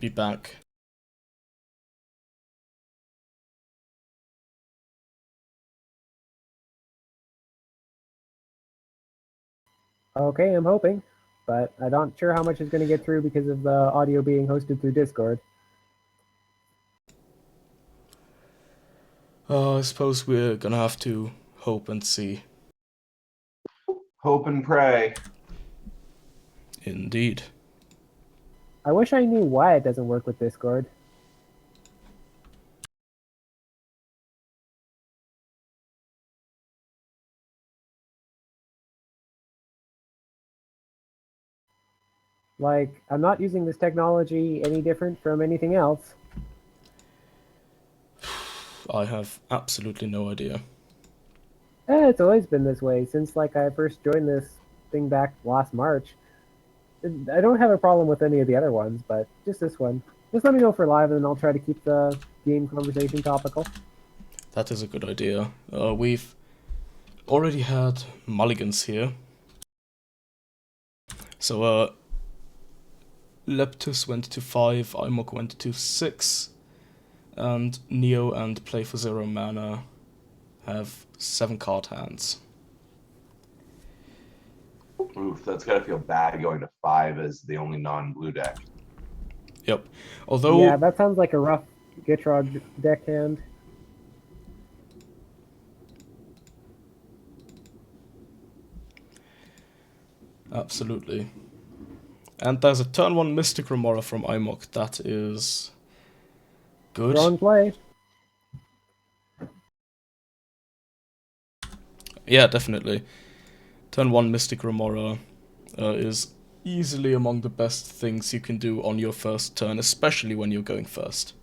be back. Okay, I'm hoping, but I'm not sure how much is going to get through because of the audio being hosted through Discord. I suppose we're gonna have to hope and see. Hope and pray. Indeed. I wish I knew why it doesn't work with Discord. Like, I'm not using this technology any different from anything else. I have absolutely no idea. It's always been this way since like I first joined this thing back last March. I don't have a problem with any of the other ones, but just this one. Just let me know for live, and I'll try to keep the game conversation topical. That is a good idea. We've already had mulligans here. So, Leptus went to 5, Imok went to 6, and Neo and Play for 0 mana have 7 card hands. Oof, that's gotta feel bad going to 5 as the only non-blue deck. Yep. Although, Yeah, that sounds like a rough Gitrog deckhand. absolutely. And there's a turn 1 Mystic Remora from Imok. That is good. Strong play. Yeah, definitely. Turn 1 Mystic Remora is easily among the best things you can do on your first turn, especially when you're going first.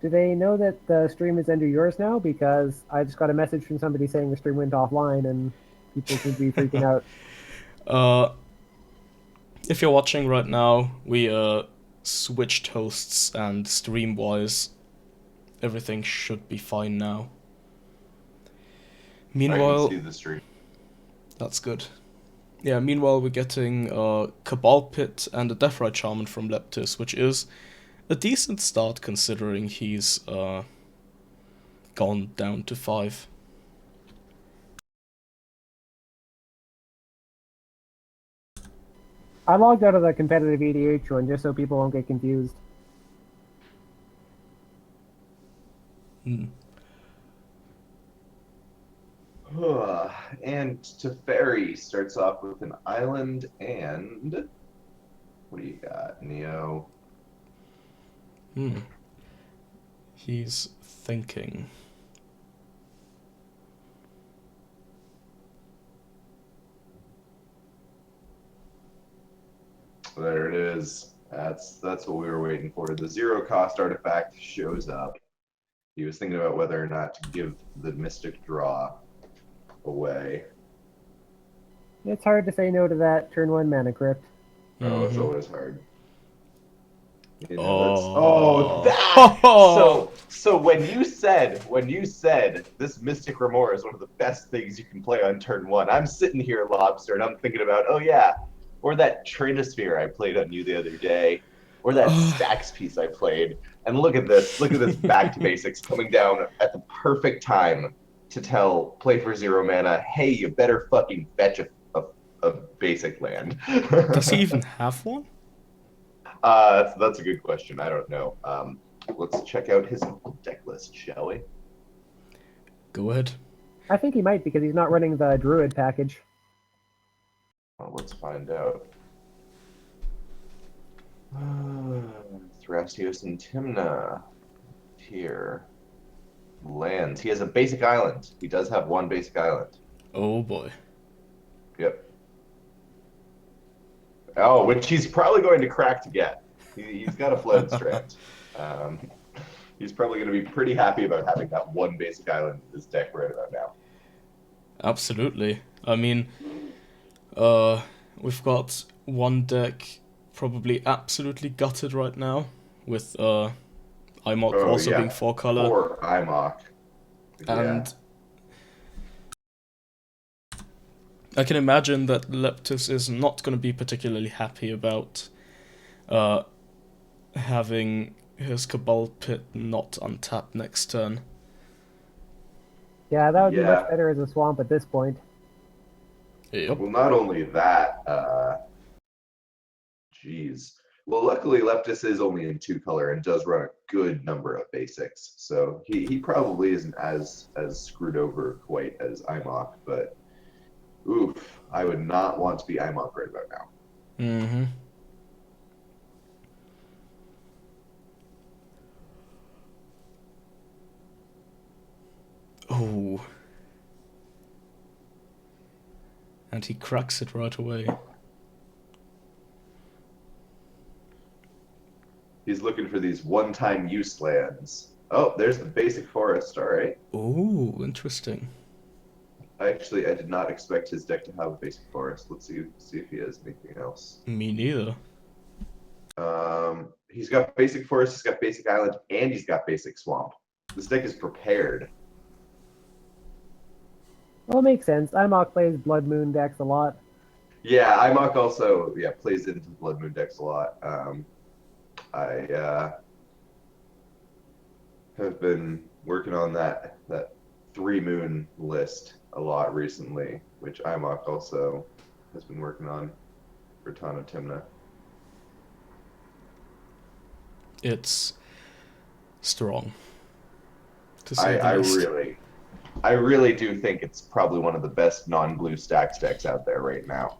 Do they know that the stream is under yours now? Because I just got a message from somebody saying the stream went offline and people seem to be freaking out. If you're watching right now, we switched hosts, and stream-wise, everything should be fine now. I can Meanwhile, see the stream. that's good. Yeah, meanwhile we're getting Cabal Pit and a Deathrite Shaman from Leptis, which is a decent start considering he's gone down to 5. I logged out of the competitive EDH one just so people won't get confused. Hmm. And Teferi starts off with an island and what do you got, Neo? He's thinking. There it is. That's what we were waiting for. The 0 cost artifact shows up. He was thinking about whether or not to give the Mystic Draw away. It's hard to say no to that turn 1 mana crypt. Oh, it's always hard. You know, Oh. so when you said this Mystic Remora is one of the best things you can play on turn 1, I'm sitting here, Lobster, and I'm thinking about, oh yeah, or that Trinosphere I played on you the other day, or that Stacks piece I played. And look at this back to basics coming down at the perfect time to tell Play for 0 mana, hey, you better fucking fetch a basic land. Does he even have one? That's a good question. I don't know. Let's check out his deck list, shall we? Go ahead. I think he might because he's not running the Druid package. Well, let's find out. Thrasios and Timna. Here. Lands. He has a basic island. He does have one basic island. Oh boy. Yep. Oh, which he's probably going to crack to get. He's got a Fled Strand. He's probably going to be pretty happy about having that one basic island in his deck right about now. Absolutely. I mean, we've got one deck probably absolutely gutted right now, with Imok also being 4-color. Poor Imok. And I can imagine that Leptis is not going to be particularly happy about uh, having his Cabal Pit not untapped next turn. Yeah, that would be much Yeah. better as a swamp at this point. Yep. Well, not only that, geez. Well, luckily Leptis is only in two color and does run a good number of basics, so he probably isn't as screwed over quite as Imok, but oof, I would not want to be Imok right about now. Mm-hmm. Oh. And he cracks it right away. He's looking for these one-time use lands. Oh, there's the basic forest. All right. Oh, interesting. I did not expect his deck to have a basic forest. Let's see if he has anything else. Me neither. He's got basic forest, he's got basic island, and he's got basic swamp. This deck is prepared. Well, it makes sense. Imok plays Blood Moon decks a lot. Yeah, Imok also plays into Blood Moon decks a lot. I have been working on that 3 moon list a lot recently, which Imok also has been working on for Tana Timna. It's strong, to say the I least. really do think it's probably one of the best non-blue stacks decks out there right now.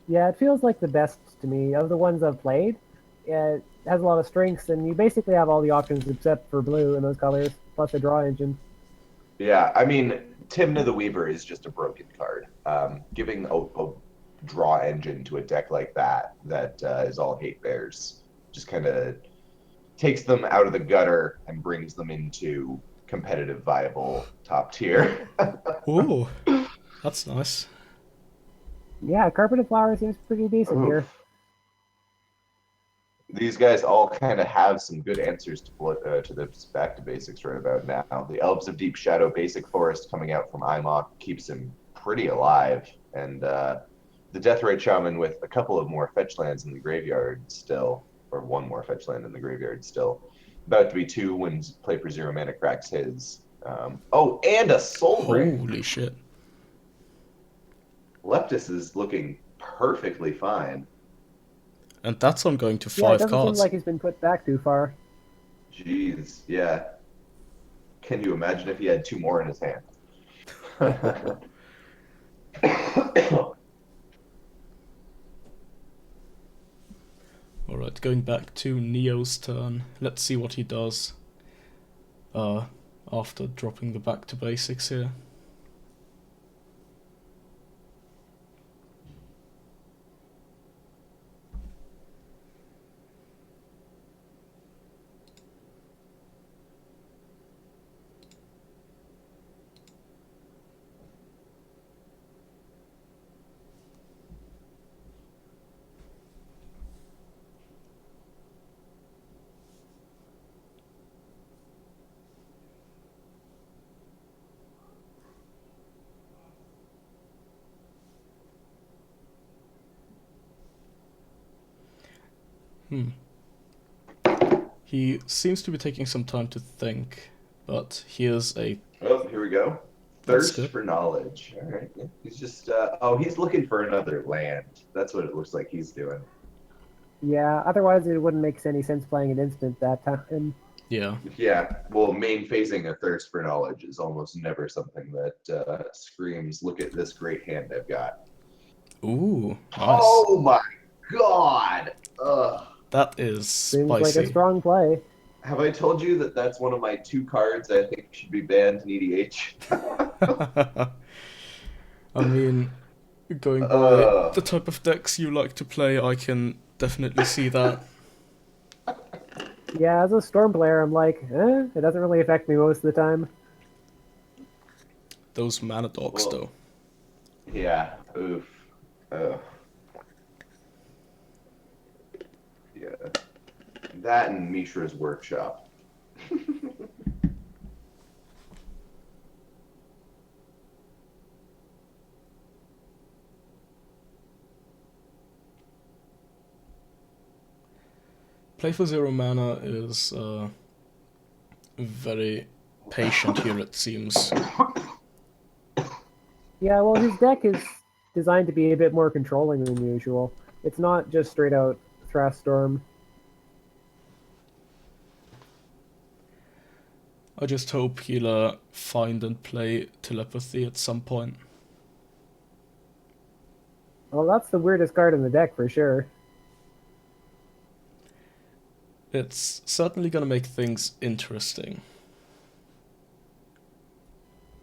Yeah, it feels like the best to me of the ones I've played. It has a lot of strengths, and you basically have all the options except for blue in those colors, plus a draw engine. Yeah, I mean, Timna the Weaver is just a broken card. Giving a draw engine to a deck like that is all hate bears just kind of takes them out of the gutter and brings them into competitive, viable top tier. Oh, that's nice. Yeah, Carpeted Flower seems pretty decent here. Oof. These guys all kind of have some good answers to the back to basics right about now. The Elves of Deep Shadow basic forest coming out from Imok keeps him pretty alive, and the Deathrite Shaman with a couple of more fetch lands in the graveyard still, or one more fetch land in the graveyard still. About to be two when Play for Zero Mana cracks his. Oh, and a Soul Ring. Holy shit. Leptis is looking perfectly fine. And that's on going to Yeah, it 5 doesn't seem cards. like he's been put back too far. Jeez, yeah. Can you imagine if he had two more in his hand? Alright, going back to Neo's turn. Let's see what he does after dropping the back to basics here. He seems to be taking some time to think, but here's a... Oh, here we go. That's Thirst good. for knowledge. All right. Yeah. He's just, he's looking for another land. That's what it looks like he's doing. Yeah, otherwise it wouldn't make any sense playing an instant that time. Yeah. Yeah. Well, main phasing a thirst for knowledge is almost never something that screams, look at this great hand I've got. Ooh, nice. Oh my God. Ugh. That is Seems like a spicy. strong play. Have I told you that that's one of my two cards I think should be banned in EDH? I mean, going by the type of decks you like to play, I can definitely see that. Yeah, as a Storm player, I'm like, it doesn't really affect me most of the time. Those mana dogs, Well, though. yeah. Oof. Ugh. Yeah. That and Mishra's Workshop. Play for 0 mana is very patient here, it seems. Yeah, well, his deck is designed to be a bit more controlling than usual. It's not just straight out Thrust Storm. I just hope he'll find and play Telepathy at some point. Well, that's the weirdest card in the deck for sure. It's certainly gonna make things interesting.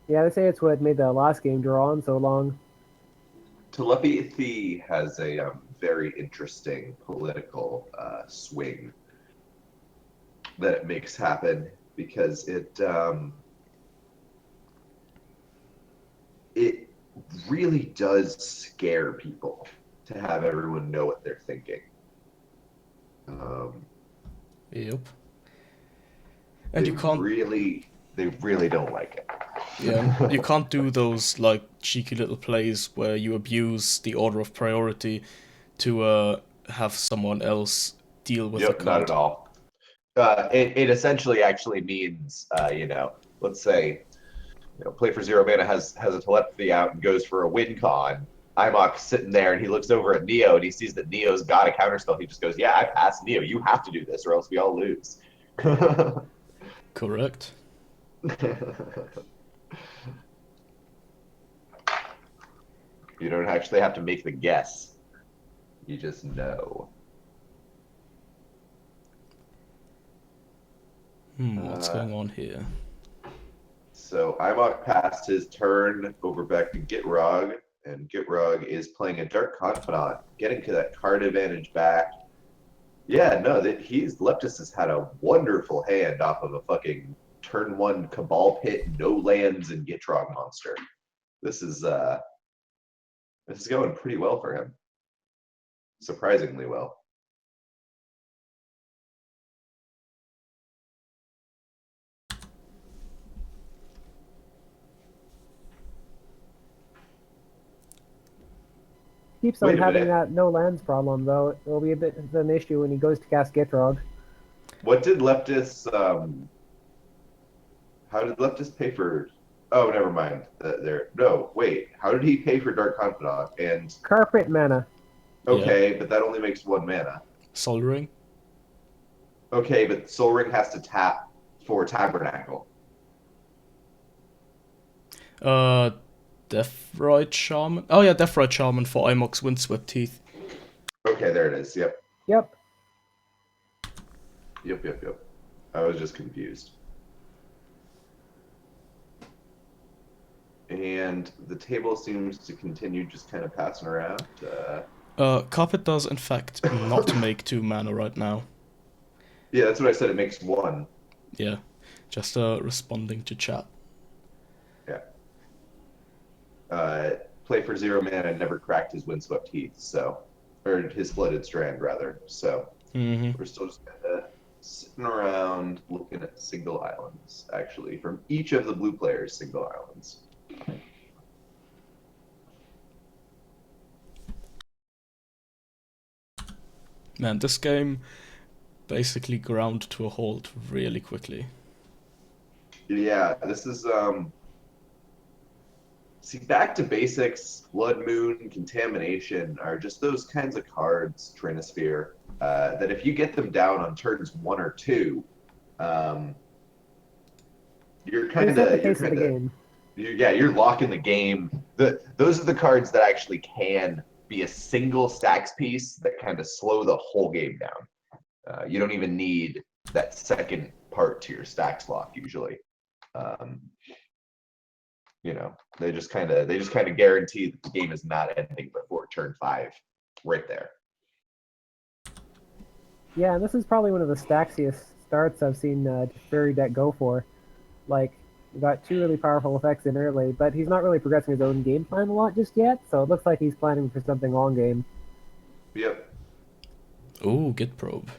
Yeah, they say it's what made the last game draw on so long. Telepathy has a very interesting political swing that it makes happen because it really does scare people to have everyone know what they're thinking. Yep. And you can't they really don't like it. Yeah, you can't do those like cheeky little plays where you abuse the order of priority to have someone else deal with the Yep, not card. at all. It essentially actually means, let's say, Play for 0 mana has a telepathy out and goes for a win con. Imok's sitting there and he looks over at Neo and he sees that Neo's got a counterspell. He just goes, "Yeah, I passed Neo. You have to do this or else we all lose." Correct. You don't actually have to make the guess. You just know. What's going on here? So Imok passed his turn over back to Gitrog, and Gitrog is playing a Dark Confidant, getting to that card advantage back. Yeah, no, Leptis has had a wonderful hand off of a fucking turn 1 Cabal Pit, no lands, and Gitrog monster. This is going pretty well for him. Surprisingly well. Keeps on having that no lands problem, though. It'll be a bit of an issue when he goes to cast Gitrog. What did Leptis, how did Leptis pay for, oh, never mind. No, wait, how did he pay for Dark Confidant? And Carpet mana. okay, but that only makes 1 mana. Sol Ring? Okay, but Sol Ring has to tap for Tabernacle. Deathrite Shaman? Oh yeah, Deathrite Shaman for Imok's Windswept Teeth. Okay, there it is. Yep. Yep. Yep. I was just confused. And the table seems to continue just kind of passing around. Carpet does in fact not make 2 mana right now. Yeah, that's what I said. It makes 1. Yeah, just responding to chat. Yeah. Play for 0 mana and never cracked his Windswept Heath, or his Flooded Strand rather. So we're still just kind of sitting around looking at single islands, actually, from each of the blue players' single islands. Man, this game basically ground to a halt really quickly. Yeah, this is see, back to basics, Blood Moon, Contamination are just those kinds of cards, Trinosphere, that if you get them down on turns 1 or 2, you're you're locking the game. Those are the cards that actually can be a single stacks piece that kind of slow the whole game down. You don't even need that second part to your stacks lock usually. They just kind of guarantee that the game is not ending before turn 5, right there. Yeah, and this is probably one of the stacksiest starts I've seen Fairy Deck go for. Like, we got 2 really powerful effects in early, but he's not really progressing his own game plan a lot just yet, so it looks like he's planning for something long game. Yep. Ooh, Git Probe.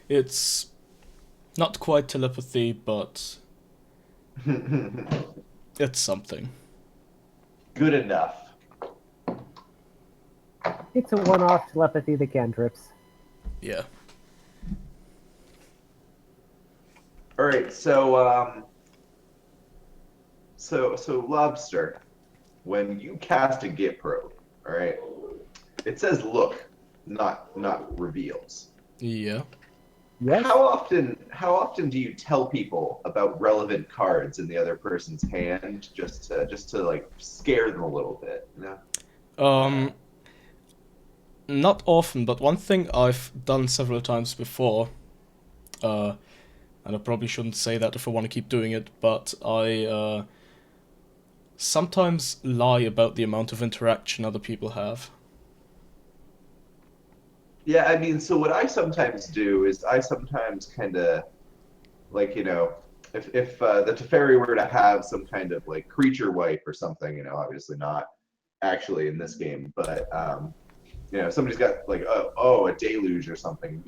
It's not quite telepathy, but it's something. Good enough. It's a one-off telepathy the cantrips. Yeah. All right, so Lobster, when you cast a Git probe, all right, it says look, not reveals. Yeah. Yes. How often do you tell people about relevant cards in the other person's hand just to like scare them a little bit, you know? Not often, but one thing I've done several times before, and I probably shouldn't say that if I want to keep doing it, but I sometimes lie about the amount of interaction other people have. Yeah, I mean, so what I sometimes do is I sometimes kind of like, if the Teferi were to have some kind of like creature wipe or something, obviously not actually in this game, but somebody's got like a deluge or something,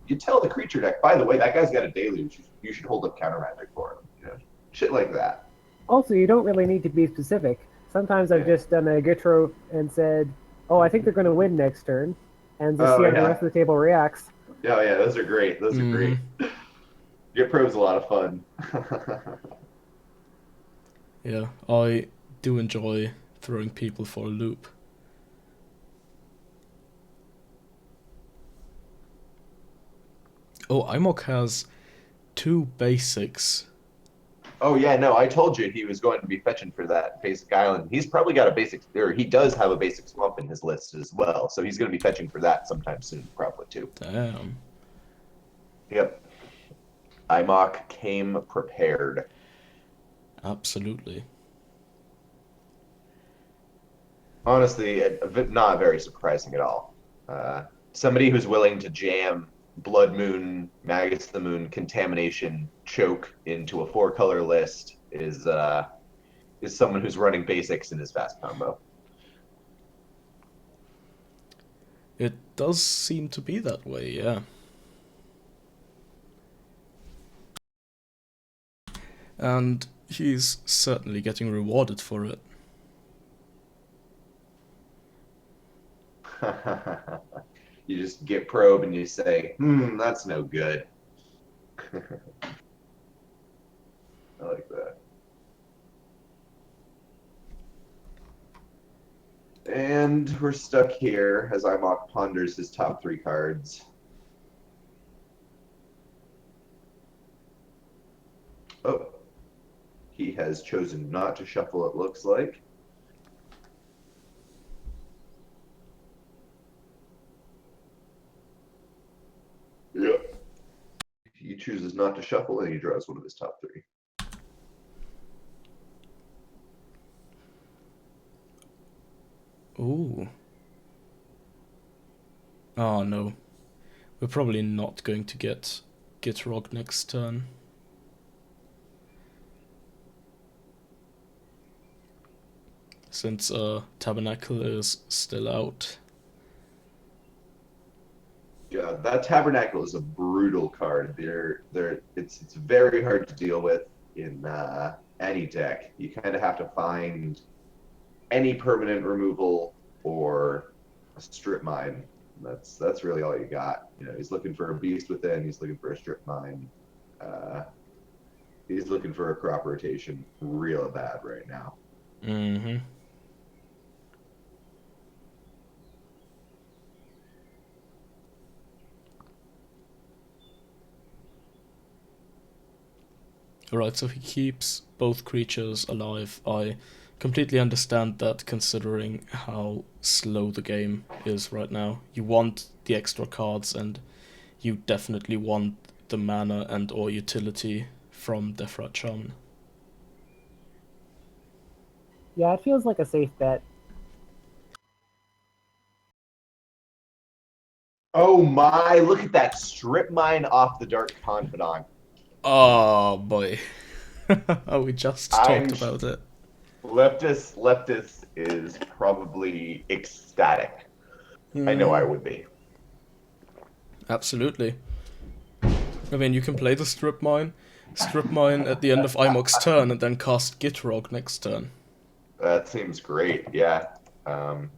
you tell the creature deck, by the way, that guy's got a deluge. You should hold up counter magic for him, shit like that. Also, you don't really need to be specific. Sometimes I've Yeah. just done a Gitro and said, "Oh, I think they're going to win next turn," and just Oh see how the rest yeah, of the table reacts. yeah, yeah. Those are great. Those are Mm-hmm. great. Get probe's a lot of fun. Yeah, I do enjoy throwing people for a loop. Oh, IMOC has two basics. Oh yeah, no, I told you he was going to be fetching for that basic island. He's probably got a basic, or he does have a basic swamp in his list as well. So he's going to be fetching for that sometime soon, probably too. Damn. Yep. IMOC came prepared. Absolutely. Honestly, not very surprising at all. Uh, Somebody who's willing to jam Blood Moon, Magus of the Moon, Contamination, Choke into a four-color list is someone who's running basics in his fast combo. It does seem to be that way, yeah. And he's certainly getting rewarded for it. You just get probe and you say, that's no good. I like that. And we're stuck here as IMOC ponders his top three cards. Oh, he has chosen not to shuffle, it looks like. Yeah. He chooses not to shuffle and he draws one of his top three. Ooh. Oh no. We're probably not going to get Gitrog next turn. Since Tabernacle is still out. Yeah, that Tabernacle is a brutal card. It's very hard to deal with in any deck. You kind of have to find any permanent removal or a strip mine. That's really all you got. He's looking for a beast within. He's looking for a strip mine. Uh, he's looking for a crop rotation real bad right now. Mm-hmm. Alright, so he keeps both creatures alive. I completely understand that considering how slow the game is right now. You want the extra cards and you definitely want the mana and or utility from Deathrat Shaman. Yeah, it feels like a safe bet. Oh my, look at that strip mine off the Dark Confidant. Oh boy. We just talked I'm about it. Leptis is probably ecstatic. I know I would be. Absolutely. I mean, you can play the Strip Mine at the end of IMOC's turn, and then cast Gitrog next turn. That seems great. Yeah. Um,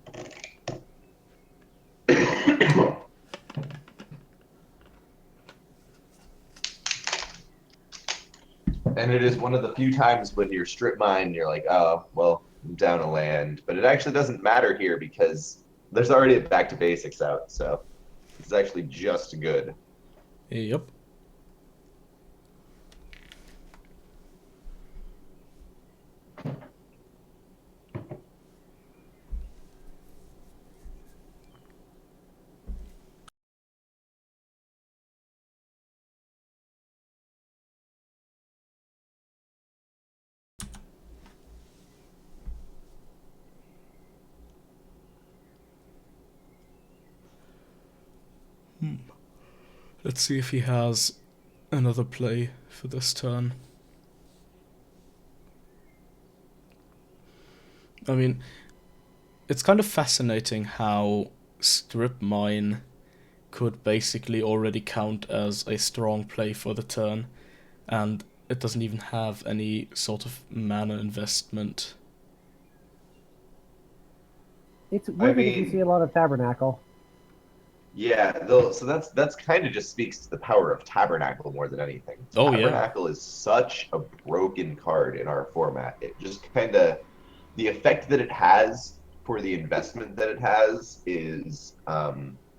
And it is one of the few times when you're strip mine, you're like, oh, well, I'm down a land. But it actually doesn't matter here because there's already a back to basics out. So it's actually just good. Yep. Let's see if he has another play for this turn. I mean, it's kind of fascinating how strip mine could basically already count as a strong play for the turn, and it doesn't even have any sort of mana investment. It's weird because you see a lot of Tabernacle. Yeah, though, so that's kind of just speaks to the power of Tabernacle more than anything. Oh yeah. Tabernacle is such a broken card in our format. It just kind of the effect that it has for the investment that it has is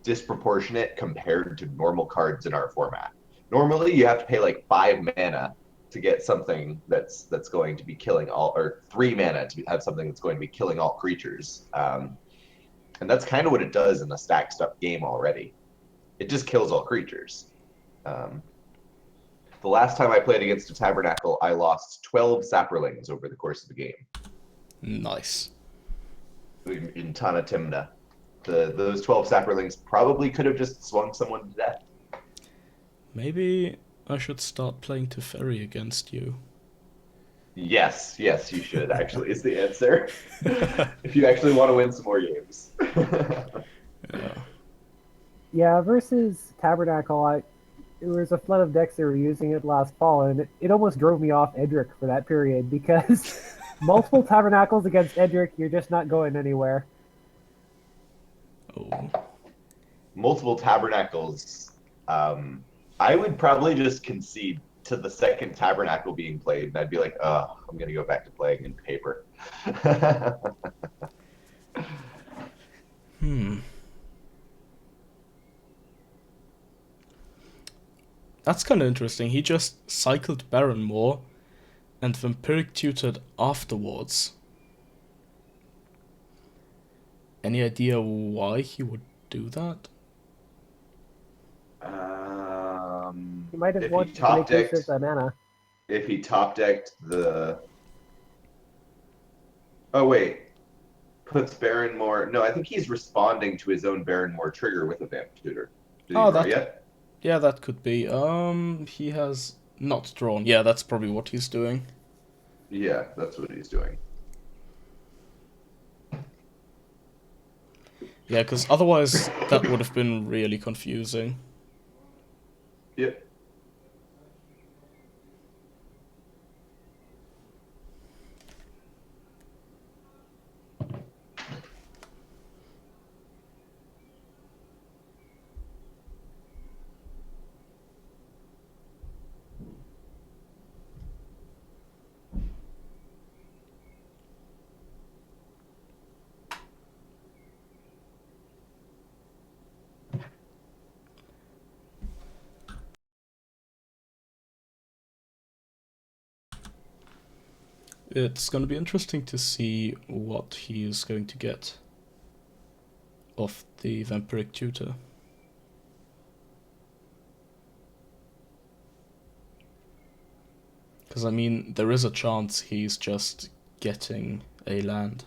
disproportionate compared to normal cards in our format. Normally, you have to pay like 5 mana to get something that's going to be killing all, or 3 mana to have something that's going to be killing all creatures. And that's kind of what it does in the stacked up game already. It just kills all creatures. Um, the last time I played against a Tabernacle, I lost 12 Saprolings over the course of the game Nice. in Tana Timna. Those 12 Saprolings probably could have just swung someone to death. Maybe I should start playing Teferi against you. Yes, yes, you should actually, is the answer. If you actually want to win some more games. Yeah. Yeah, versus Tabernacle, it was a flood of decks that were using it last fall, and it almost drove me off Edric for that period because multiple Tabernacles against Edric, you're just not going anywhere. Oh. Multiple Tabernacles. I would probably just concede to the second Tabernacle being played, and I'd be like, oh, I'm going to go back to playing in paper. Hmm. That's kind of interesting. He just cycled Barrenmore and Vampiric Tutored afterwards. Any idea why he would do that? You might have If he wanted to top make use of decked, the mana. if he top decked the, oh wait, puts Barrenmore. No, I think he's responding to his own Barrenmore trigger with a Vamp Tutor. Did he Oh, draw that. yet? Yeah, that could be. He has not drawn. Yeah, that's probably what he's doing. Yeah, that's what he's doing. Yeah, because otherwise that would have been really confusing. Yep. It's going to be interesting to see what he's going to get off the Vampiric Tutor. Because, I mean, there is a chance he's just getting a land.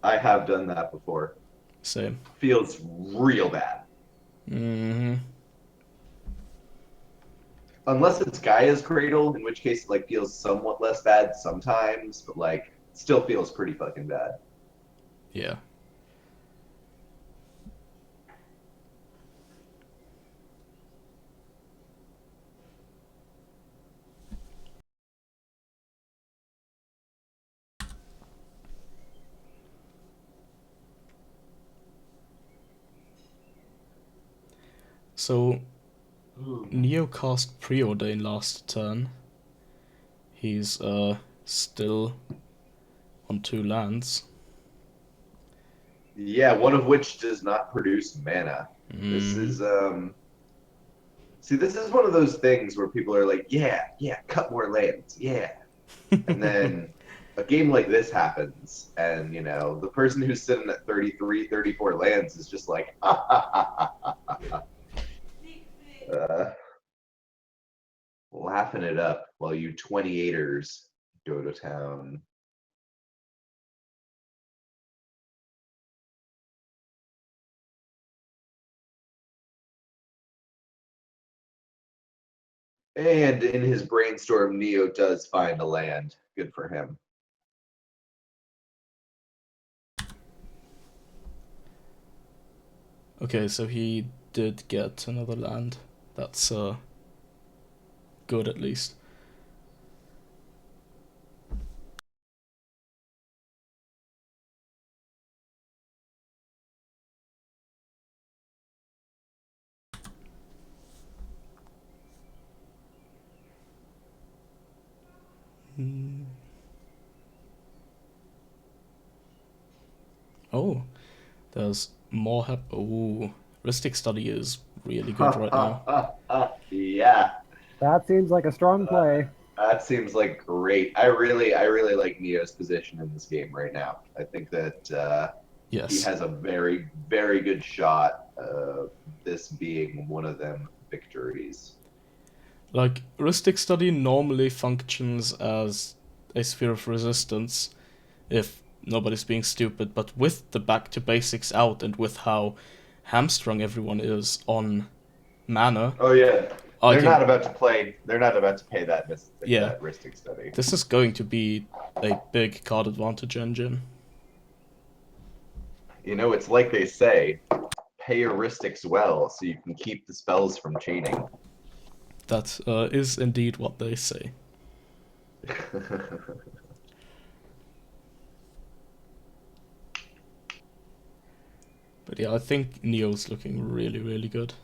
I have done that before. Same. Feels real bad. Mm-hmm. Unless it's Gaia's Cradle, in which case it like feels somewhat less bad sometimes, but like still feels pretty fucking bad. Yeah. So, Ooh. Neo cast Preordain last turn. He's still on 2 lands. Yeah, one of which does not produce mana. This Mm. is see, this is one of those things where people are like, yeah, yeah, cut more lands, yeah. And then a game like this happens, and the person who's sitting at 33, 34 lands is just like, ha ha ha ha ha, laughing it up while you 28ers go to town. And in his brainstorm, Neo does find a land. Good for him. Okay, so he did get another land. That's good at least. Mm. Oh, there's more Oh, Ristic Study is really good right now. Yeah, That seems like a strong play. that seems like great. I really like Neo's position in this game right now. I think that he Yes. has a very, very good shot of this being one of them victories. Like, Ristic Study normally functions as a sphere of resistance if nobody's being stupid, but with the back to basics out and with how hamstrung everyone is on mana, Oh yeah, I they're not can. about to play. They're not about to pay that Yeah, that Ristic study. this is going to be a big card advantage engine. It's like they say, pay heuristics well so you can keep the spells from cheating. That is indeed what they say. But yeah, I think Neo's looking really, really good.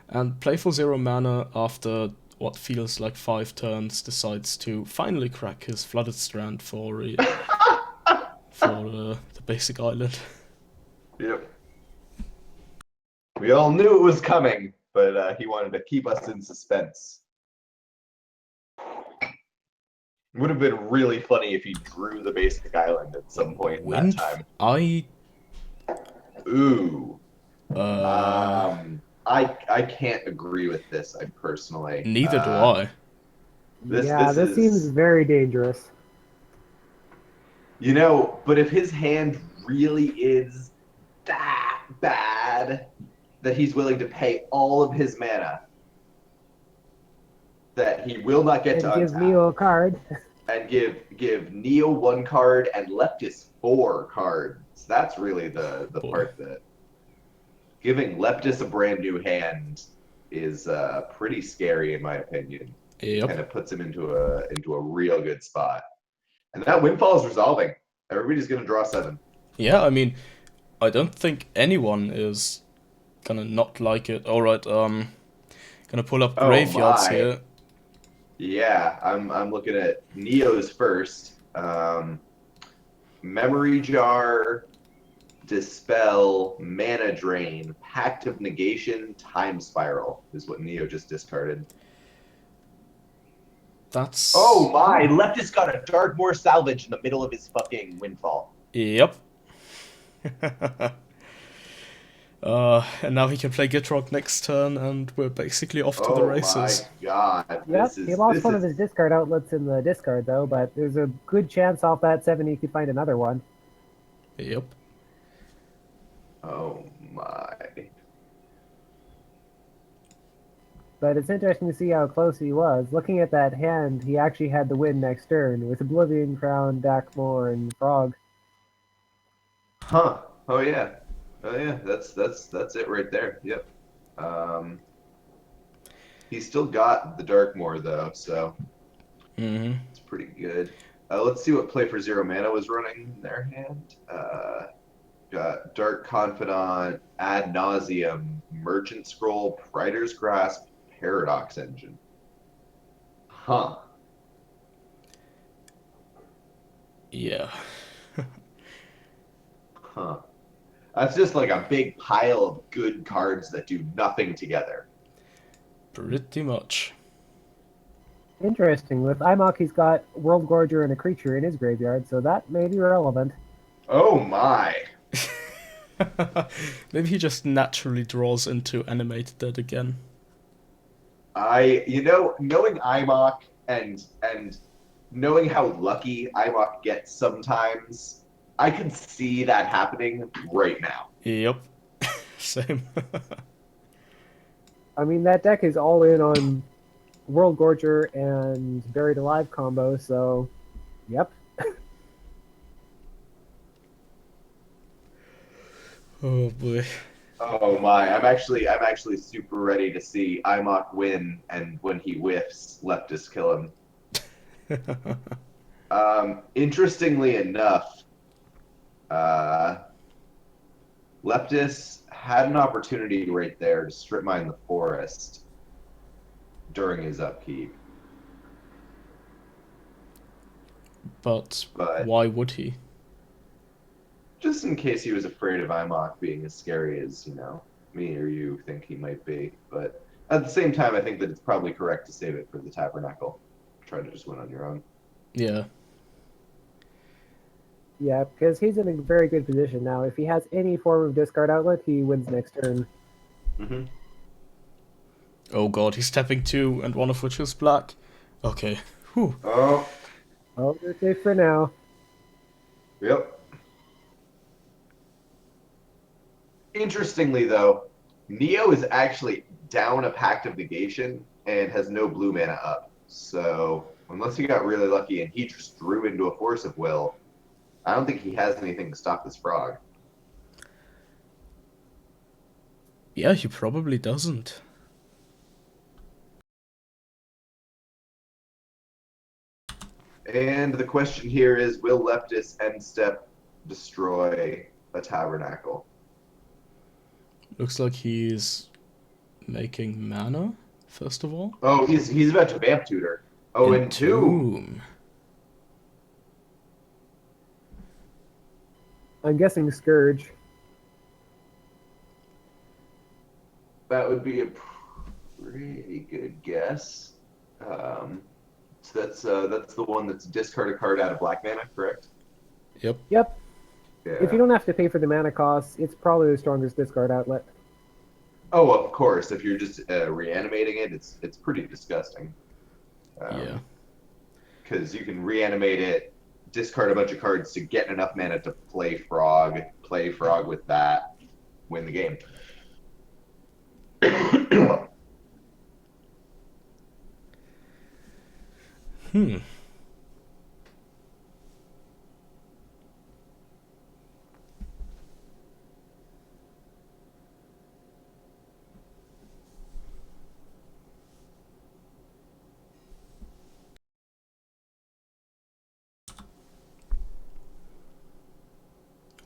And Playful Zero Mana, after what feels like 5 turns, decides to finally crack his Flooded Strand for the basic island. Yep. We all knew it was coming, but he wanted to keep us in suspense. It would have been really funny if he drew the basic island at some point in that Wind? time. I Ooh. uh I can't agree with this. I personally. neither do I. This Yeah, this this seems is very dangerous. but if his hand really is that bad that he's willing to pay all of his mana that he will not get to And give untap Neo a card. and give Neo 1 card and Leptis 4 cards. That's really the Boy. part that giving Leptis a brand new hand is pretty scary in my opinion. Yep. Kind of puts him into a real good spot. And that windfall is resolving. Everybody's gonna draw 7. Yeah, I mean, I don't think anyone is gonna not like it. Alright, gonna pull up Oh graveyards my. here. Yeah, I'm looking at Neo's first. Memory Jar, Dispel, Mana Drain, Pact of Negation, Time Spiral is what Neo just discarded. That's... Oh my, Leftist got a Darkmoor Salvage in the middle of his fucking windfall. Yep. And now he can play Gitrock next turn, and we're basically off to the Oh my races. god. Yep, he lost one of is his discard outlets in the discard, though, but there's a good chance off that 7 he could find another one. Yep. Oh my. But it's interesting to see how close he was. Looking at that hand, he actually had the win next turn with Oblivion Crown, Dakmor, and Frog. Huh. Oh yeah. Oh yeah. That's it right there. Yep. He's still got the Darkmoor though, so it's pretty good. Let's see what Play for Zero Mana was running in their hand. Got Dark Confidant, Ad nauseum, Merchant Scroll, Praetor's Grasp, Paradox Engine. Huh. Yeah. Huh. That's just like a big pile of good cards that do nothing together. Pretty much. Interesting. With Imok, he's got World Gorger and a creature in his graveyard, so that may be relevant. Oh my. Maybe he just naturally draws into animated dead again. Knowing Imok and knowing how lucky Imok gets sometimes, I can see that happening right now. Yep. Same. I mean, that deck is all in on World Gorger and Buried Alive combo, so yep. Oh boy. Oh my, I'm actually super ready to see Imok win, and when he whiffs, Leptis kill him. Interestingly enough, uh, Leptis had an opportunity right there to strip mine the forest during his upkeep, But but why would he? just in case he was afraid of Imok being as scary as, me or you think he might be. But at the same time, I think that it's probably correct to save it for the Tabernacle. Try to just win on your own. Yeah. Yeah, because he's in a very good position now. If he has any form of discard outlet, he wins next turn. Mm-hmm. Oh god, he's tapping two, and one of which is black. Okay. Whew. Oh, Oh, you're safe for now. yep. Interestingly, though, Neo is actually down a Pact of Negation and has no blue mana up. So unless he got really lucky and he just drew into a Force of Will, I don't think he has anything to stop this frog. Yeah, he probably doesn't. And the question here is, will Leptis end step destroy a Tabernacle? Looks like he's making mana, first of all. Oh, he's about to Vamp Tutor. Oh, and Tomb. Entomb. I'm guessing Scourge. That would be a pretty good guess. So that's the one that's discard a card out of black mana, correct? Yep. Yep. Yeah. If you don't have to pay for the mana cost, it's probably the strongest discard outlet. Oh, of course. If you're just reanimating it, it's pretty disgusting. Yeah. Because you can reanimate it, discard a bunch of cards to get enough mana to play frog with that, win the game. Hmm.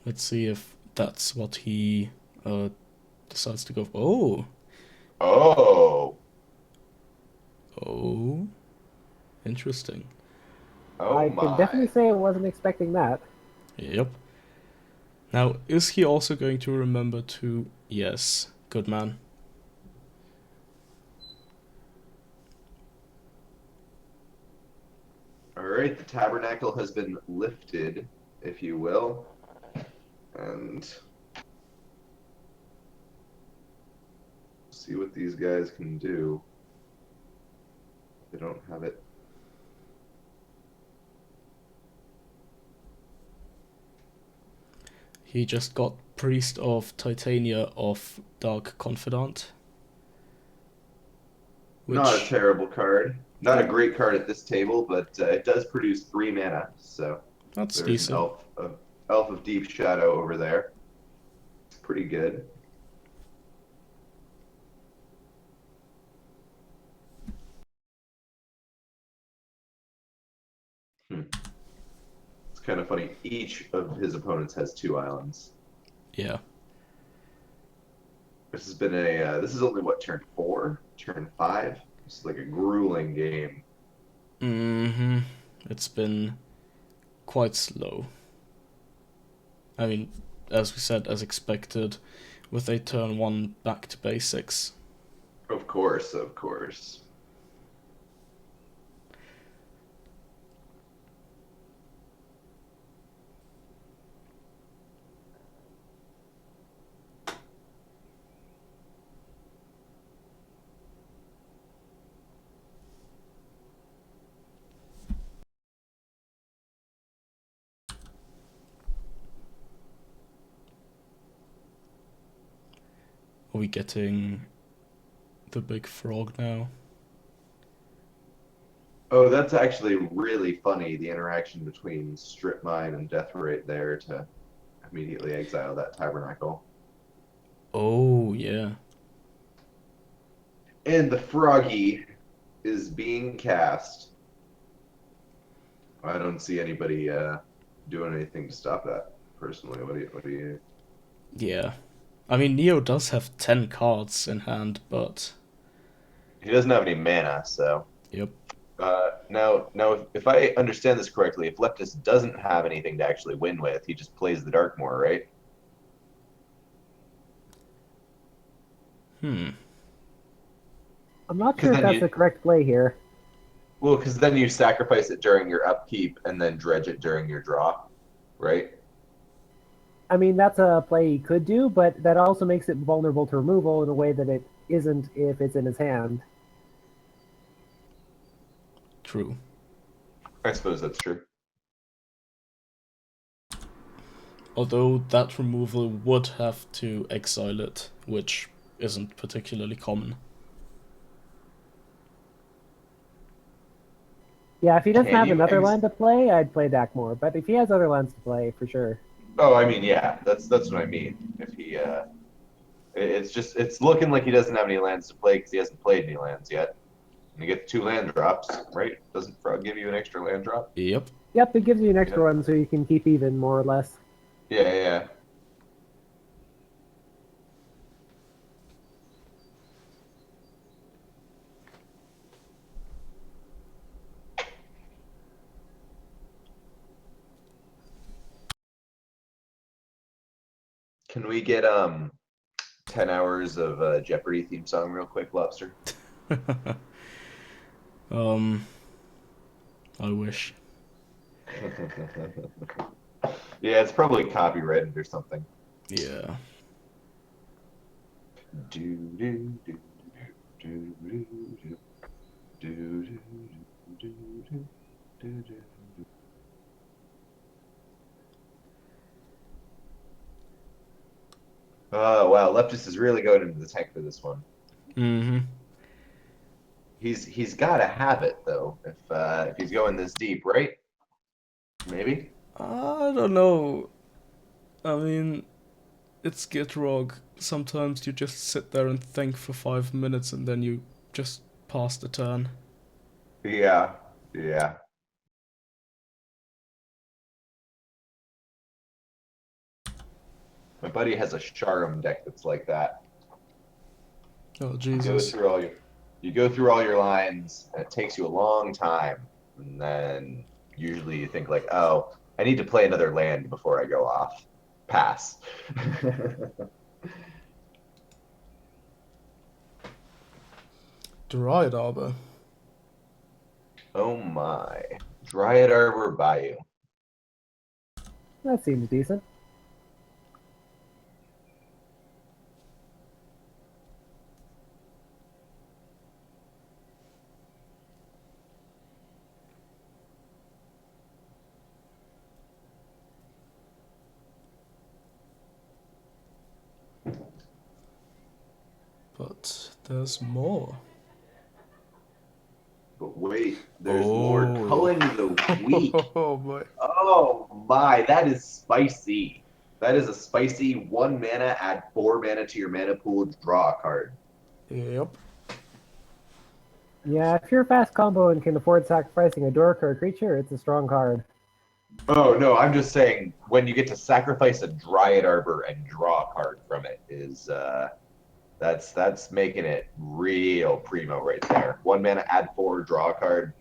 Let's see if that's what he decides to go for. Oh. Oh, Oh. Interesting. oh I can my. definitely say I wasn't expecting that. Yep. Now, is he also going to remember to... Yes. Good man. All right, the tabernacle has been lifted, if you will, and see what these guys can do. They don't have it. He just got Priest of Titania of Dark Confidant. Not a Which, terrible card. Not a great card at this table, but it does produce 3 mana. So that's there's an decent. elf of deep shadow over there. It's pretty good. Hmm. It's kind of funny. Each of his opponents has 2 islands. Yeah. This has been a. This is only what, turn 4, turn 5. This is like a grueling game. Mm-hmm. It's been quite slow. I mean, as we said, as expected, with a turn 1 back to basics. Of course, of course. Are we getting the big frog now? Oh, that's actually really funny, the interaction between Strip Mine and Death Rate there to immediately exile that Tabernacle. Oh, yeah. And the Froggy is being cast. I don't see anybody doing anything to stop that, personally. What do you... Yeah. I mean, Neo does have 10 cards in hand, but... He doesn't have any mana, so... Yep. Now, if I understand this correctly, if Leptis doesn't have anything to actually win with, he just plays the Darkmoor, right? Hmm. I'm not Because sure if then that's you, the correct play here. well, because then you sacrifice it during your upkeep and then dredge it during your draw, right? I mean, that's a play he could do, but that also makes it vulnerable to removal in a way that it isn't if it's in his hand. True. I suppose that's true. Although that removal would have to exile it, which isn't particularly common. Yeah, if he doesn't Can have you another ex? land to play, I'd play Dakmore. But if he has other lands to play, for sure. Oh, I mean, yeah, that's what I mean. If he, it's looking like he doesn't have any lands to play because he hasn't played any lands yet. And you get 2 land drops, right? Doesn't Frog give you an extra land drop? Yep. Yep, it gives you an extra Yeah. one so you can keep even, more or less. Yeah, yeah. Can we get 10 hours of Jeopardy theme song real quick, Lobster? um, I wish. Yeah, it's probably copyrighted or something. Yeah. Do do do do do do do do do do do do. Oh wow, Leptis is really going into the tank for this one. Mm-hmm. He's got to have it though if he's going this deep, right? Maybe. I don't know. I mean, it's Gitrog. Sometimes you just sit there and think for 5 minutes and then you just pass the turn. Yeah, yeah. My buddy has a Sharam deck that's like that. Oh, You go Jesus. through all your you go through all your lines, and it takes you a long time, and then usually you think like, oh, I need to play another land before I go off. Pass. Dryad Arbor. Oh my. Dryad Arbor Bayou. That seems decent. But there's more. But wait, there's more. Oh. Culling the Weak. Oh boy. Oh my, that is spicy. That is a spicy 1 mana, add 4 mana to your mana pool, draw a card. Yep. Yeah, if you're a fast combo and can afford sacrificing a dork or a creature, it's a strong card. Oh no, I'm just saying when you get to sacrifice a Dryad Arbor and draw a card from it is That's making it real primo right there. 1 mana, add 4, draw a card.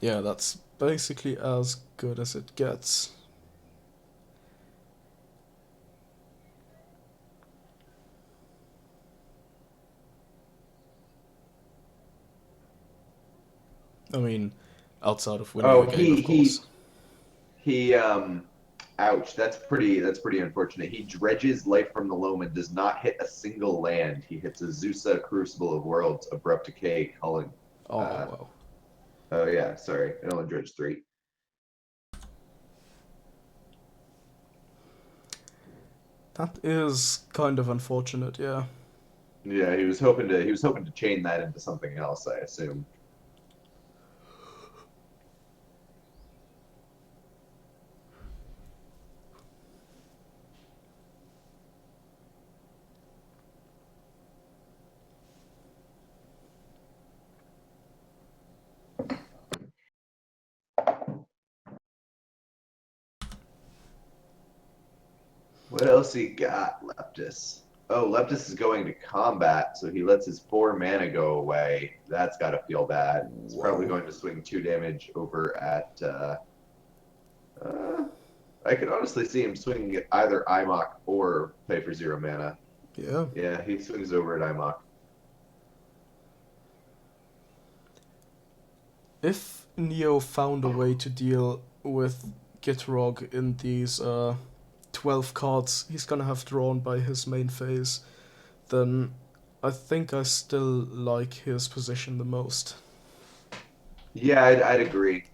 Yeah, that's basically as good as it gets. I mean, outside of winning the Oh, game, of course. he ouch, that's pretty unfortunate. He dredges Life from the Loam and does not hit a single land. He hits a Zusa Crucible of Worlds, Abrupt Decay, Culling. Oh, Uh wow. oh yeah, sorry. I only dredged 3. That is kind of unfortunate, yeah. Yeah, he was hoping to chain that into something else, I assume. What else he got, Leptis? Oh, Leptis is going to combat, so he lets his 4 mana go away. That's got to feel bad. He's probably Whoa. going to swing 2 damage over at. Uh, I could honestly see him swinging at either Imok or play for 0 mana. Yeah. Yeah, he swings over at Imok. If Neo found a way to deal with Gitrog in these 12 cards he's gonna have drawn by his main phase, then I think I still like his position the most. Yeah, I'd agree.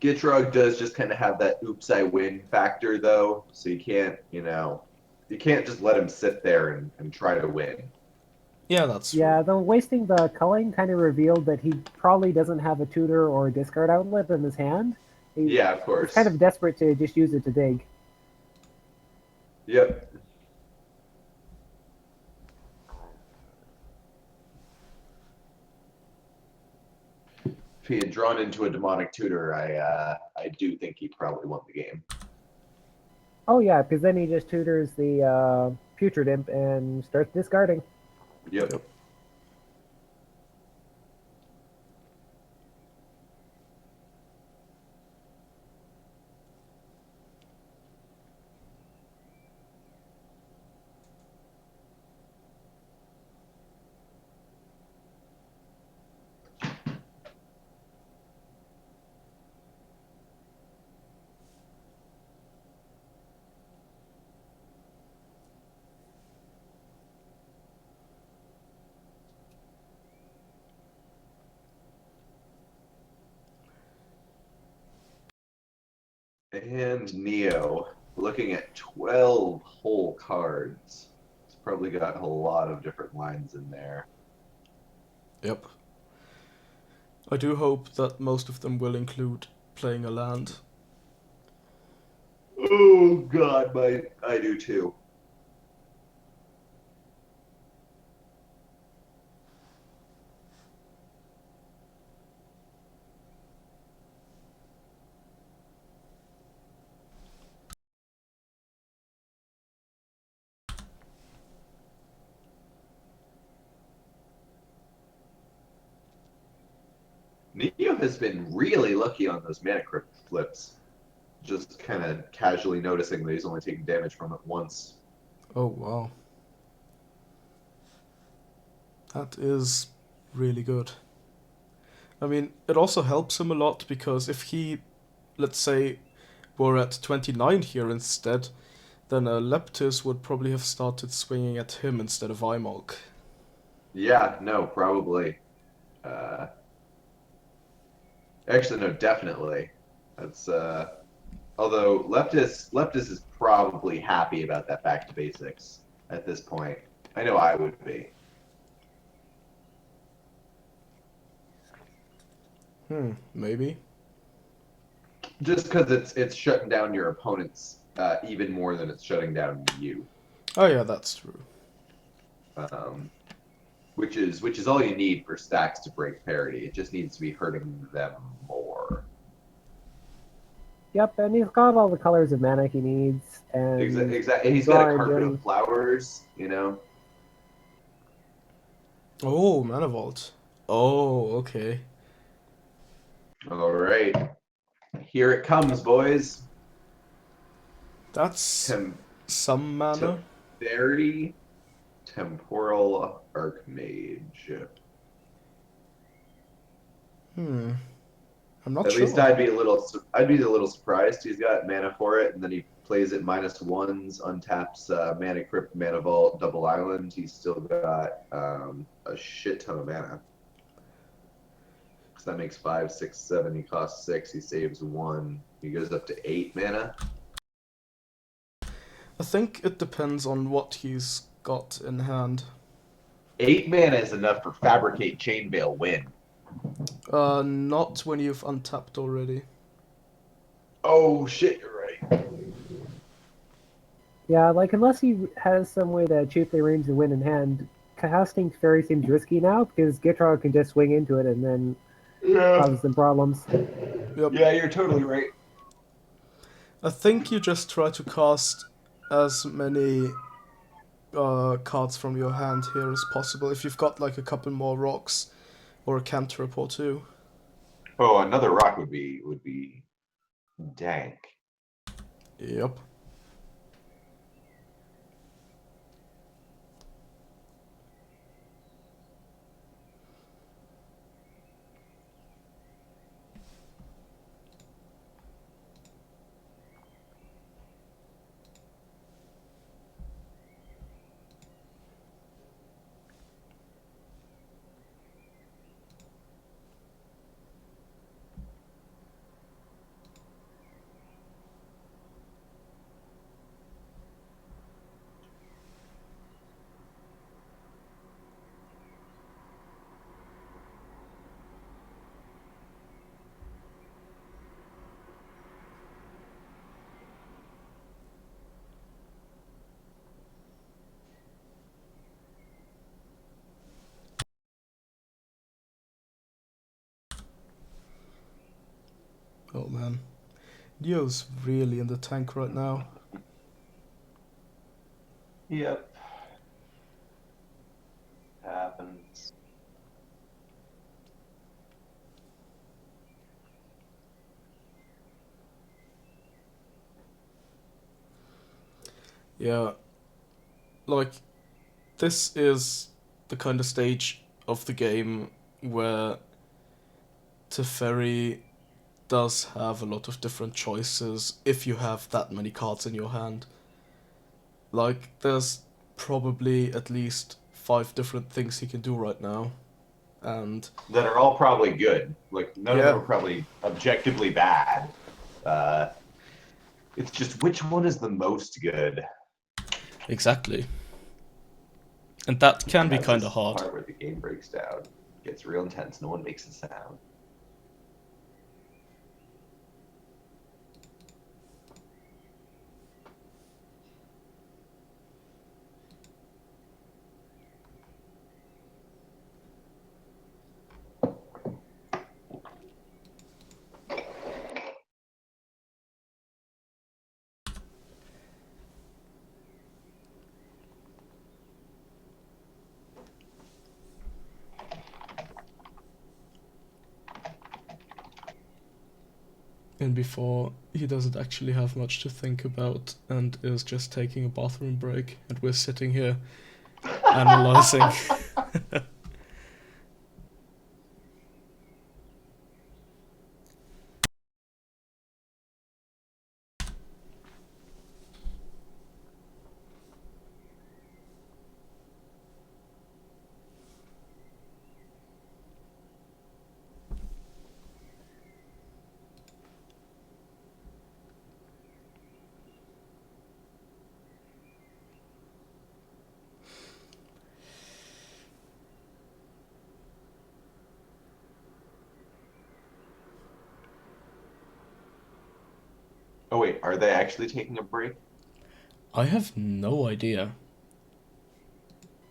Gitrog does just kind of have that oops I win factor though, so you can't just let him sit there and try to win. Yeah, that's true. Yeah, though wasting the culling kind of revealed that he probably doesn't have a tutor or a discard outlet in his hand. Yeah, of He's kind course. of desperate to just use it to dig. Yep. If he had drawn into a demonic tutor, I do think he probably won the game. Oh yeah, because then he just tutors the putrid imp and starts discarding. Yep. Yep. And Neo, looking at 12 whole cards. It's probably got a lot of different lines in there. Yep. I do hope that most of them will include playing a land. Oh God, I do too. Neo has been really lucky on those mana crypt flips. Just kind of casually noticing that he's only taking damage from it once. Oh, wow. That is really good. I mean, it also helps him a lot because if he, let's say, were at 29 here instead, then Leptis would probably have started swinging at him instead of Imolk. Yeah, no, probably. Uh, Actually, no, definitely. That's although Leptis is probably happy about that back to basics at this point. I know I would be. Maybe. Just because it's shutting down your opponents even more than it's shutting down you. Oh yeah, that's true. Um, which is all you need for stacks to break parity. It just needs to be hurting them more. Yep, and he's got all the colors of mana he needs, and Exactly. He's got a drawing carpet of doing. flowers, you know. Oh, Mana Vault. Oh, okay. All right, here it comes, boys. That's Tem some mana. Teferi Temporal Archmage. Hmm. I'm not At least sure. I'd be a little surprised. He's got mana for it, and then he plays it -1s, untaps Mana Crypt, Mana Vault, Double Island. He's still got a shit ton of mana. So that makes 5, 6, 7. He costs 6. He saves 1. He goes up to 8 mana. I think it depends on what he's got in hand. 8 mana is enough for Fabricate Chainveil win. Not when you've untapped already. Oh shit, you're right. Yeah, like unless he has some way to cheaply arrange the win in hand, casting Fairy seems risky now because Gitrog can just swing into it and then Yeah. cause some problems. Yep. Yeah, you're totally right. I think you just try to cast as many cards from your hand here as possible. If you've got like a couple more rocks or a cantrip or two. Oh, another rock would be dank. Yep. Oh man. Neo's really in the tank right now. Yep. Happens. Yeah. Like, this is the kind of stage of the game where Teferi does have a lot of different choices if you have that many cards in your hand. Like, there's probably at least 5 different things he can do right now. And That are all probably good. Like none of them yeah, are probably objectively bad. Uh, it's just which one is the most good. exactly. And that can be Guys, kind this of is the hard. part where the game breaks down. Gets real intense. No one makes a sound. And before, he doesn't actually have much to think about and is just taking a bathroom break, and we're sitting here analyzing. Oh wait, are they actually taking a break? I have no idea.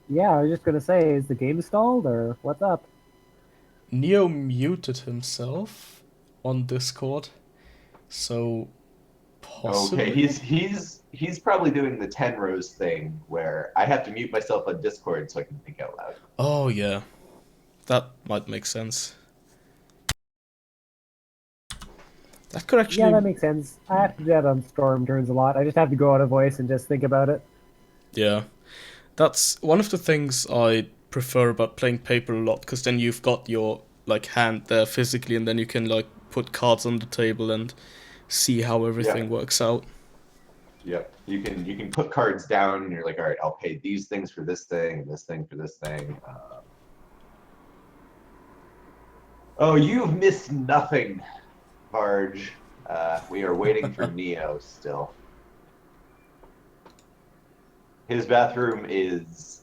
Yeah, I was just gonna say, is the game stalled or what's up? Neo muted himself on Discord. So Okay, possibly. he's probably doing the 10 rows thing where I have to mute myself on Discord so I can think out loud. Oh yeah, that might make sense. That could Yeah, that actually, makes sense. I have to do that on storm turns a lot. I just have to go out of voice and just think about it. yeah. That's one of the things I prefer about playing paper a lot, because then you've got your like hand there physically, and then you can like put cards on the table and see how everything Yep, works out. yep. You can put cards down and you're like, all right, I'll pay these things for this thing and this thing for this thing. Oh, you've missed nothing, Varge. We are waiting for Neo still. His bathroom is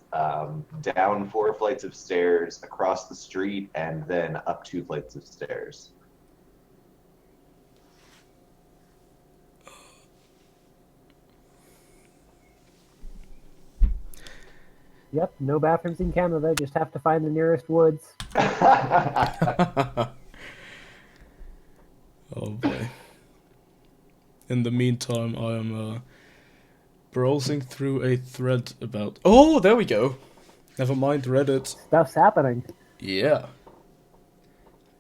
down 4 flights of stairs, across the street, and then up 2 flights of stairs. Yep, no bathrooms in Canada. Just have to find the nearest woods. Oh boy. In the meantime, I am browsing through a thread about. Oh, there we go. Never mind Reddit. Stuff's happening. Yeah,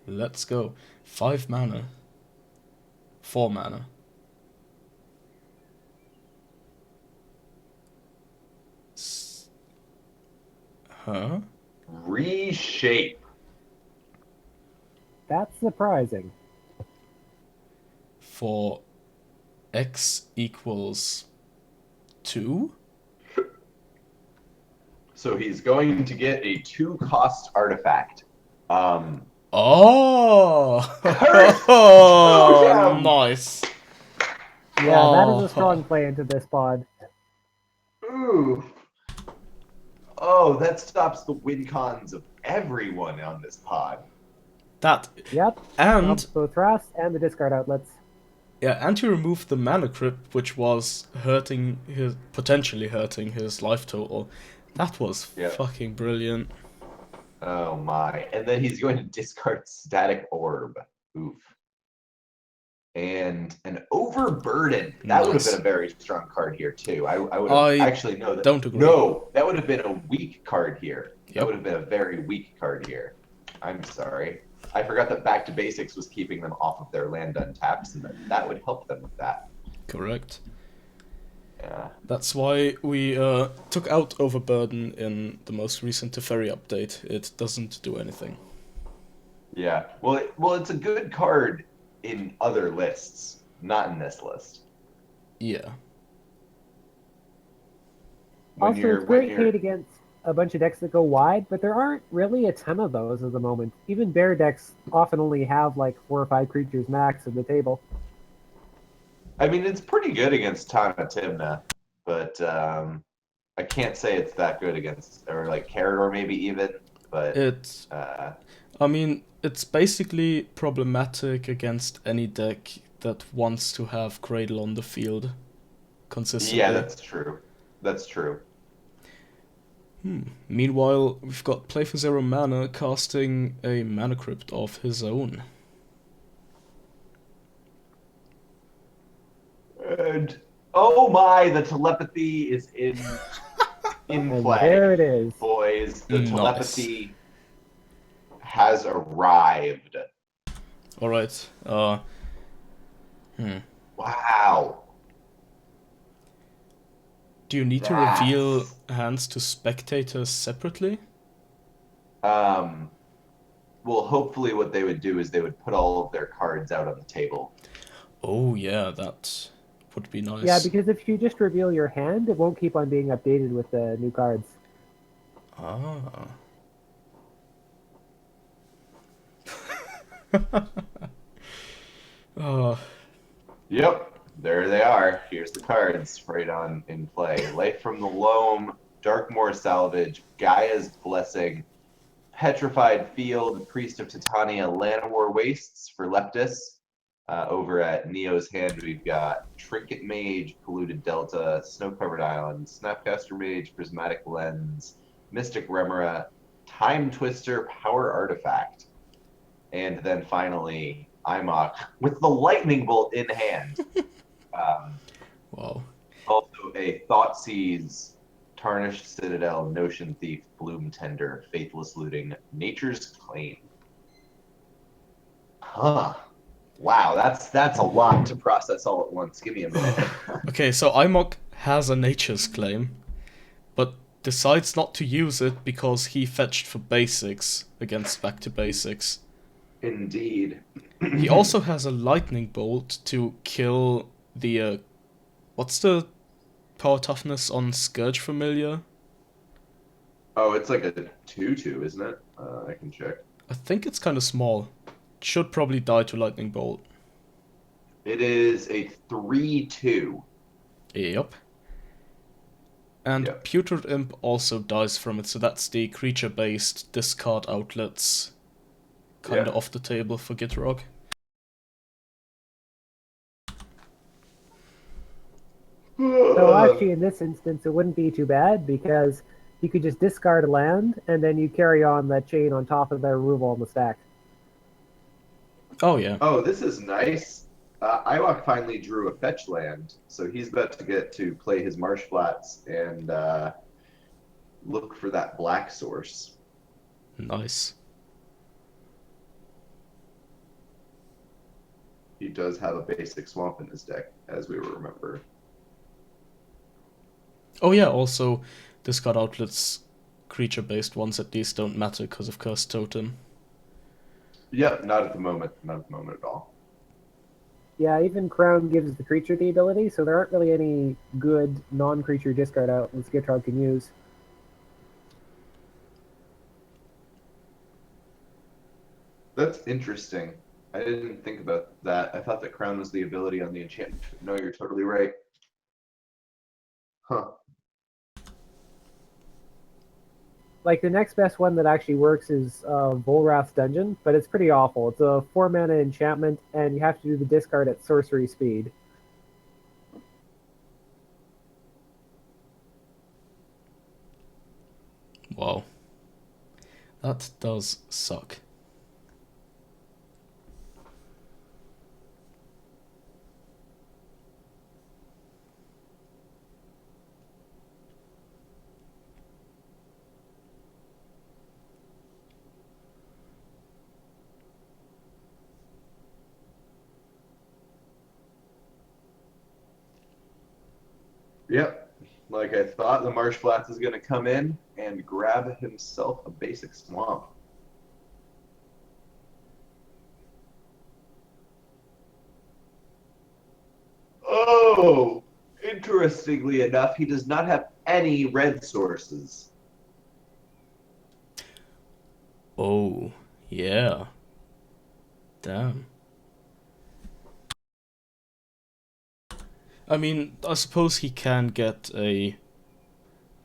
let's go. 5 mana, 4 mana. S- Huh? Reshape. That's surprising. For X equals 2? So he's going to get a 2 cost artifact. Oh! Curse Totem! Nice. Yeah, that is a Oh, strong play into this pod. Ooh. Oh, that stops the win cons of everyone on this pod. that. Yep, And stops both Rast and the discard outlets. yeah, and you removed the mana crypt, which was potentially hurting his life total. That was Yeah. fucking brilliant. Oh my. And then he's going to discard Static Orb. Oof. And an Overburden. That would have been Nice. a very strong card here too. I would have I actually no that don't agree. no, that would have been a weak card here. That would Yep, have been a very weak card here. I'm sorry. I forgot that Back to Basics was keeping them off of their land untapped, so that would help them with that. correct. Yeah. That's why we took out Overburden in the most recent Teferi update. It doesn't do anything. Yeah. Well, it's a good card in other lists, not in this list. Yeah. When Also, it's you're when great you're hate against a bunch of decks that go wide, but there aren't really a ton of those at the moment. Even bear decks often only have like 4 or 5 creatures max at the table. I mean, it's pretty good against Tana Timna, but I can't say it's that good against or like Carador maybe even, but It uh, I mean, it's basically problematic against any deck that wants to have Cradle on the field yeah, consistently. that's true. That's true. Meanwhile, we've got Play for 0 mana casting a Mana Crypt of his own. And oh my, the telepathy is in And play, there it is. boys. The Nice. telepathy has arrived. Alright, Wow, do you need to reveal that's hands to spectators separately? um. Well, hopefully, what they would do is they would put all of their cards out on the table. Oh yeah, that would be Yeah, nice. because if you just reveal your hand, it won't keep on being updated with the new cards. Ah. Oh, Yep, there they are. Here's the cards right on in play. Life from the Loam, Darkmoor Salvage, Gaia's Blessing, Petrified Field, Priest of Titania, Llanowar Wastes for Leptis. Over at Neo's hand, we've got Trinket Mage, Polluted Delta, Snow Covered Island, Snapcaster Mage, Prismatic Lens, Mystic Remora, Time Twister, Power Artifact. And then finally, IMOC with the lightning bolt in hand. Um, Wow. Also a Thoughtseize, Tarnished Citadel, Notion Thief, Bloom Tender, Faithless Looting, Nature's Claim. Huh. Wow, that's a lot to process all at once. Give me a minute. Okay, so IMOC has a Nature's Claim, but decides not to use it because he fetched for basics against Back to Basics. Indeed. He also has a Lightning Bolt to kill the, what's the power toughness on Scourge Familiar? Oh, it's like a 2/2, isn't it? I can check. I think it's kind of small. Should probably die to Lightning Bolt. It is a 3/2. Yep. And Yep. Putrid Imp also dies from it, so that's the creature-based discard outlets kind of Yeah. off the table for Gitrog. So actually, in this instance, it wouldn't be too bad because you could just discard a land and then you carry on that chain on top of their removal on the stack. Oh yeah. Oh, this is nice. Iwak finally drew a fetch land, so he's about to get to play his Marsh Flats and look for that black source. Nice. He does have a basic swamp in his deck, as we will remember. Oh yeah, also discard outlets, creature-based ones at least don't matter because of Cursed Totem. Yep, not at the moment. Not at the moment at all. Yeah, even Crown gives the creature the ability, so there aren't really any good non-creature discard outlets Gitrog can use. That's interesting. I didn't think about that. I thought that Crown was the ability on the enchantment. No, you're totally right. Huh. Like, the next best one that actually works is Volrath's Dungeon, but it's pretty awful. It's a 4-mana enchantment, and you have to do the discard at sorcery speed. Wow. That does suck. Yep. Like I thought, the Marsh Flats is going to come in and grab himself a basic swamp. Oh, interestingly enough, he does not have any red sources. Oh, yeah. Damn. I mean, I suppose he can get a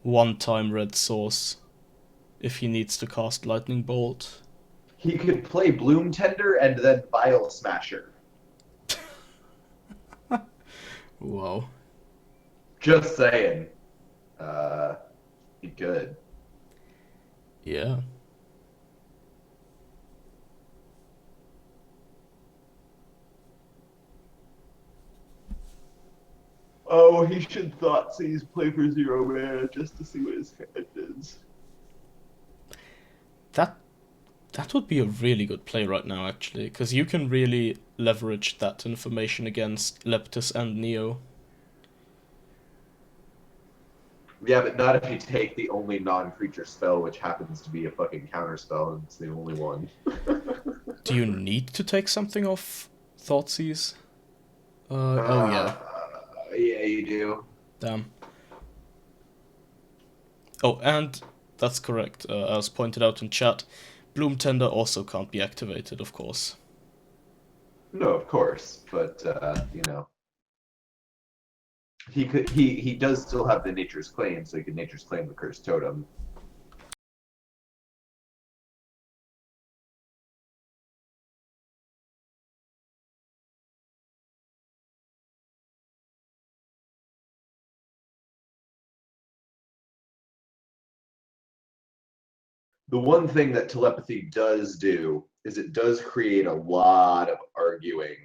one-time red source if he needs to cast Lightning Bolt. He could play Bloom Tender and then Vile Smasher. Wow. Just saying. Uh, he could. Yeah. Oh, he should Thoughtseize play for 0 mana just to see what his hand is. That that would be a really good play right now, actually, because you can really leverage that information against Leptis and Neo. Yeah, but not if you take the only non-creature spell, which happens to be a fucking counter spell, and it's the only one. Do you need to take something off Thoughtseize? Oh Uh, yeah. yeah, you do. Damn. Oh, and that's correct. As pointed out in chat, Bloom Tender also can't be activated, of course. No, of course, but you know, he does still have the Nature's Claim, so he can Nature's Claim the Cursed Totem. The one thing that telepathy does do is it does create a lot of arguing,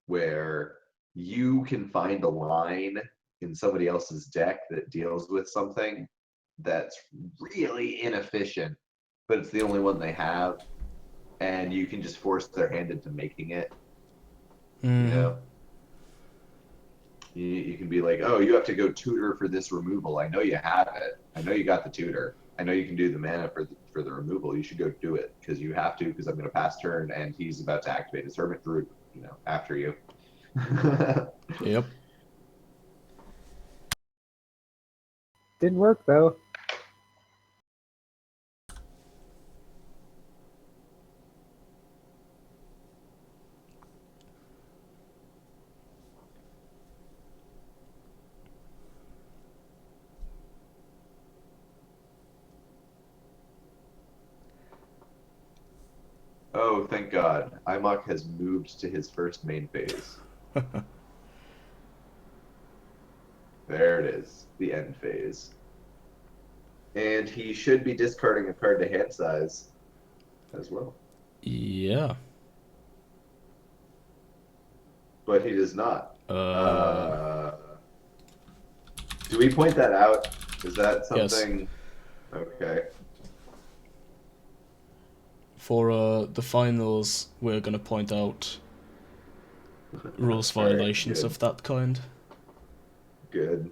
where you can find a line in somebody else's deck that deals with something that's really inefficient, but it's the only one they have, and you can just force their hand into making it. You know, you can be like, oh, you have to go tutor for this removal. I know you have it. I know you got the tutor. I know you can do the mana for the removal. You should go do it because you have to, because I'm going to pass turn and he's about to activate his Hermit Druid, after you. Yep. Didn't work though. Oh, thank God. Imok has moved to his first main phase. There it is, the end phase. And he should be discarding a card to hand size as well. Yeah. But he does not. Uh, Do we point that out? Is that Yes. something? Okay. For the finals, we're gonna point out rules All right, violations good. of that kind. Good.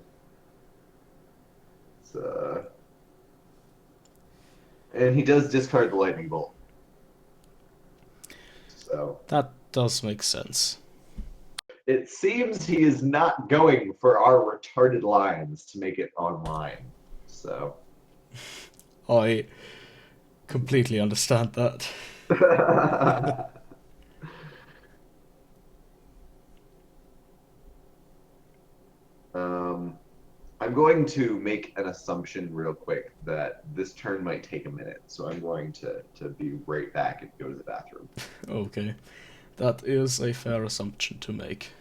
And he does discard the lightning bolt. So That does make sense. it seems he is not going for our retarded lines to make it online. So I completely understand that. I'm going to make an assumption real quick that this turn might take a minute, so I'm going to be right back and go to the bathroom. Okay. That is a fair assumption to make.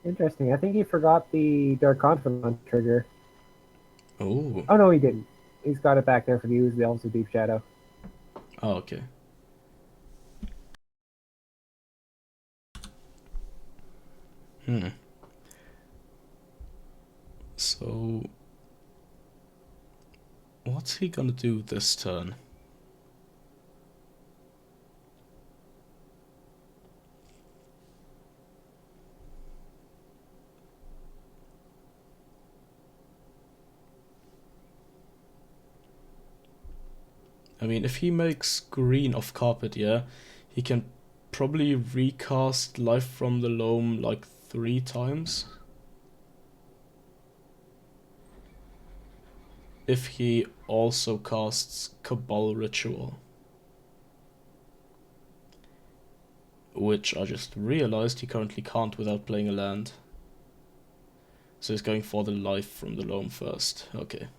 Interesting. I think he forgot the Dark Confidant trigger. Oh. Oh no, he didn't. He's got it back there for the use the Elves of Deep Shadow. Oh, okay. So, what's he gonna do this turn? I mean, if he makes green off carpet, yeah, he can probably recast Life from the Loam like 3 times. If he also casts Cabal Ritual. Which I just realized he currently can't without playing a land. So he's going for the Life from the Loam first. Okay.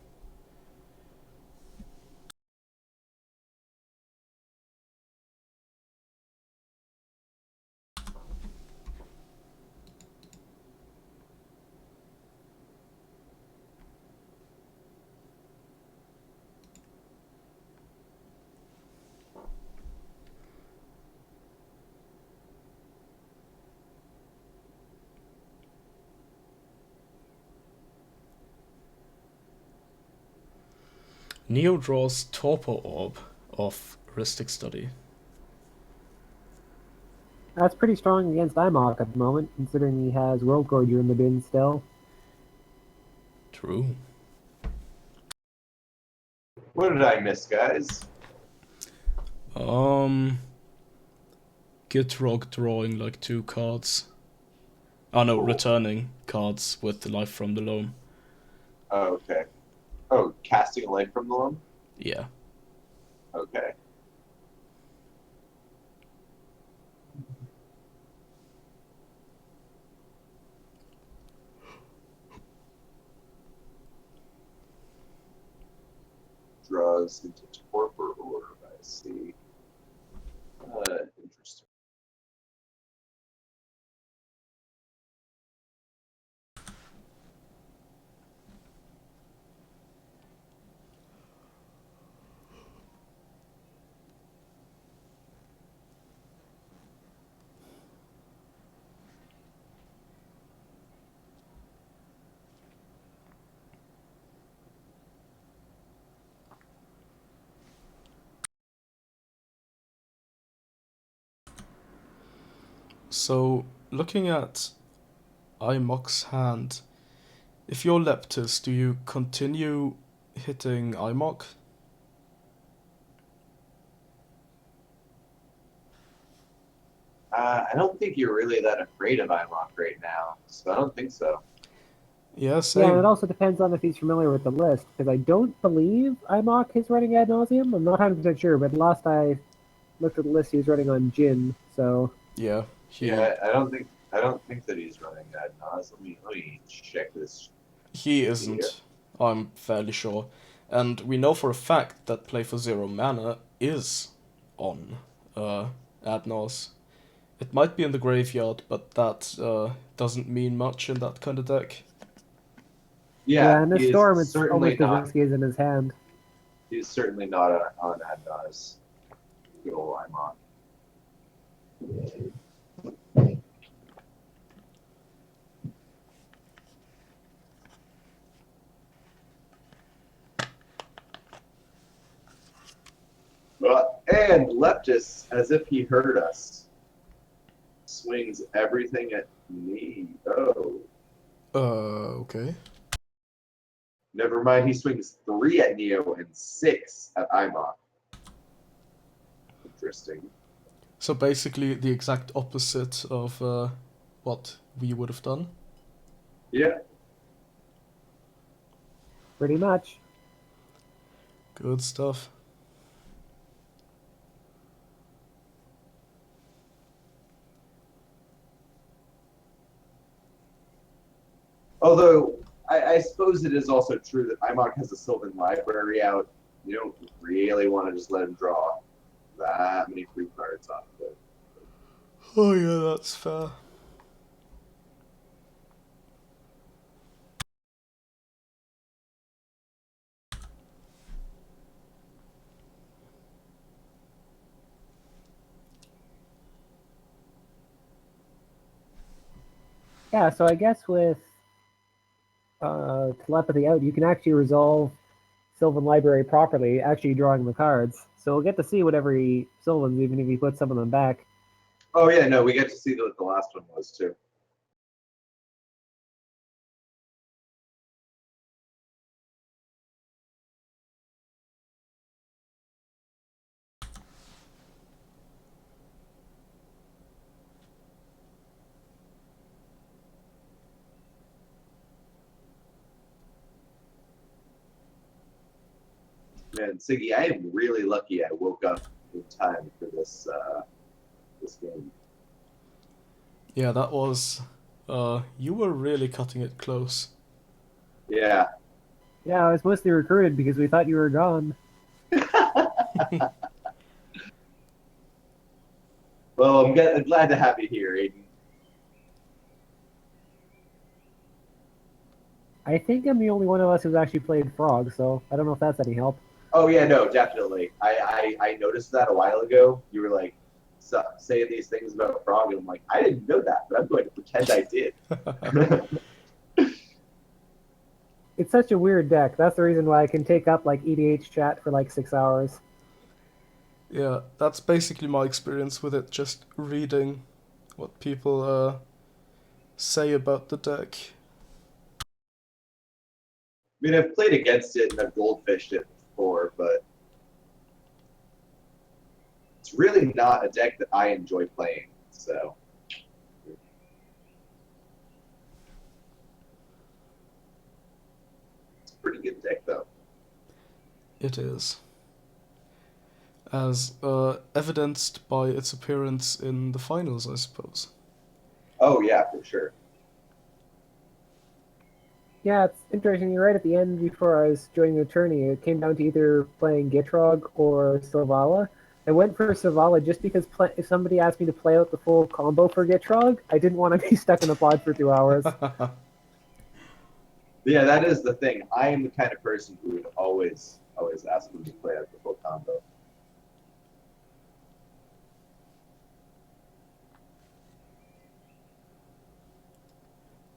Neo draws Torpor Orb of Rhystic Study. That's pretty strong against Imok at the moment, considering he has World Gorger in the bin still. True. What did I miss, guys? Gitrog drawing like 2 cards. Oh no, Cool. returning cards with life from the loam. Oh, okay. Oh, casting a life from the loam? Yeah. Okay. Draws into torpor orb, I see. Interesting. So, looking at Imok's hand, if you're Leptis, do you continue hitting Imok? I don't think you're really that afraid of Imok right now, so I don't think so. Yeah, Yeah, and it same. also depends on if he's familiar with the list, because I don't believe IMOC is running ad nauseum. I'm not 100% sure, but last I looked at the list, he was running on Jin, so Yeah, Yeah, I don't think that he's running that Nas. Let me check this he here. isn't. I'm fairly sure. And we know for a fact that Play for Zero Mana is on uh, Adnos. It might be in the graveyard, but that doesn't mean much in that kind of deck. yeah, Yeah, in he this is storm, it's certainly almost as not. risky as in his hand. He's certainly not on Adnaz. Good old Imok. And Leptis, as if he heard us, swings everything at me. Oh, Okay. never mind. He swings 3 at Neo and 6 at Imok. Interesting. So basically the exact opposite of what we would have done. Yeah. Pretty much. Good stuff. Although I suppose it is also true that Imok has a Sylvan library out. You don't really want to just let him draw that many free cards off of it. Oh yeah, that's fair. Yeah, so I guess with telepathy out, you can actually resolve Sylvan Library properly, actually drawing the cards. So we'll get to see whatever he Sylvans, even if he puts some of them back. Oh yeah, no, we get to see what the last one was too. Man, Siggy, I am really lucky I woke up in time for this game. Yeah, that was. You were really cutting it close. Yeah. Yeah, I was mostly recruited because we thought you were gone. Well, I'm glad to have you here, Aiden. I think I'm the only one of us who's actually played Frog, so I don't know if that's any help. Oh yeah, no, definitely. I noticed that a while ago. You were like saying these things about Frog, and I'm like, I didn't know that, but I'm going to pretend I did. It's such a weird deck. That's the reason why I can take up like EDH chat for like 6 hours. Yeah, that's basically my experience with it, just reading what people say about the deck. I mean, I've played against it and I've goldfished it before, but it's really not a deck that I enjoy playing. So pretty good deck, though. It is. As evidenced by its appearance in the finals, I suppose. Oh yeah, for sure. Yeah, it's interesting. Right at the end, before I was joining the tourney, it came down to either playing Gitrog or Silvala. I went for Silvala just because if somebody asked me to play out the full combo for Gitrog, I didn't want to be stuck in a pod for 2 hours. Yeah, that is the thing. I am the kind of person who would always ask them to play out the full combo.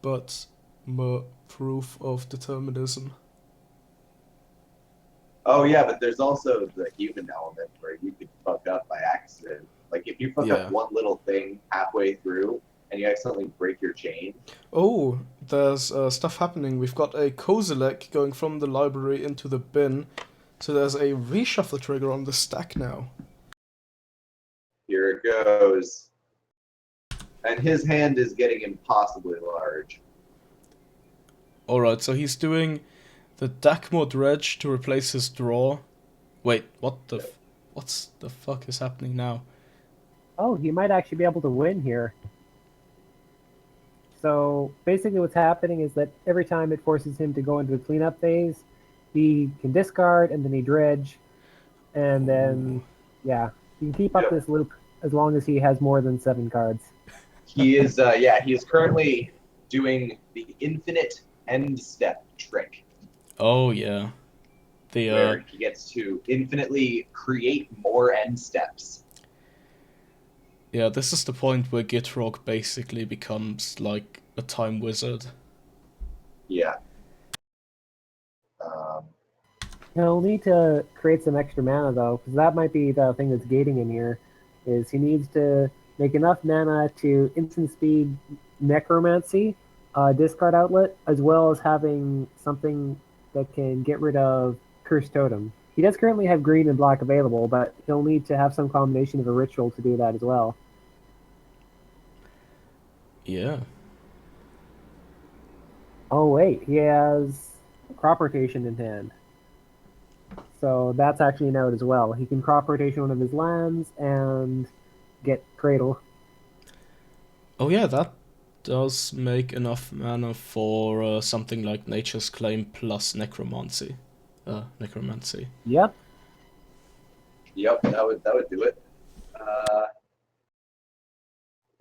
But proof of determinism. Oh yeah, but there's also the human element where you could fuck up by accident. Like if you fuck Yeah. up one little thing halfway through and you accidentally break your chain. Oh, there's stuff happening. We've got a Kozilek going from the library into the bin. So there's a reshuffle trigger on the stack now. Here it goes. And his hand is getting impossibly large. Alright, so he's doing the Dakmor Dredge to replace his draw. Wait, what's the fuck is happening now? Oh, he might actually be able to win here. So basically what's happening is that every time it forces him to go into the cleanup phase, he can discard and then he dredge. And then, yeah, he can keep up this loop as long as he has more than 7 cards. He is, he is currently doing the infinite end step trick. Oh, yeah. Where he gets to infinitely create more end steps. Yeah, this is the point where Gitrog basically becomes like a time wizard. Yeah. He'll need to create some extra mana though, because that might be the thing that's gating him here. Is he needs to make enough mana to instant speed Necromancy, discard outlet, as well as having something that can get rid of Cursed Totem. He does currently have green and black available, but he'll need to have some combination of a ritual to do that as well. Yeah. Oh wait, he has crop rotation in hand. So that's actually an out as well. He can crop rotation one of his lands and get Cradle. Oh yeah, that does make enough mana for something like Nature's Claim plus Necromancy. Necromancy. Yep. Yep, that would do it.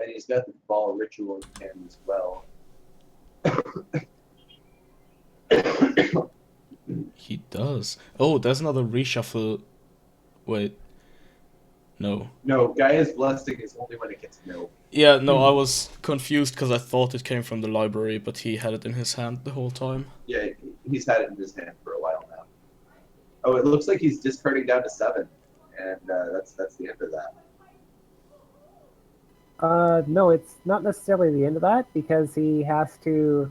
And he's got the ball ritual in hand as well. He does. Oh, there's another reshuffle. Wait. No. No, Gaia's Blessing is only when it gets no. Yeah, no, I was confused because I thought it came from the library, but he had it in his hand the whole time. Yeah, he's had it in his hand for a while now. Oh, it looks like he's discarding down to 7, and that's the end of that. No, it's not necessarily the end of that because he has to,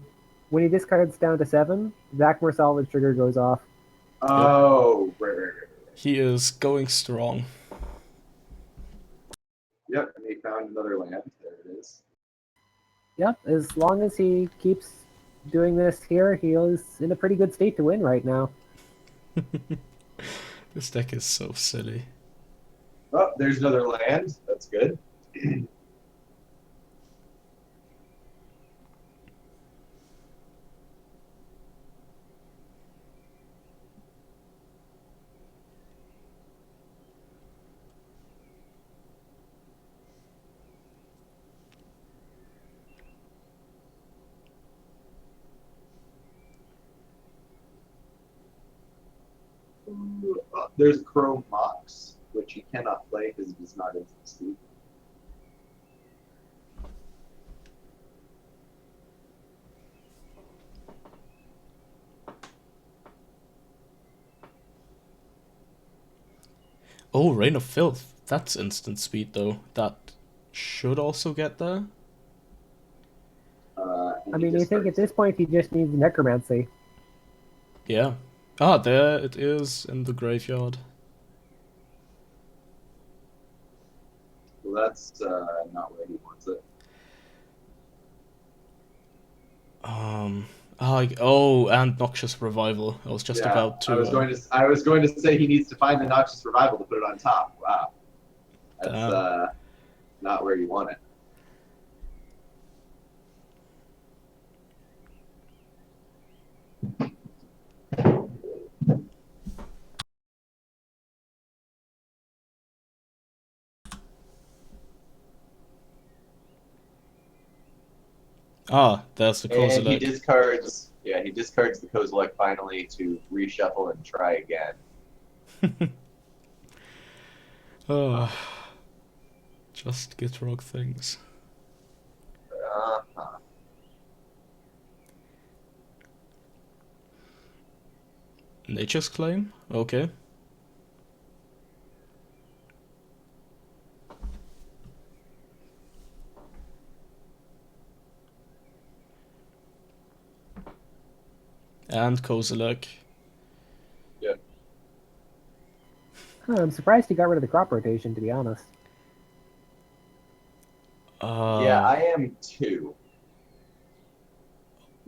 when he discards down to 7, Zakmor Salvage trigger goes off. Oh, right. He is going strong. Yep, and he found another land. There it is. Yep, as long as he keeps doing this here, he is in a pretty good state to win right now. This deck is so silly. Oh, there's another land. That's good. There's Chrome Mox, which he cannot play because it is not instant speed. Oh, Reign of Filth. That's instant speed, though. That should also get there. I mean, you think at this point he just needs Necromancy. Yeah. Ah, there it is in the graveyard. Well, that's not where he wants it. Oh, and Noxious Revival. I was just Yeah, about to. I was going to say he needs to find the Noxious Revival to put it on top. Wow, that's Damn. not where you want it. There's the And he Kozilek. discards. Yeah, he discards the Kozilek finally to reshuffle and try again. Oh, just Gitrog things. Uh-huh. Nature's Claim? Okay. And Kozilek. Yeah. I'm surprised he got rid of the crop rotation, to be honest. Yeah, I am too.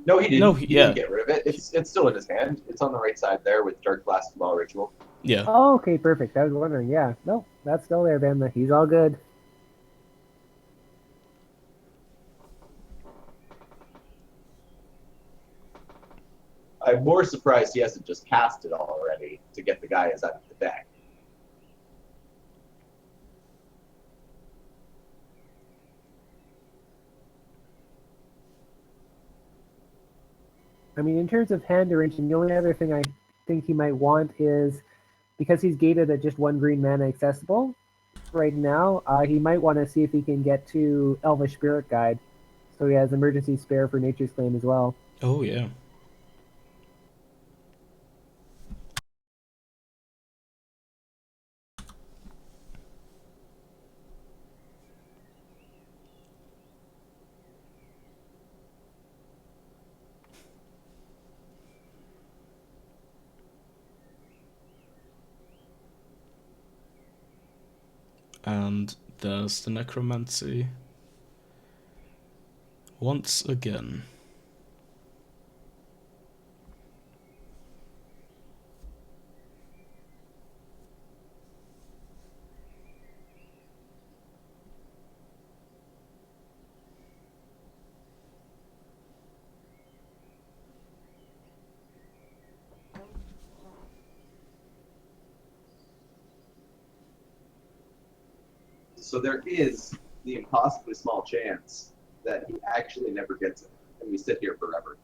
No, he No, didn't. He didn't yeah. get rid of it. It's still in his hand. It's on the right side there with Dark Basketball Ritual. Yeah. Oh, okay, perfect. I was wondering. Yeah, no, that's still there, Ben. He's all good. I'm more surprised he hasn't just cast it already to get the guys out of the deck. I mean, in terms of hand arrangement, the only other thing I think he might want is because he's gated at just one green mana accessible right now. He might want to see if he can get to Elvish Spirit Guide, so he has emergency spare for Nature's Claim as well. Oh, yeah. And there's the Necromancy. Once again. So there is the impossibly small chance that he actually never gets it, and we sit here forever.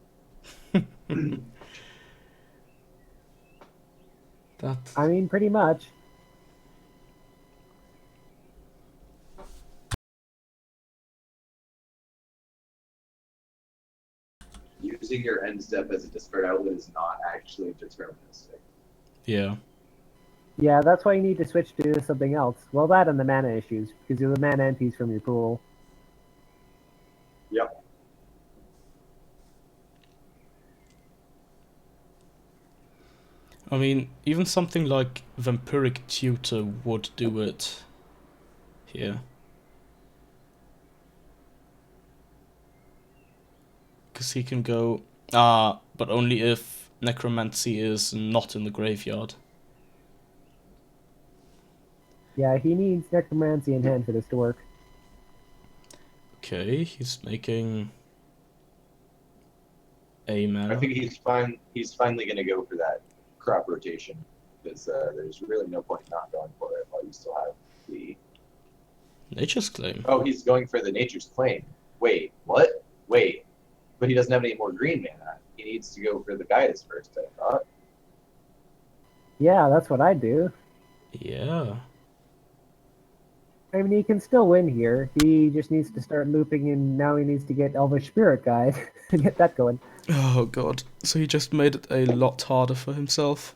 That. I mean, pretty much. Using your end step as a discard outlet is not actually deterministic. Yeah. Yeah, that's why you need to switch to something else. Well, that and the mana issues, because you're the mana and piece from your pool. Yep. I mean, even something like Vampiric Tutor would do it here. Because he can go... but only if Necromancy is not in the graveyard. Yeah, he needs Necromancy in hand for this to work. Okay, he's making a mana. I think he's finally going to go for that crop rotation because there's really no point not going for it while you still have the. Nature's Claim. Oh, he's going for the Nature's Claim. Wait, what? Wait, but he doesn't have any more green mana. He needs to go for the Gaius first, I thought. Yeah, that's what I do. Yeah. I mean, he can still win here. He just needs to start looping, and now he needs to get Elvish Spirit Guide to get that going. Oh god. So he just made it a lot harder for himself.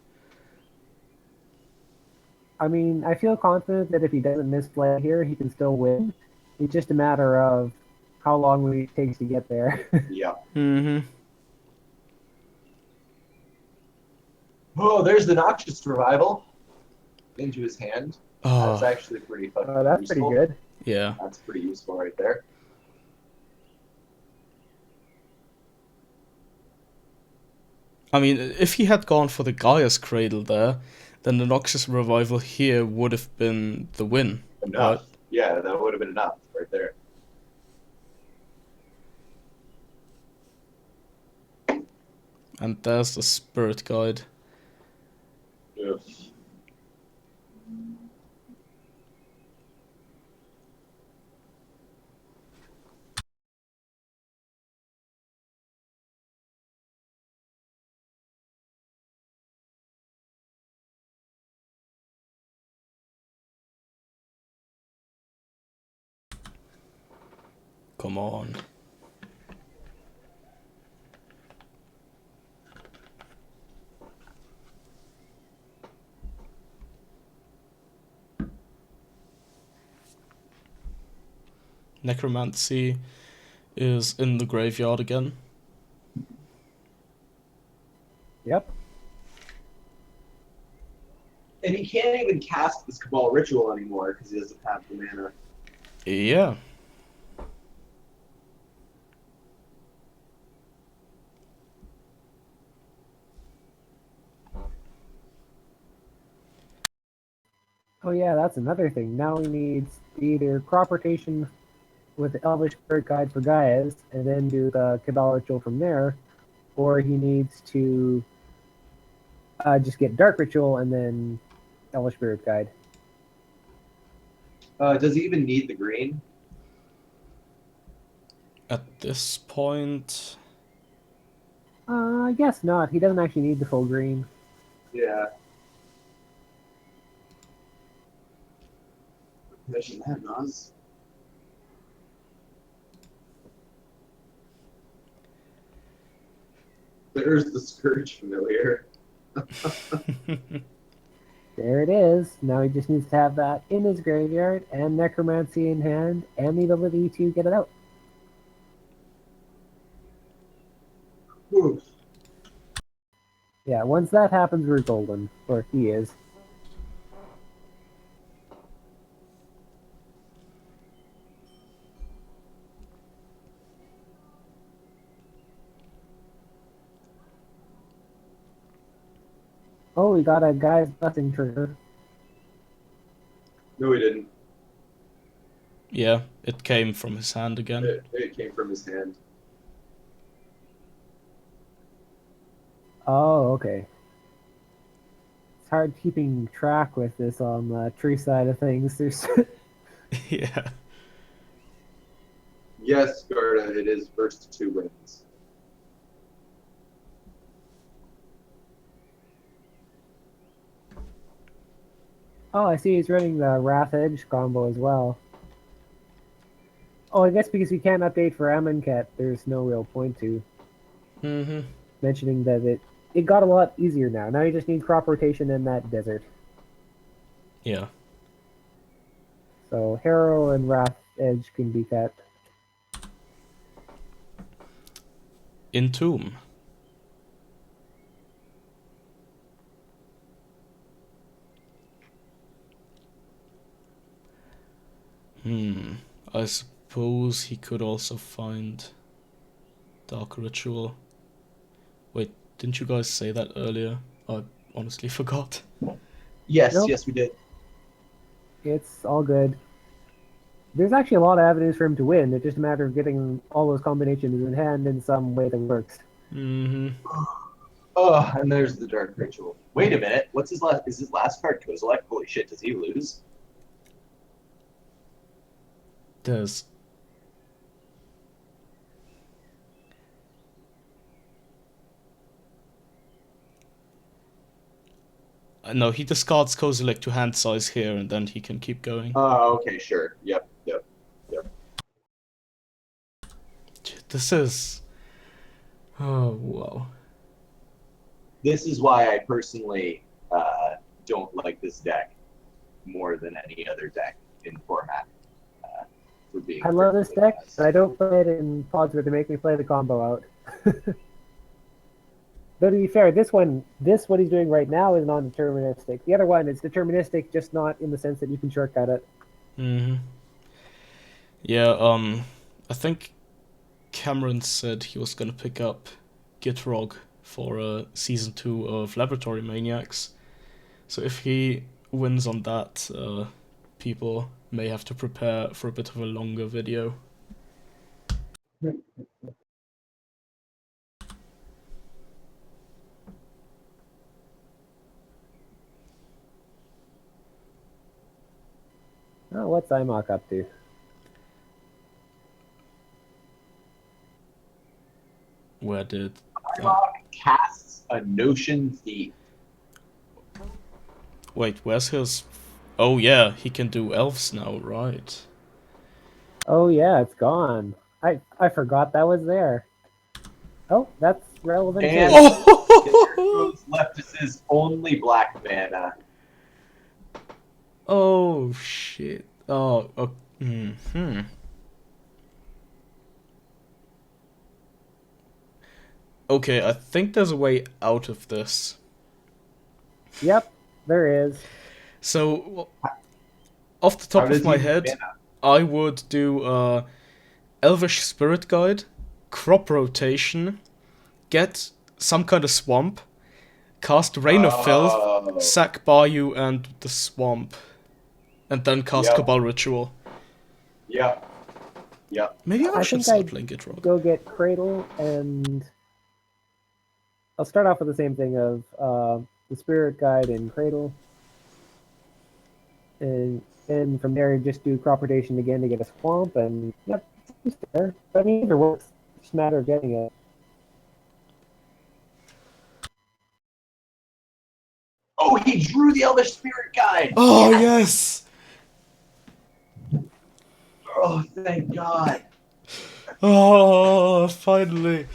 I mean, I feel confident that if he doesn't misplay here, he can still win. It's just a matter of how long it takes to get there. Yeah. Mm-hmm. Oh, there's the Noxious Revival into his hand. That's Oh, actually pretty fucking That's useful. pretty good. yeah. That's pretty useful right there. I mean, if he had gone for the Gaia's Cradle there, then the Noxious Revival here would have been the win, right? Enough. Yeah, that would have been enough right there. And there's the Spirit Guide. Ugh. Come on. Necromancy is in the graveyard again. Yep. And he can't even cast this Cabal Ritual anymore because he doesn't have the mana. Yeah. Oh yeah, that's another thing. Now he needs either crop rotation with the Elvish Spirit Guide for Gaia's, and then do the Cabal Ritual from there, or he needs to just get Dark Ritual and then Elvish Spirit Guide. Does he even need the green? At this point, I guess not. He doesn't actually need the full green. Yeah. Imagine that, Nas. There's the Scourge familiar. There it is. Now he just needs to have that in his graveyard and Necromancy in hand and the ability to get it out. Oof. Yeah, once that happens, we're golden. Or he is. Oh, we got a guy's blessing trigger. No, he didn't. yeah, it came from his hand again. It came from his hand. Oh, okay. It's hard keeping track with this on the tree side of things. There's Yeah. Yes, Garda, it is first to 2 wins. Oh, I see he's running the Wrath Edge combo as well. Oh, I guess because we can't update for Amonkhet, there's no real point to mentioning that it got a lot easier now. Now you just need crop rotation in that desert. Yeah. So Harrow and Wrath Edge can be kept. Entomb. I suppose he could also find Dark Ritual. Wait, didn't you guys say that earlier? I honestly forgot. Yes, Nope. yes, we did. It's all good. There's actually a lot of avenues for him to win. It's just a matter of getting all those combinations in hand in some way that works. Oh, and there's the Dark Ritual. Wait a minute. What's his last? Is his last card Kozilek? Holy shit! Does he lose? There's... no, he discards Kozilek to hand size here, and then he can keep going. Oh, okay, sure. Yep. This is... oh, wow. This is why I personally don't like this deck more than any other deck in format. For being I love this perfectly deck, honest. but I don't play it in pods where they make me play the combo out. Though to be fair, this what he's doing right now is non-deterministic. The other one is deterministic, just not in the sense that you can shortcut it. Yeah, I think Cameron said he was gonna pick up Gitrog for season 2 of Laboratory Maniacs. So if he wins on that, people may have to prepare for a bit of a longer video. Oh, what's IMOC up to? Where did Casts a Notion Thief. wait? Where's his? Oh yeah, he can do elves now, right? Oh yeah, it's gone. I forgot that was there. Oh, that's relevant And too. Oh, Heroes left is his only black mana. oh shit! Oh, hmm. Okay, I think there's a way out of this. Yep, there is. So, off the How top of does my he use head, mana? I would do Elvish Spirit Guide, crop rotation, get some kind of swamp, cast Rain of Filth, Oh, sack Bayou and the swamp, and then cast Yep. Cabal Ritual. yep, yep. Maybe I I should think start I'd playing Gitrog. go get Cradle, and I'll start off with the same thing of the Spirit Guide and Cradle, and from there just do Crop Rotation again to get a Swamp, and yep, it's there. But I mean, either works. It's just a matter of getting it. Oh, he drew the Elvish Spirit Guide. Oh, Yes! yes! Oh, thank God. Oh, finally.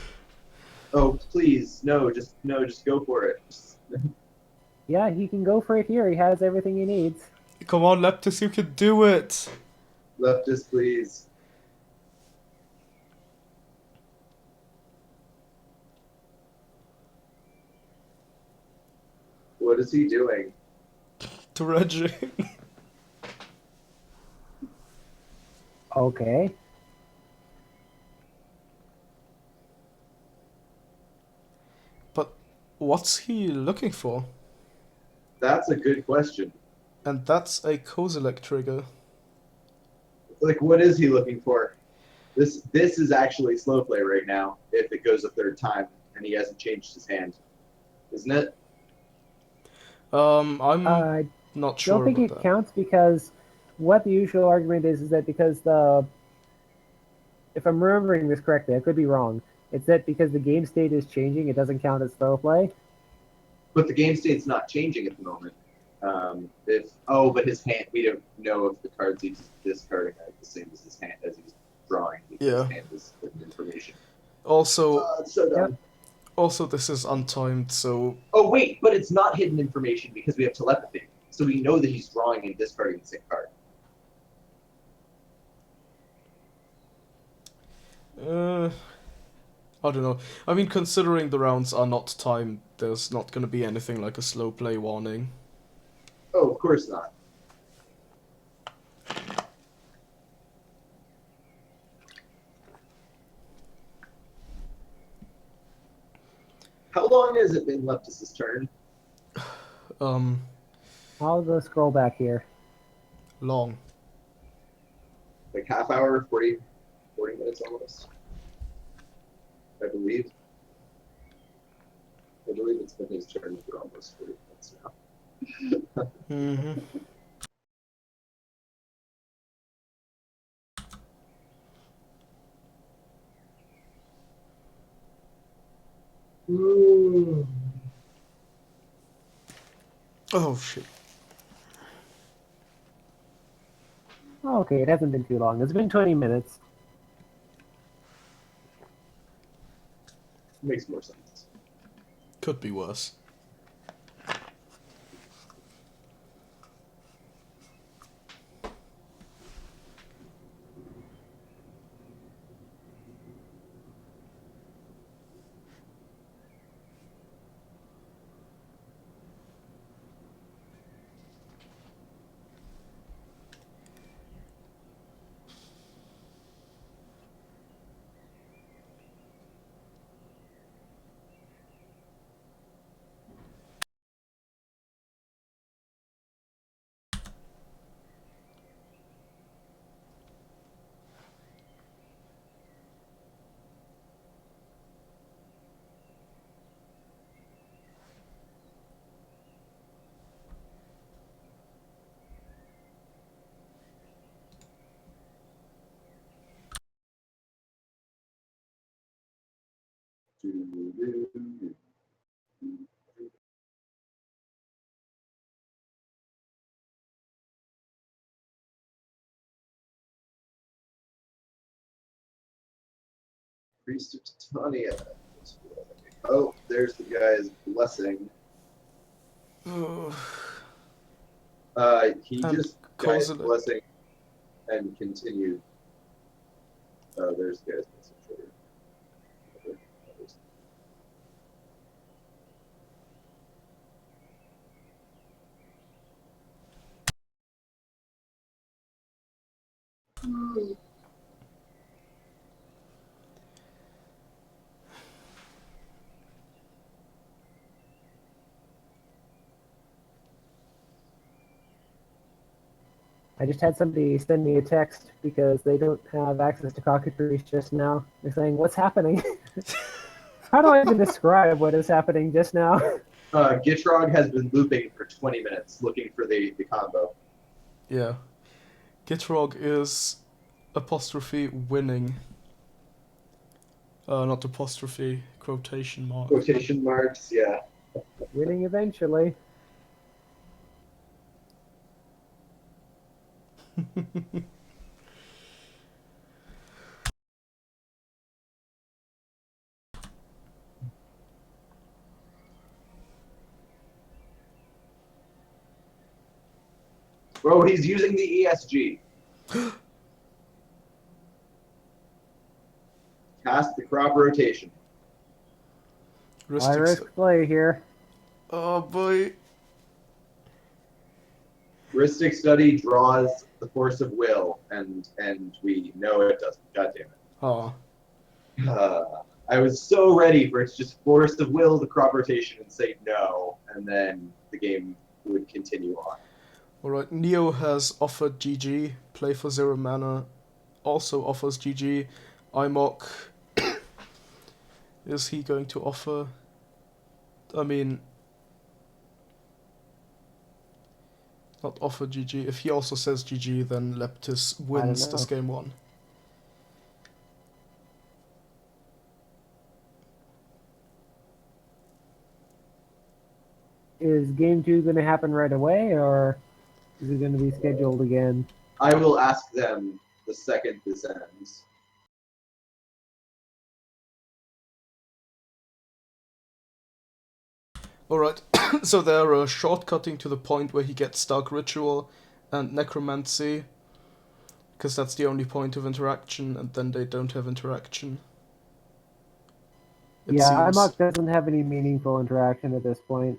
Oh, please, no, just go for it. Yeah, he can go for it here. He has everything he needs. Come on, Leptis, you can do it! Leftist, please. What is he doing? Dredging. Okay. But what's he looking for? That's a good question. And that's a Kozilek trigger. Like, what is he looking for? This is actually slow play right now. If it goes a third time and he hasn't changed his hand, isn't it? I'm I not sure don't think about it that. counts because what the usual argument is that because the, if I'm remembering this correctly, I could be wrong. It's that because the game state is changing, it doesn't count as slow play. But the game state's not changing at the moment. But his hand, we don't know if the cards he's discarding are the same as his hand as he's drawing because Yeah. his hand is hidden information. Also, It's so dumb. Yep. also this is untimed, so Oh wait, but it's not hidden information because we have telepathy, so we know that he's drawing and discarding the same card. I don't know. I mean, considering the rounds are not timed, there's not gonna be anything like a slow play warning. Oh, of course not. How long has it been left as his turn? I'll go scroll back here. Long. Like half hour, 40 minutes almost. I believe. I believe it's been his turn for almost 40 minutes now. Mm-hmm. Ooh. Oh shit. Okay, it hasn't been too long. It's been 20 minutes. Makes more sense. Could be worse. Priest of Titania. Oh, there's the guy's blessing. He And just got his Kozilek. blessing and continued. Oh, there's the guy's blessing. I just had somebody send me a text because they don't have access to cockatrice just now. They're saying, "What's happening?" How do I even describe what is happening just now? Gitrog has been looping for 20 minutes looking for the combo. Yeah. Gitrog is apostrophe winning. Not apostrophe, quotation mark. Quotation marks, yeah. Winning eventually. Oh, he's using the ESG. Cast the crop rotation. I risk play here. Oh boy. Ristic Study draws the force of will, and we know it doesn't. God damn it. Oh. I was so ready for its just force of will the crop rotation and say no, and then the game would continue on. Alright, Neo has offered GG, play for 0 mana, also offers GG. Imok, is he going to offer? I mean, not offer GG. If he also says GG, then Leptis wins this game 1. Is game 2 going to happen right away, or is it going to be scheduled again? I will ask them the second this ends. Alright, so they're shortcutting to the point where he gets Dark Ritual and Necromancy, because that's the only point of interaction, and then they don't have interaction. It Yeah, seems. Imok doesn't have any meaningful interaction at this point.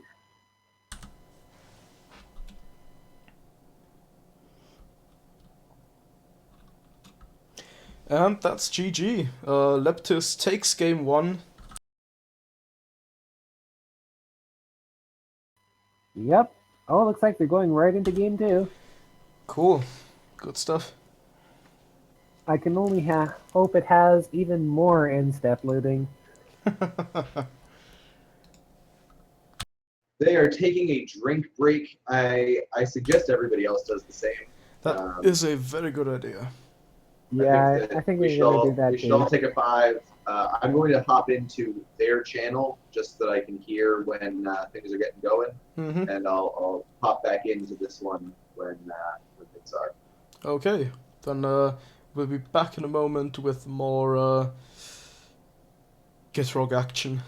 And that's GG. Leptis takes game 1. Yep. Oh, looks like they're going right into game 2. Cool. Good stuff. I can only hope it has even more end-step looting. They are taking a drink break. I suggest everybody else does the same. That is a very good idea. Yeah, I think we I'm going to do that we should too. all take a 5. I'm going to hop into their channel just so that I can hear when things are getting going, and I'll hop back into this one when things are. Okay, then we'll be back in a moment with more Gitrog action.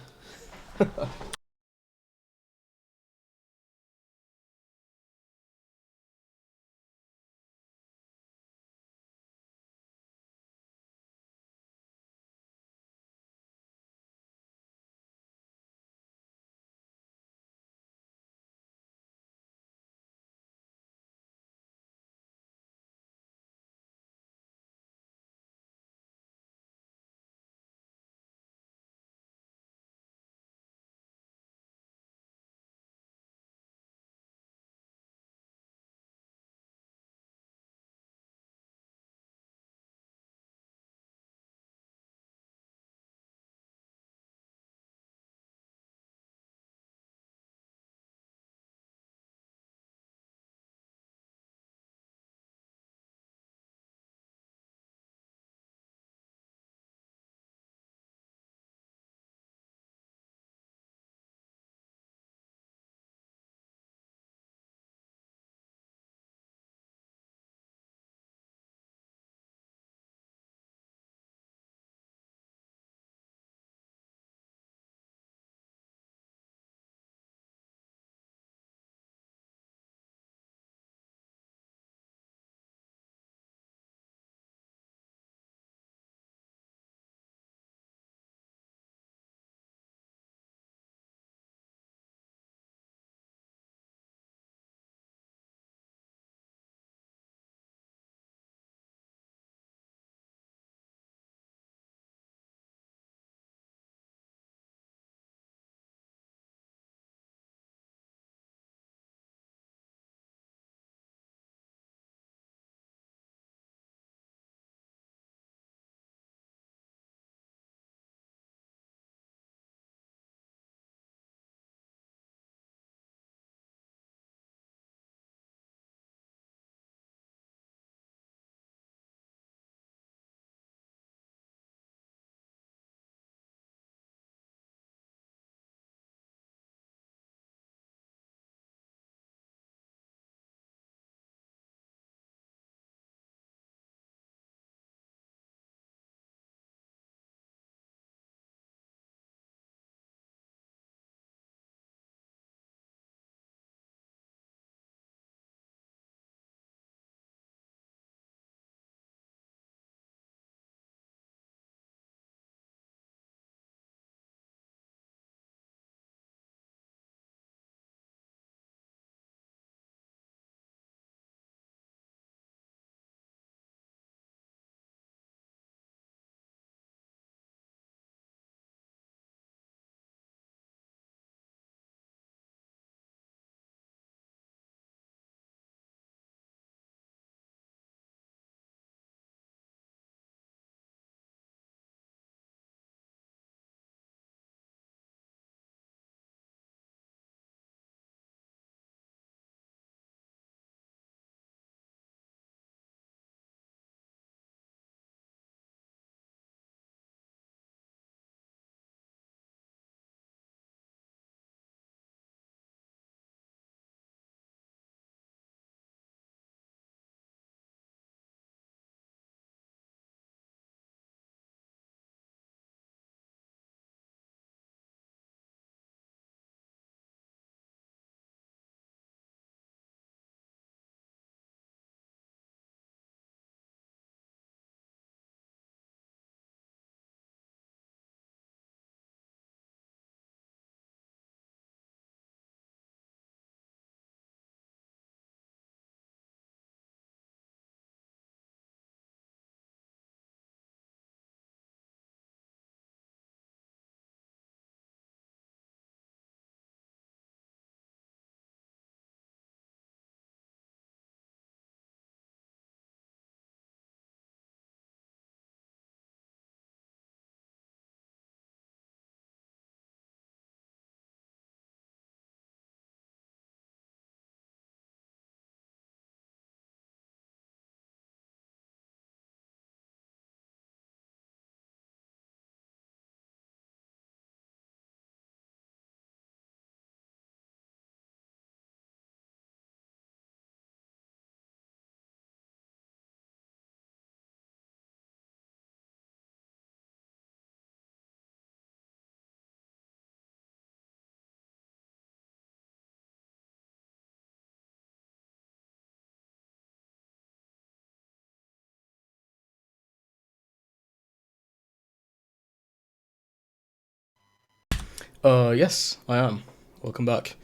Yes, I am. Welcome back.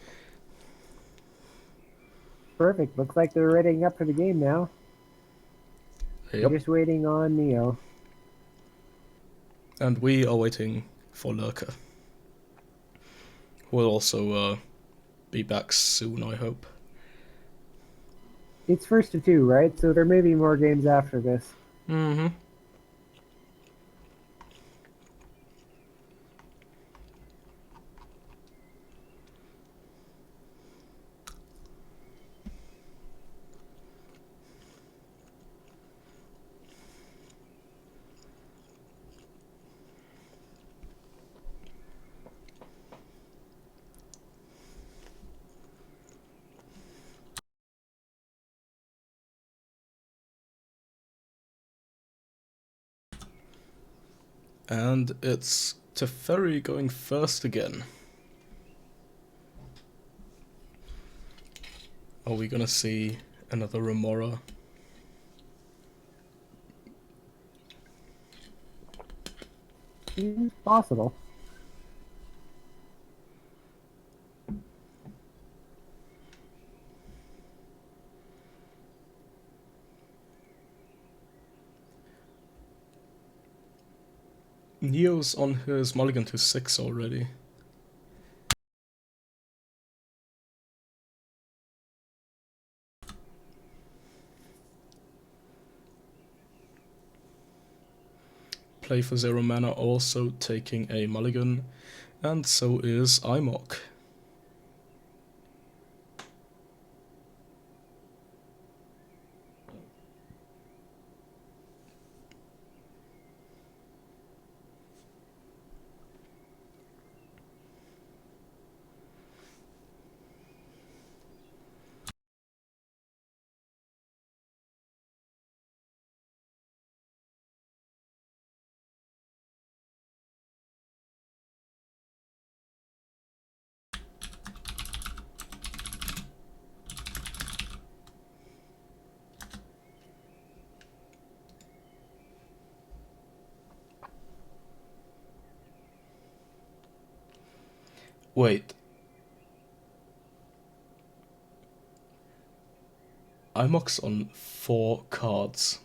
Perfect. Looks like they're readying up for the game now. We're Yep. just waiting on Neo. And we are waiting for Lurker. We'll also be back soon, I hope. It's first to two, right? So there may be more games after this. Mm-hmm. And it's Teferi going first again. Are we gonna see another Remora? Seems possible. Neo's on his mulligan to 6 already. Play for 0 mana also taking a mulligan, and so is Imok. Wait. Imok's on 4 cards.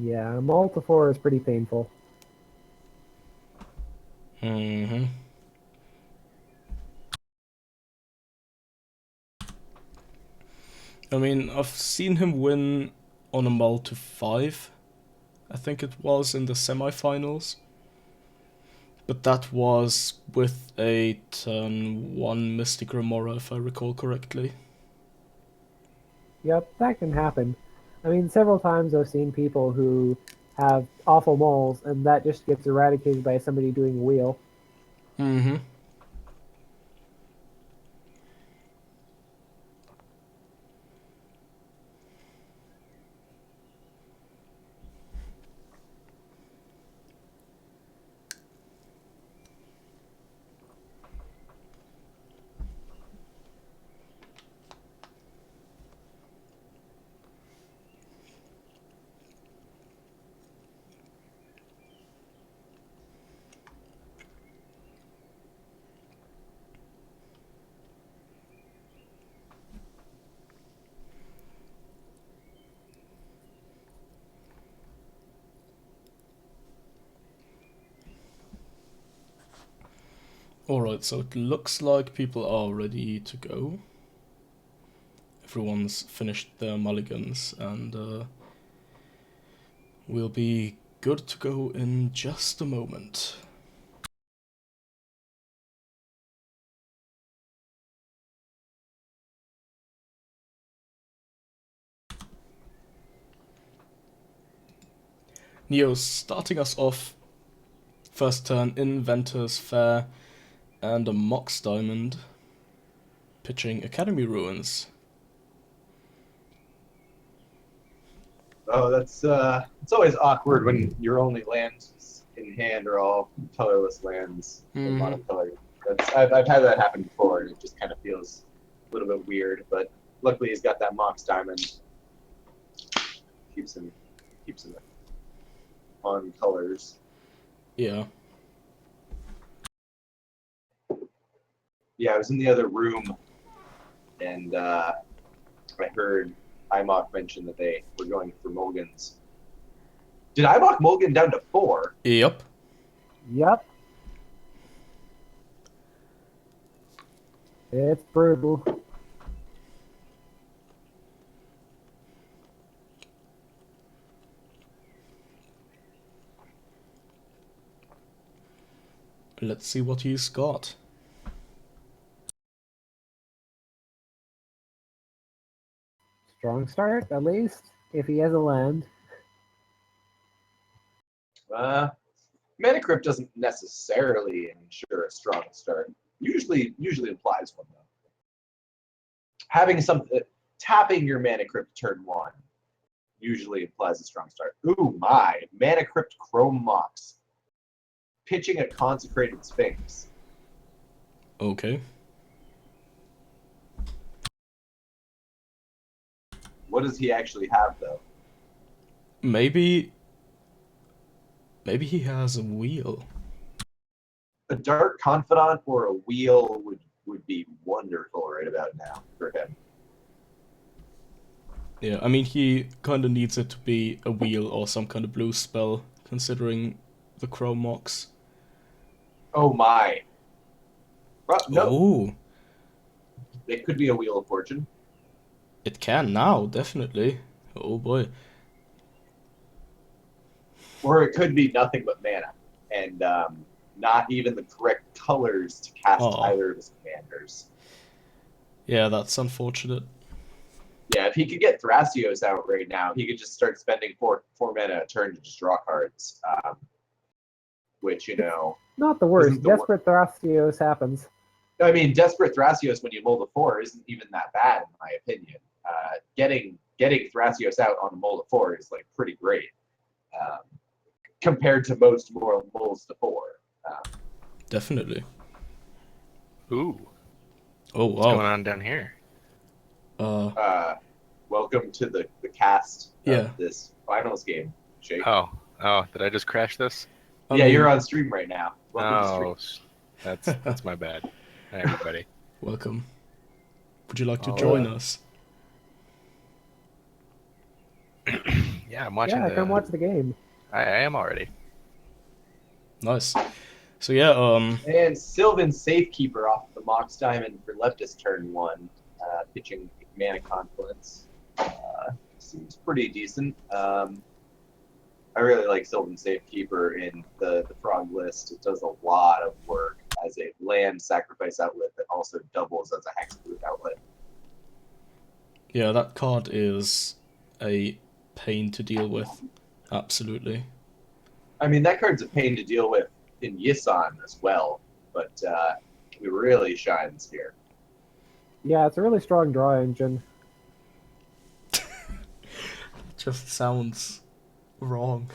Yeah, multi 4 is pretty painful. Mm-hmm. I mean, I've seen him win on a mull to 5, I think it was in the semi-finals. But that was with a turn 1 Mystic Remora, if I recall correctly. Yep, that can happen. I mean, several times I've seen people who have awful moles, and that just gets eradicated by somebody doing a wheel. Mm-hmm. Alright, so it looks like people are ready to go. Everyone's finished their mulligans, and we'll be good to go in just a moment. Neo starting us off. First turn, Inventor's Fair and a Mox Diamond. Pitching Academy Ruins. Oh, that's it's always awkward when your only lands in hand are all colorless lands and monocolored. I've had that happen before, and it just kind of feels a little bit weird. But luckily, he's got that Mox Diamond, keeps him on colors. Yeah. Yeah, I was in the other room, and I heard IMOC mention that they were going for Mulligans. Did IMOC Mulligan down to 4? Yep. Yep. It's brutal. Let's see what he's got. Strong start, at least, if he has a land. Mana Crypt doesn't necessarily ensure a strong start. Usually implies one though. Having something tapping your Mana Crypt turn 1 usually implies a strong start. Ooh my, Mana Crypt Chrome Mox. Pitching a Consecrated Sphinx. Okay. What does he actually have though? Maybe he has a wheel. A Dark Confidant or a wheel would be wonderful right about now for him. Yeah, I mean, he kind of needs it to be a wheel or some kind of blue spell, considering the Chrome Mox. Oh my. No, Oh, it could be a Wheel of Fortune. it can now, definitely. Oh boy. Or it could be nothing but mana. And not even the correct colors to cast Oh. either of his commanders. Yeah, that's unfortunate. Yeah, if he could get Thrasios out right now, he could just start spending four mana a turn to just draw cards. Which, you know... Not the worst. Isn't the Desperate Thrasios happens. I mean, Desperate Thrasios when you mull the 4 isn't even that bad, in my opinion. Getting Thrasios out on a mull to 4 is, like, pretty great. Compared to most mulls to 4. Definitely. Ooh, Oh what's going wow. on down here? Welcome to the cast Yeah. of this finals game, Jake. Oh, did I just crash this? I Yeah, mean, you're on stream right now. Welcome to stream. Oh, that's my bad. Hi, everybody. welcome. Would you like to Oh, join us? Yeah, I'm watching Yeah, come watch the game. I am already. Nice. So yeah, And Sylvan Safekeeper off the Mox Diamond for Leptis turn 1, pitching Mana Confluence. Seems pretty decent. I really like Sylvan Safekeeper in the Frog list. It does a lot of work as a land sacrifice outlet that also doubles as a hexproof outlet. yeah, that card is a pain to deal with. Absolutely. I mean, that card's a pain to deal with in Yisan as well, but it really shines here. Yeah, it's a really strong draw engine. Just sounds wrong.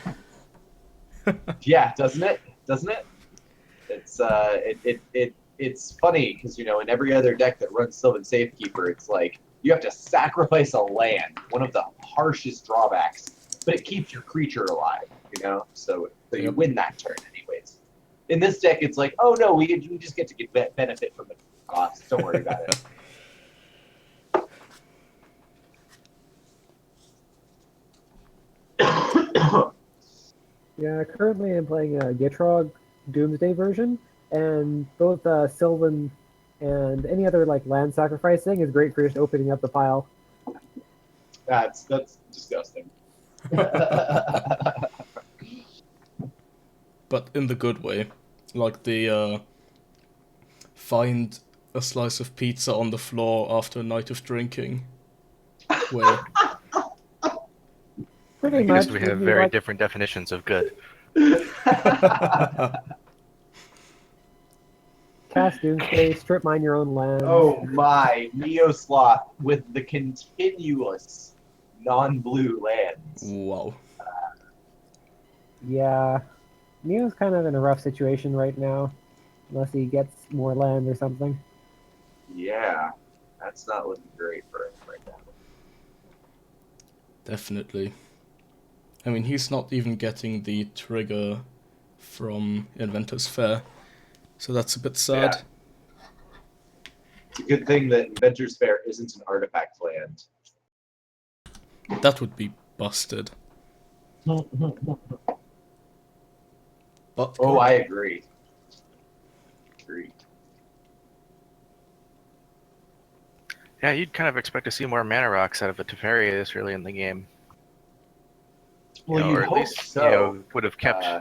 Yeah, doesn't it? Doesn't it? It's it's funny because, you know, in every other deck that runs Sylvan Safekeeper, it's like you have to sacrifice a land, one of the harshest drawbacks, but it keeps your creature alive, you know, so you Yep. win that turn anyways. In this deck, it's like, oh no, we just get to get benefit from the cost. Don't worry about it. Yeah, currently I'm playing a Gitrog Doomsday version, and both Sylvan and any other like land sacrificing is great for just opening up the pile. That's disgusting. But in the good way. Like the find a slice of pizza on the floor after a night of drinking way. Pretty I much. guess we Would have you very like- different definitions of good. Cast Doomsday, strip mine your own lands. Oh my, Neosloth with the continuous non-blue lands. Wow. Yeah. Neo's kind of in a rough situation right now. Unless he gets more land or something. Yeah, that's not looking great for him right now. Definitely. I mean, he's not even getting the trigger from Inventor's Fair, so that's a bit sad. Yeah. It's a good thing that Inventor's Fair isn't an artifact land. That would be busted. But Oh, I agree. Agree. Yeah, you'd kind of expect to see more mana rocks out of a Teferi this early in the game. Well, You know, you'd or at hope least so. would have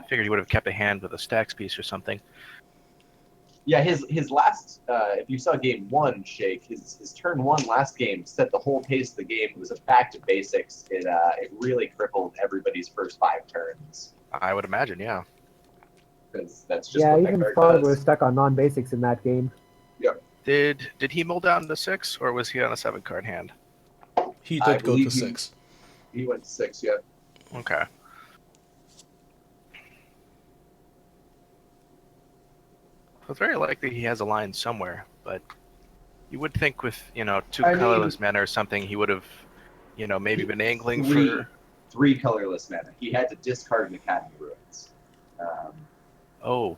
figured he would have kept a hand with a stacks piece or something. Yeah, his last, if you saw game one, Shake, his turn one last game set the whole pace of the game. It was a back to basics. It really crippled everybody's first 5 turns. I would imagine, yeah. Because that's just Yeah, what that even card Frog does. was stuck on non-basics in that game. Did he mull down to 6, or was he on a 7-card hand? he I did go to believe he- 6. He went to 6, yeah. Okay. So it's very likely he has a line somewhere, but you would think with, 2 I mean- colorless mana or something, he would have, maybe been angling Three. for... 3 colorless mana. He had to discard an Academy Ruins. Oh,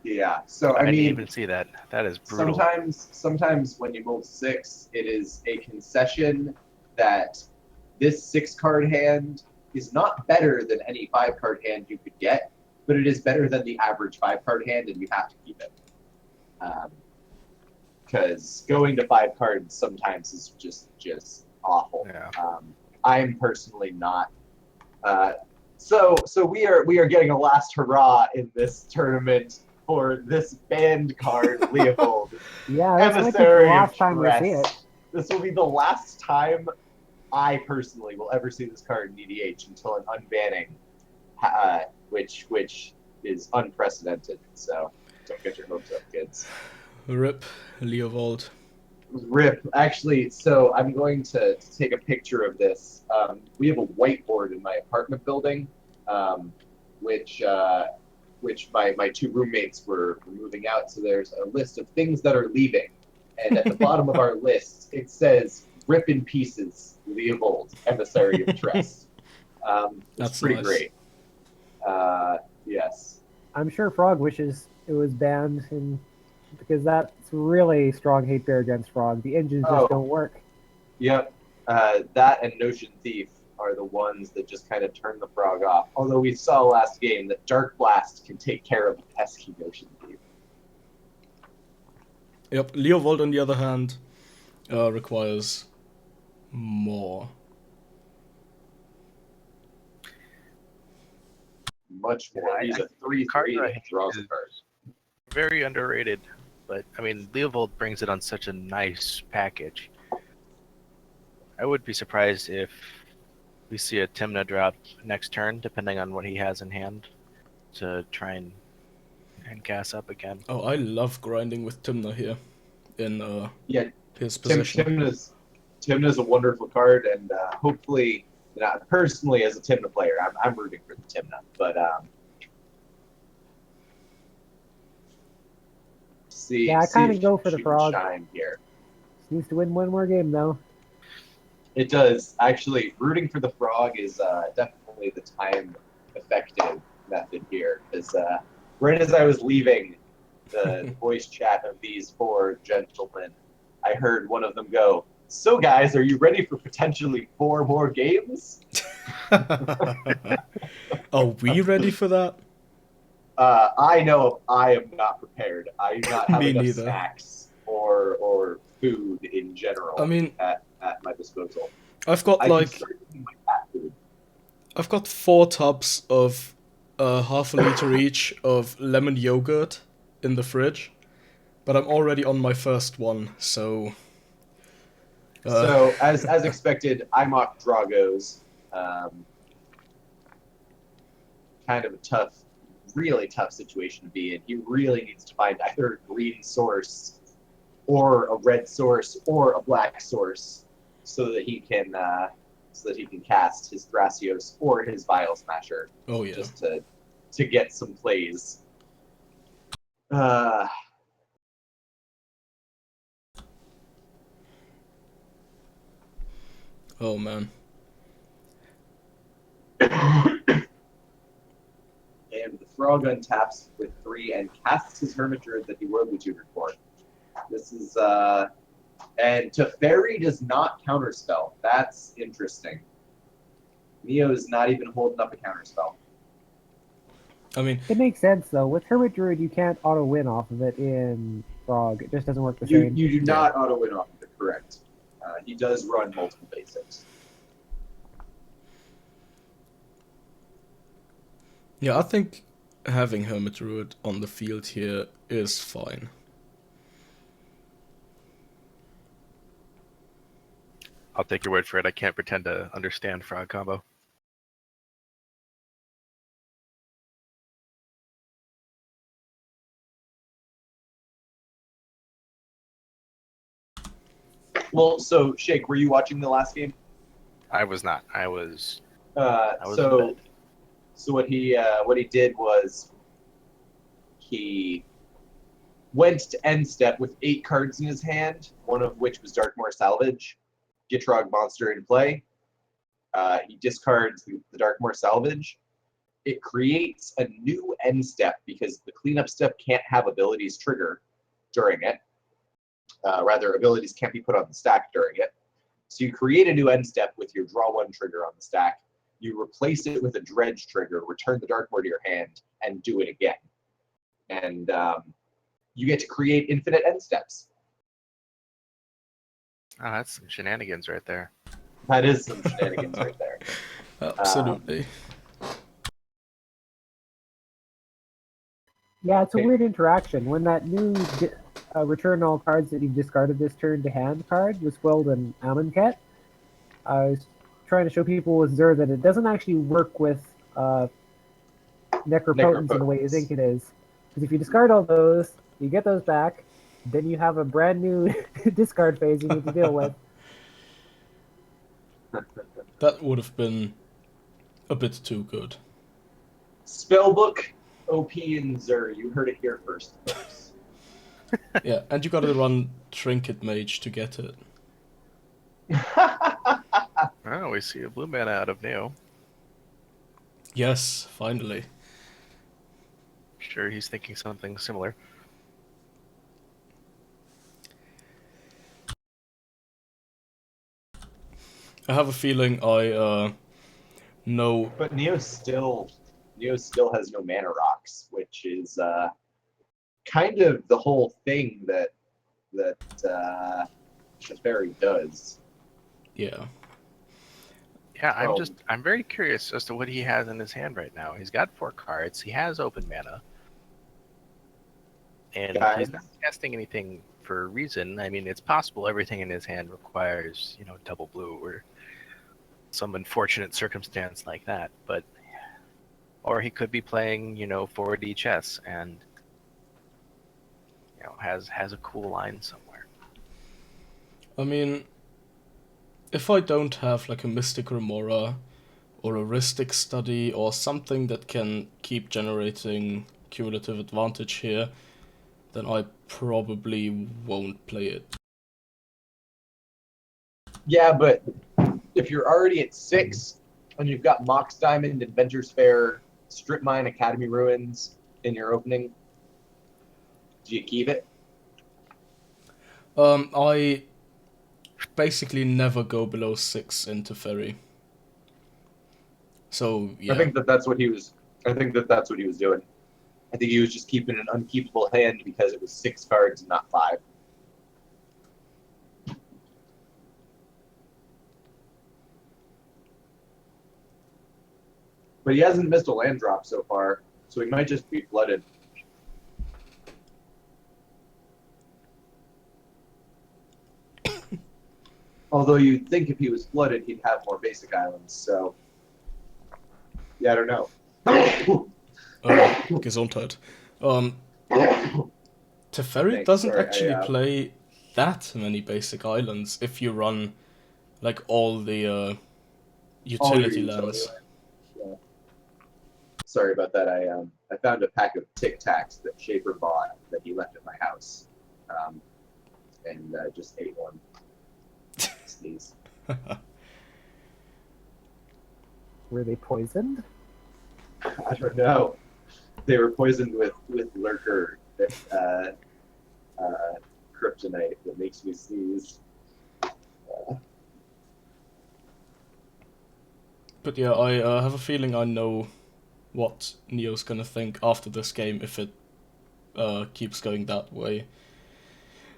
Yeah, so I I didn't mean, even see that. That is brutal. sometimes when you mold 6, it is a concession that this 6-card hand is not better than any 5-card hand you could get, but it is better than the average 5-card hand, and you have to keep it. Because going to 5 cards sometimes is just awful. Yeah. I'm personally not. So we are getting a last hurrah in this tournament for this banned card, Leopold. Yeah, this might be the Emissary of last time we see Tress. it. This will be the last time I personally will ever see this card in EDH until an unbanning, which is unprecedented. So don't get your hopes up, kids. Rip, Leovold. Rip. Actually, so I'm going to take a picture of this. We have a whiteboard in my apartment building, which my 2 roommates were moving out. So there's a list of things that are leaving, and at the bottom of our list it says "Rip in pieces, Leovold, Emissary of Tress." That's It's pretty nice. great. Yes. I'm sure Frog wishes it was banned, because that's really strong hate bear against Frog. The engines Oh. just don't work. Yep. That and Notion Thief are the ones that just kind of turn the Frog off. Although we saw last game that Dark Blast can take care of the pesky Notion Thief. Yep, Leovold on the other hand requires more. Much more. Yeah, He's a 3/3 Cartwright that draws a is- card. Very underrated, but I mean, Leovold brings it on such a nice package. I would be surprised if we see a Timna drop next turn, depending on what he has in hand, to try and gas up again. Oh, I love grinding with Timna here in Yeah, his position. Timna's a wonderful card, and hopefully, personally as a Timna player, I'm rooting for the Timna, but Yeah, I kinda go for the Frog. Shine here. Needs to win one more game though. It does. Actually, rooting for the Frog is definitely the time-effective method here. Because right as I was leaving the voice chat of these 4 gentlemen, I heard one of them go, "So guys, are you ready for potentially 4 more games?" Are we ready for that? I know I am not prepared. I do not have Me enough neither. snacks or food in general I mean, at my disposal. I've got I can like start eating my cat food. I've got 4 tubs of half a liter each of lemon yogurt in the fridge, but I'm already on my first one, so. So as expected, I mocked Dragos. Um, kind of a tough, really tough situation to be in. He really needs to find either a green source or a red source or a black source so that he can cast his Thrasios or his Vile Smasher Oh yeah. just to get some plays. Uh, Oh man. and the Frog untaps with 3 and casts his Hermit Druid that he Worldly Tutored for. This is and Teferi does not counterspell. That's interesting. Neo is not even holding up a counterspell. I mean, It makes sense though. With Hermit Druid, you can't auto win off of it in Frog. It just doesn't work the You same. do not auto win off of it, correct? He does run multiple basics. yeah, I think having Hermit Druid on the field here is fine. I'll take your word for it. I can't pretend to understand frog combo. Well, so Shake, were you watching the last game? I was not. I was in So bed. what he did was he went to end step with 8 cards in his hand, one of which was Darkmoor Salvage, Gitrog Monster in play. He discards the Darkmoor Salvage. It creates a new end step because the cleanup step can't have abilities trigger during it. Rather, abilities can't be put on the stack during it. So you create a new end step with your draw 1 trigger on the stack. You replace it with a dredge trigger, return the Darkmoor to your hand, and do it again. And you get to create infinite end steps. Oh, that's some shenanigans right there. That is some shenanigans right there. Absolutely. Yeah, it's a Okay. weird interaction. When that new return all cards that you've discarded this turn to hand card was Wild and Amonkhet, I was trying to show people with Zur that it doesn't actually work with Necropotence in the way you think it is. Because if you discard all those, you get those back, then you have a brand new discard phase you need to deal with. That would have been a bit too good. Spellbook, OP, and Zur. You heard it here first, folks. Yeah, and you gotta run Trinket Mage to get it. Oh, we see a blue mana out of Neo. Yes, finally. Sure, he's thinking something similar. I have a feeling I know. But Neo still has no mana rocks, which is kind of the whole thing that Teferi does. Yeah. Yeah, I'm very curious as to what he has in his hand right now. He's got 4 cards. He has open mana. And he's not casting anything for a reason. I mean, it's possible everything in his hand requires, double blue or some unfortunate circumstance like that. Or he could be playing, 4D chess and, has a cool line somewhere. I mean, if I don't have like a Mystic Remora or a Rhystic Study or something that can keep generating cumulative advantage here, then I probably won't play it. Yeah, but if you're already at 6 and you've got Mox Diamond, Adventure's Fair, Strip Mine, Academy Ruins in your opening, do you keep it? I basically never go below 6 into Ferry. So yeah. I think that's what he was doing. I think he was just keeping an unkeepable hand because it was 6 cards and not 5. But he hasn't missed a land drop so far, so he might just be flooded. Although you'd think if he was flooded, he'd have more basic islands, so Yeah, I don't know. Gesundheit. Teferi Thanks. doesn't Sorry, actually play that many basic islands if you run like all the utility lands. Yeah. Sorry about that. I found a pack of Tic Tacs that Schaefer bought that he left at my house, and just ate one. Sneeze. Were they poisoned? I don't know. They were poisoned with lurker kryptonite that makes me sneeze. But yeah, I have a feeling I know what Neo's gonna think after this game if it keeps going that way.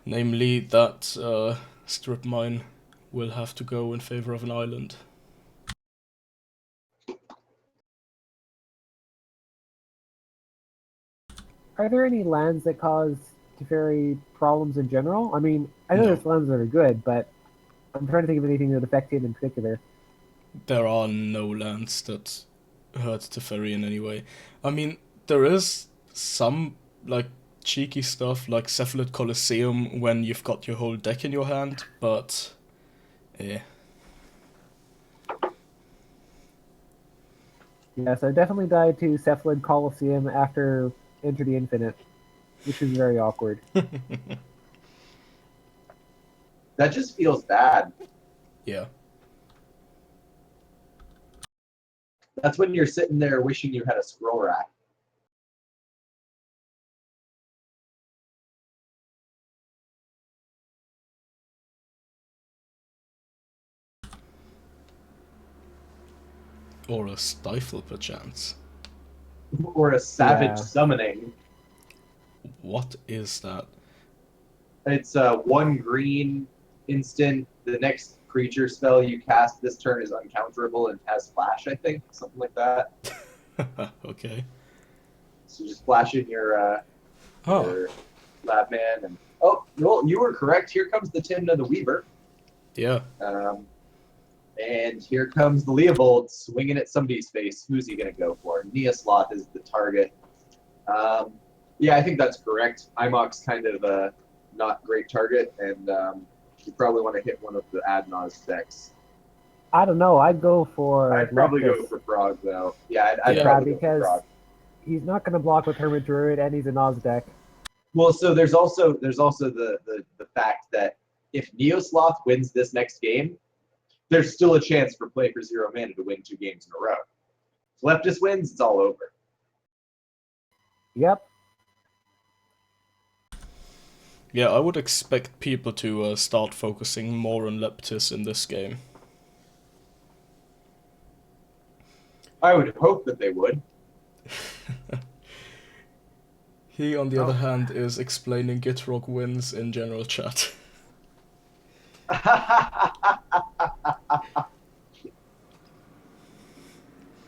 Namely, that strip mine will have to go in favor of an island. Are there any lands that cause Teferi problems in general? I mean, I know No. there's lands that are good, but I'm trying to think of anything that affect him in particular. There are no lands that hurt Teferi in any way. I mean, there is some like cheeky stuff like Cephalid Colosseum when you've got your whole deck in your hand, but Yes, I definitely died to Cephalid Coliseum after Enter the Infinite, which is very awkward. That just feels bad. Yeah. That's when you're sitting there wishing you had a scroll rack. Or a stifle, perchance. Or a savage Yeah. summoning. What is that? It's a 1 green instant. The next creature spell you cast this turn is uncounterable and has flash, I think. Something like that. Okay. So just flash in your lab man and well, you were correct. Here comes the Timna the Weaver. Yeah. And here comes the Leovold swinging at somebody's face. Who's he going to go for? Neosloth is the target. Yeah, I think that's correct. Imok's kind of a not great target, and you probably want to hit one of the Adnaz decks. I don't know. I'd go for. I'd probably Leptis. go for Frog, though. Yeah, I'd Yeah, probably go for because Frog. he's not going to block with Hermit Druid, and he's an Oz deck. Well, so there's also the fact that if Neosloth wins this next game, there's still a chance for Play for 0 mana to win 2 games in a row. If Leptis wins, it's all over. Yep. Yeah, I would expect people to start focusing more on Leptis in this game. I would hope that they would. He, on the other hand, is explaining Gitrog wins in general chat.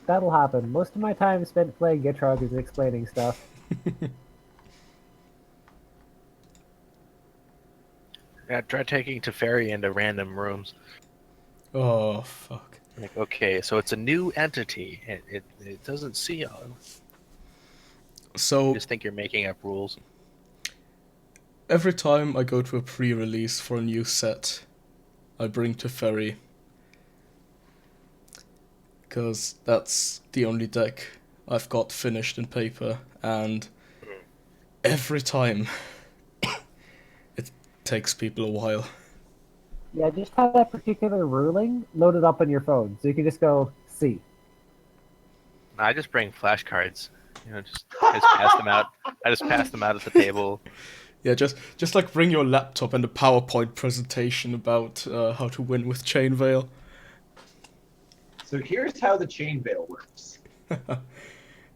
That'll happen. Most of my time spent playing Gitrog is explaining stuff. Yeah, try taking Teferi into random rooms. Oh, fuck. Like, okay, so it's a new entity. It doesn't see you. So, Just think you're making up rules. every time I go to a pre-release for a new set, I bring Teferi. Because that's the only deck I've got finished in paper, and every time it takes people a while. Yeah, just have that particular ruling loaded up on your phone, so you can just go see. I just bring flashcards. You know, just pass them out. I just pass them out at the table. Yeah, just like bring your laptop and a PowerPoint presentation about how to win with Chain Veil. So here's how the Chain Veil works.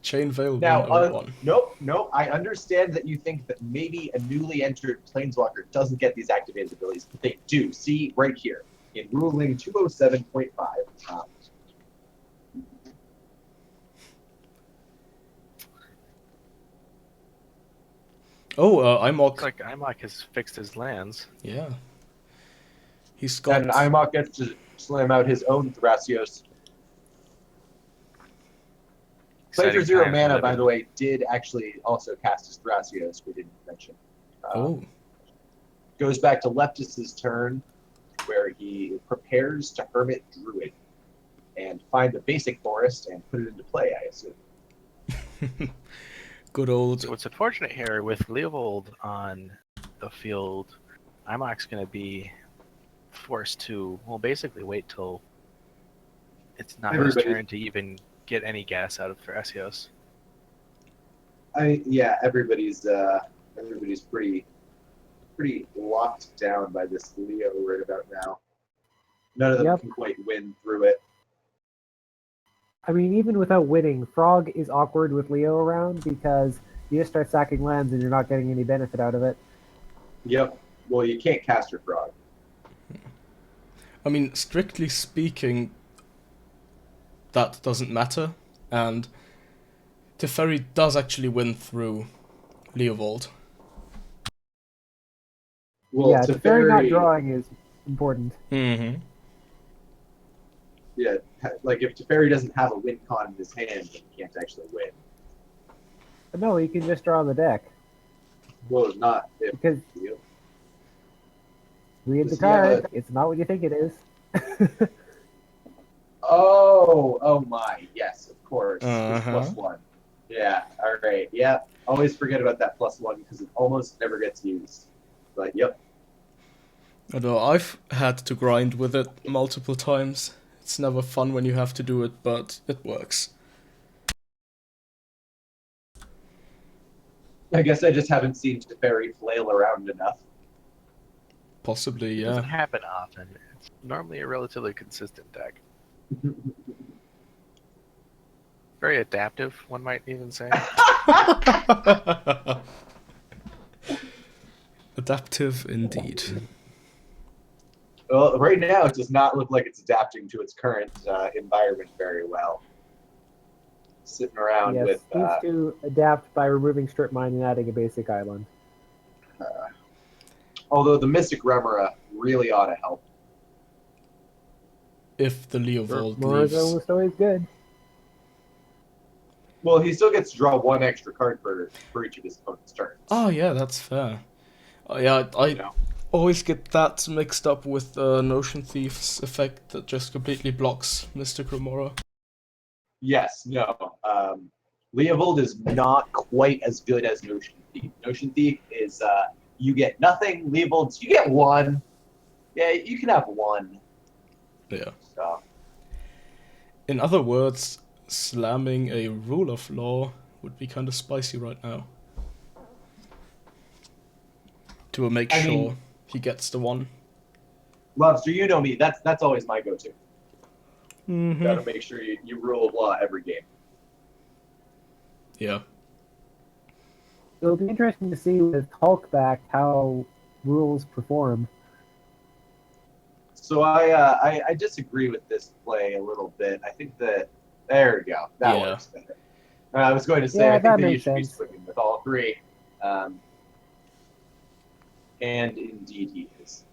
Chain Veil Now, 101. nope. I understand that you think that maybe a newly entered Planeswalker doesn't get these activated abilities, but they do. See right here in ruling 207.5. Imok. Looks like Imok has fixed his lands. Yeah. He's got... And Imok gets to slam out his own Thrasios. Play for Exciting 0 times mana, we by live the in. way, did actually also cast his Thrasios, we didn't mention. Oh, Goes back to Leptus's turn, where he prepares to Hermit Druid and find the basic forest and put it into play, I assume. good old. So what's unfortunate here with Leovold on the field, Imok's going to be forced to, well, basically wait till it's not his Everybody- turn to even get any gas out of Thrasios. Yeah, everybody's pretty locked down by this Leo right about now. None of them Yep. can quite win through it. I mean, even without winning, Frog is awkward with Leo around because you just start sacking lands and you're not getting any benefit out of it. Yep. Well, you can't cast your Frog. I mean, strictly speaking, that doesn't matter, and Teferi does actually win through Leovold. Well, yeah, Teferi not Teferi, drawing is important. Mm-hmm. yeah, like if Teferi doesn't have a win con in his hand, then he can't actually win. But no, you can just draw the deck Well, not if because Leo. read the Does he have card. It's not what you think it is. Oh my, yes, of course. It's Uh-huh. +1. Yeah, all right, yeah. Always forget about that +1 because it almost never gets used. But yep. Although I've had to grind with it multiple times. It's never fun when you have to do it, but it works. I guess I just haven't seen Teferi flail around enough. Possibly, It doesn't yeah. happen often. It's normally a relatively consistent deck. Very adaptive, one might even say. Adaptive indeed. Well, right now it does not look like it's adapting to its current environment very well. Sitting around Yes, with needs to adapt by removing strip mine and adding a basic island. although the Mystic Remora really ought to help. If the Leovold Mora's leaves. almost always good. Well, he still gets to draw one extra card for each of his opponent's turns. Oh yeah, that's fair. Yeah, I You know? always get that mixed up with Notion Thief's effect that just completely blocks Mystic Remora. Yes, no. Leovold is not quite as good as Notion Thief. Notion Thief is you get nothing. Leovold's you get one. Yeah, you can have one. Yeah. So In other words, slamming a rule of law would be kind of spicy right now. To make I sure mean- he gets the one. Lobster, you know me. That's always my go-to. Mm-hmm. Gotta make sure you rule of law every game. Yeah. It'll be interesting to see with Hulk back how rules perform. So I disagree with this play a little bit. I think that there we go. That Yeah. works better. I was going to say Yeah, I that think that you makes should be sense. swimming with all three, and indeed he is.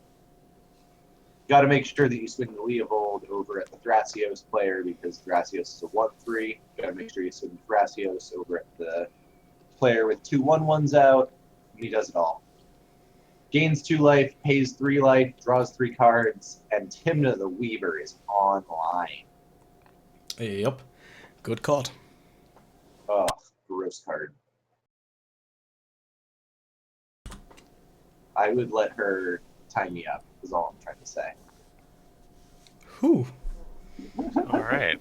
Got to make sure that you swing the Leovold over at the Thrasios player because Thrasios is a 1/3. Got to make sure you swing Thrasios over at the player with 2 1/1s out. And he does it all. Gains 2 life, pays 3 life, draws 3 cards, and Timna the Weaver is online. Yep. Good card. Oh, gross card. I would let her tie me up, is all I'm trying to say. Whew. All right.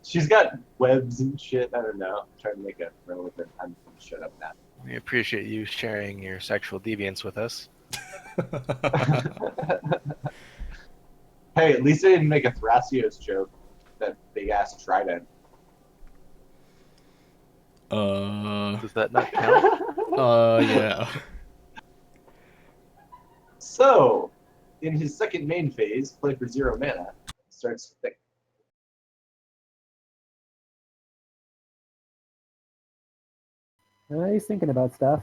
She's got webs and shit. I don't know. I'm trying to make a relevant. I'm gonna shut up now. We appreciate you sharing your sexual deviance with us. Hey, at least I didn't make a Thrasios joke. That big ass trident. Does that not count? Yeah. So, in his second main phase, play for 0 mana, starts thick. He's thinking about stuff.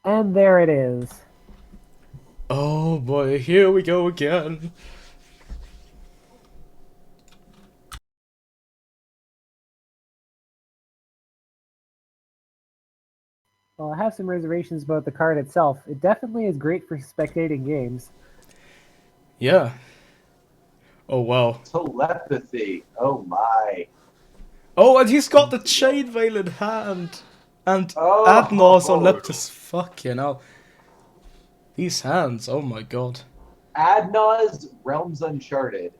And there it is. Oh boy, here we go again. Well, I have some reservations about the card itself. It definitely is great for spectating games. Yeah. Oh, wow. Telepathy. Oh my. Oh, and he's got the Chainveil in hand! And Adnar's on Oh, Leptis. Fucking hell. These hands, oh my god. Adnaz, Realms Uncharted,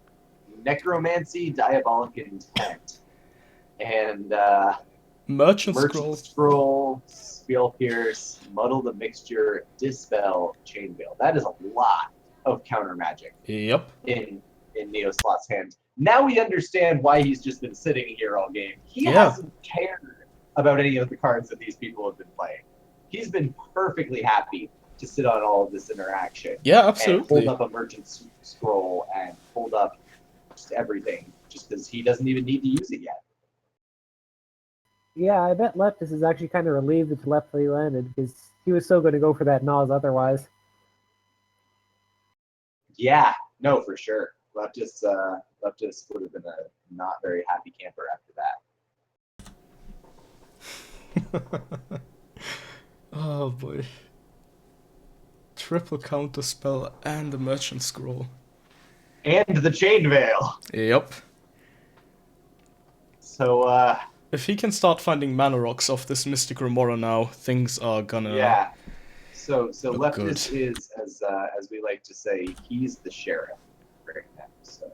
Necromancy, Diabolic Intent, and Merchant Merchant Scroll. Scroll, Spell Pierce, Muddle the Mixture, Dispel, Chainveil. That is a lot of counter magic Yep. in Neo Slot's hands. Now we understand why he's just been sitting here all game. He Yeah. hasn't cared about any of the cards that these people have been playing. He's been perfectly happy to sit on all of this interaction. Yeah, And absolutely. hold up a Merchant Scroll and hold up just everything, just because he doesn't even need to use it yet. Yeah, I bet Leptis is actually kind of relieved that telepathy landed because he was so going to go for that Nas otherwise. Yeah, no, for sure. Leptis would have been a not very happy camper after that. Oh boy. Triple counter spell and the Merchant Scroll. And the Chainveil. Yep. So, If he can start finding mana rocks off this Mystic Remora now, things are gonna yeah. So look Leptis good. is, as we like to say, he's the sheriff right now. So.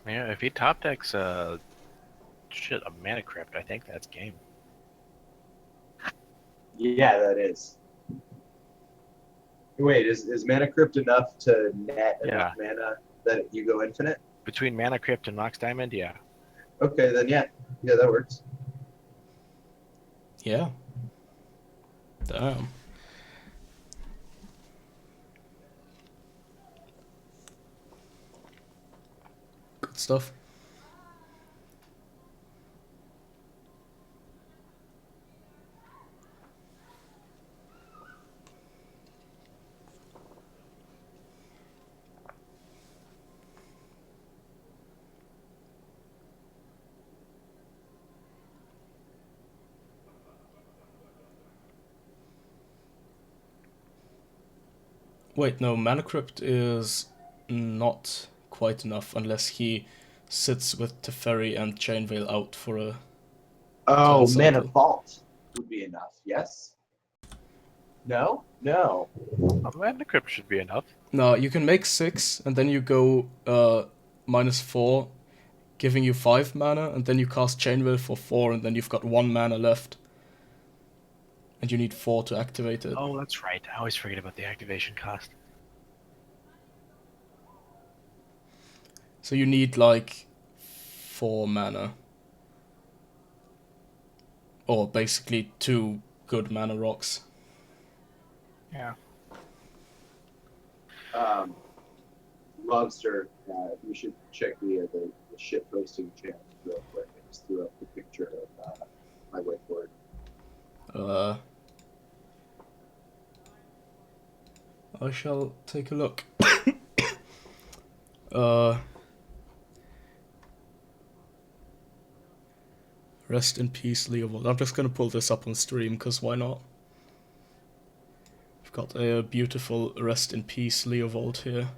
Yeah, if he top decks a Mana Crypt, I think that's game. Yeah, that is. Wait, is Mana Crypt enough to net enough mana that you go infinite? Between Mana Crypt and Mox Diamond, yeah. Okay, then yeah, that works. Yeah. Damn. Good stuff. Wait, no, Mana Crypt is not quite enough unless he sits with Teferi and Chainveil out for a Oh, turn Mana cycle. Vault would be enough. Yes. No. Mana Crypt should be enough. No, you can make 6 and then you go -4, giving you 5 mana, and then you cast Chainveil for 4, and then you've got 1 mana left. And you need 4 to activate it. Oh, that's right. I always forget about the activation cost. So you need like 4 mana. Or basically 2 good mana rocks. Yeah. Lobster, you should check the ship posting channel real quick. I just threw up the picture of my whiteboard. I shall take a look. Rest in peace, Leovold. I'm just gonna pull this up on stream, because why not? We've got a beautiful rest in peace Leovold here.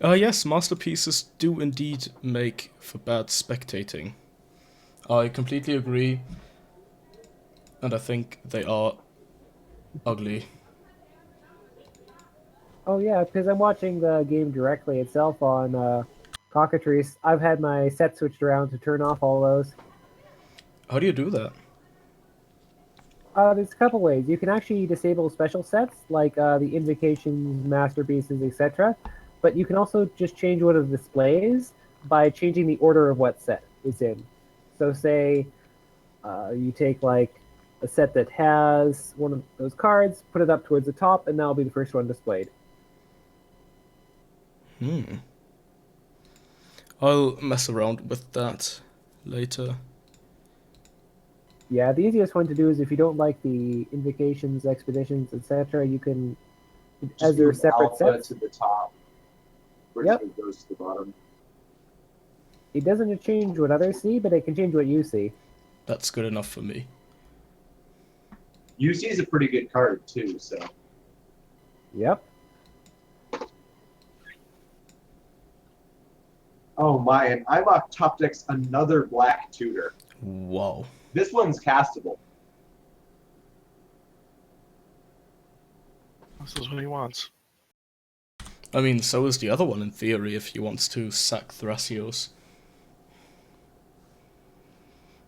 Yes, masterpieces do indeed make for bad spectating. I completely agree, and I think they are ugly. Oh yeah, because I'm watching the game directly itself on Cockatrice. I've had my set switched around to turn off all those. How do you do that? There's a couple ways. You can actually disable special sets like the invocations, masterpieces, etc. But you can also just change what it displays by changing the order of what set is in. So say you take like a set that has one of those cards, put it up towards the top, and that'll be the first one displayed. I'll mess around with that later. Yeah, the easiest one to do is if you don't like the invocations, expeditions, etc., you can, Just as they're move separate alpha sets. to the top. Or Yep. just move those to the bottom. It doesn't change what others see, but it can change what you see. That's good enough for me. UC is a pretty good card too, so. Yep. Oh my, and IMOC top decks another black tutor. Wow. This one's castable. This is what he wants. I mean, so is the other one in theory if he wants to sack Thrasios.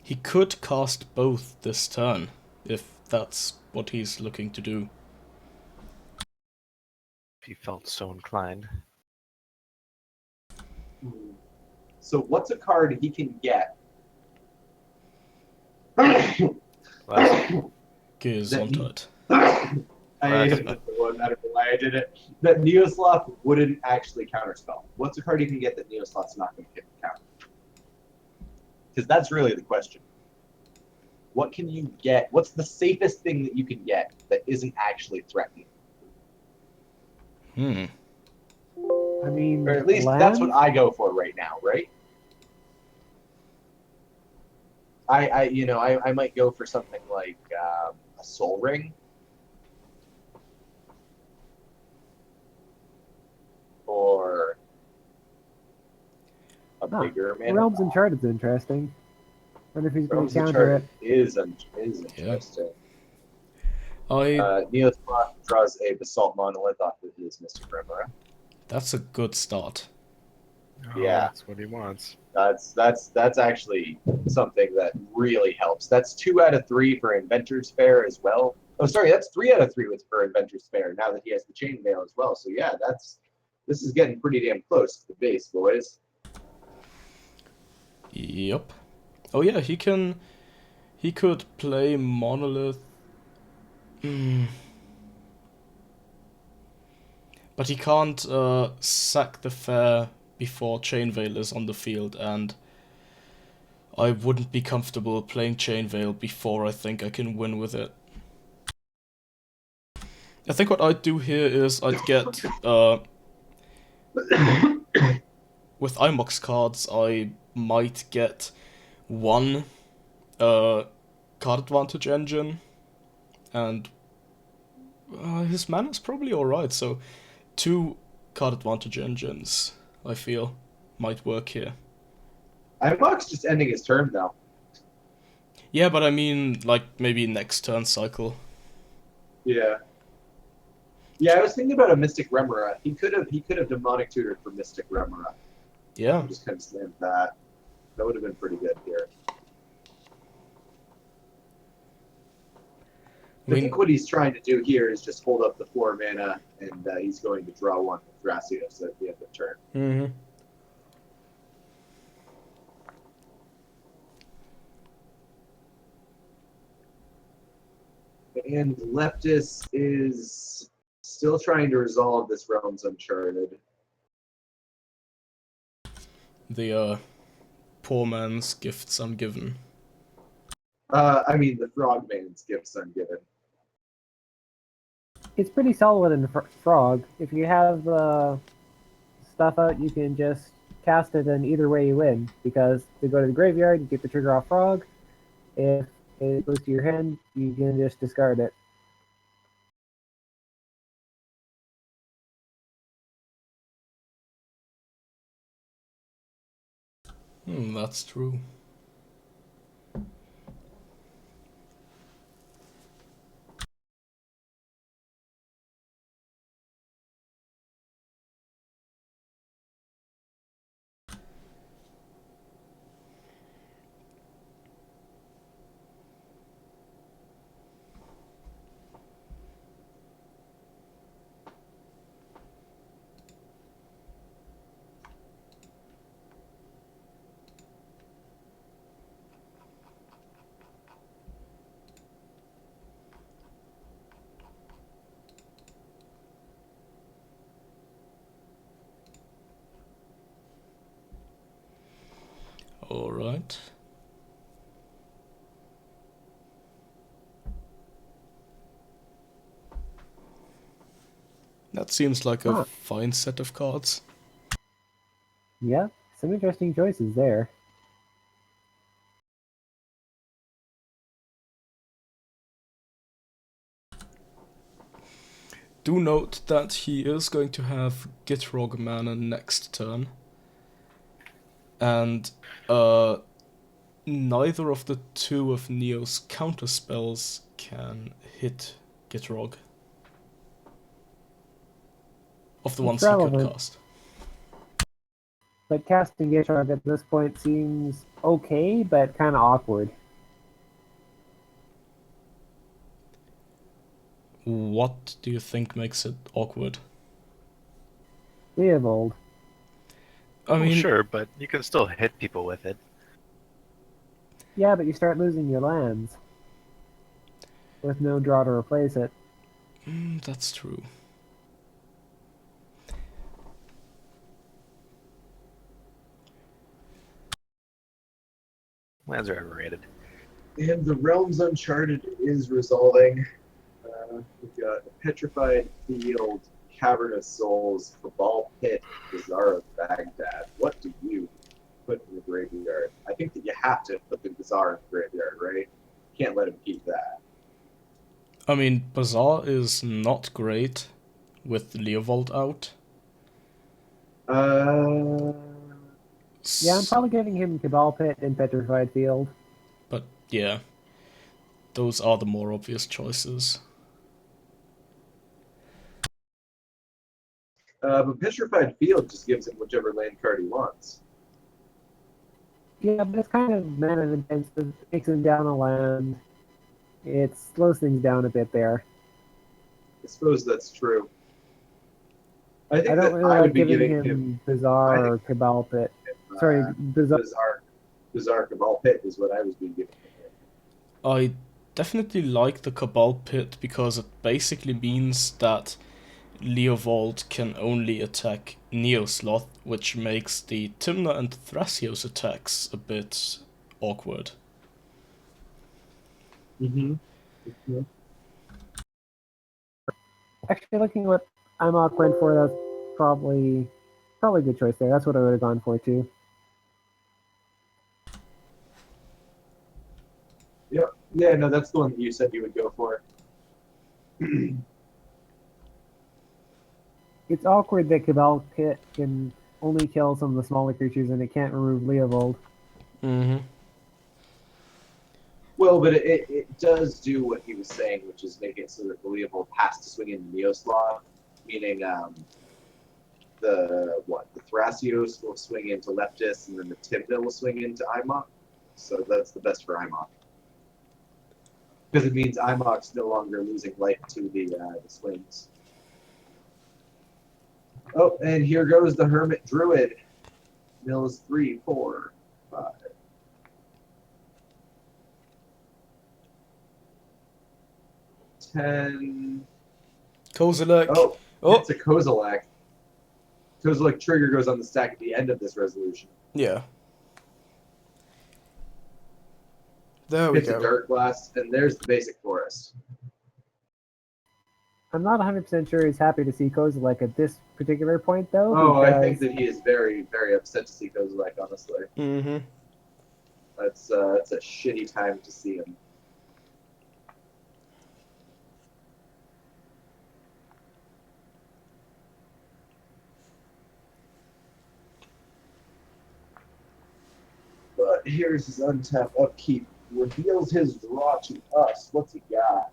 He could cast both this turn, if that's what he's looking to do. If he felt so inclined. So what's a card he can get? Last, Gesundheit. I don't know why I did it. That Neosloth wouldn't actually counterspell. What's a card you can get that Neosloth's not going to counter? Because that's really the question. What can you get? What's the safest thing that you can get that isn't actually threatening? I mean, Or at least that's what I go for right now, right? I might go for something like a Soul Ring. Or a bigger mana. Realms Uncharted is interesting. Wonder if he's going Realms to counter it. Uncharted is interesting. Neosloth draws a Basalt Monolith off of his Mystic Remora. That's a good start. oh, Yeah. That's what he wants. That's actually something that really helps. That's 2 out of 3 for Inventor's Fair as well. Oh, sorry, that's 3 out of 3 for Inventor's Fair now that he has the Chainmail as well. So yeah, this is getting pretty damn close to the base, boys. Yep. Oh yeah, he could play Monolith. But he can't sack the fair before Chainveil is on the field, and I wouldn't be comfortable playing Chainveil before I think I can win with it. I think what I'd do here is I'd get with IMOX cards I might get 1 card advantage engine, and his mana's probably alright, so 2 card advantage engines I feel might work here. IMOX just ending his turn though. Yeah, but I mean, like, maybe next turn cycle. Yeah. Yeah, I was thinking about a Mystic Remora. He could have demonic tutored for Mystic Remora. Yeah. Just kind of slammed that. That would have been pretty good here. I think what he's trying to do here is just hold up the 4 mana, and he's going to draw 1 with Thrasios at the end of turn. Mm-hmm. And Leptis is still trying to resolve this Realms Uncharted. The poor man's gifts ungiven. I mean, the Frogman's gifts ungiven. It's pretty solid in Frog. If you have stuff out, you can just cast it, and either way you win. Because to go to the graveyard, you get the trigger off Frog. If it goes to your hand, you can just discard it. That's true. Alright. That seems like a Huh. fine set of cards. Yeah, some interesting choices there. Do note that he is going to have Gitrog mana next turn. And neither of the two of Neo's counterspells can hit Gitrog. Of the It's ones he could relevant. cast. But casting Gitrog at this point seems okay, but kind of awkward. What do you think makes it awkward? Leovold. I Well, mean, sure, but you can still hit people with it. Yeah, but you start losing your lands. With no draw to replace it. that's true. Lands are overrated. And the Realms Uncharted is resolving. We've got Petrified Field, Cavern of Souls, Cabal Pit, Bazaar of Baghdad. What do you put in the graveyard? I think that you have to put the Bazaar in the graveyard, right? Can't let him keep that. I mean, Bazaar is not great with Leovold out. Yeah, I'm probably giving him Cabal Pit and Petrified Field. But yeah, those are the more obvious choices. But Petrified Field just gives him whichever land card he wants. Yeah, but it's kind of mana intensive. Takes him down a land. It slows things down a bit there. I suppose that's true. I I think don't that really I would like be giving giving him him Bazaar I or Cabal Pit. uh, Sorry, Bazaar. Bizarre Cabal Pit is what I was being given. I definitely like the Cabal Pit because it basically means that Leovold can only attack Neosloth, which makes the Tymna and Thrasios attacks a bit awkward. Mm-hmm. Actually, looking at what Imok went for, that's probably a good choice there. That's what I would have gone for too. Yep. Yeah, no, that's the one that you said you would go for. It's awkward that Cabal Pit can only kill some of the smaller creatures and it can't remove Leovold. Mm-hmm. Well, but it does do what he was saying, which is make it so that the Leopold has to swing in Neoslaw, meaning the Thrasios will swing into Leptis, and then the Tibna will swing into Imok. So that's the best for Imok. Because it means Imok's no longer losing life to the swings. Oh, and here goes the Hermit Druid. Mills 3, 4, 5. 10. Kozilek. Oh, Oh, it's a Kozilek. Kozilek trigger goes on the stack at the end of this resolution. yeah. There we Hits a go. Dark Blast, and there's the basic forest. I'm not 100% sure he's happy to see Kozilek at this particular point, though. Oh, because I think that he is very, very upset to see Kozilek, honestly. Mm-hmm. That's a shitty time to see him. But here's his untap upkeep. Reveals his draw to us. What's he got?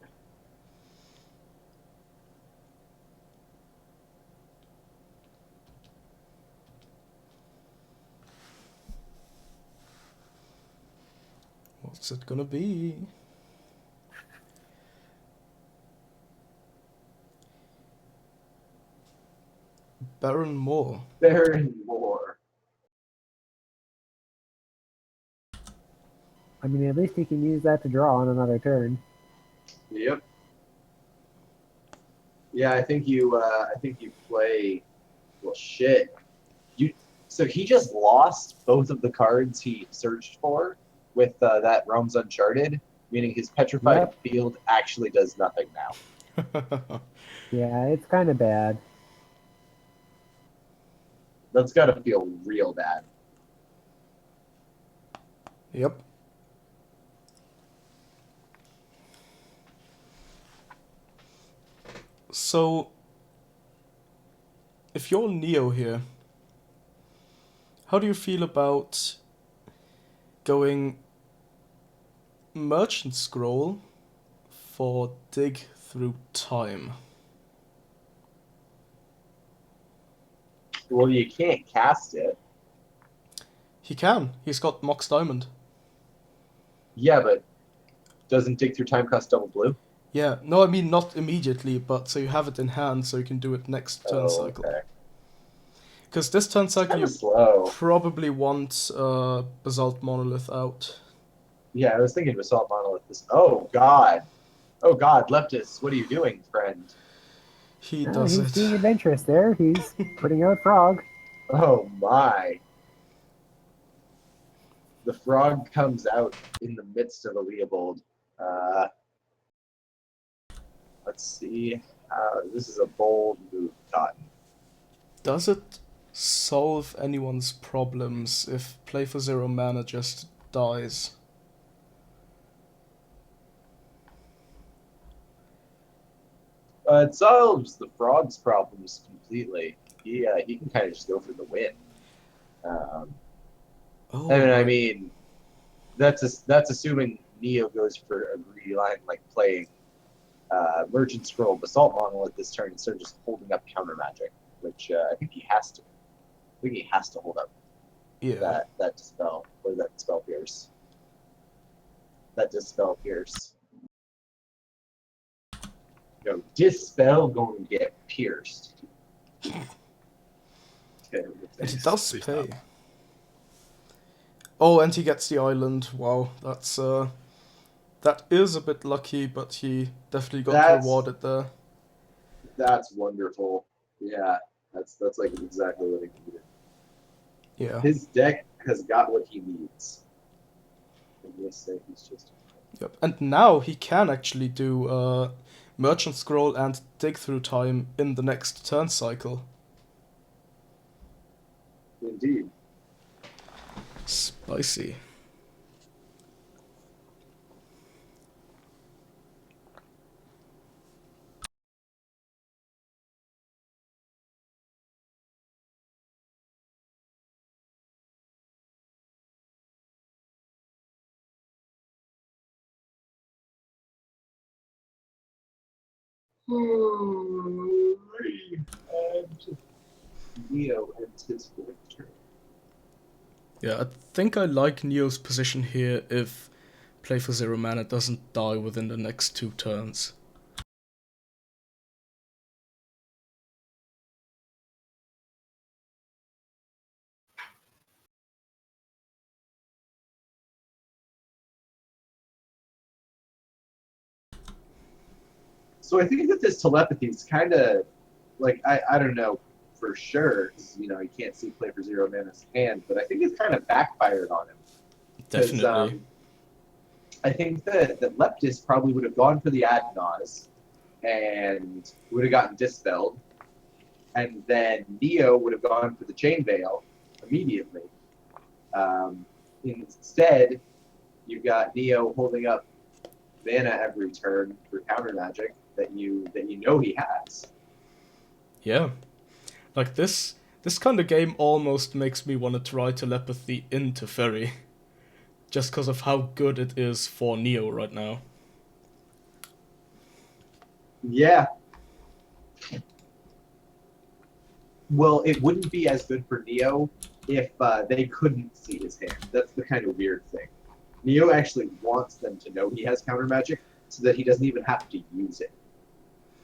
What's it gonna be? Baron Moore. Baron Moore. I mean, at least he can use that to draw on another turn. Yep. Yeah, I think you play. Well, shit. So he just lost both of the cards he searched for with that Realms Uncharted, meaning his Petrified Yep. Field actually does nothing now. Yeah, it's kind of bad. That's gotta feel real bad. Yep. So, if you're Neo here, how do you feel about going Merchant Scroll for Dig Through Time? Well, you can't cast it. He can. He's got Mox Diamond. Yeah, but doesn't Dig Through Time cost double blue? Yeah, no, I mean not immediately, but so you have it in hand so you can do it next turn Oh, cycle. okay. Because this turn cycle Kind you of slow. probably want Basalt Monolith out. Yeah, I was thinking Basalt Monolith. Oh God. Oh God, Leptis, what are you doing, friend? He Oh, does he's it. being adventurous there. He's putting out Frog. Oh my. The frog comes out in the midst of a Leopold. Uh, let's see. This is a bold move, Cotton. Does it solve anyone's problems if Play for Zero Mana just dies? It solves the frog's problems completely. He can kind of just go for the win. Oh, And I right. mean, that's assuming Neo goes for a greedy line like playing Merchant Scroll Basalt Monolith this turn instead of just holding up counter magic, which I think he has to. I think he has to hold up Yeah. that dispel or that dispel pierce. That dispel pierce. No, dispel going to get pierced. Okay, And he does please pay. stop. Oh, and he gets the island. Wow, that is a bit lucky, but he definitely got rewarded there. That's wonderful. Yeah, that's like exactly what he needed. Yeah. His deck has got what he needs. And yes, he's just. Yep. And now he can actually do Merchant Scroll and Dig Through Time in the next turn cycle. Indeed. Spicy. And Neo ends his fourth turn. Yeah, I think I like Neo's position here if Play for Zero Mana doesn't die within the next 2 turns. So I think that this telepathy is kind of like I don't know for sure because you can't see Play for Zero Mana's hand, but I think it's kind of backfired on him because Definitely. I think that Leptis probably would have gone for the Adnaz and would have gotten dispelled, and then Neo would have gone for the Chain Veil immediately. Instead, you've got Neo holding up mana every turn for counter magic that you know he has. Yeah. Like this kind of game almost makes me want to try telepathy into Ferry. Just because of how good it is for Neo right now. Yeah. Well, it wouldn't be as good for Neo if they couldn't see his hand. That's the kind of weird thing. Neo actually wants them to know he has counter magic so that he doesn't even have to use it.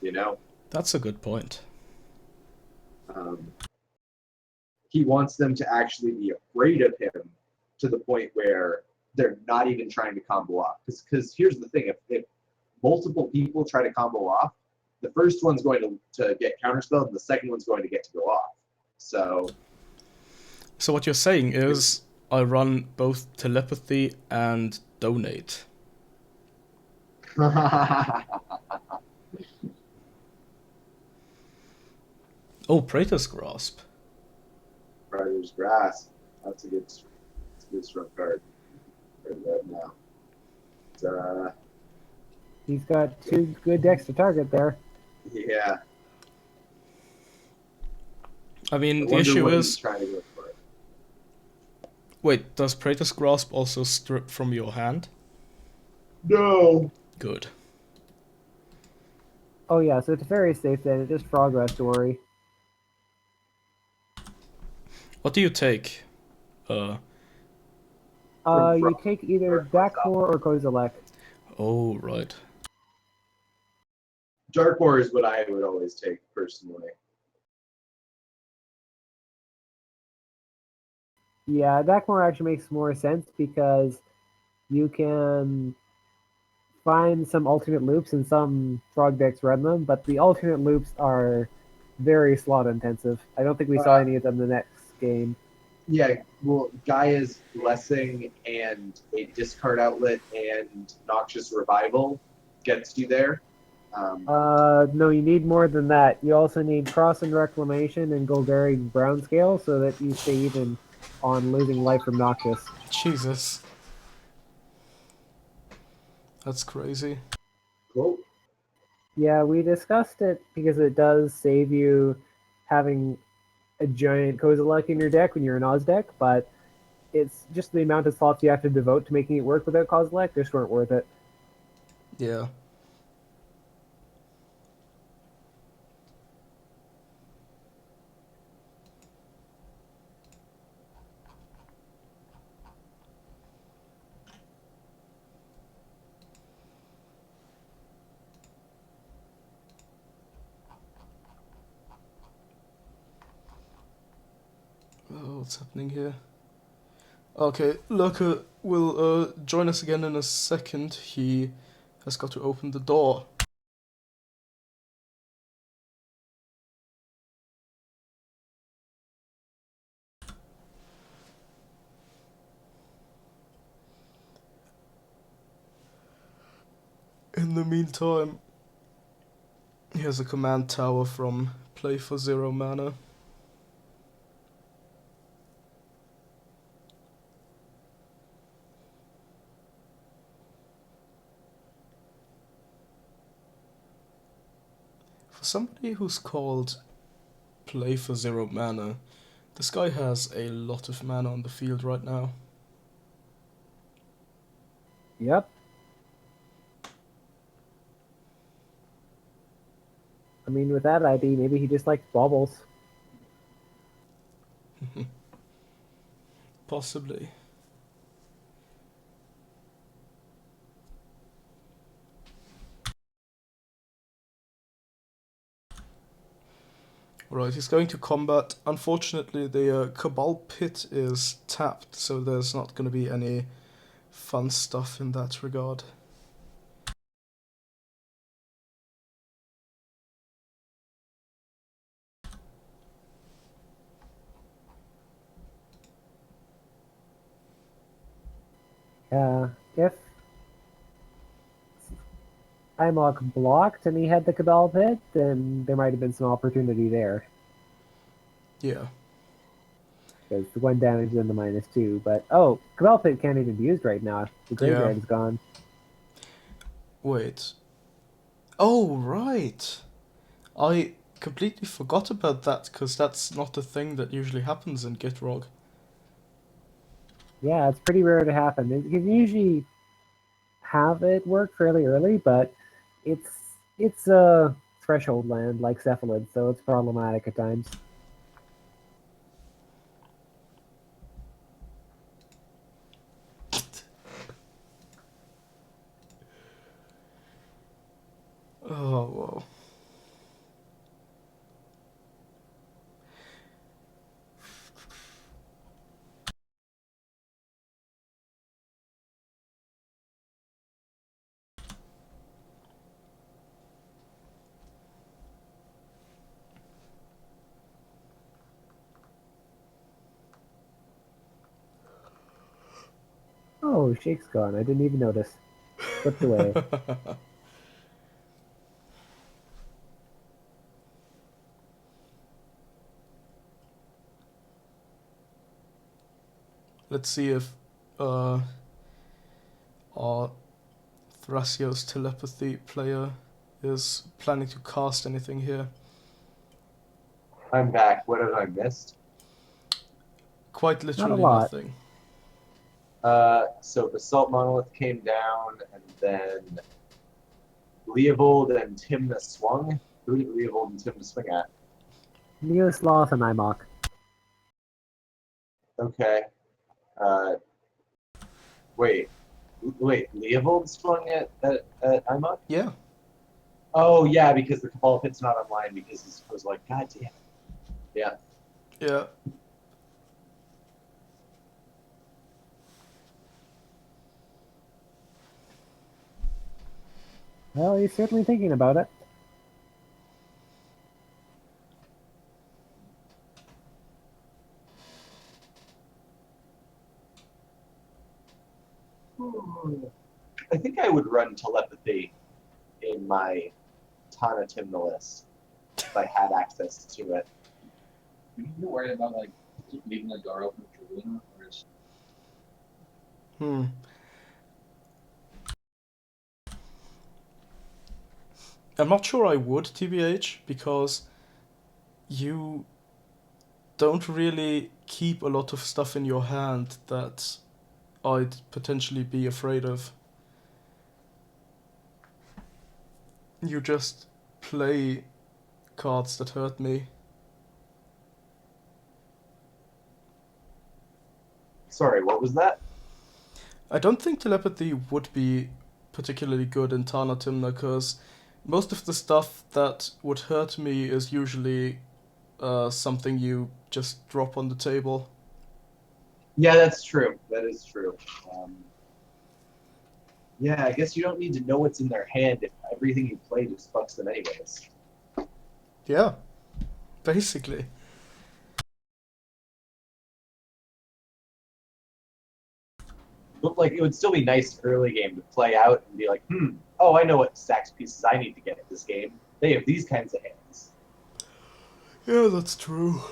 You know? That's a good point. He wants them to actually be afraid of him to the point where they're not even trying to combo off. Because here's the thing: if multiple people try to combo off, the first one's going to get counterspelled, and the second one's going to get to go off. So what you're saying is I run both telepathy and donate. Oh, Praetor's Grasp. there's grass. That's a good strong card. Right now. He's got 2 good decks to target there. Yeah. I mean, I the wonder issue what he's is... trying to go for. Wait, does Praetor's Grasp also strip from your hand? No. Good. Oh yeah, so it's very safe then. It just Frog Restory. What do you take? You take either Dakmor or Kozilek. Oh, right. Dark is what I would always take personally. Yeah, Dakmor actually makes more sense because you can find some alternate loops and some frog decks run them, but the alternate loops are very slot intensive. I don't think we saw any of them the next game. Yeah, well, Gaia's Blessing and a discard outlet and Noxious Revival gets you there. No, you need more than that. You also need Cross and Reclamation and Golgari Brown Scale so that you stay even on losing life from Noxious. Jesus. That's crazy. Cool. Yeah, we discussed it because it does save you having a giant Kozilek in your deck when you're an Oz deck, but it's just the amount of slots you have to devote to making it work without Kozilek just weren't worth it. Yeah. Oh, what's happening here? Okay, Lurker will join us again in a second. He has got to open the door. In the meantime, here's a command tower from Play for 0 mana. For somebody who's called Play for 0 mana, this guy has a lot of mana on the field right now. Yep. I mean, with that ID, maybe he just likes baubles. Possibly. Right, he's going to combat. Unfortunately, the Cabal Pit is tapped, so there's not going to be any fun stuff in that regard. If Imok blocked and he had the Cabal Pit, then there might have been some opportunity there. Yeah. Because the 1 damage and the -2. But, oh, Cabal Pit can't even be used right now. The graveyard is gone. Wait. Oh, right. I completely forgot about that, because that's not a thing that usually happens in Gitrog. Yeah, it's pretty rare to happen. You can usually have it work fairly early, but it's a threshold land like Cephalid, so it's problematic at times. Oh, well. Oh, Shake's gone. I didn't even notice. Slipped away. Let's see if our Thrasios telepathy player is planning to cast anything here. I'm back. What have I missed? Quite literally lot. nothing. So Basalt Monolith came down, and then Leovold and Timna swung. Who did Leovold and Timna swing at? Neosloth and Imok. Okay. Uh, wait. Leovold swung at Imok? Yeah. Oh, yeah, because the Cabal Pit's not online because his was like, God damn it. Yeah. Yeah. Well, he's certainly thinking about it. I think I would run telepathy in my Tana Timna list if I had access to it. You need to worry about like leaving the door open for Luna, or is Hmm. I'm not sure I would, TBH, because you don't really keep a lot of stuff in your hand that I'd potentially be afraid of. You just play cards that hurt me. Sorry, what was that? I don't think telepathy would be particularly good in Tana Timna, because most of the stuff that would hurt me is usually something you just drop on the table. Yeah, that's true. That is true. Yeah, I guess you don't need to know what's in their hand if everything you play just fucks them anyways. Yeah, basically. But like, it would still be nice early game to play out and be like, oh, I know what stacks pieces I need to get in this game. They have these kinds of hands. Yeah, that's true.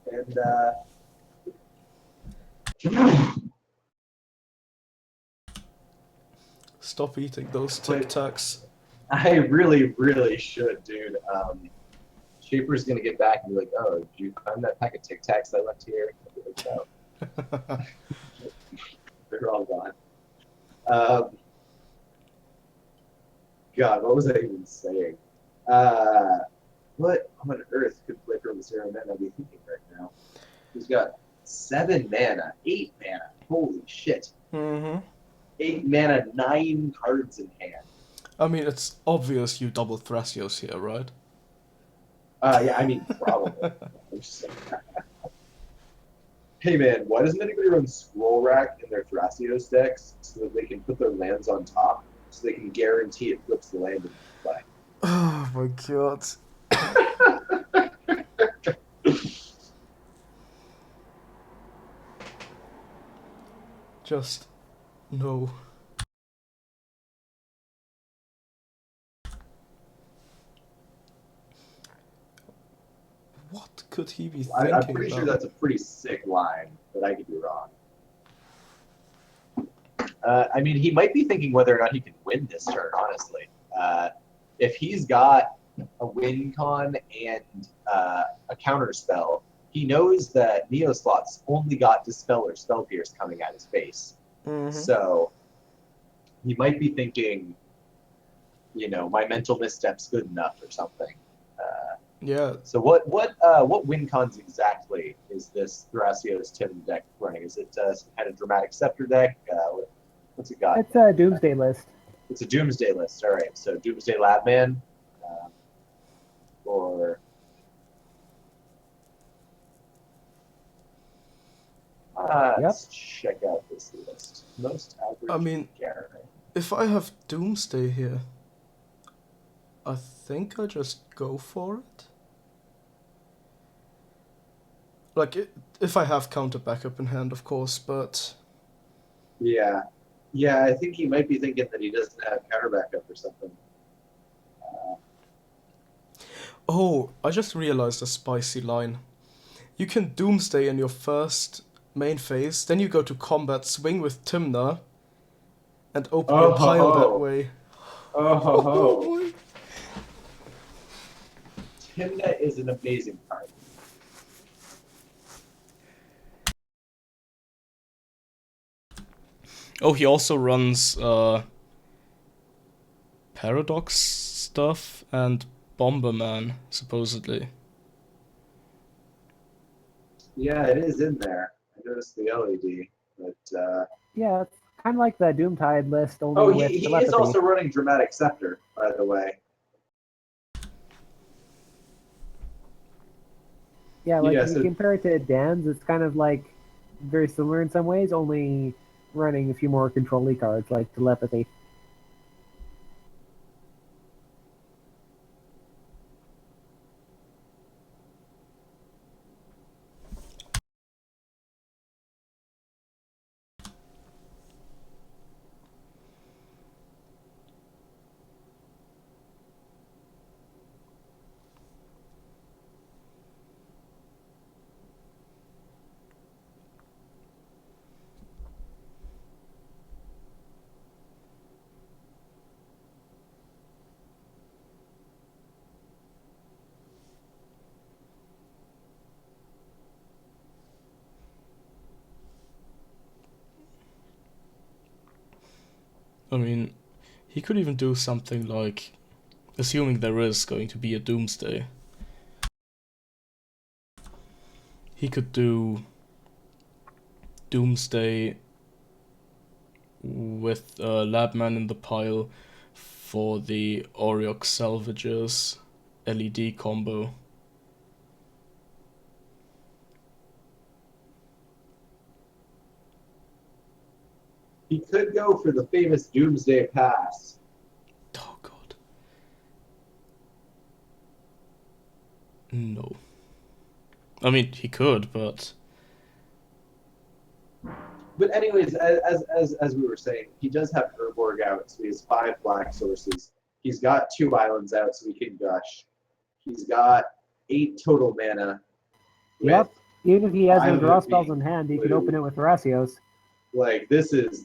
And Stop eating those Tic Tacs. I really, really should, dude. Shaper's gonna get back and be like, "Oh, did you find that pack of Tic Tacs I left here?" I'll be like, "No, they're all gone." God, what was I even saying? What on earth could Flicker of the Zero Mana be thinking right now? He's got 7 mana, 8 mana. Holy shit! Mm-hmm. 8 mana, 9 cards in hand. I mean, it's obvious you double Thrasios here, right? Yeah, I mean, probably. I'm just saying. Hey man, why doesn't anybody run Scroll Rack in their Thrasios decks so that they can put their lands on top, so they can guarantee it flips the land in play? Oh my god. Just no. What could he be thinking I'm pretty about? sure that's a pretty sick line, but I could be wrong. I mean, he might be thinking whether or not he can win this turn, honestly. If he's got a win con and a counter spell, he knows that Neoslot's only got Dispel or Spell Pierce coming at his face. Mm-hmm. So he might be thinking, my mental misstep's good enough or something. Yeah. So what win cons exactly is this Thrasios Tim deck running? Is it some kind of Dramatic Scepter deck? What's it got? It's a Doomsday list. It's a Doomsday list. All right, so Doomsday Labman, or let's check out this list. Most average. I mean, if I have Doomsday here, I think I just go for it. Like, if I have counter backup in hand, of course, but... Yeah. Yeah, I think he might be thinking that he doesn't have counter backup or something. Oh, I just realized a spicy line. You can Doomsday in your first main phase, then you go to combat, swing with Tymna, and open Oh your ho pile that ho. way. Oh ho Oh ho. boy. Timna is an amazing card. Oh, he also runs Paradox stuff and Bomberman, supposedly. Yeah, it is in there. I noticed the LED, but Yeah, it's kind of like the Doomtide list, only oh, with he is telepathy. also running Dramatic Scepter, by the way. Yeah, like Yeah, if you so compare it to Dan's, it's kind of like very similar in some ways, only running a few more control cards like telepathy. I mean, he could even do something like, assuming there is going to be a Doomsday, he could do Doomsday with Labman in the pile for the Aureox Salvagers LED combo. he could go for the famous Doomsday Pass. Oh god. No. I mean, he could, but... But anyways, as we were saying, he does have Urborg out, so he has 5 black sources. He's got 2 islands out, so he can gush. He's got 8 total mana. Yep. Even if he has no Five of draw it spells being in hand, he can blue. open it with Horacios. Like uh, this is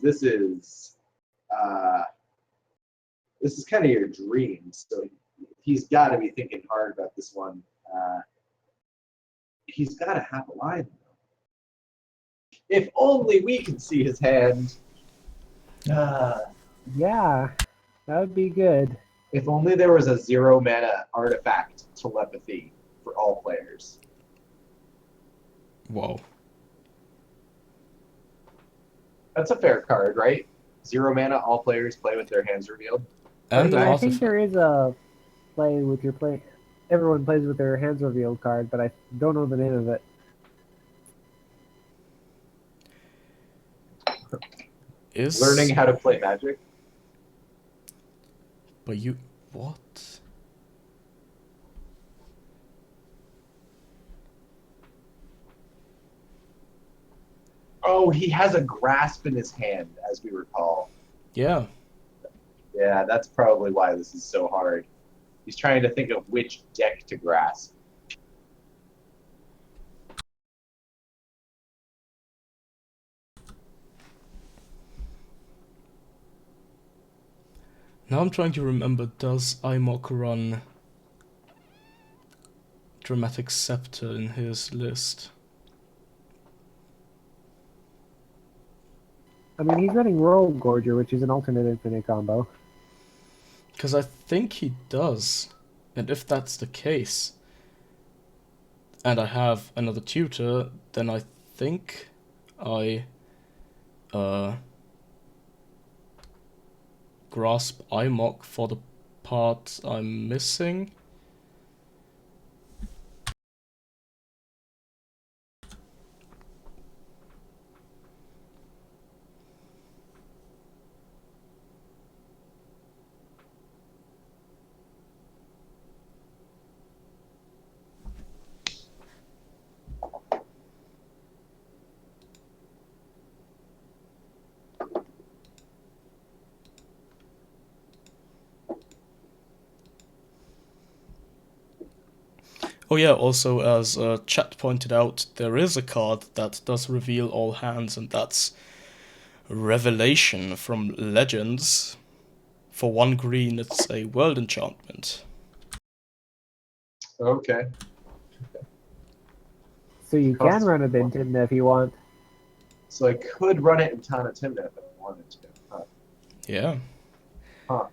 kind of your dream. So he's got to be thinking hard about this one. He's got to have a line. If only we could see his hand. Yeah, that would be good. If only there was a 0 mana artifact telepathy for all players. Whoa. That's a fair card, right? 0 mana, all players play with their hands revealed. And an I think artifact. there is a play with your play. Everyone plays with their hands revealed card, but I don't know the name of it. Is... Learning how to play Magic. But you... What? Oh, he has a grasp in his hand, as we recall. Yeah. Yeah, that's probably why this is so hard. He's trying to think of which deck to grasp. Now I'm trying to remember, does Imok run Dramatic Scepter in his list? I mean, he's running Roll Gorger, which is an alternate infinite combo. Because I think he does. And if that's the case, and I have another tutor, then I think I grasp Imok for the part I'm missing. Oh yeah, also as chat pointed out, there is a card that does reveal all hands, and that's Revelation from Legends. For 1 green, it's a world enchantment. Okay. So you can Costs run it in 1. Timna if you want. So I could run it in Tana Timna if I wanted to. Huh. Yeah. Huh.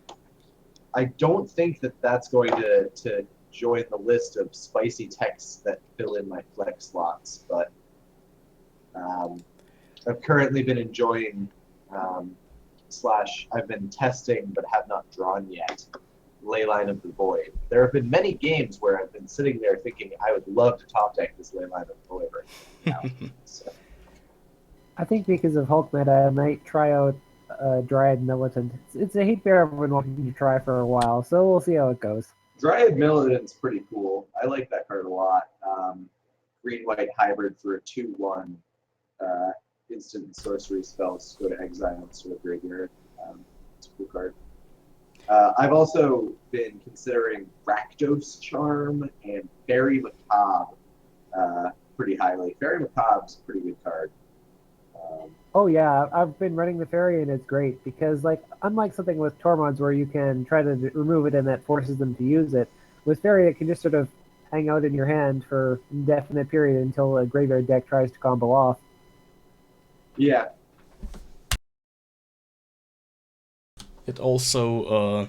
I don't think that that's going to join the list of spicy texts that fill in my flex slots, but I've currently been enjoying / I've been testing but have not drawn yet Leyline of the Void. There have been many games where I've been sitting there thinking I would love to top deck this Leyline of the Void right now. So, I think because of Hulk meta, I might try out Dryad Militant. It's a hate bear I've been wanting to try for a while, so we'll see how it goes. Dryad Militant's pretty cool. I like that card a lot. Green-white hybrid for a 2/1 instant sorcery spells go to exile instead of graveyard. It's a cool card. I've also been considering Rakdos Charm and Fairy Macabre pretty highly. Fairy Macabre's a pretty good card. Oh yeah, I've been running the fairy and it's great because like unlike something with Tormod's where you can try to remove it and that forces them to use it, with fairy it can just sort of hang out in your hand for indefinite period until a graveyard deck tries to combo off. Yeah. It also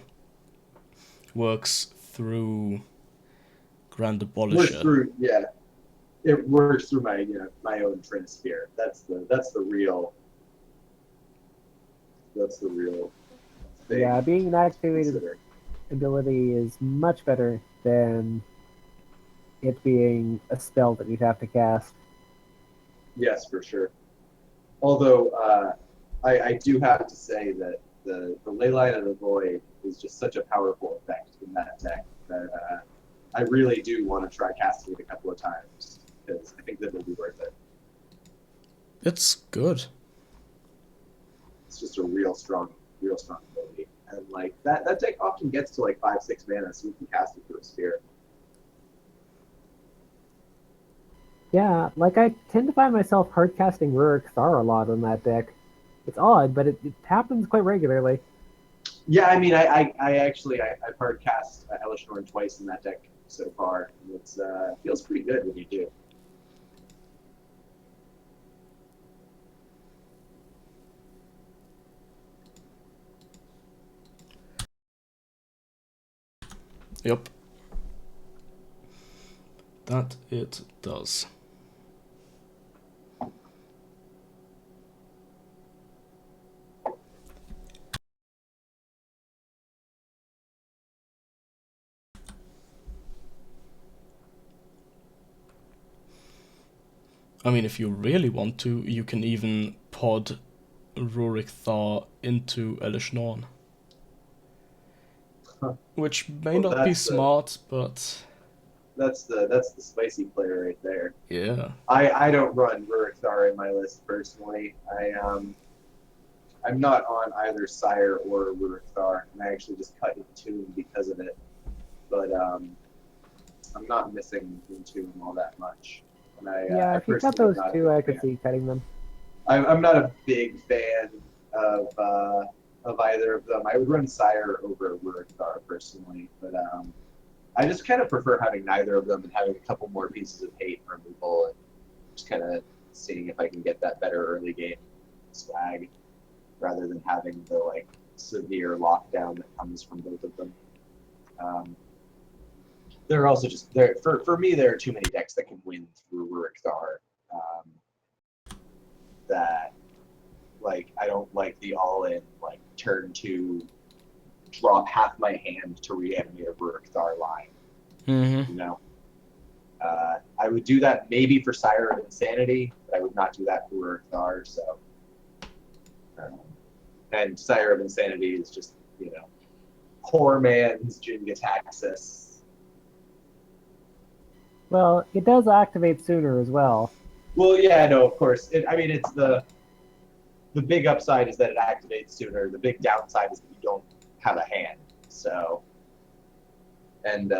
works through Grand Works Abolisher. through, yeah. It works through my my own Trinisphere. That's the real thing. Yeah, being an to activated consider. ability is much better than it being a spell that you'd have to cast. Yes, for sure. Although I do have to say that the Leyline of the Void is just such a powerful effect in that deck that I really do want to try casting it a couple of times because I think that it'll be worth it. It's good. It's just a real strong ability, and like that deck often gets to like 5-6 mana, so you can cast it through a sphere. Yeah, like I tend to find myself hard casting Rurik Thar a lot on that deck. It's odd, but it happens quite regularly. Yeah, I mean, I've hard cast Hellish Norn twice in that deck so far, and it's feels pretty good when you do. Yep. That it does. I mean, if you really want to, you can even pod Rurik Thar into Elish Norn. Huh. Which may Well, not be smart, but that's the spicy player right there. yeah. I don't run Rurik Thar in my list personally. I'm not on either Sire or Rurik Thar, and I actually just cut Entomb because of it. But I'm not missing Entomb all that much. And Yeah, if you cut personally am those not a two, big I could fan. see cutting them. I'm not a big fan of either of them. I would run Sire over Rurik Thar personally, but I just kind of prefer having neither of them and having a couple more pieces of hate removal and just kind of seeing if I can get that better early game swag rather than having the like severe lockdown that comes from both of them. There are also just there for me. There are too many decks that can win through Rurik Thar. That like I don't like the all-in like turn 2 drop half my hand to reanimate a Rurik Thar line. Mm-hmm. You know, I would do that maybe for Sire of Insanity, but I would not do that for Rurik Thar. So, and Sire of Insanity is just poor man's Jin-Gitaxias. Well, it does activate sooner as well. Well, yeah, no, of course. It's the big upside is that it activates sooner. The big downside is that you don't have a hand. So, and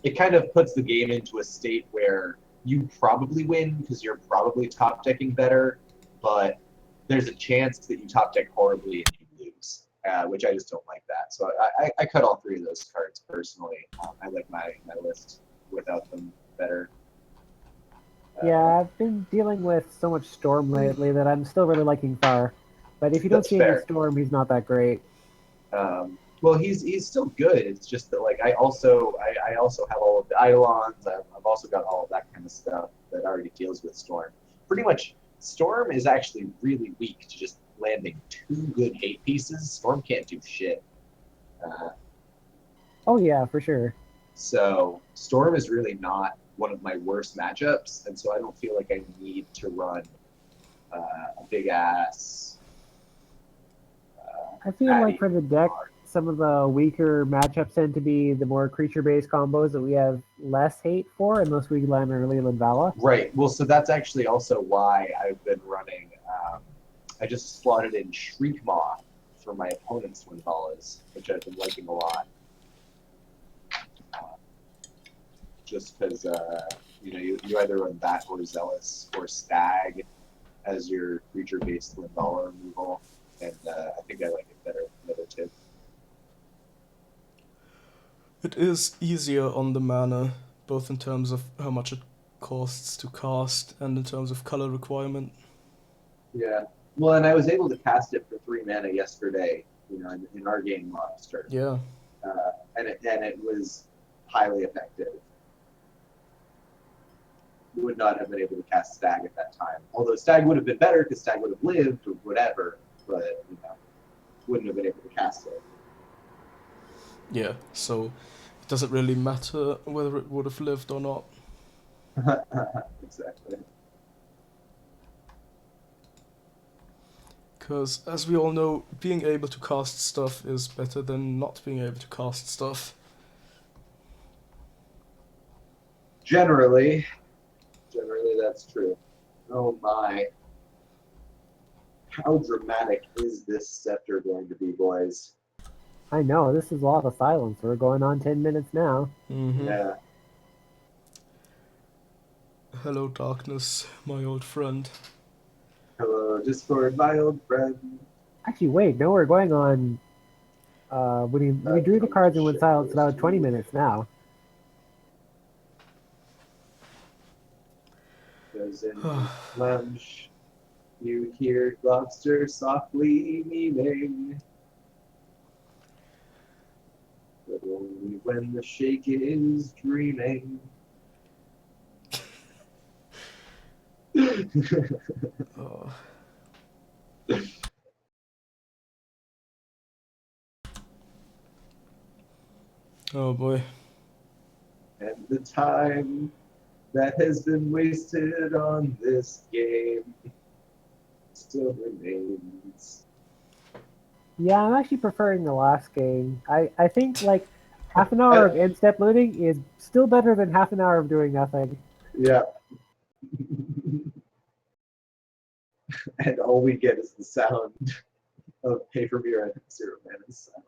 it kind of puts the game into a state where you probably win because you're probably top decking better, but there's a chance that you top deck horribly and you lose, which I just don't like that. So I cut all three of those cards personally. I like my list without them better. Yeah, I've been dealing with so much Storm lately that I'm still really liking Far. But if you don't That's see any fair. Storm, he's not that great. Well, he's still good. It's just that like I also have all of the Eidolons. I've also got all of that kind of stuff that already deals with Storm. Pretty much, Storm is actually really weak to just landing two good hate pieces. Storm can't do shit. Oh yeah, for sure. So Storm is really not one of my worst matchups, and so I don't feel like I need to run a big ass. I feel like for the deck, some of the weaker matchups tend to be the more creature-based combos that we have less hate for, unless we land on Leland Vala. Right. Well, so that's actually also why I've been running. I just slotted in Shriek Maw for my opponent's Winvalas, which I've been liking a lot. Just because you either run that or Zealous or Stag as your creature-based Winvala removal, and I think I like it better than the other two. It is easier on the mana, both in terms of how much it costs to cast and in terms of color requirement. Yeah. Well, and I was able to cast it for 3 mana yesterday, in our game monster. Yeah. And it was highly effective. Would not have been able to cast Stag at that time. Although Stag would have been better because Stag would have lived or whatever, but wouldn't have been able to cast it. Yeah, so it doesn't really matter whether it would have lived or not. Exactly. Because, as we all know, being able to cast stuff is better than not being able to cast stuff. Generally, that's true. Oh my. How dramatic is this scepter going to be, boys? I know, this is a lot of silence. We're going on 10 minutes now. Mm-hmm. Yeah. Hello, darkness, my old friend. Hello, Discord, my old friend. Actually, wait, no, we're going on... we drew the cards and went silent, so that was 20 minutes now. Because in lunch, you hear lobster softly meaning. But only when the shake is dreaming. Oh. Oh boy. And the time that has been wasted on this game still remains. Yeah, I'm actually preferring the last game. I think, like, half an hour of end-step looting is still better than half an hour of doing nothing. Yeah. And all we get is the sound of pay-per-view and Zero Mana's silence.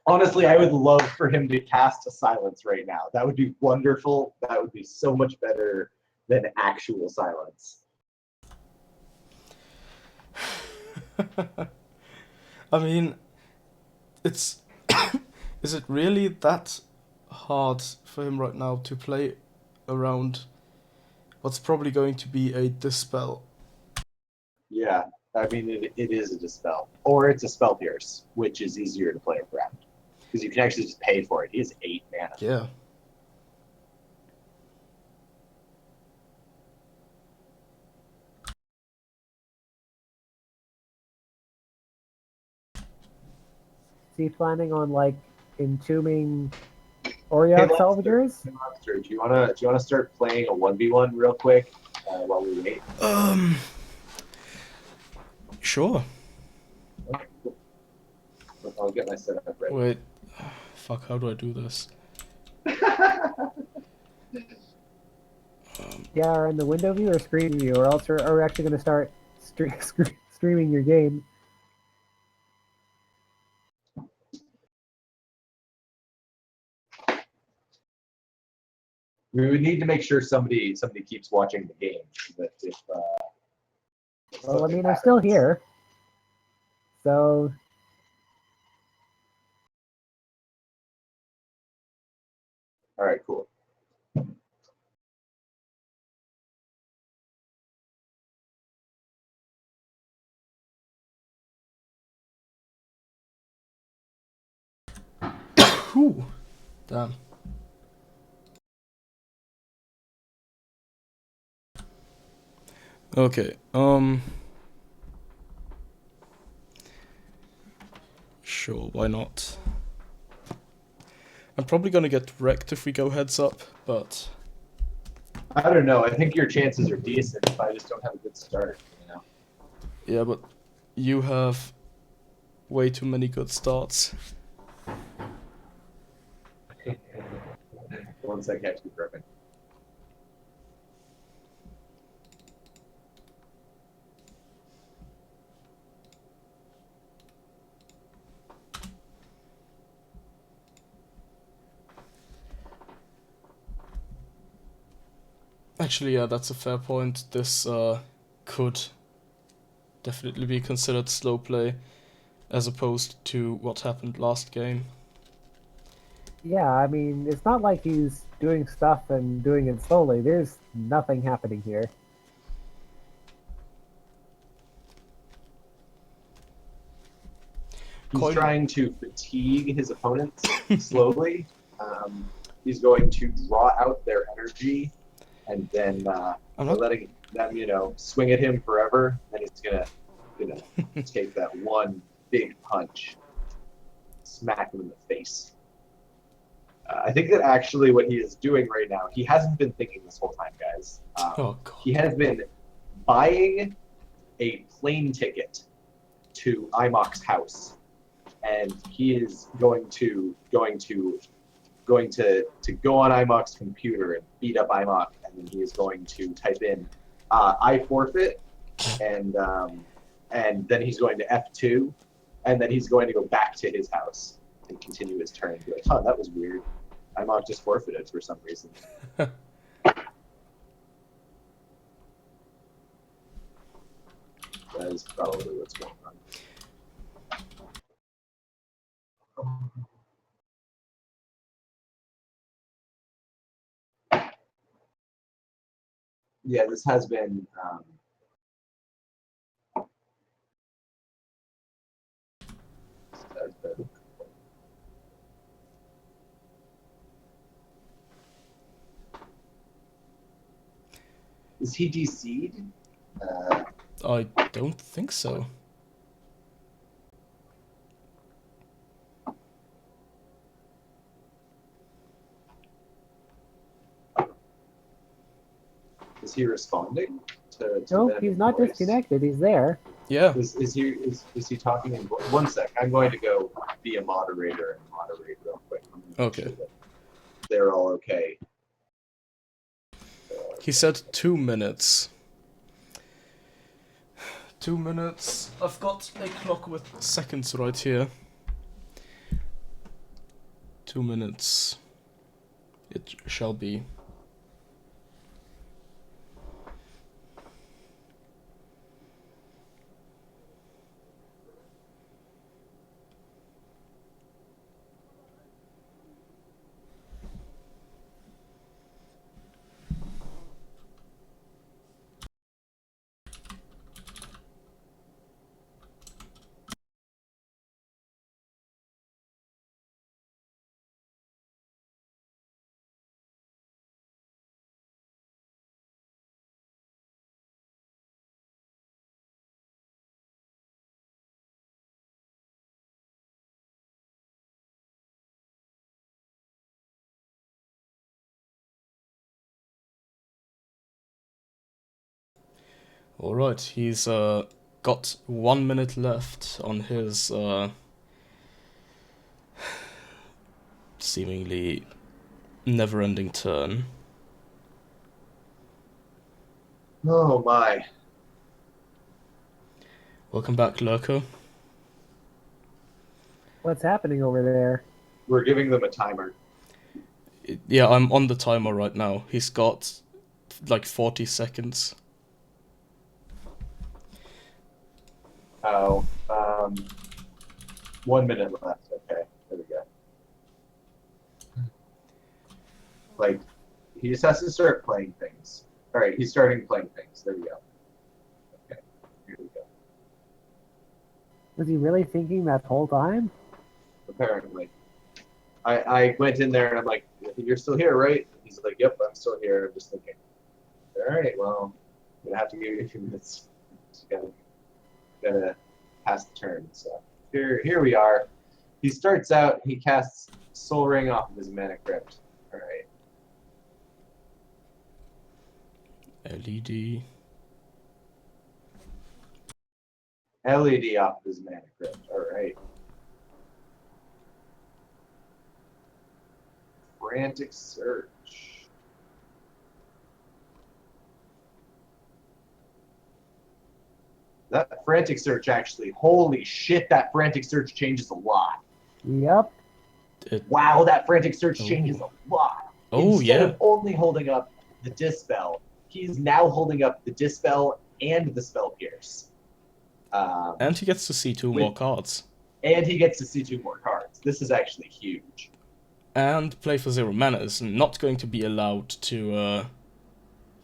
Honestly, I would love for him to cast a silence right now. That would be wonderful. That would be so much better than actual silence. I mean, it's... is it really that hard for him right now to play around what's probably going to be a Dispel? Yeah, I mean, it is a Dispel. Or it's a Spell Pierce, which is easier to play around. Because you can actually just pay for it. He has 8 mana. Yeah. Is he planning on, like, entombing Hey, Oriog Lobster, Salvagers? Lobster, do you wanna start playing a 1v1 real quick while we wait? Sure. Okay, cool. I'll get my setup ready. Wait. Fuck, how do I do this? Yeah, or in the window view or screen view, or else are we actually going to start streaming your game? We would need to make sure somebody keeps watching the game. But if Well, I something mean, I'm still happens- here. So, All right, cool. Whew. Damn. Okay. Sure, why not? I'm probably gonna get wrecked if we go heads up, but I don't know. I think your chances are decent if I just don't have a good start. You know. yeah, but you have way too many good starts. One sec, actually, perfect. Actually, yeah, that's a fair point. This could definitely be considered slow play, as opposed to what happened last game. yeah, I mean, it's not like he's doing stuff and doing it slowly. There's nothing happening here. He's Coin- trying to fatigue his opponents slowly. He's going to draw out their energy, and then I'm not- letting them, swing at him forever. Then he's gonna take that one big punch, smack him in the face. I think that actually what he is doing right now, he hasn't been thinking this whole time, guys. Oh god. He has been buying a plane ticket to IMOC's house, and he is going to go on IMOC's computer and beat up IMOC, and then he is going to type in I forfeit, and then he's going to F2, and then he's going to go back to his house and continue his turn and be like, that was weird. IMOC just forfeited for some reason. That is probably what's going on. Yeah, this has been. Is he DC'd? I don't think so. Is he responding to Nope, them he's in not voice? disconnected. He's there. Yeah. Is he talking in voice? One sec. I'm going to go be a moderator and moderate real quick. I'm gonna make Okay. sure that they're all okay. He said 2 minutes. 2 minutes. I've got a clock with seconds right here. 2 minutes. It shall be. Alright, he's got 1 minute left on his seemingly never-ending turn. Oh my. Welcome back, Lurko. What's happening over there? We're giving them a timer. Yeah, I'm on the timer right now. He's got like 40 seconds. Oh, 1 minute left. Okay, there we go. Like, he just has to start playing things. All right, he's starting playing things. There we go. Okay, here we go. Was he really thinking that whole time? Apparently, I went in there and I'm like, "You're still here, right?" He's like, "Yep, I'm still here. I'm just thinking." All right, well, I'm gonna have to give you a few minutes. Just gotta pass the turn. So here we are. He starts out. He casts Soul Ring off of his Mana Crypt. All right. LED. LED off of his Mana Crypt. All right. Frantic Search. That Frantic Search actually, holy shit, that Frantic Search changes a lot. Yep. Wow, that Frantic Search Oh. changes a lot. Oh, Instead yeah. of only holding up the Dispel, he's now holding up the Dispel and the Spell Pierce. And he gets to see two more cards. And he gets to see 2 more cards. This is actually huge. And Play for Zero Mana is not going to be allowed to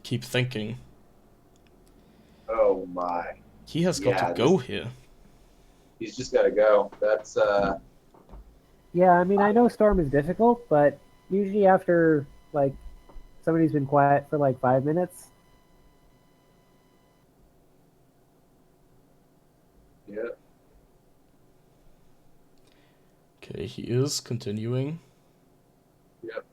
keep thinking. Oh my. He has got to go here. He's just got to go. That's, Yeah, I mean, I know Storm is difficult, but usually after, like, somebody's been quiet for like 5 minutes. yeah. Okay, he is continuing. Yep.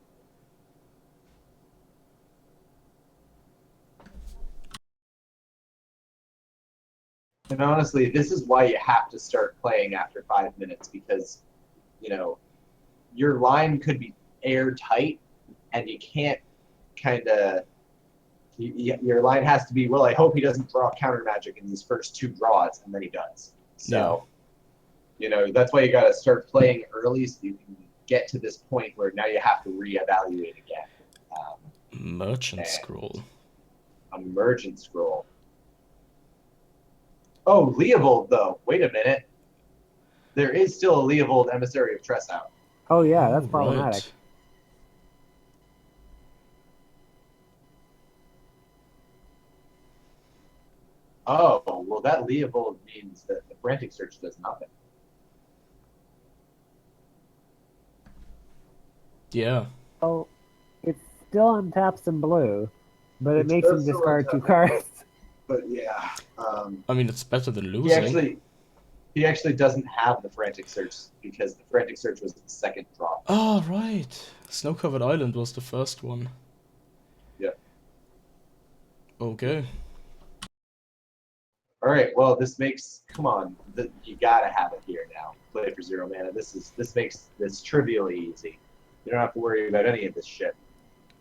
And honestly, this is why you have to start playing after 5 minutes because, you know, your line could be airtight and you can't kind of. Your line has to be, well, I hope he doesn't draw counter magic in these first 2 draws, and then he does. So, you know, that's why you got to start playing early so you can get to this point where now you have to reevaluate again. Merchant Scroll. A Merchant Scroll. Oh, Leovold, though. Wait a minute. There is still a Leovold Emissary of Tressau. Oh yeah, that's Oh, problematic. right. Oh, well, that Leovold means that the Frantic Search does nothing. Yeah. Oh, it still untaps some blue, but it makes does him still discard 2 untap. cards. But yeah, I mean, it's better than losing. he actually doesn't have the Frantic Search because the Frantic Search was the second drop. Oh, right. Snow-Covered Island was the first one. Yeah. Okay. All right. Well, this makes you gotta have it here now. Play for 0 mana. This makes this trivially easy. You don't have to worry about any of this shit.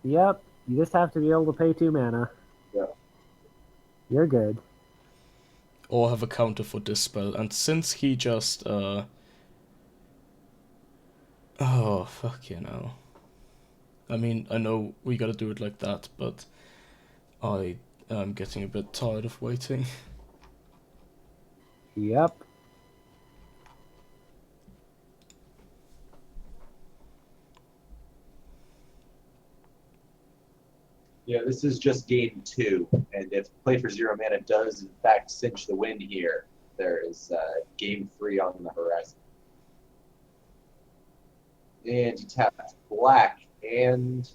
Yep, you just have to be able to pay 2 mana. Yeah. You're good. Or have a counter for Dispel. And since he just, oh, fuck you know. I mean, I know we gotta do it like that, but I am getting a bit tired of waiting. Yep. Yeah, this is just game 2, and if Play for 0 mana does in fact cinch the win here, there is game 3 on the horizon. And he tapped black and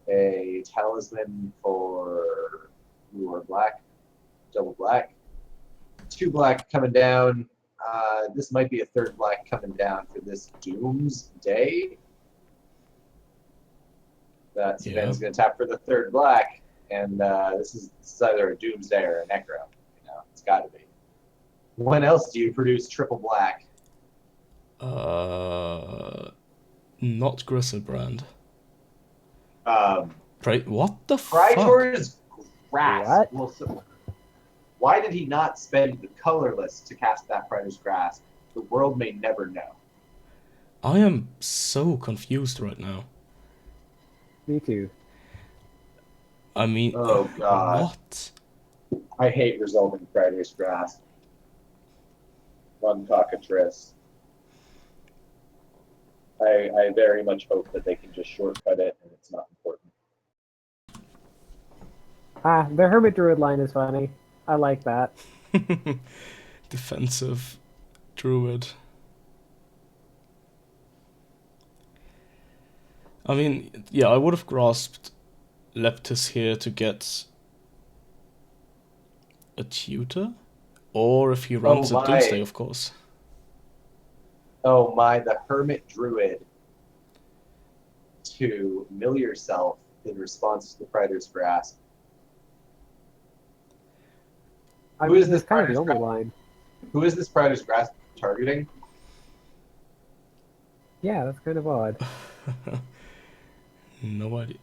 a talisman for blue or black, double black. 2 black coming down. This might be a 3rd black coming down for this Doomsday. So Ben's going to tap for the 3rd black, and this is either a Doomsday or a Necro. You know, it's got to be. When else do you produce triple black? Not Griselbrand. What the Praetor's Grasp. What? Well, so why did he not spend the colorless to cast that Praetor's Grasp? The world may never know. I am so confused right now. Me too. I mean, Oh god. what? I hate resolving Predator's Grasp on Cockatrice. I very much hope that they can just shortcut it and it's not important. Ah, the Hermit Druid line is funny. I like that. Defensive druid. I mean, yeah, I would have grasped Leptis here to get a tutor, or if he runs Oh a Doomsday, my. of course. Oh my, the Hermit Druid to mill yourself in response to the Predator's Grasp. I Who mean, is this that's kind of the Predator's only Grasp? line. Who is this Predator's Grasp targeting? Yeah, that's kind of odd. No idea.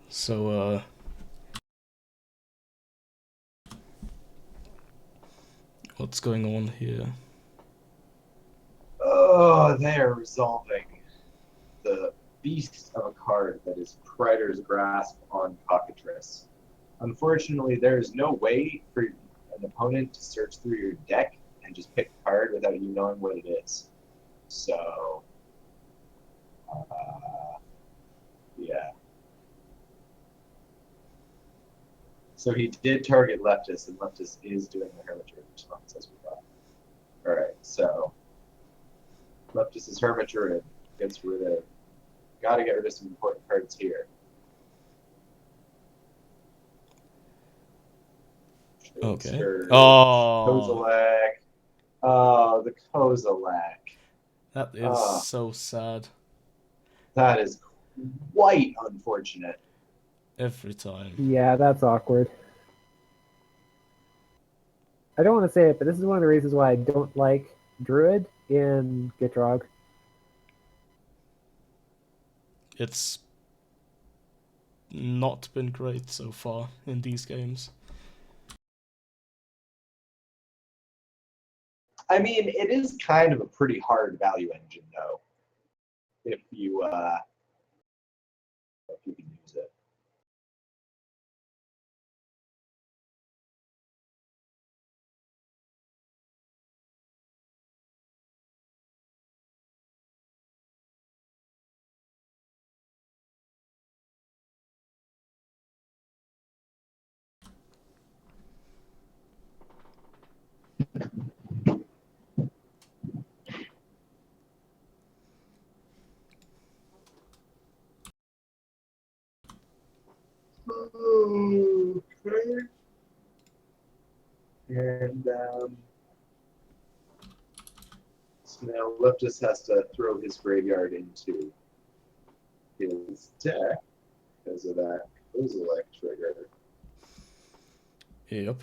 So, what's going on here? Oh, they are resolving the beast of a card that is Predator's Grasp on Cockatrice. Unfortunately, there is no way for an opponent to search through your deck and just pick a card without you knowing what it is. So, yeah. So he did target Leptis, and Leptis is doing the Hermitage response as we thought. All right, so Leptis' Hermitage gets rid of. Got to get rid of some important cards here. Okay. Scourge, Oh, Kozilek. Oh, the Kozilek. that is so sad. That is quite unfortunate. Every time. Yeah, that's awkward. I don't want to say it, but this is one of the reasons why I don't like Druid in Gitrog. It's not been great so far in these games. I mean, it is kind of a pretty hard value engine, though, if you can use it. Okay. And so now Leptis has to throw his graveyard into his deck because of that Kozilek trigger. Yep.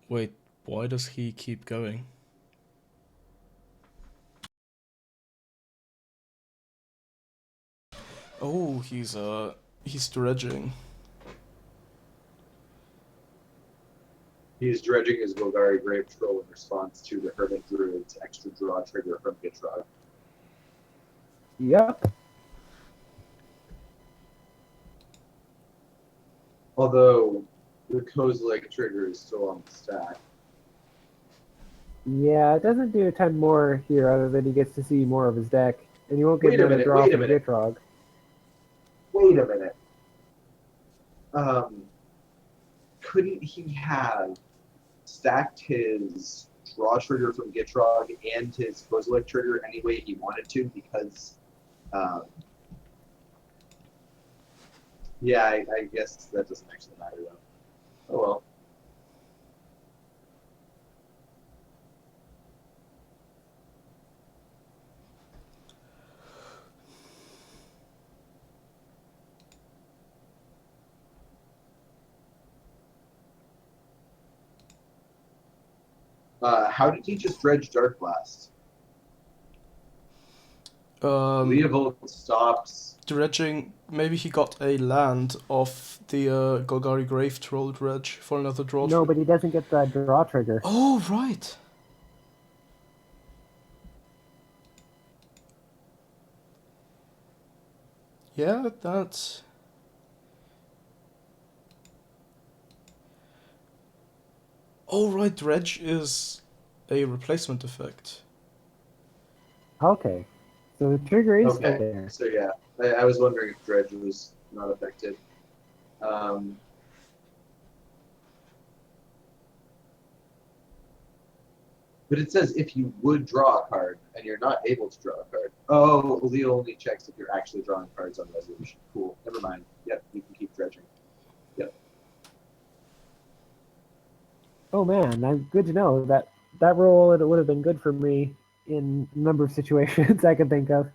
Wait, why does he keep going? Oh, he's dredging. He's dredging his Golgari Grave Troll in response to the Hermit Druid's extra draw trigger from Gitrog. Yep. Although the Kozilek trigger is still on the stack. Yeah, it doesn't do a ton more here other than he gets to see more of his deck. And you won't get Wait a another minute, draw wait a from minute. Gitrog. Wait a minute. Couldn't he have stacked his draw trigger from Gitrog and his Kozilek trigger any way he wanted to? Because Um, yeah, I guess that doesn't actually matter though. Oh well. How did he just dredge Dark Blast? Leovold stops. Dredging, maybe he got a land off the Golgari Grave Troll dredge for another draw. No, but he doesn't get the draw trigger. Oh, right. Yeah, that's... Oh, right, dredge is a replacement effect. Okay. So the trigger is still Okay, there. so yeah, I was wondering if dredge was not affected. But it says if you would draw a card and you're not able to draw a card. Oh, Leo only checks if you're actually drawing cards on resolution. Cool. Never mind. Yep, you can keep dredging. Yep. Oh man, I'm good to know that that rule it would have been good for me in a number of situations I can think of.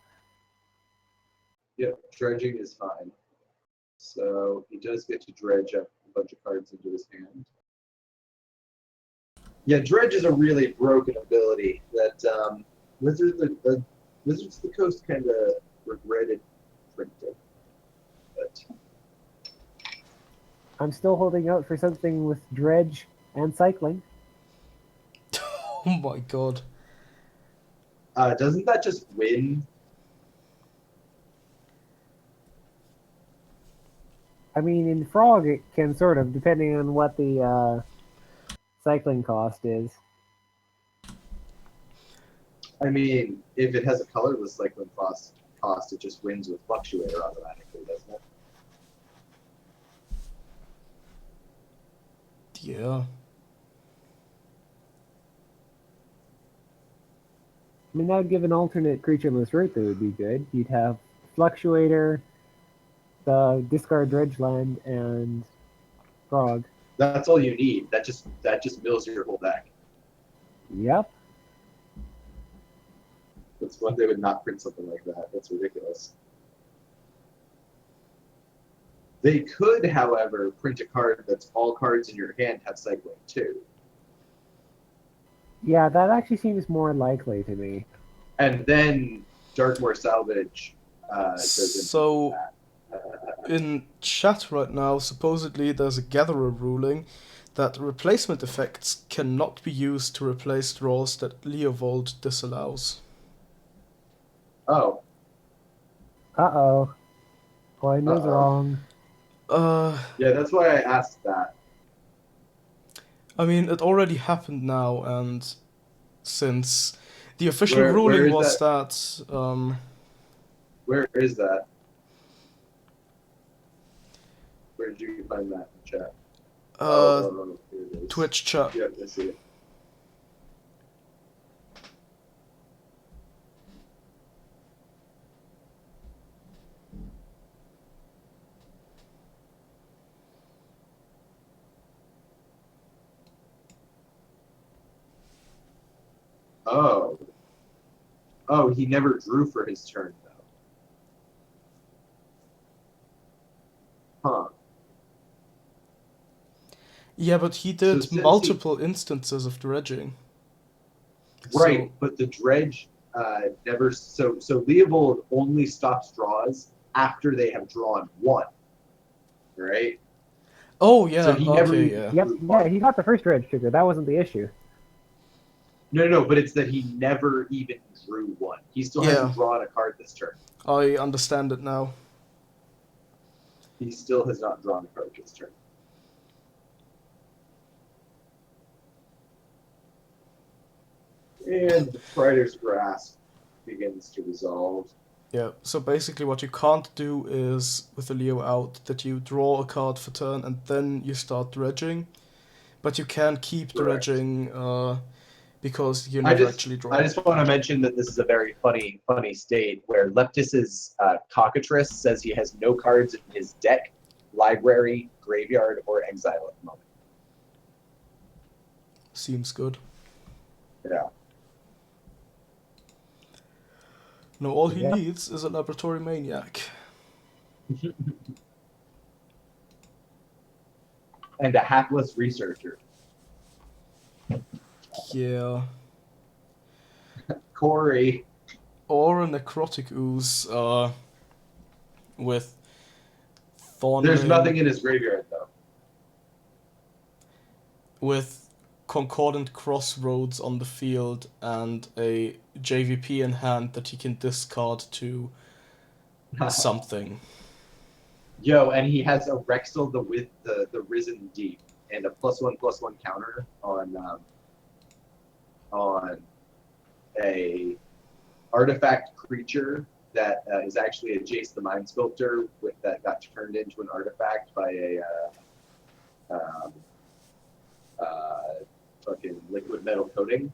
Yep, dredging is fine. So he does get to dredge up a bunch of cards into his hand. Yeah, dredge is a really broken ability that Wizards of the Coast kind of regretted printing. But I'm still holding out for something with dredge and cycling. Oh my god. doesn't that just win? I mean, in Frog it can sort of, depending on what the cycling cost is. I mean, if it has a colorless cycling cost, it just wins with Fluctuator automatically, doesn't it? Yeah. I mean, that would give an alternate creatureless route that would be good. You'd have Fluctuator, the discard dredge land, and Frog. That's all you need. That just mills your whole deck. Yep. That's why they would not print something like that. That's ridiculous. They could, however, print a card that's all cards in your hand have cycling too. Yeah, that actually seems more likely to me. And then Darkmoor Salvage goes So, into that. in chat right now, supposedly there's a Gatherer ruling that replacement effects cannot be used to replace draws that Leovold disallows. Uh-oh. Coin was wrong. Yeah, that's why I asked that. I mean, it already happened now, and since the official Where ruling is was that? that, Where is that? Where did you find that in chat? Here it is. Twitch chat. Yep, I see it. Oh. Oh, he never drew for his turn, though. Huh. Yeah, but he So did since multiple instances of dredging. Right, So, but the dredge never. So Leovold only stops draws after they have drawn one. Right. oh yeah, So he never okay, even yeah. Yep, drew yeah, one. he got the first dredge trigger. That wasn't the issue. No, but it's that he never even drew one. He still Yeah. hasn't drawn a card this turn. I understand it now. He still has not drawn a card this turn. And the Praetor's Grasp begins to resolve. Yeah, so basically what you can't do is, with the Leo out, that you draw a card for turn and then you start dredging. But you can keep Correct. dredging because you I never just, actually draw. I just want to mention that this is a very funny state where Leptis's cockatrice says he has no cards in his deck, library, graveyard, or exile at the moment. Seems good. Yeah. No, all he Yeah. needs is a laboratory maniac. And a hapless researcher. Yeah. Corey. Or a necrotic ooze with thorn. There's nothing in his graveyard though. With concordant crossroads on the field and a JVP in hand that he can discard to something. Yo, and he has a Rexel the Risen Deep and a +1/+1 counter on a artifact creature that is actually a Jace the Mind Sculptor that got turned into an artifact by a fucking liquid metal coating,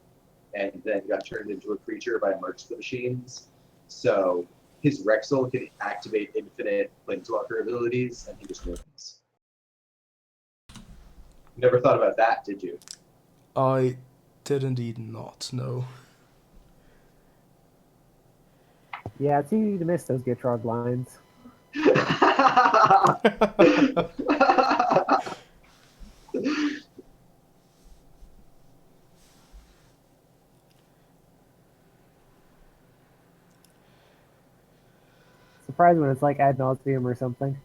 and then got turned into a creature by March the Machines. So his Rexel can activate infinite Planeswalker abilities, and he just wins. Never thought about that, did you? I did indeed not, no. Yeah, it's easy to miss those Gitrog lines. Surprised when it's like ad nauseum or something.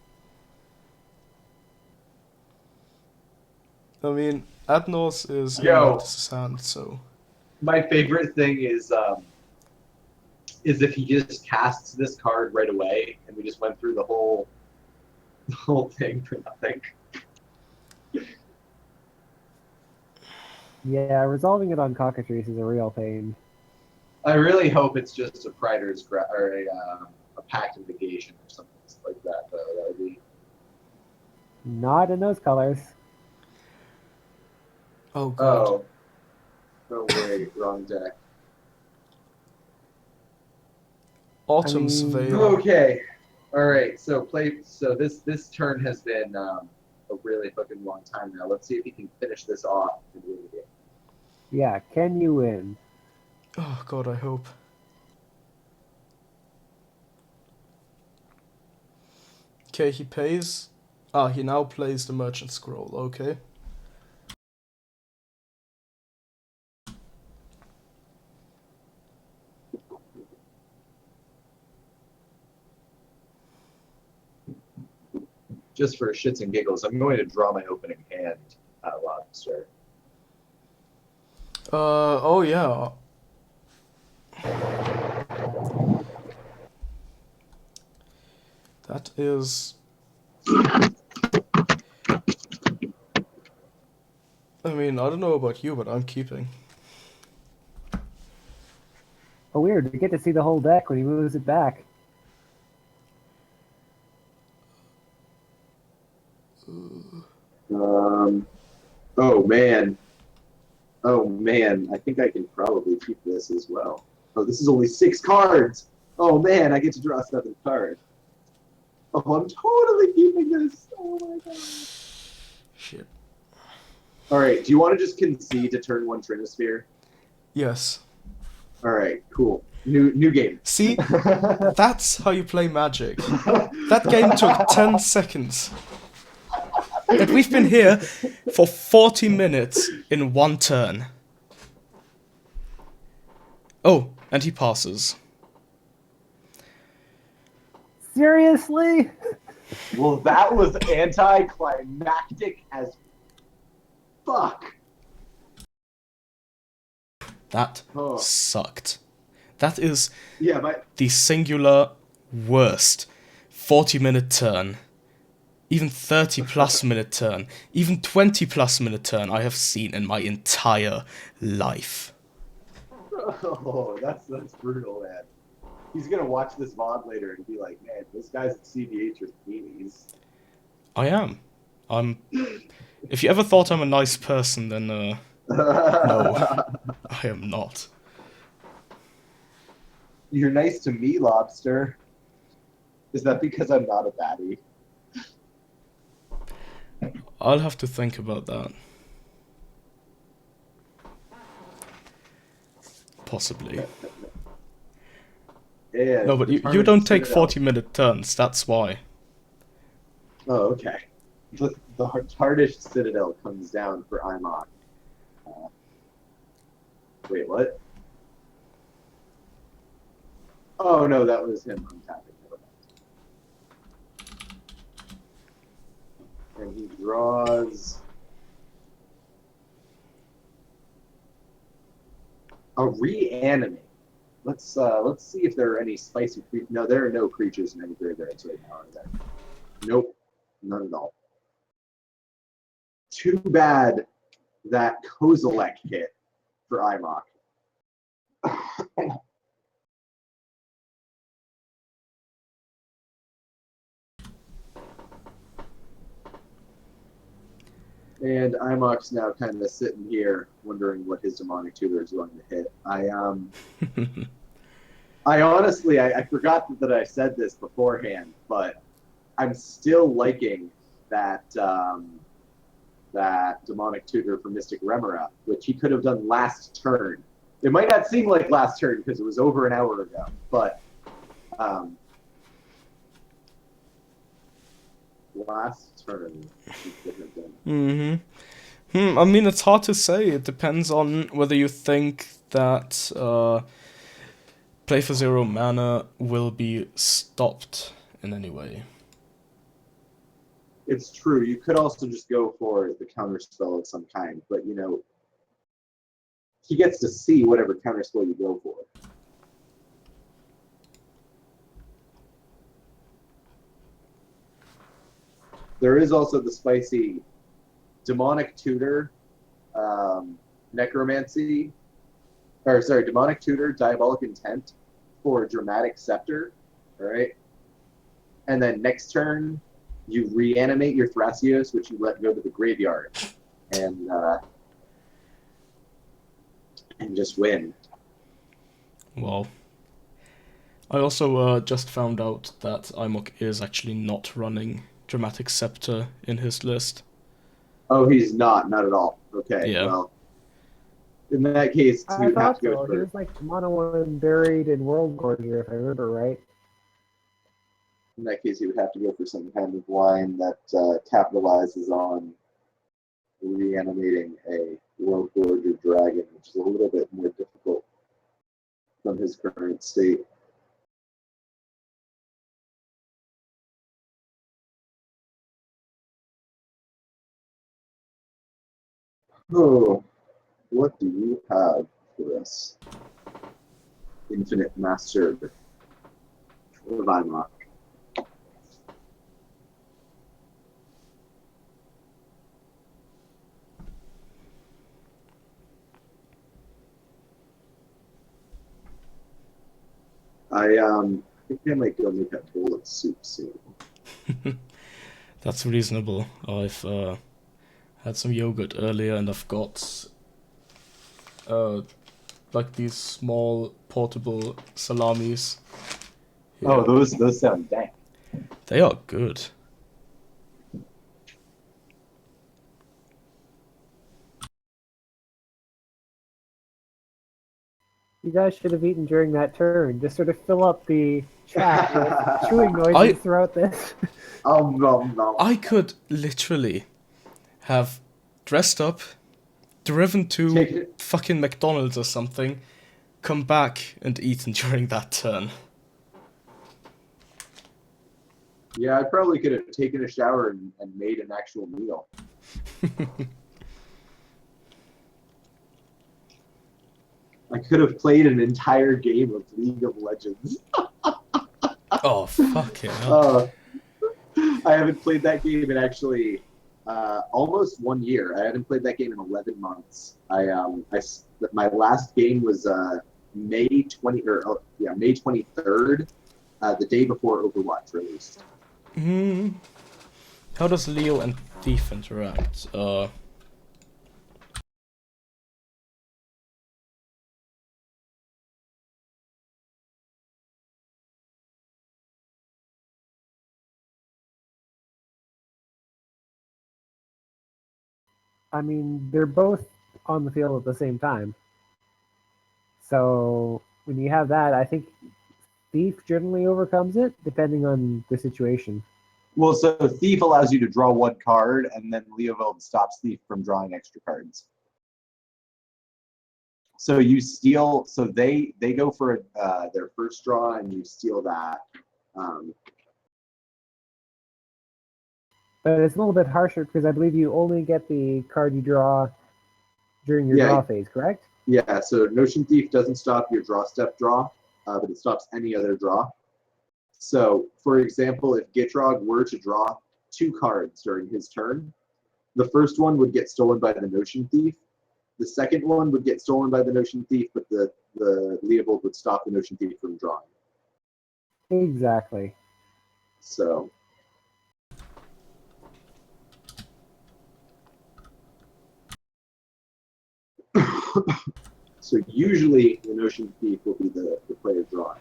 I mean, Adnos is in Yo. Noctis' hand, so... My favorite thing is if he just casts this card right away, and we just went through the whole thing for nothing. Yeah, resolving it on Cockatrice is a real pain. I really hope it's just a Prider's or a Pact of Negation or something like that, though. That would be. Not in those colors. Oh god. Oh. No way, wrong deck. Autumn's I mean- Veil. Okay. Alright, so this turn has been a really fucking long time now. Let's see if he can finish this off and win the game. Yeah, can you win? Oh god, I hope. Okay, he pays. Ah, he now plays the Merchant Scroll, okay. Just for shits and giggles, I'm going to draw my opening hand Lobster. Oh yeah. That is... I mean, I don't know about you, but I'm keeping. Oh, weird. We get to see the whole deck when he moves it back. Oh man. Oh man, I think I can probably keep this as well. Oh, this is only 6 cards. Oh man, I get to draw 7 cards. Oh, I'm totally keeping this. Oh my god. Shit. All right, do you want to just concede to turn 1 Trinisphere? Yes. All right, cool. New game. See? That's how you play Magic. That game took 10 seconds. And we've been here for 40 minutes in one turn. Oh, and he passes. Seriously? Well, that was anticlimactic as fuck. That Oh. sucked. That is Yeah, but the singular worst 40-minute turn. Even 30-plus minute turn. Even 20-plus minute turn I have seen in my entire life. oh, that's brutal, man. He's gonna watch this VOD later and be like, man, those guys at CDH are meanies. I am. I'm... If you ever thought I'm a nice person, then, no. I am not. You're nice to me, Lobster. Is that because I'm not a baddie? I'll have to think about that. Possibly. Yeah. No, but you Determined don't take Citadel. 40-minute turns, that's why. Oh, okay. The Tardish Citadel comes down for IMOC. Wait, what? Oh, no, that was him untapping. Never mind. And he draws a reanimate. Let's see if there are any spicy creatures. No, there are no creatures in any graveyards right now, are there? Nope, none at all. Too bad that Kozilek hit for IMOC. And IMOC's now kind of sitting here wondering what his demonic tutor is going to hit. I honestly, I forgot that I said this beforehand, but I'm still liking that that demonic tutor for Mystic Remora, which he could have done last turn. It might not seem like last turn because it was over an hour ago, but last turn he could have done. I mean, it's hard to say. It depends on whether you think that play for 0 mana will be stopped in any way. It's true. You could also just go for the counterspell of some kind, but you know, he gets to see whatever counterspell you go for. There is also the spicy demonic tutor, necromancy, or sorry, demonic tutor, diabolic intent for dramatic scepter. All right, and then next turn you reanimate your Thrasios, which you let go to the graveyard, and just win. Wow. I also just found out that IMOC is actually not running Dramatic Scepter in his list. Oh, he's not at all. Okay, Yeah. well, in that case, I you'd have thought to go so. He for. was like mono one buried in World Gorger, if I remember right. In that case, you would have to go for some kind of line that capitalizes on reanimating a World Gorger dragon, which is a little bit more difficult from his current state. Oh, what do you have for us? Infinite Master of IMOC. I think I might go make a bowl of soup soon. That's reasonable. I've had some yogurt earlier, and I've got like these small portable salamis. here. Oh, those sound dank. They are good. You guys should have eaten during that turn. Just sort of fill up the chat with chewing noises throughout this. I could literally have dressed up, driven to fucking McDonald's or something, come back and eaten during that turn. Yeah, I probably could have taken a shower and made an actual meal. I could have played an entire game of League of Legends. Oh, fucking hell. I haven't played that game in actually almost 1 year. I haven't played that game in 11 months. My last game was May 23rd, the day before Overwatch released. How does Leo and Thief interact? I mean, they're both on the field at the same time. So when you have that, I think Thief generally overcomes it, depending on the situation. Well, so Thief allows you to draw one card, and then Leovold stops Thief from drawing extra cards. So you steal. So they go for their first draw, and you steal that. But it's a little bit harsher because I believe you only get the card you draw during your Yeah. draw phase, correct? Yeah. So Notion Thief doesn't stop your draw step draw, but it stops any other draw. So, for example, if Gitrog were to draw 2 cards during his turn, the first one would get stolen by the Notion Thief. The second one would get stolen by the Notion Thief, but the Leovold would stop the Notion Thief from drawing. Exactly. So, so usually the Notion Thief will be the player drawing.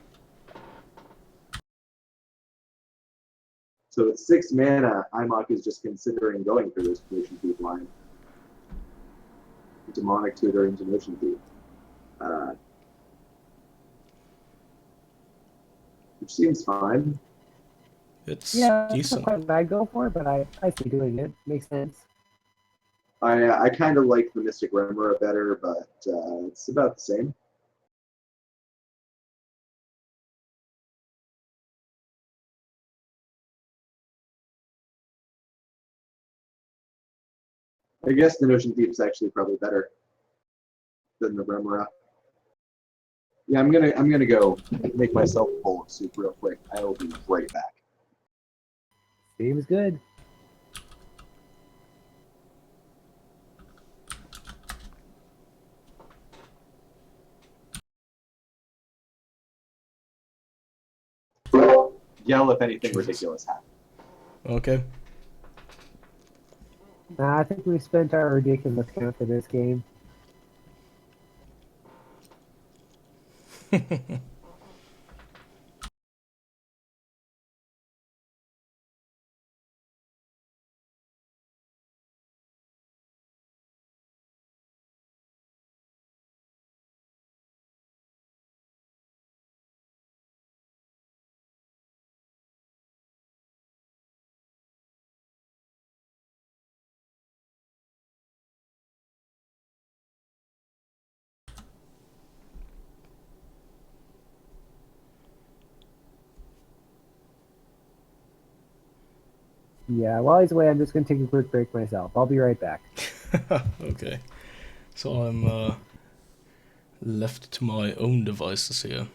So at 6 mana, Imok is just considering going for this Notion Thief line. Demonic Tutor into Notion Thief. Which seems fine. It's Yeah, that's not decent. quite what I'd go for, but I see doing it. Makes sense. I kind of like the Mystic Remora better, but it's about the same. I guess the Notion Thief is actually probably better than the Remora. Yeah, I'm gonna go make myself a bowl of soup real quick. I will be right back. Seems good. Yell if anything Jesus. ridiculous happens. Okay. I think we spent our ridiculous count for this game. Yeah, while he's away, I'm just going to take a quick break myself. I'll be right back. Okay. So I'm left to my own devices here.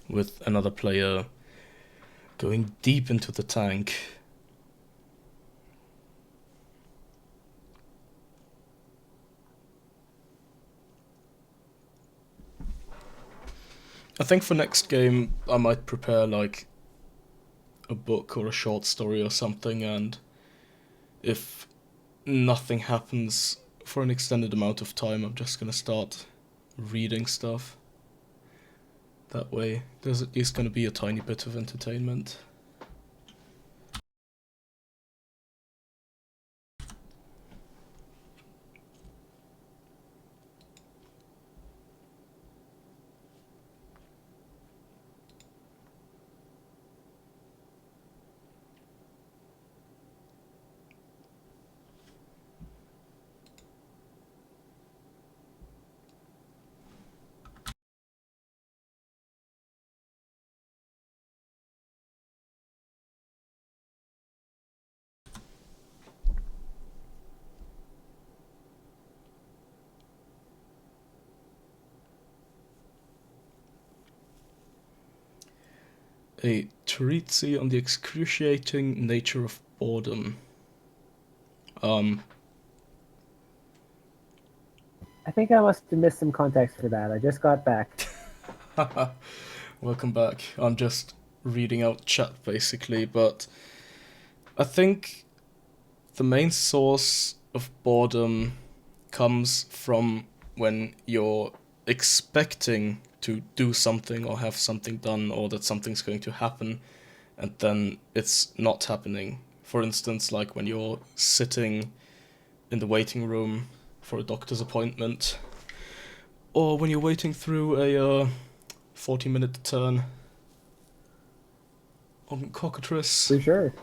With another player going deep into the tank. I think for next game I might prepare like a book or a short story or something, and if nothing happens for an extended amount of time, I'm just gonna start reading stuff. That way there's at least gonna be a tiny bit of entertainment. A treatise on the excruciating nature of boredom. I think I must have missed some context for that. I just got back. Welcome back. I'm just reading out chat basically, but I think the main source of boredom comes from when you're expecting to do something or have something done or that something's going to happen and then it's not happening For instance, like when you're sitting in the waiting room for a doctor's appointment, or when you're waiting through a 40-minute turn on Cockatrice. For sure.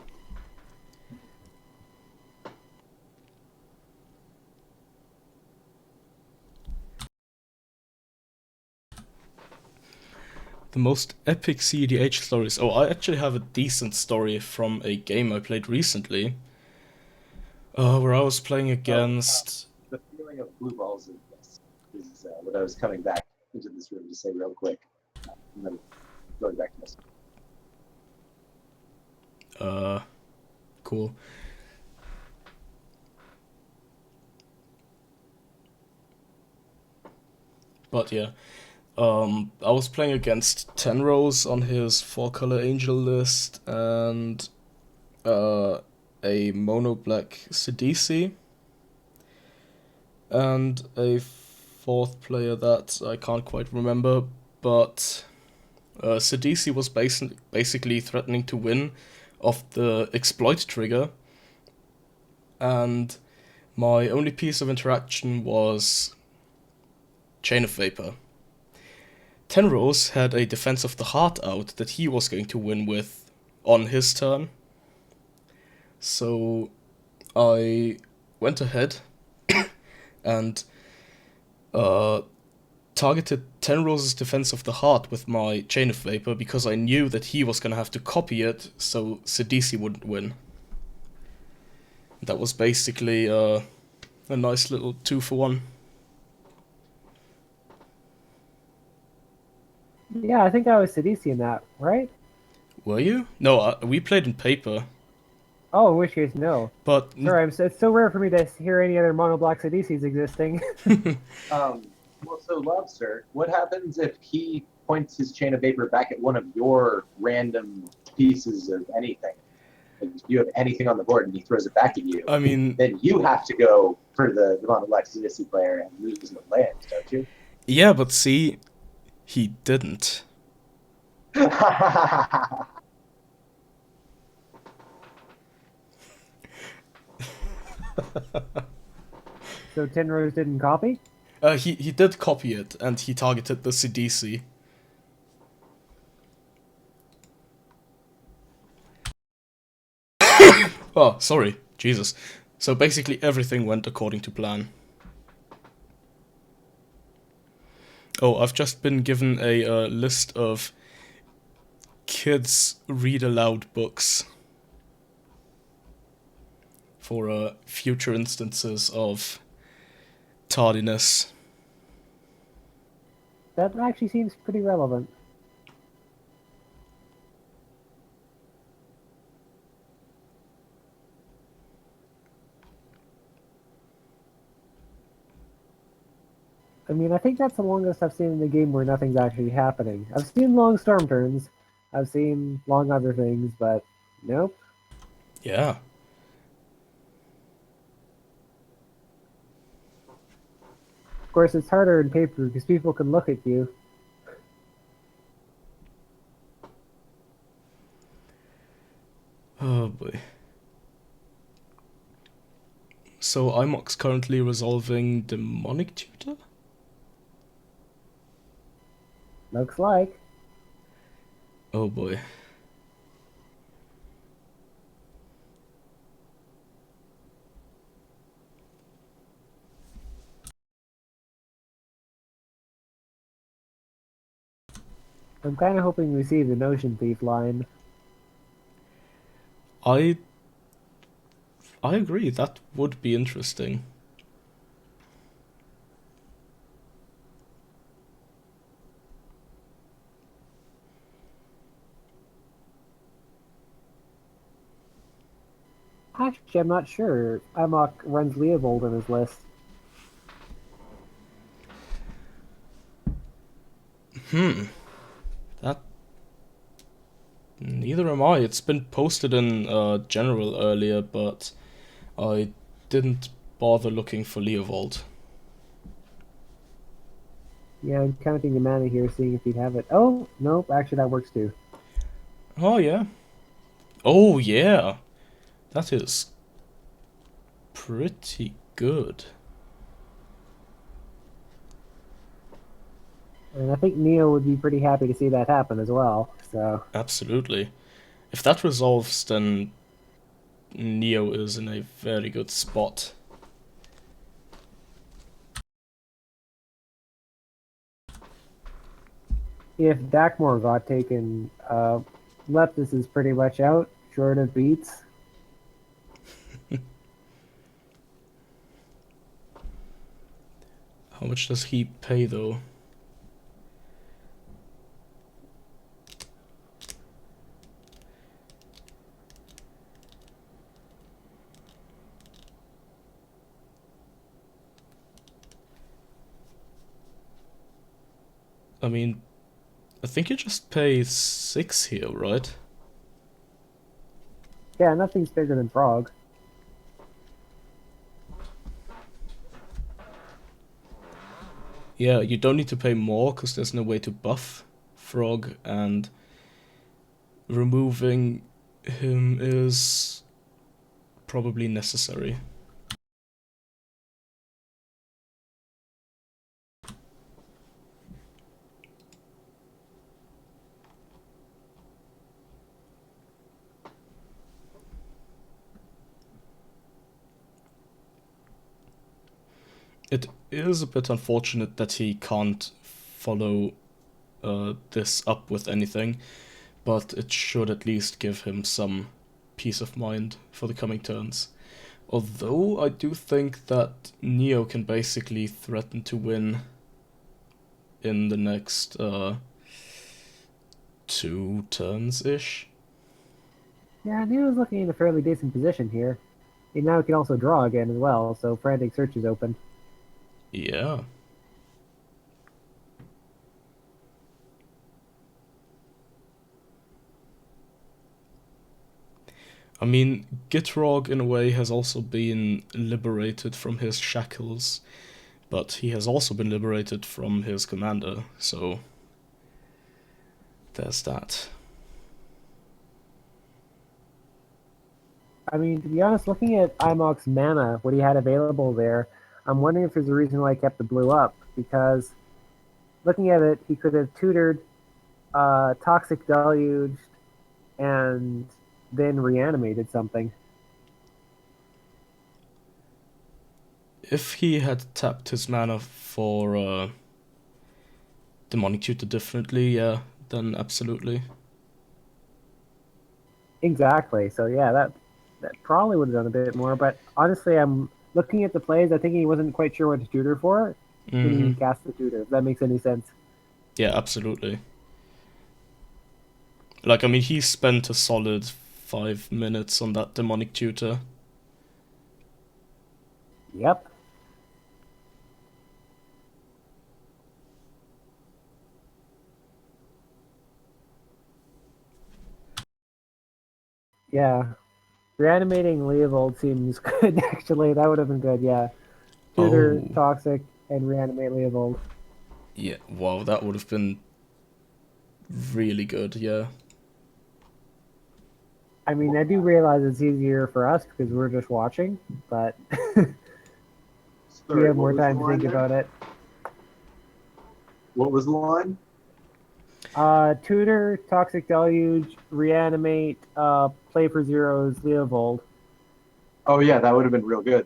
The most epic CEDH stories. Oh, I actually have a decent story from a game I played recently, where I was playing against. The feeling of blue balls in this is what I was coming back into this room to say real quick. And then going back to this. Cool. But yeah, I was playing against Tenrose on his 4-color angel list and a mono black Sidisi and a fourth player that I can't quite remember, but Sidisi was basically threatening to win off the exploit trigger, and my only piece of interaction was Chain of Vapor. Tenrose had a Defense of the Heart out that he was going to win with on his turn. So I went ahead and targeted Tenrose's Defense of the Heart with my Chain of Vapor because I knew that he was going to have to copy it so Sidisi wouldn't win. That was basically a nice little 2-for-1. Yeah, I think I was Sidisi in that, right? Were you? No, we played in paper. Oh, in which case, no. But Sorry, it's so rare for me to hear any other mono black Sidisis existing. Well, so Lobster, what happens if he points his Chain of Vapor back at one of your random pieces of anything? Like if you have anything on the board and he throws it back at you, I mean, then you have to go for the mono black Sidisi player and lose the land, don't you? yeah, but see, he didn't. So Tenrose didn't copy? He did copy it, and he targeted the Sidisi. Oh, sorry. Jesus. So basically everything went according to plan. Oh, I've just been given a list of kids read aloud books for future instances of tardiness. That actually seems pretty relevant. I mean, I think that's the longest I've seen in the game where nothing's actually happening. I've seen long storm turns, I've seen long other things, but nope. Yeah. Of course, it's harder in paper because people can look at you. Oh boy. So IMOC's currently resolving Demonic Tutor? Looks like. Oh boy. I'm kind of hoping we see the Notion Thief line. I agree, that would be interesting. Actually, I'm not sure. Imok runs Leovold on his list. That... Neither am I. It's been posted in general earlier, but I didn't bother looking for Leovold. Yeah, I'm counting the mana here, seeing if he'd have it. Oh, nope, actually that works too. Oh yeah. Oh yeah. That is pretty good. And I think Neo would be pretty happy to see that happen as well. So Absolutely. If that resolves, then Neo is in a very good spot. if Dakmor got taken, Leptis is pretty much out, short of beats. How much does he pay though? I mean, I think you just pay 6 here, right? Yeah, nothing's bigger than Frog. Yeah, you don't need to pay more because there's no way to buff Frog, and removing him is probably necessary. It is a bit unfortunate that he can't follow this up with anything, but it should at least give him some peace of mind for the coming turns. Although I do think that Neo can basically threaten to win in the next 2 turns-ish. Yeah, Neo's looking in a fairly decent position here. He now can also draw again as well, so Frantic Search is open. Yeah. I mean, Gitrog in a way has also been liberated from his shackles, but he has also been liberated from his commander, so there's that. I mean, to be honest, looking at Imok's mana, what he had available there, I'm wondering if there's a reason why he kept the blue up, because looking at it, he could have tutored Toxic Deluge and then reanimated something. If he had tapped his mana for Demonic Tutor differently, yeah, then absolutely. Exactly. So yeah, that probably would have done a bit more. But honestly, I'm looking at the plays. I think he wasn't quite sure what to tutor for when Mm-hmm. he cast the tutor. If that makes any sense. Yeah, absolutely. Like, I mean, he spent a solid 5 minutes on that Demonic Tutor. Yep. Yeah. Reanimating Leovold seems good. Actually, that would have been good. Yeah. Tutor, Oh, Toxic, and reanimate Leovold. yeah, wow, that would have been really good, yeah. I mean, I do realize it's easier for us because we're just watching, but we Sorry, have what more was the time to line think there? about it. What was the line? Tutor, Toxic Deluge, reanimate, play for zeros, Leovold. Oh yeah, that would have been real good.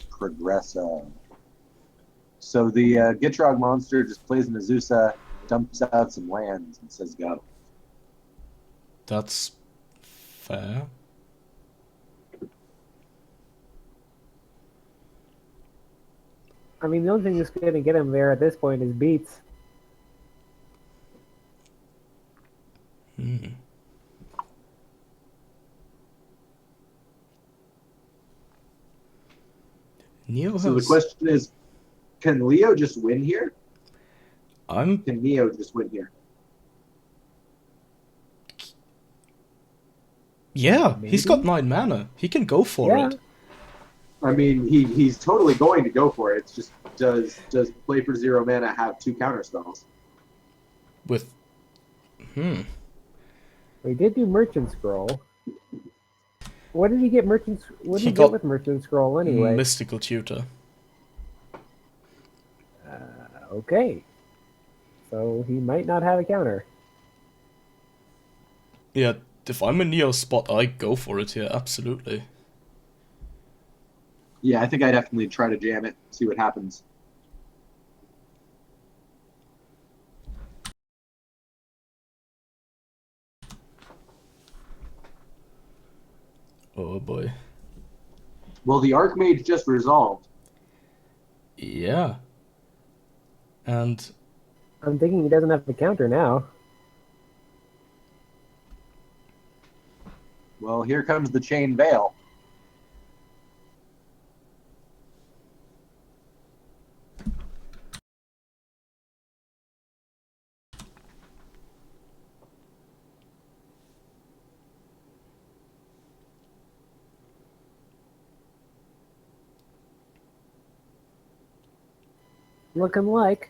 Progresso. So the Gitrog monster just plays an Azusa, dumps out some lands, and says go. That's fair. I mean, the only thing that's going to get him there at this point is beats. Hmm. Neo So the has. question is, can Leo just win here? I'm. Can Neo just win here? Yeah, he's got Maybe? 9 mana. He can go for Yeah. it. I mean, he's totally going to go for it. It's just, does play for 0 mana have 2 counter spells? With. We did do Merchant Scroll. What did he get What did He he got get with Merchant Scroll anyway? Mystical Tutor. Okay. So he might not have a counter. Yeah, if I'm in Neo's spot, I go for it here, absolutely. Yeah, I think I definitely try to jam it, see what happens. Oh boy. Well, the Archmage just resolved. Yeah. And I'm thinking he doesn't have a counter now. Well, here comes the Chain Veil. Looking like.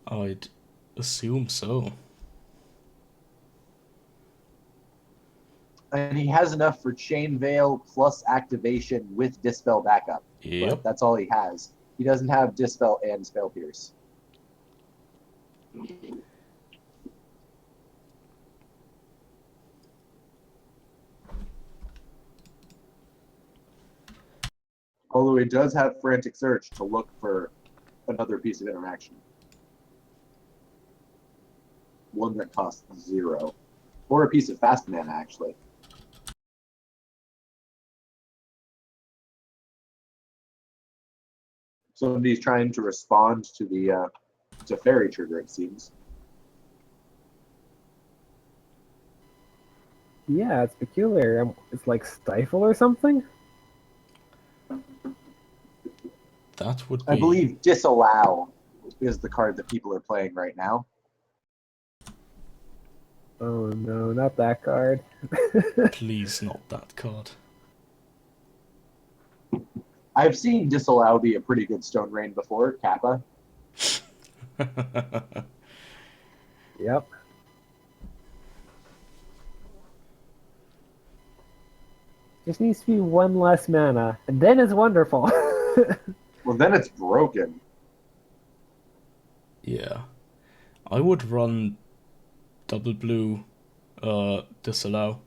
I'd assume so. And he has enough for Chain Veil plus activation with Dispel backup. Yep. But that's all he has. He doesn't have Dispel and Spell Pierce. Although he does have Frantic Search to look for another piece of interaction. One that costs 0. Or a piece of fast mana, actually. Somebody's trying to respond to the to Fairy Trigger, it seems. Yeah, it's peculiar. It's like Stifle or something? That would be... I believe Disallow is the card that people are playing right now. Oh no, not that card. Please not that card. I've seen Disallow be a pretty good Stone Rain before, Kappa. Yep. Just needs to be 1 less mana, and then it's wonderful. Well, then it's broken. Yeah. I would run double blue disallow.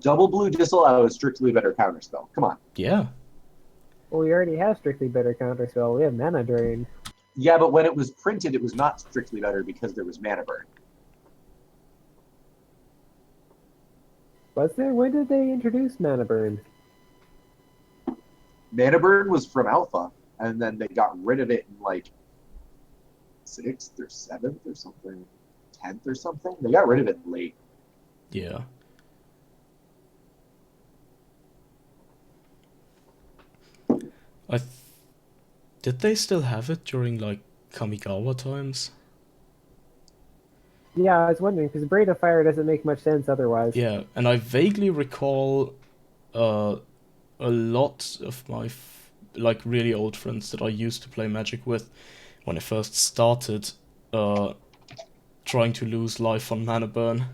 Double blue Disallow is strictly better counterspell. Come on. Yeah. Well, we already have strictly better counterspell. We have mana drain. Yeah, but when it was printed, it was not strictly better because there was mana burn. Was there? When did they introduce mana burn? Mana burn was from Alpha, and then they got rid of it in like 6th or 7th or something, 10th or something. They got rid of it late. Yeah. Did they still have it during like Kamigawa times? Yeah, I was wondering because Braid of Fire doesn't make much sense otherwise. Yeah, and I vaguely recall a lot of my like really old friends that I used to play Magic with when I first started trying to lose life on mana burn.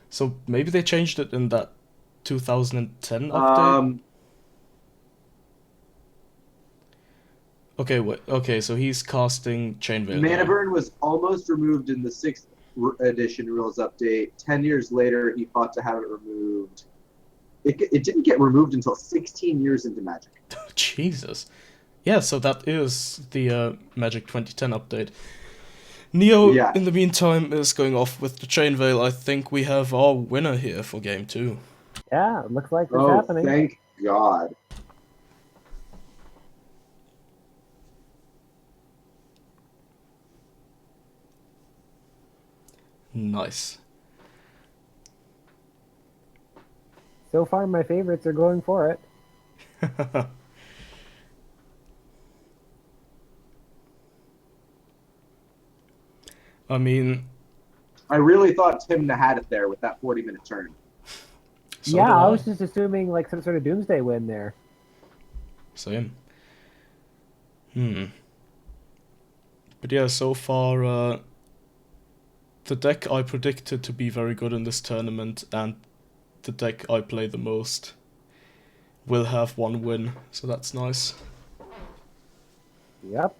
So maybe they changed it in that 2010 update. Okay, wait. Okay, so he's casting Chain Veil Mana now. burn was almost removed in the 6th edition rules update. 10 years later, he fought to have it removed. It didn't get removed until 16 years into Magic. Jesus. Yeah, so that is the Magic 2010 update. Neo, Yeah. in the meantime, is going off with the Chain Veil. I think we have our winner here for game 2. Yeah, it looks like it's Oh, happening. thank God. Nice. So far, my favorites are going for it. I mean, I really thought Timna had it there with that 40-minute turn. so yeah, did I was just assuming like some sort of doomsday win there. Same. But yeah, so far, the deck I predicted to be very good in this tournament and the deck I play the most will have one win, so that's nice. Yep.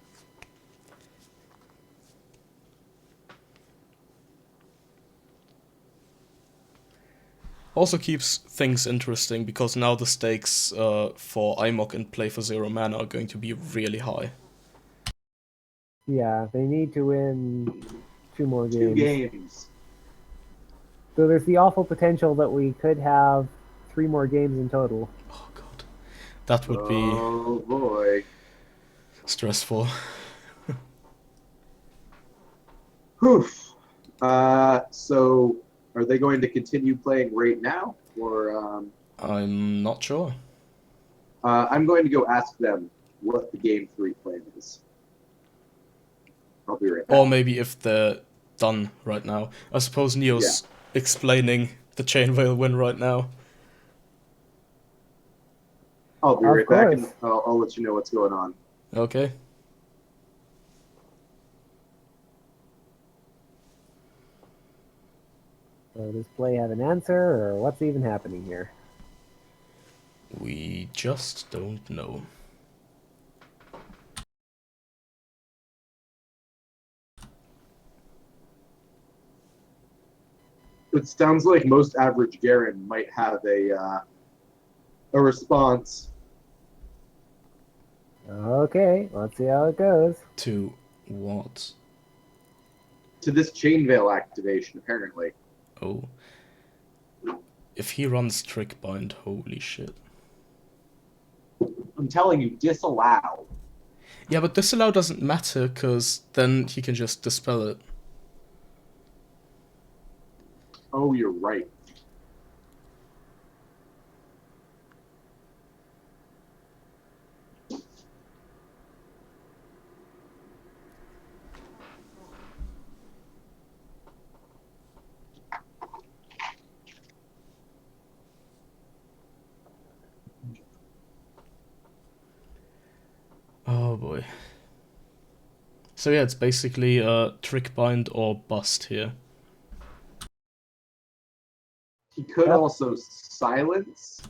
Also keeps things interesting because now the stakes for IMOC and play for 0 mana are going to be really high. Yeah, they need to win 2 more games. 2 games. So there's the awful potential that we could have 3 more games in total. Oh god. That would be Oh boy. stressful. Whew. So are they going to continue playing right now, or I'm not sure. I'm going to go ask them what the game 3 plan is. I'll be right back. Or maybe if they're done right now. I suppose Neo's explaining the Chain Veil win right now. I'll be Of right back, and course. I'll let you know what's going on. Okay. So does play have an answer, or what's even happening here? We just don't know. It sounds like most average Garen might have a response. Okay, let's see how it goes. To what? To this Chain Veil activation, apparently. Oh. If he runs Trick Bind, holy shit. I'm telling you, disallow. Yeah, but disallow doesn't matter, because then he can just dispel it. Oh, you're right. Oh boy. So yeah, it's basically Trick Bind or bust here. He could Yep. also silence,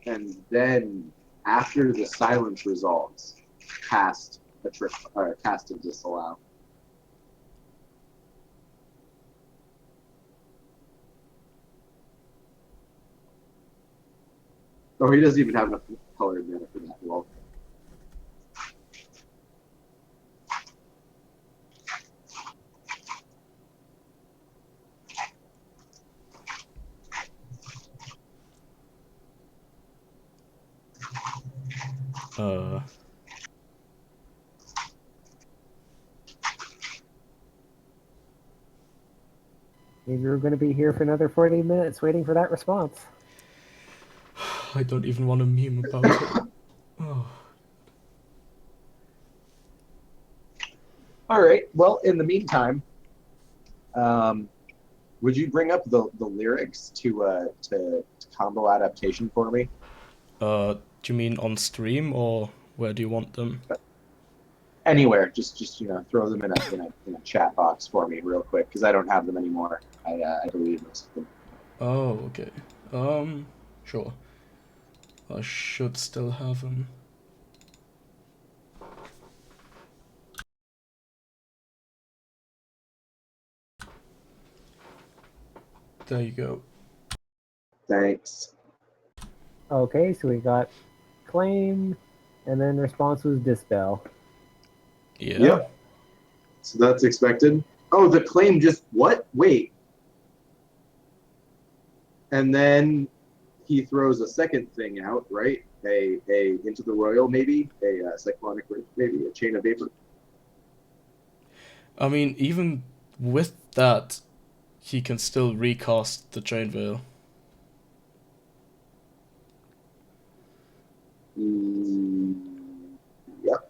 and then after the silence resolves, cast a disallow. Oh, he doesn't even have enough colored mana for that. Well, Maybe we're going to be here for another 40 minutes waiting for that response. I don't even want to meme about it. Oh. all right. Well, in the meantime, would you bring up the lyrics to combo adaptation for me? Do you mean on stream, or where do you want them? Anywhere, just throw them in a chat box for me real quick, because I don't have them anymore. I deleted most of them. Oh, okay. Sure. I should still have them. There you go. Thanks. Okay, so we got claim, and then response was dispel. Yeah. Yep. So that's expected. Oh, the claim just what? Wait. And then he throws a second thing out, right? A into the royal, maybe a cyclonic rift, maybe a chain of vapor. I mean, even with that, he can still recast the Chain Veil. Yep.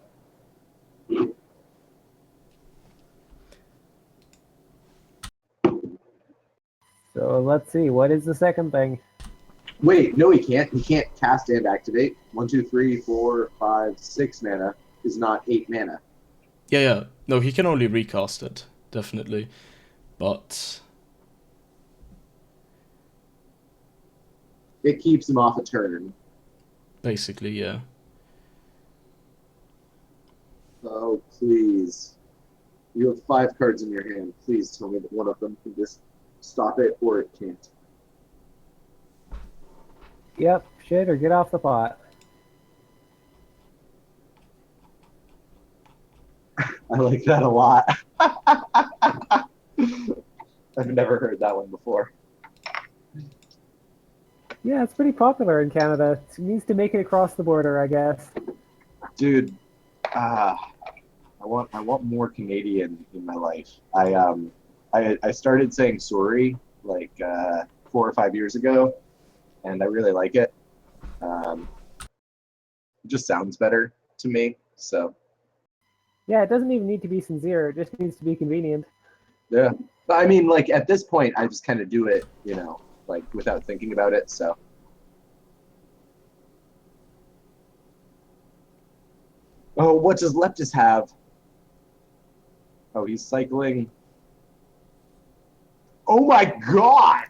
So let's see, what is the second thing? Wait, no, he can't. He can't cast and activate. 1, 2, 3, 4, 5, 6 mana is not 8 mana. Yeah. No, he can only recast it, definitely. But It keeps him off a turn. basically, yeah. Oh, please. You have 5 cards in your hand. Please tell me that one of them can just stop it or it can't. Yep, shit, or get off the pot. I like that a lot. I've never heard that one before. Yeah, it's pretty popular in Canada. It needs to make it across the border, I guess. Dude, I want more Canadian in my life. I started saying sorry like 4 or 5 years ago, and I really like it. It just sounds better to me. So Yeah, it doesn't even need to be sincere. It just needs to be convenient. yeah, but I mean, like at this point, I just kind of do it, like without thinking about it. So oh, what does Leptis have? Oh, he's cycling. Oh my god!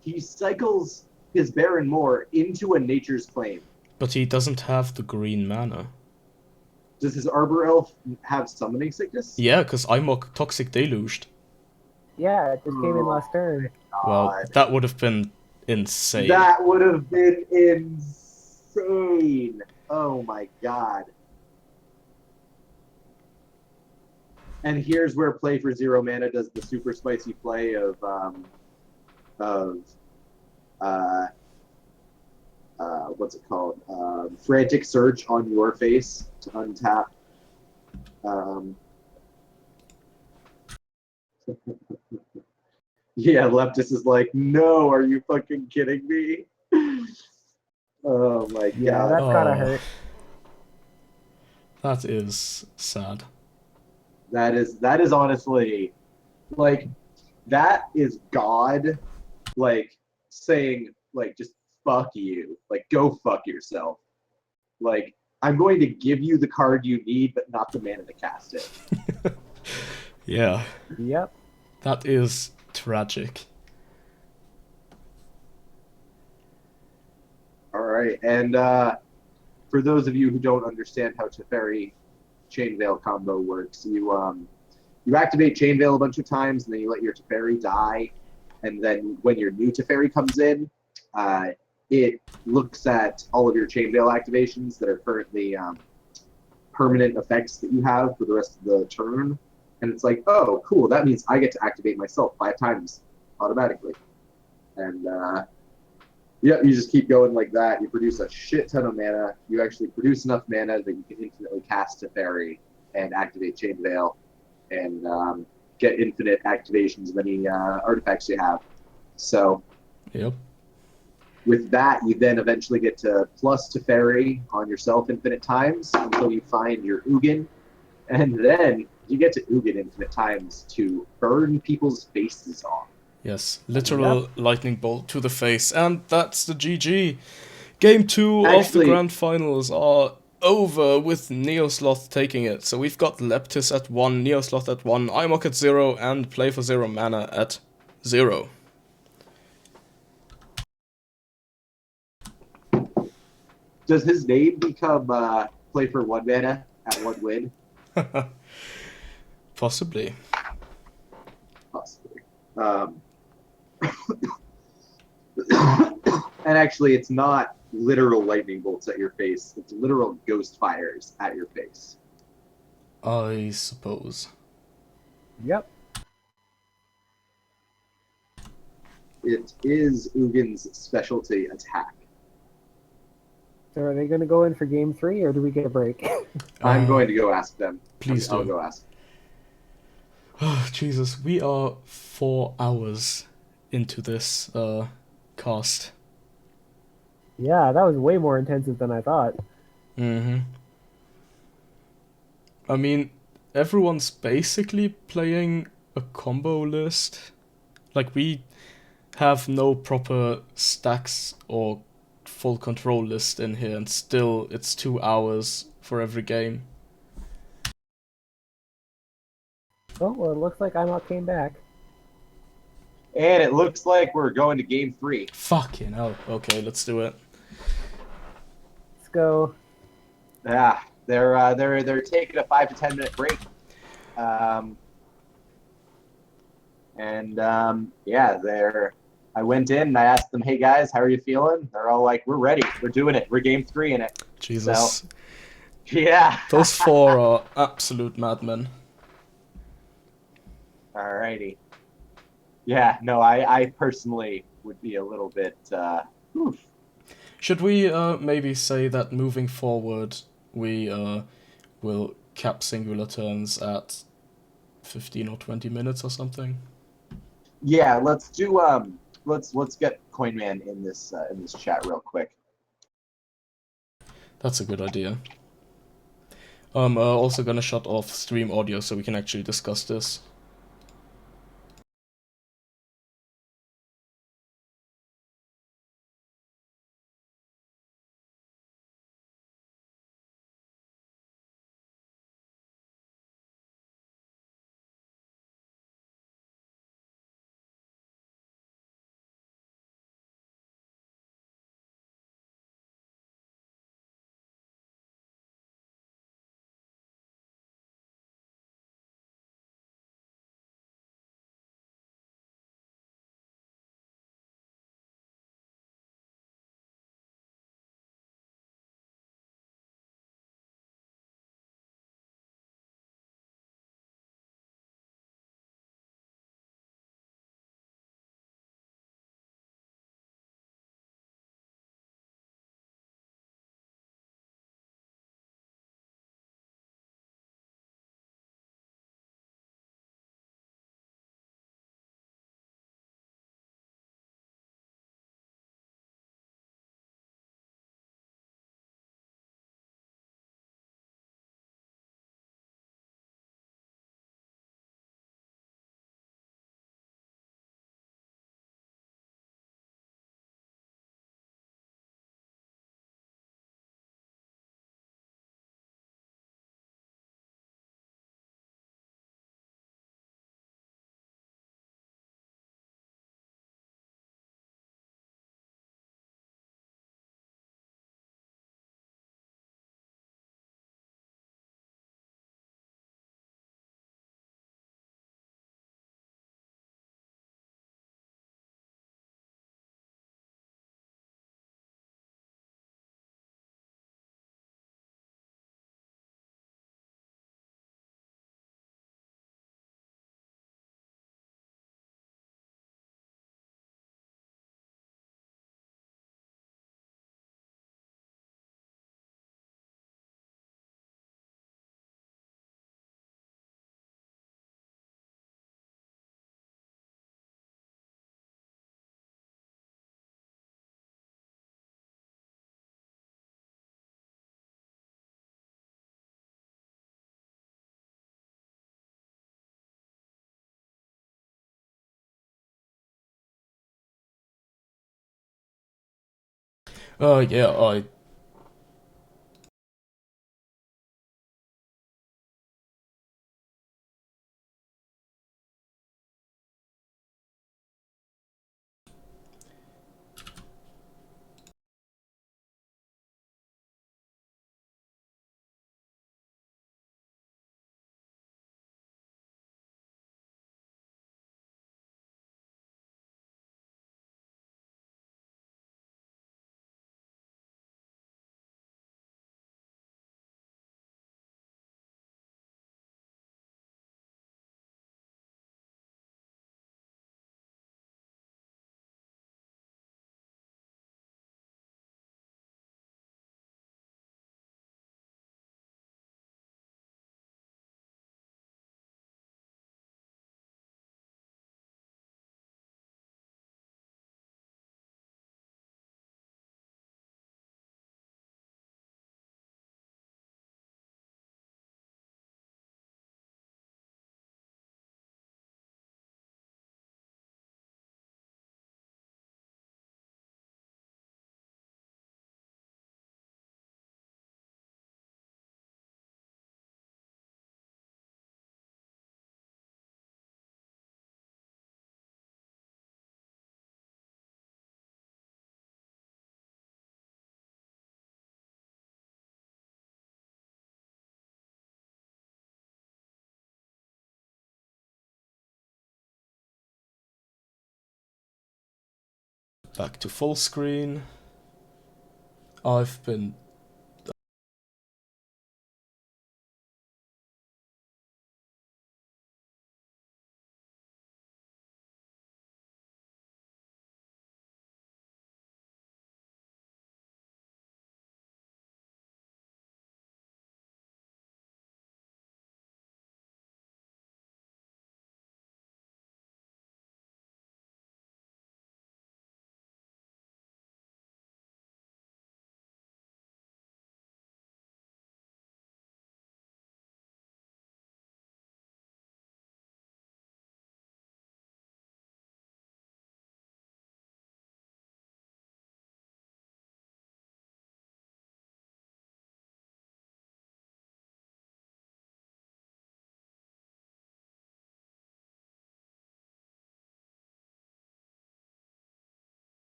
He cycles his Baron Moor into a Nature's Claim. But he doesn't have the green mana. Does his Arbor Elf have Summoning Sickness? Yeah, because I'm Toxic Deluged. Yeah, it just came in last turn. Well, that would have been insane. That would have been insane. Oh my god. And here's where Play for 0 mana does the super spicy play of what's it called? Frantic Search on your face to untap. Yeah, Leptis is like, no, are you fucking kidding me? Oh my Yeah, god. that's gotta Oh. hurt. That is sad. That is honestly, like, that is God, like, saying, like, just fuck you. Like, go fuck yourself. Like, I'm going to give you the card you need, but not the mana to cast it. Yeah, Yep. that is tragic. All right, and for those of you who don't understand how Teferi Chain Veil combo works, you activate Chain Veil a bunch of times, and then you let your Teferi die, and then when your new Teferi comes in, it looks at all of your Chain Veil activations that are currently permanent effects that you have for the rest of the turn, and it's like, oh, cool, that means I get to activate myself 5 times automatically. And yeah, you just keep going like that. You produce a shit ton of mana. You actually produce enough mana that you can infinitely cast Teferi and activate Chain Veil and get infinite activations of any artifacts you have. So Yep. with that, you then eventually get to plus Teferi on yourself infinite times until you find your Ugin. And then you get to Ugin infinite times to burn people's faces off. Yes, literal lightning bolt to the face, and that's the GG. Game 2 of the Actually- grand finals are over with Neosloth taking it. So we've got Leptis at 1, Neosloth at 1, Imok at 0, and Play for 0 mana at 0. Does his name become Play for 1 mana at 1 win? Possibly. Um, and actually, it's not literal lightning bolts at your face, it's literal ghost fires at your face. I suppose. Yep. It is Ugin's specialty attack. So are they going to go in for game 3, or do we get a break? I'm going to go ask them. Please I'll do. go ask. Oh, Jesus, we are 4 hours into this cast. Yeah, that was way more intensive than I thought. Mm-hmm. I mean, everyone's basically playing a combo list. Like, we have no proper stacks or full control list in here, and still it's 2 hours for every game. Oh, well, it looks like I'm came back. And it looks like we're going to game 3. Fucking hell. Okay, let's do it. Let's go. Yeah, they're taking a 5 to 10 minute break. Yeah, I went in and I asked them, "Hey guys, how are you feeling?" They're all like, "We're ready. We're doing it. We're game 3 in it." Jesus. So, yeah. Those 4 are absolute madmen. Alrighty. Yeah, no, I personally would be a little bit. Oof. Should we maybe say that moving forward we will cap singular turns at 15 or 20 minutes or something? Yeah, let's do. Let's get Coinman in this chat real quick. That's a good idea. I'm also gonna shut off stream audio so we can actually discuss this. Yeah, I back to full screen. I've been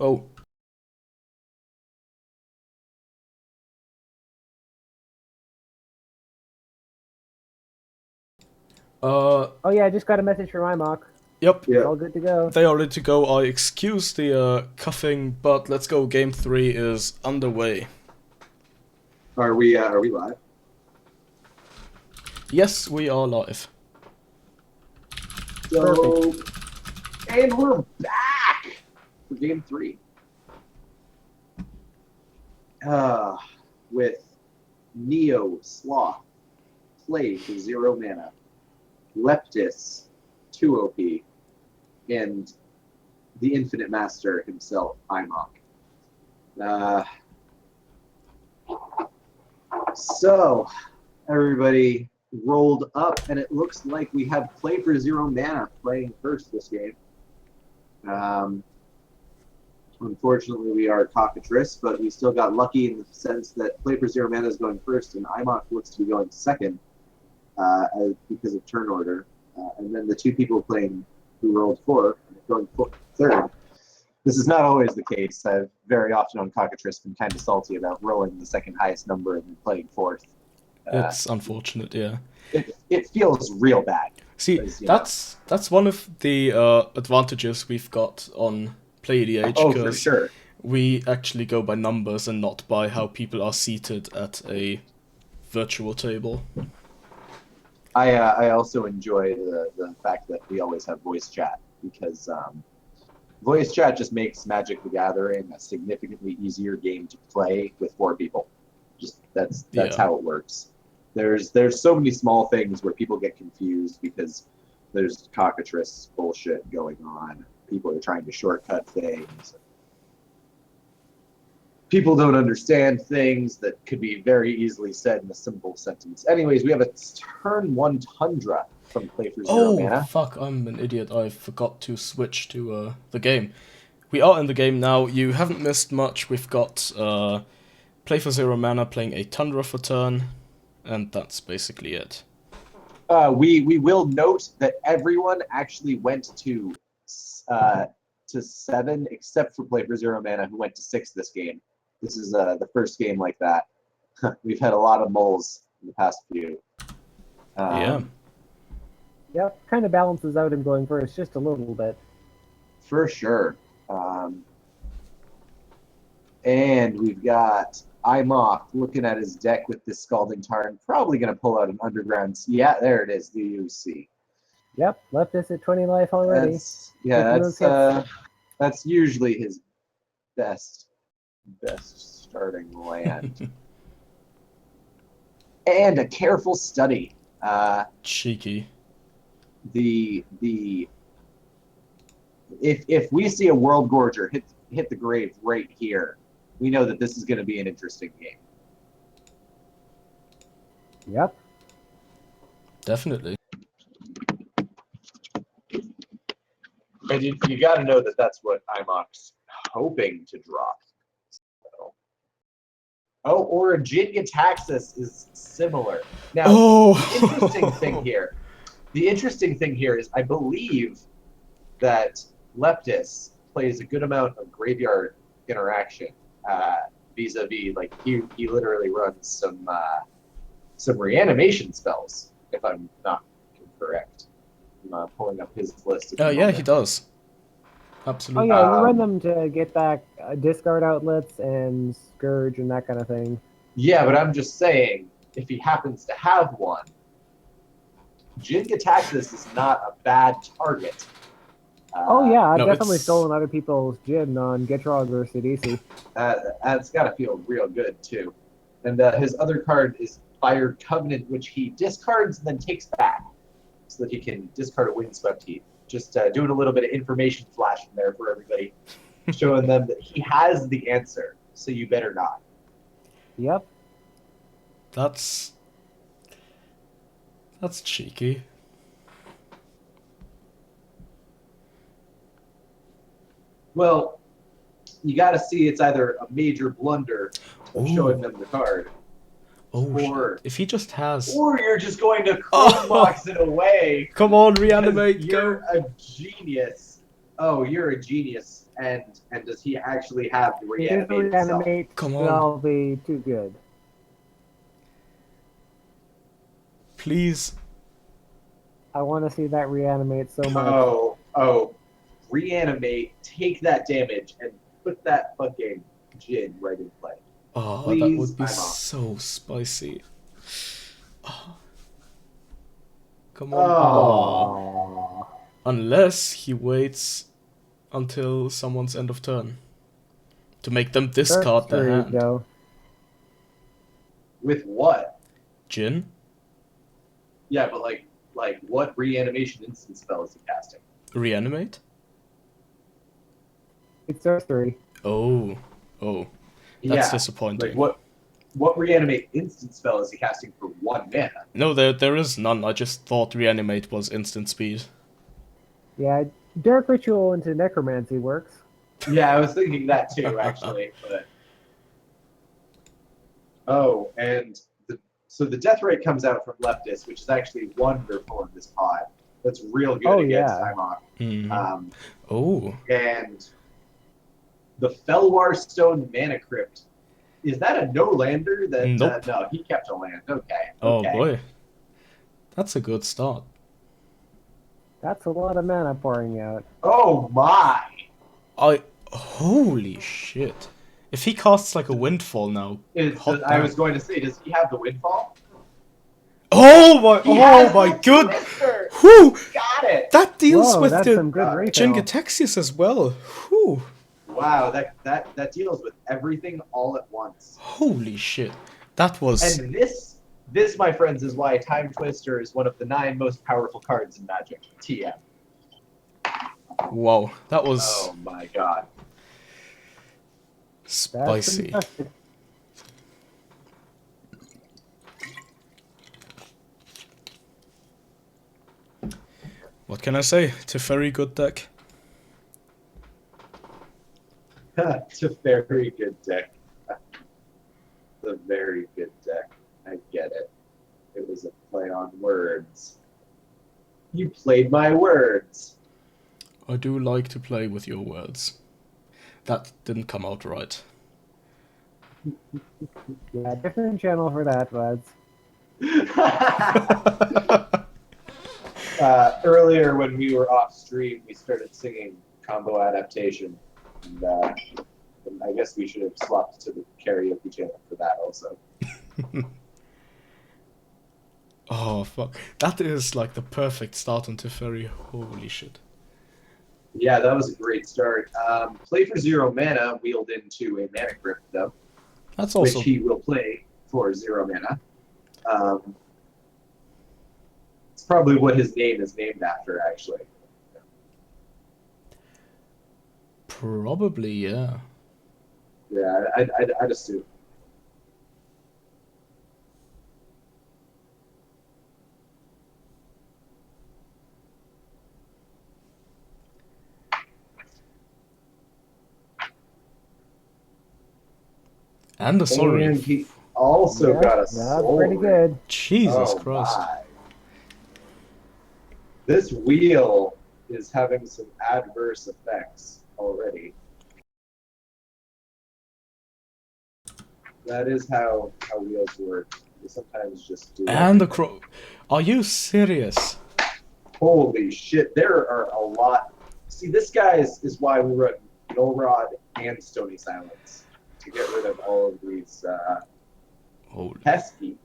Oh. Oh yeah, I just got a message from iMock. Yep. It's all good to go. They are ready to go. I excuse the cuffing, but let's go. Game 3 is underway. Are we live? Yes, we are live. So, and we're back for game 3. With Neo Sloth, play for 0 mana, Leptis, 2 OP, and the Infinite Master himself, Imok. So, everybody rolled up, and it looks like we have play for 0 mana playing first this game. Unfortunately, we are cockatrice, but we still got lucky in the sense that play for 0 mana is going first, and Imok looks to be going second because of turn order. And then the 2 people playing who rolled 4 going third. This is not always the case. I've very often on cockatrice been kind of salty about rolling the second highest number and then playing fourth. It's unfortunate, yeah. It feels real bad. See, that's one of the advantages we've got on Play EDH. Oh, for sure. We actually go by numbers and not by how people are seated at a virtual table. I also enjoy the fact that we always have voice chat, because voice chat just makes Magic the Gathering a significantly easier game to play with 4 people. Just that's how it works. There's so many small things where people get confused because there's cockatrice bullshit going on. People are trying to shortcut things. People don't understand things that could be very easily said in a simple sentence. Anyways, we have a turn 1 Tundra from Play for 0 mana. Oh, fuck, I'm an idiot. I forgot to switch to the game. We are in the game now. You haven't missed much. We've got Play for 0 mana playing a Tundra for turn, and that's basically it. We will note that everyone actually went to 7 except for Play for 0 mana, who went to 6 this game. This is the first game like that. We've had a lot of moles in the past few. Yeah. Yep, kind of balances out him going first just a little bit. For sure. And we've got Imok looking at his deck with this Scalding Tarn, probably going to pull out an Underground. Yeah, there it is, the UC. Yep, left us at 20 life already. That's usually his best starting land. And a Careful Study. Cheeky. If we see a World Gorger hit the grave right here, we know that this is going to be an interesting game. Yep. Definitely. And you got to know that that's what Imok's hoping to drop. So. Oh, or a Jin Gitaxis is similar. Now, the interesting thing here is I believe that Leptis plays a good amount of graveyard interaction vis-a-vis, like he literally runs some reanimation spells, if I'm not incorrect. I'm pulling up his list. Yeah, he does. Absolutely. Oh yeah, you run them to get back discard outlets and Scourge and that kind of thing. Yeah, but I'm just saying, if he happens to have one, Jin Gitaxis is not a bad target. Oh yeah, I've definitely stolen other people's Jin on Gitrog or CDC. That's got to feel real good too. And his other card is Fire Covenant, which he discards and then takes back, so that he can discard a Windswept Heath. Just doing a little bit of information flash in there for everybody, showing them that he has the answer, so you better not. Yep. That's cheeky. Well, you got to see it's either a major blunder of showing them the card, or if he just has, or you're just going to Chrome box it away. Come on, reanimate, you're go. a genius. oh, you're a genius, and does he actually have the If it reanimate itself? reanimate, Come on. that'll be too good. Please. I want to see that reanimate so much. Oh, reanimate, take that damage, and put that fucking Jin right in play. Oh, that Please, would be I'm off. so spicy. Oh. Come on. Oh. Oh. Unless he waits until someone's end of turn to make them discard their There you hand. go. With what? Jin? Yeah, but like what reanimation instant spell is he casting? Reanimate? It's sorcery. Oh. Oh. That's disappointing. Like what reanimate instant spell is he casting for 1 mana? No, there is none. I just thought reanimate was instant speed. Yeah, Dark Ritual into Necromancy works. Yeah, I was thinking that too, actually. But and so the death rate comes out from Leftist, which is actually wonderful in this pod. That's real good against yeah. Timok. Mhm. Oh. And the Felwar Stone Mana Crypt, is that a no-lander? That Nope. no, he kept a land. Okay. Oh boy. That's a good start. That's a lot of mana pouring out. Oh my! Holy shit. If he casts like a windfall now. Hot I damn. was going to say, does he have the windfall? Oh my He has the good. Twister! Whew! Got it! That deals Whoa, with that's the some good refill. Chingatexius as well. Whew. Wow, that deals with everything all at once. Holy shit. That was And this, my friends, is why Time Twister is one of the 9 most powerful cards in Magic. TM. wow. That was Oh my god. That's spicy. impressive. What can I say? It's a very good deck. It's a very good deck. It's a very good deck. I get it. It was a play on words. You played my words. I do like to play with your words. That didn't come out right. Yeah, different channel for that, lads. Earlier when we were off stream, we started singing Combo Adaptation. And I guess we should have swapped to the karaoke channel for that also. Oh fuck. That is like the perfect start on Teferi. Holy shit. Yeah, that was a great start. Play for 0 mana, wheeled into a Mana Crypt, though, That's also which he will play for 0 mana. It's probably what his name is named after, actually. probably, yeah. Yeah, I'd assume. And the sorry. And he also got a That's soul pretty ring. good. Jesus Oh Christ. my. This wheel is having some adverse effects already. That is how wheels work. They sometimes just do. And the crow. Are you serious? Holy shit, there are a lot. See, this guy is why we run Null Rod and Stony Silence, to get rid of all of these Holy. pesky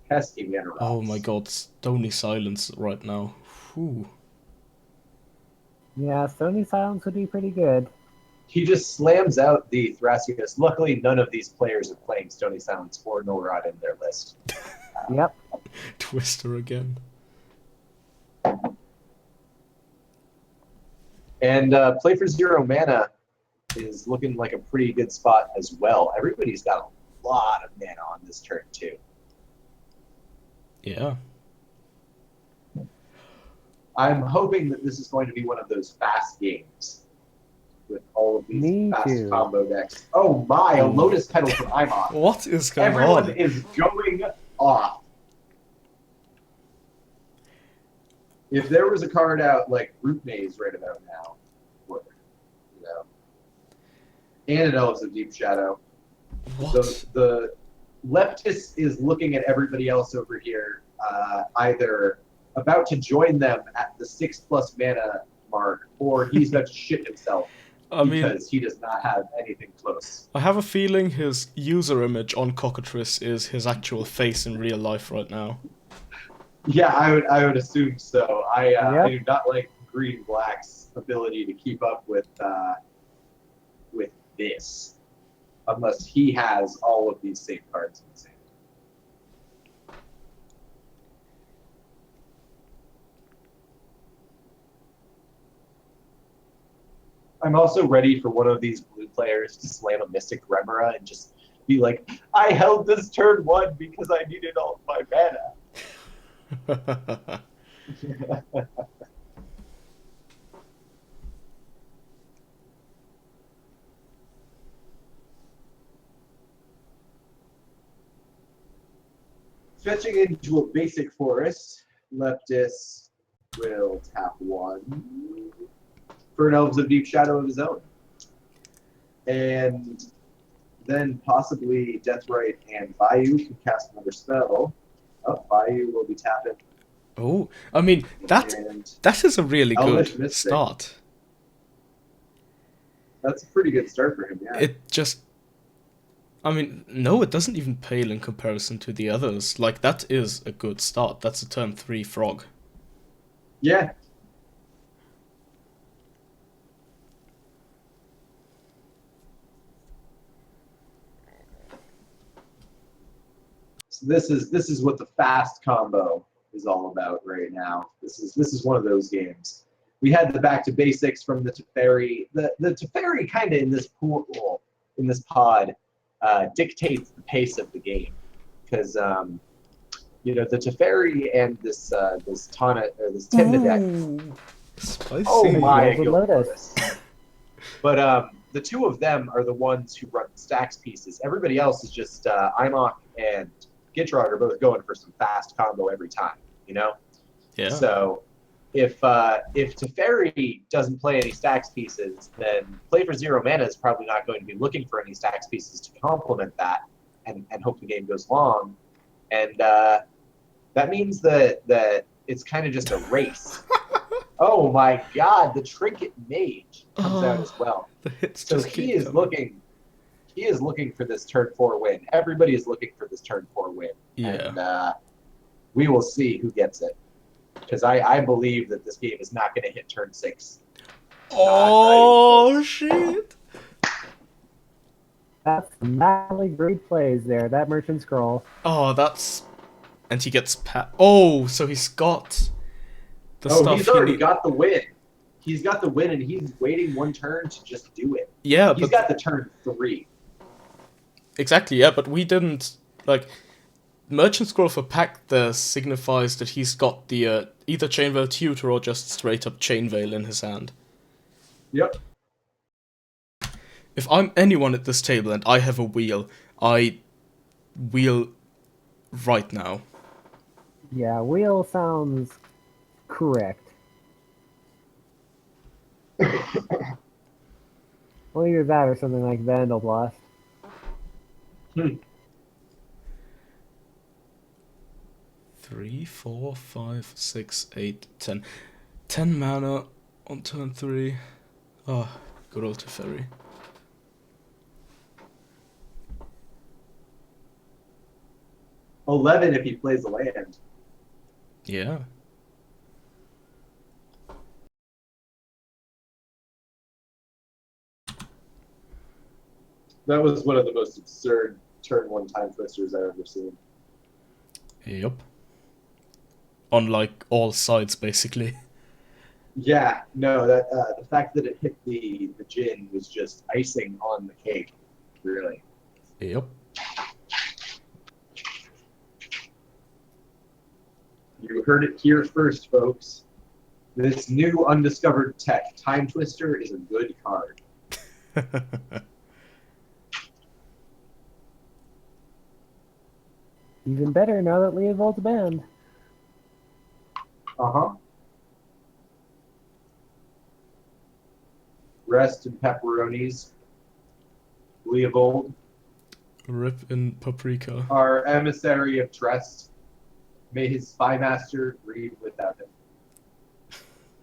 mana rods. Oh my god, Stony Silence right now. Whew. Yeah, Stony Silence would be pretty good. He just slams out the Thrasius. Luckily, none of these players are playing Stony Silence or Null Rod in their list. Yep. Twister again. And play for 0 mana is looking like a pretty good spot as well. Everybody's got a lot of mana on this turn, too. Yeah. I'm hoping that this is going to be one of those fast games with all of these Me fast too. combo decks. Oh my, a Lotus Petal from Imon. What is going Everyone on? is going off. If there was a card out like Root Maze right about now, or and an Elves of Deep Shadow. What? The Leptis is looking at everybody else over here, either about to join them at the 6+ mana mark, or he's about to shit himself I mean, because he does not have anything close. I have a feeling his user image on Cockatrice is his actual face in real life right now. Yeah, I would assume so. I Yep. do not like Green Black's ability to keep up with this, unless he has all of these same cards in his hand. I'm also ready for one of these blue players to slam a Mystic Remora and just be like, I held this turn 1 because I needed all of my mana. Fetching into a basic forest, Leptis will tap 1 for an Elves of Deep Shadow of his own. And then possibly Deathrite and Bayou can cast another spell. Oh, Bayou will be tapping. Oh, I mean, that is a really Elvish good Mystic. start. That's a pretty good start for him, yeah. It just... I mean, no, it doesn't even pale in comparison to the others. Like, that is a good start. That's a turn 3 frog. Yeah. So this is what the fast combo is all about right now. This is one of those games. We had the back to basics from the Teferi. The Teferi kind of in this pool, in this pod, dictates the pace of the game, because you know, the Teferi and this Timna deck. Spicy. Oh my Gilded Lotus. But the two of them are the ones who run the stacks pieces. Everybody else is just Imok and Gitrog are both going for some fast combo every time, you know? Yeah. So if Teferi doesn't play any stacks pieces, then Play for Zero Mana is probably not going to be looking for any stacks pieces to complement that and hope the game goes long. And that means that it's kind of just a race. Oh my god, the Trinket Mage comes out as well. The hits So just he keep is coming. looking for this turn 4 win. Everybody is looking for this turn 4 win. Yeah. And we will see who gets it. Because I believe that this game is not going to hit turn 6. Oh, shit. That's some madly great plays there. That Merchant Scroll. Oh, that's... And he gets Oh, so he's got the stuff He's already need... got the win. He's got the win, and he's waiting one turn to just do it. Yeah, He's got the turn 3. Exactly, yeah, but we didn't... Like, Merchant Scroll for Pact there signifies that he's got the either Chainveil Tutor or just straight up Chainveil in his hand. Yep. If I'm anyone at this table and I have a wheel, I wheel right now. Yeah, wheel sounds correct. Well, either that or something like Vandal Blast. 3, 4, 5, 6, 8, 10. 10 mana on turn 3. Oh, good old Teferi. $11 if he plays a land. Yeah. That was one of the most absurd turn 1 time twisters I've ever seen. Yup. On like all sides, basically. Yeah, no, that the fact that it hit the Jin was just icing on the cake, really. Yup. You heard it here first, folks. This new undiscovered tech, Time Twister, is a good card. Even better now that Leovold's banned. Uh-huh. Rest and pepperonis. Leovold, Rip in Paprika. our emissary of trust. May his spymaster grieve without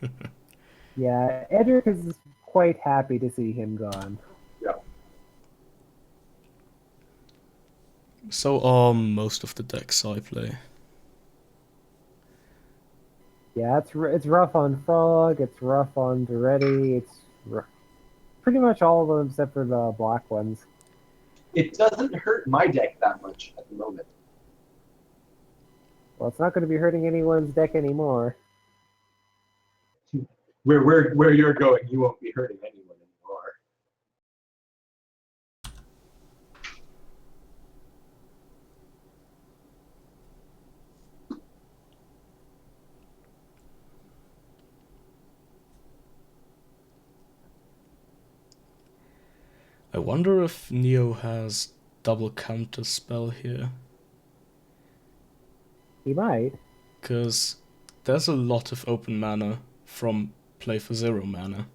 him. Yeah, Edric is quite happy to see him gone. So are most of the decks I play. Yeah, it's rough on Frog, it's rough on Duretti, pretty much all of them except for the black ones. It doesn't hurt my deck that much at the moment. Well, it's not going to be hurting anyone's deck anymore. Where you're going, you won't be hurting anyone anymore. I wonder if Neo has double counter spell here. He might. Because there's a lot of open mana from play for 0 mana.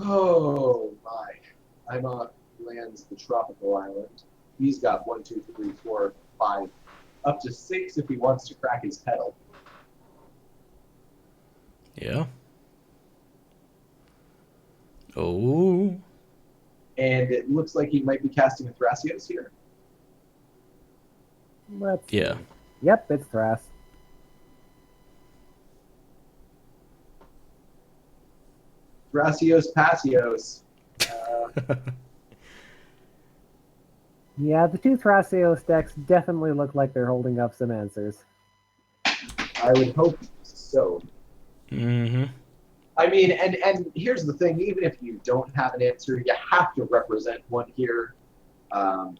Oh my. I'm on lands the tropical island. He's got 1, 2, 3, 4, 5, up to 6 if he wants to crack his pedal. Yeah. Oh. And it looks like he might be casting a Thrasios here. Let's see. Yeah. Yep, it's Thras. Thrasios Pasios. Yeah, the two Thrasios decks definitely look like they're holding up some answers. I would hope so. Mm-hmm. I mean, and here's the thing, even if you don't have an answer, you have to represent one here. Because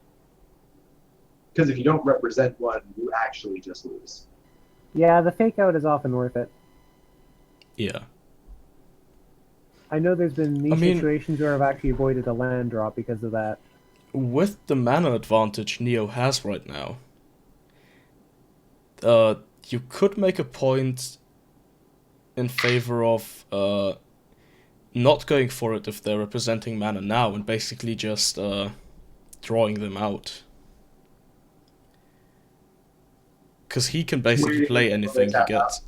if you don't represent one, you actually just lose. Yeah, the fake out is often worth it. Yeah. I know there's been niche I mean- situations where I've actually avoided a land drop because of that. With the mana advantage Neo has right now, you could make a point in favor of not going for it if they're representing mana now and basically just drawing them out. Because he can basically Waiting play until anything they he tap out. gets.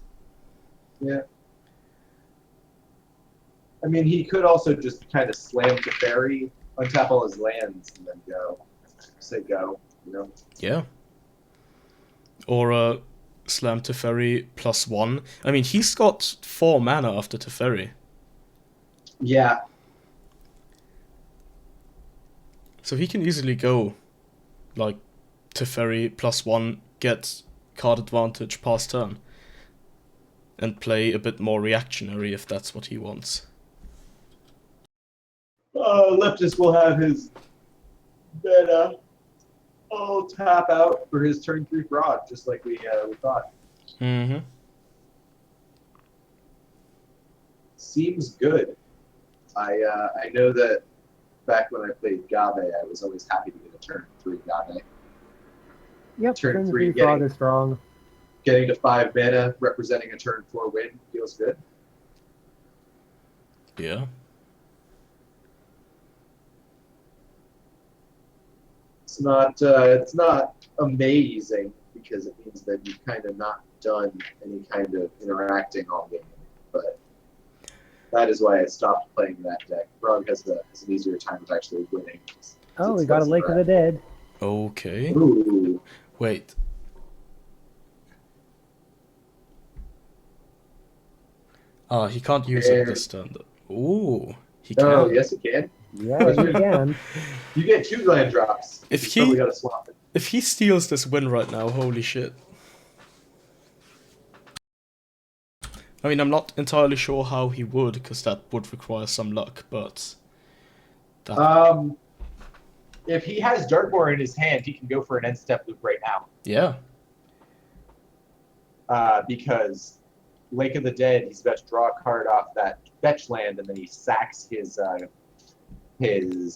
Yeah. I mean, he could also just kind of slam to Fairy, untap all his lands, and then go. Say go, you know? Yeah. Or Slam Teferi +1. I mean, he's got 4 mana after Teferi. Yeah. So he can easily go, like, Teferi +1, get card advantage past turn, and play a bit more reactionary if that's what he wants. Leptis will have his mana all tap out for his turn 3 fraud, just like we thought. Mm-hmm. Seems good. I know that back when I played Gave, I was always happy to get a turn 3 Gave. Yep, Turn turn 3 3 frog getting- is strong. Getting to 5 mana, representing a turn 4 win, feels good. Yeah. It's not amazing because it means that you've kind of not done any kind of interacting all game. But that is why I stopped playing that deck. Frog has an easier time of actually winning. Oh, It's we got a less Lake of the Dead. Okay. Ooh. Wait. He can't use it this turn. Ooh, he can. Oh, yes, it can. Yeah, you can. You get 2 land drops. If You he- probably gotta swap it. If he steals this win right now, holy shit. I mean, I'm not entirely sure how he would, because that would require some luck, but... That, If he has Dartmoor in his hand, he can go for an end step loop right now. yeah. Because Lake of the Dead, he's about to draw a card off that fetch land, and then he sacks his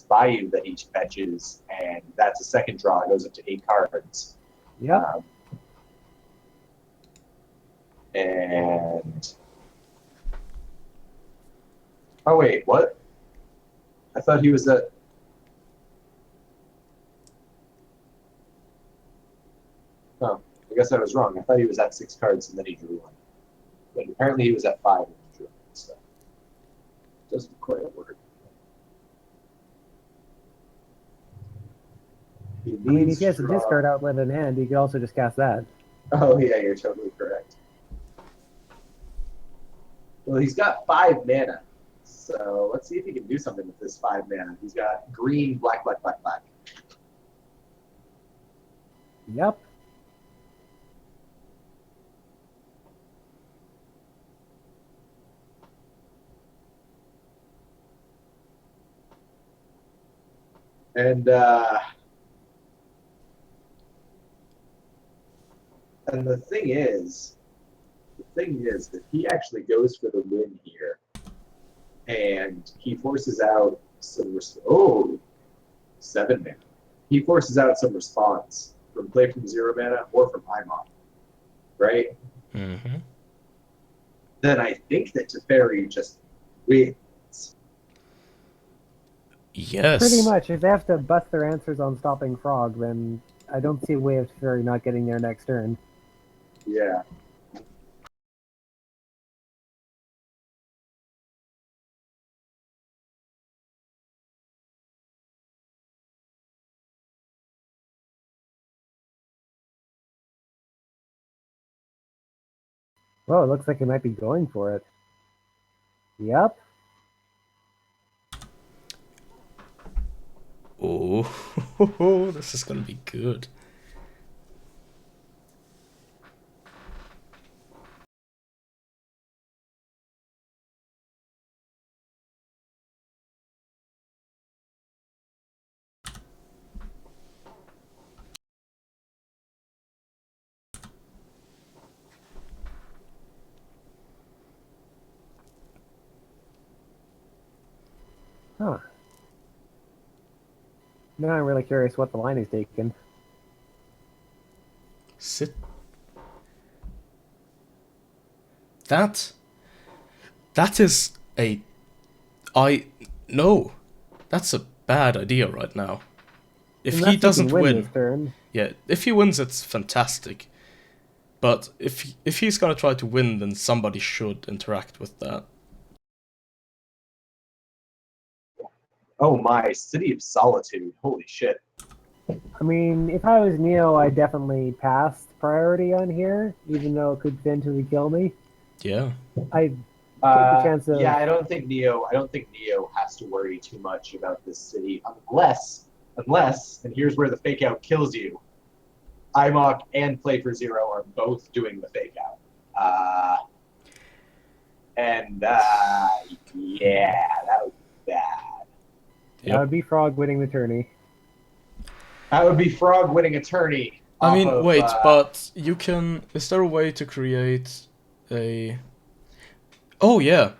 bayou that he fetches, and that's a second draw. It goes up to 8 cards. Yep. And oh wait, what? I thought he was at. Oh, I guess I was wrong. I thought he was at 6 cards and then he drew one. But apparently he was at 5 and he drew one. So doesn't quite work. I mean, if he has a discard outlet in hand, he could also just cast that. Oh yeah, you're totally correct. Well, he's got 5 mana. So let's see if he can do something with this 5 mana. He's got green, black, black, black, black. Yep. And the thing is that he actually goes for the win here, and he forces out some 7 mana. He forces out some response from play from 0 mana or from IMOP, right? Mm-hmm. Then I think that Teferi just wins. Yes. Pretty much. If they have to bust their answers on stopping Frog, then I don't see a way of Teferi not getting there next turn. Yeah. Well, it looks like he might be going for it. Yep. Oh, this is gonna be good. Huh. Now I'm really curious what the line is taken. Sit. That is a... No. That's a bad idea right now. If Unless he doesn't can win win... this turn. Yeah, if he wins, it's fantastic. But if he's gonna try to win, then somebody should interact with that. Oh my, City of Solitude. Holy shit. I mean, if I was Neo, I'd definitely pass priority on here, even though it could potentially kill me. Yeah. I'd take the chance of... Yeah, I don't think Neo has to worry too much about this city unless, and here's where the fake out kills you. IMOC and Play for Zero are both doing the fake out. Yeah, that would be bad. That would be Frog winning the tourney. That would be Frog winning a tourney. I mean, wait, but you can... Is there a way to create a... Oh, yeah.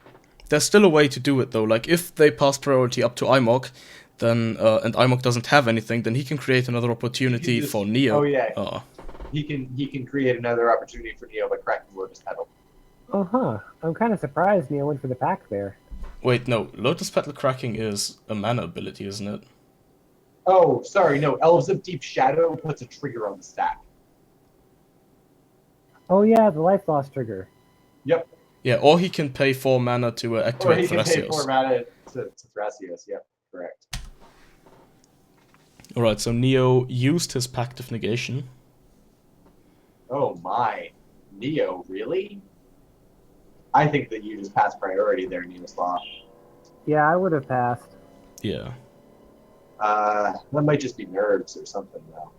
There's still a way to do it, though. Like, if they pass priority up to IMOC, then, and IMOC doesn't have anything, then he can create another opportunity for Neo. Oh, yeah. He can create another opportunity for Neo by cracking Lotus Petal. Uh-huh. I'm kind of surprised Neo went for the pack there. Wait, no. Lotus Petal cracking is a mana ability, isn't it? Oh, sorry, no. Elves of Deep Shadow puts a trigger on the stack. Oh yeah, the life loss trigger. Yep. Yeah, or he can pay 4 mana to activate Or he can pay 4 Thrasios. mana to Thrasios, yep, correct. Alright, so Neo used his Pact of Negation. Oh my. Neo, really? I think that you just passed priority there, Neoslaw. Yeah, I would have passed. Yeah. That might just be nerves or something, though.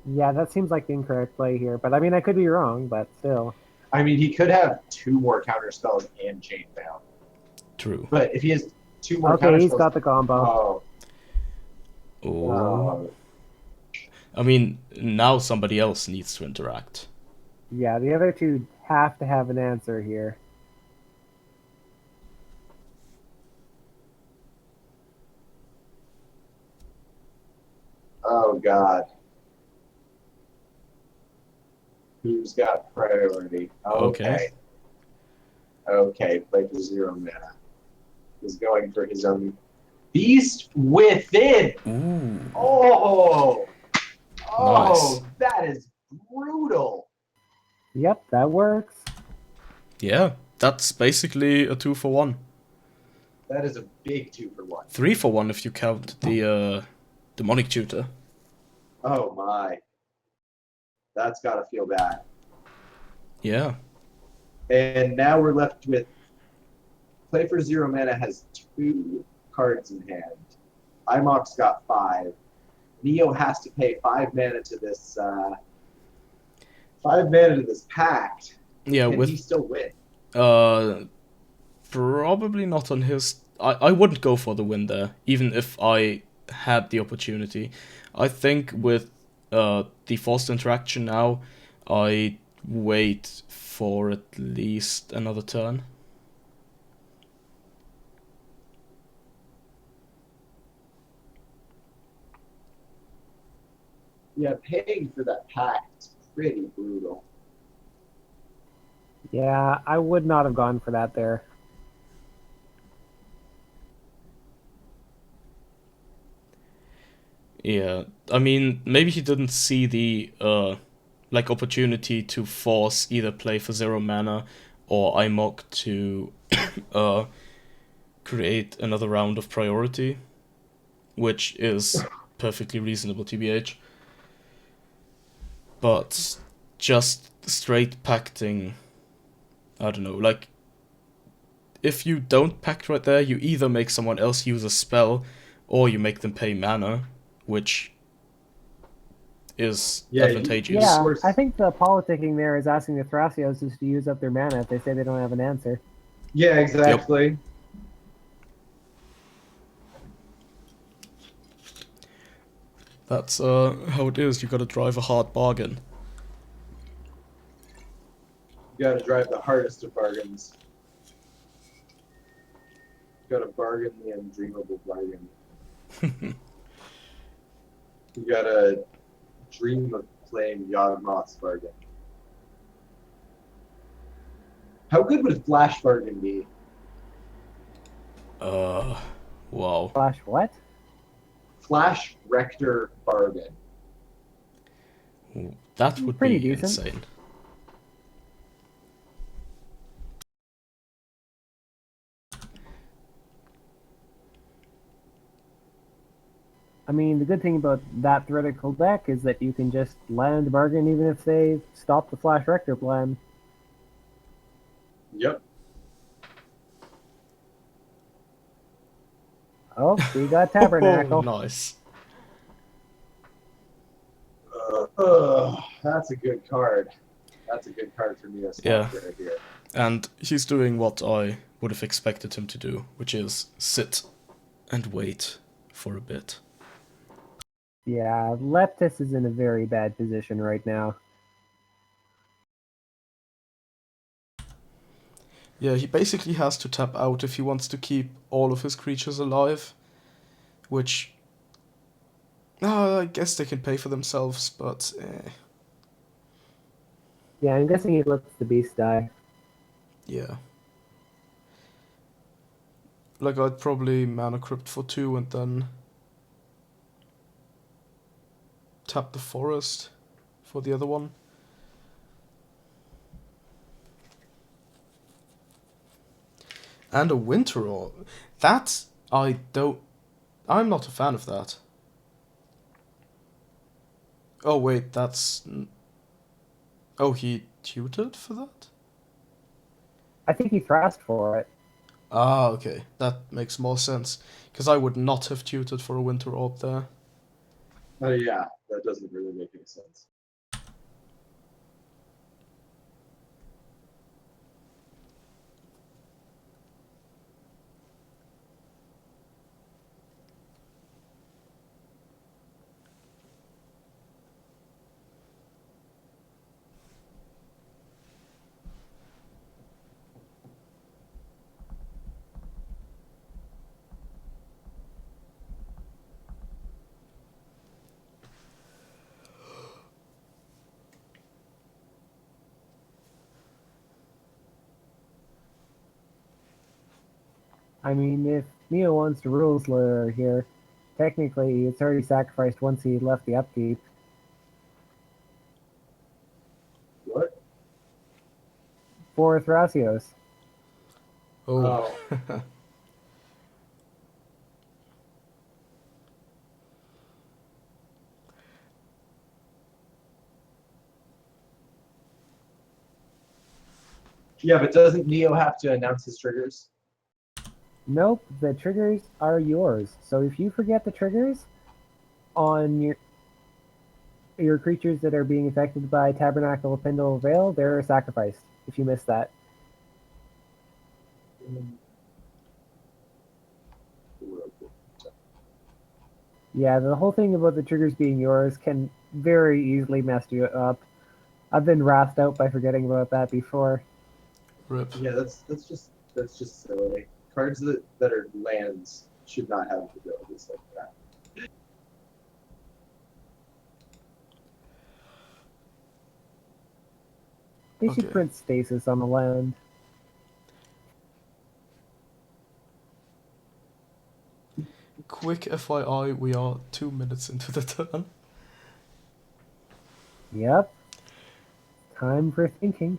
Yeah, that seems like the incorrect play here. But I mean, I could be wrong, but still. I mean, he could have 2 more counter spells and chainmail. True. But if he has 2 more Okay, counter he's spells, got the combo. Oh. I mean, now somebody else needs to interact. Yeah, the other two have to have an answer here. oh god, who's got priority? Okay. Okay, play for 0 mana. He's going for his own Beast Within. Ooh. Oh, Nice. that is brutal. Yep, that works. Yeah, that's basically a 2-for-1. That is a big 2 for 1. 3-for-1 if you count the demonic tutor. Oh my, that's gotta feel bad. Yeah. And now we're left with play for 0 mana has 2 cards in hand. Imok's got 5. Neo has to pay 5 mana to this 5 mana to this pact. Yeah, Can with he still win? probably not on his. I wouldn't go for the win there, even if I had the opportunity. I think with the forced interaction now, I wait for at least another turn. Yeah, paying for that pact is pretty brutal. Yeah, I would not have gone for that there. Yeah, I mean, maybe he didn't see the opportunity to force either play for 0 mana or IMOC to create another round of priority, which is perfectly reasonable, TBH. But just straight pacting, I don't know, like, if you don't pact right there, you either make someone else use a spell, or you make them pay mana, which is advantageous. Yeah, I think the politicking there is asking the Thrasios just to use up their mana if they say they don't have an answer. Yeah, exactly. That's how it is. You gotta drive a hard bargain. You gotta drive the hardest of bargains. You gotta bargain the undreamable bargain. You gotta dream of playing Yawgmoth's bargain. How good would Flash Bargain be? Wow. Flash what? Flash Rector Bargain. That would Pretty be decent. insane. I mean, the good thing about that theoretical deck is that you can just land bargain even if they stop the Flash Rector plan. Yep. Oh, we got Tabernacle. Oh, nice. That's a good card. That's a good card for me to Yeah. right here. And he's doing what I would have expected him to do, which is sit and wait for a bit. Yeah, Leptis is in a very bad position right now. Yeah, he basically has to tap out if he wants to keep all of his creatures alive, which I guess they can pay for themselves, but Yeah, I'm guessing he lets the beast die. yeah. Like, I'd probably mana crypt for 2 and then tap the forest for the other one. And a winter orb. That I'm not a fan of that. Oh wait, that's... Oh, he tutored for that? I think he thrashed for it. Ah, okay. That makes more sense. Because I would not have tutored for a winter orb there. Yeah, that doesn't really make any sense. I mean, if Neo wants to rules lawyer here, technically it's already sacrificed once he left the upkeep. What? For Thrasios. Oh. Yeah, but doesn't Neo have to announce his triggers? Nope, the triggers are yours. So if you forget the triggers on your creatures that are being affected by Tabernacle Pendle Veil, they're sacrificed if you miss that. Yeah, the whole thing about the triggers being yours can very easily mess you up. I've been wrathed out by forgetting about that before. Rip. Yeah, that's just silly. Cards that are lands should not have abilities like that. They should Okay. print stasis on the land. Quick FYI, we are 2 minutes into the turn. Yep. Time for thinking.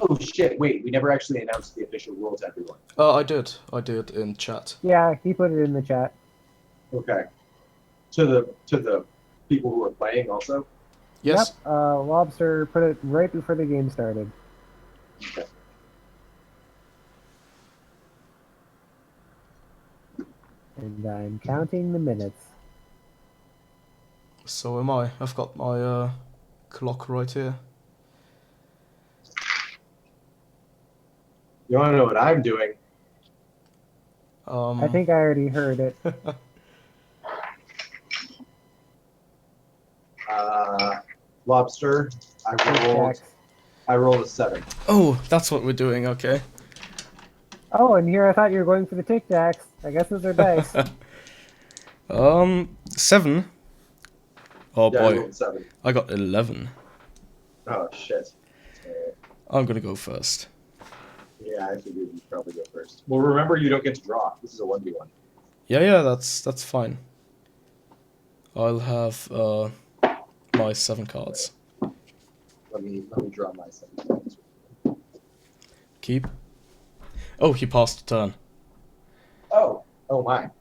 Oh shit! Wait, we never actually announced the official rules to everyone. I did in chat. Yeah, he put it in the chat. Okay. To the people who are playing also. Yes. Yep, Lobster put it right before the game started. Okay. And I'm counting the minutes. So am I. I've got my clock right here. You want to know what I'm doing? I think I already heard it. Lobster. Jax. I rolled a 7. Oh, that's what we're doing. Okay. Oh, and here I thought you were going for the Tic Tacs. I guess those are dice. 7. Oh Yeah, I boy, rolled a 7. I got 11. Oh shit. I'm gonna go first. Yeah, I figured you'd probably go first. Well, remember you don't get to draw. This is a 1v1. Yeah, that's fine. I'll have my 7 cards. Let me draw my 7. Keep. Oh, he passed the turn. Oh my.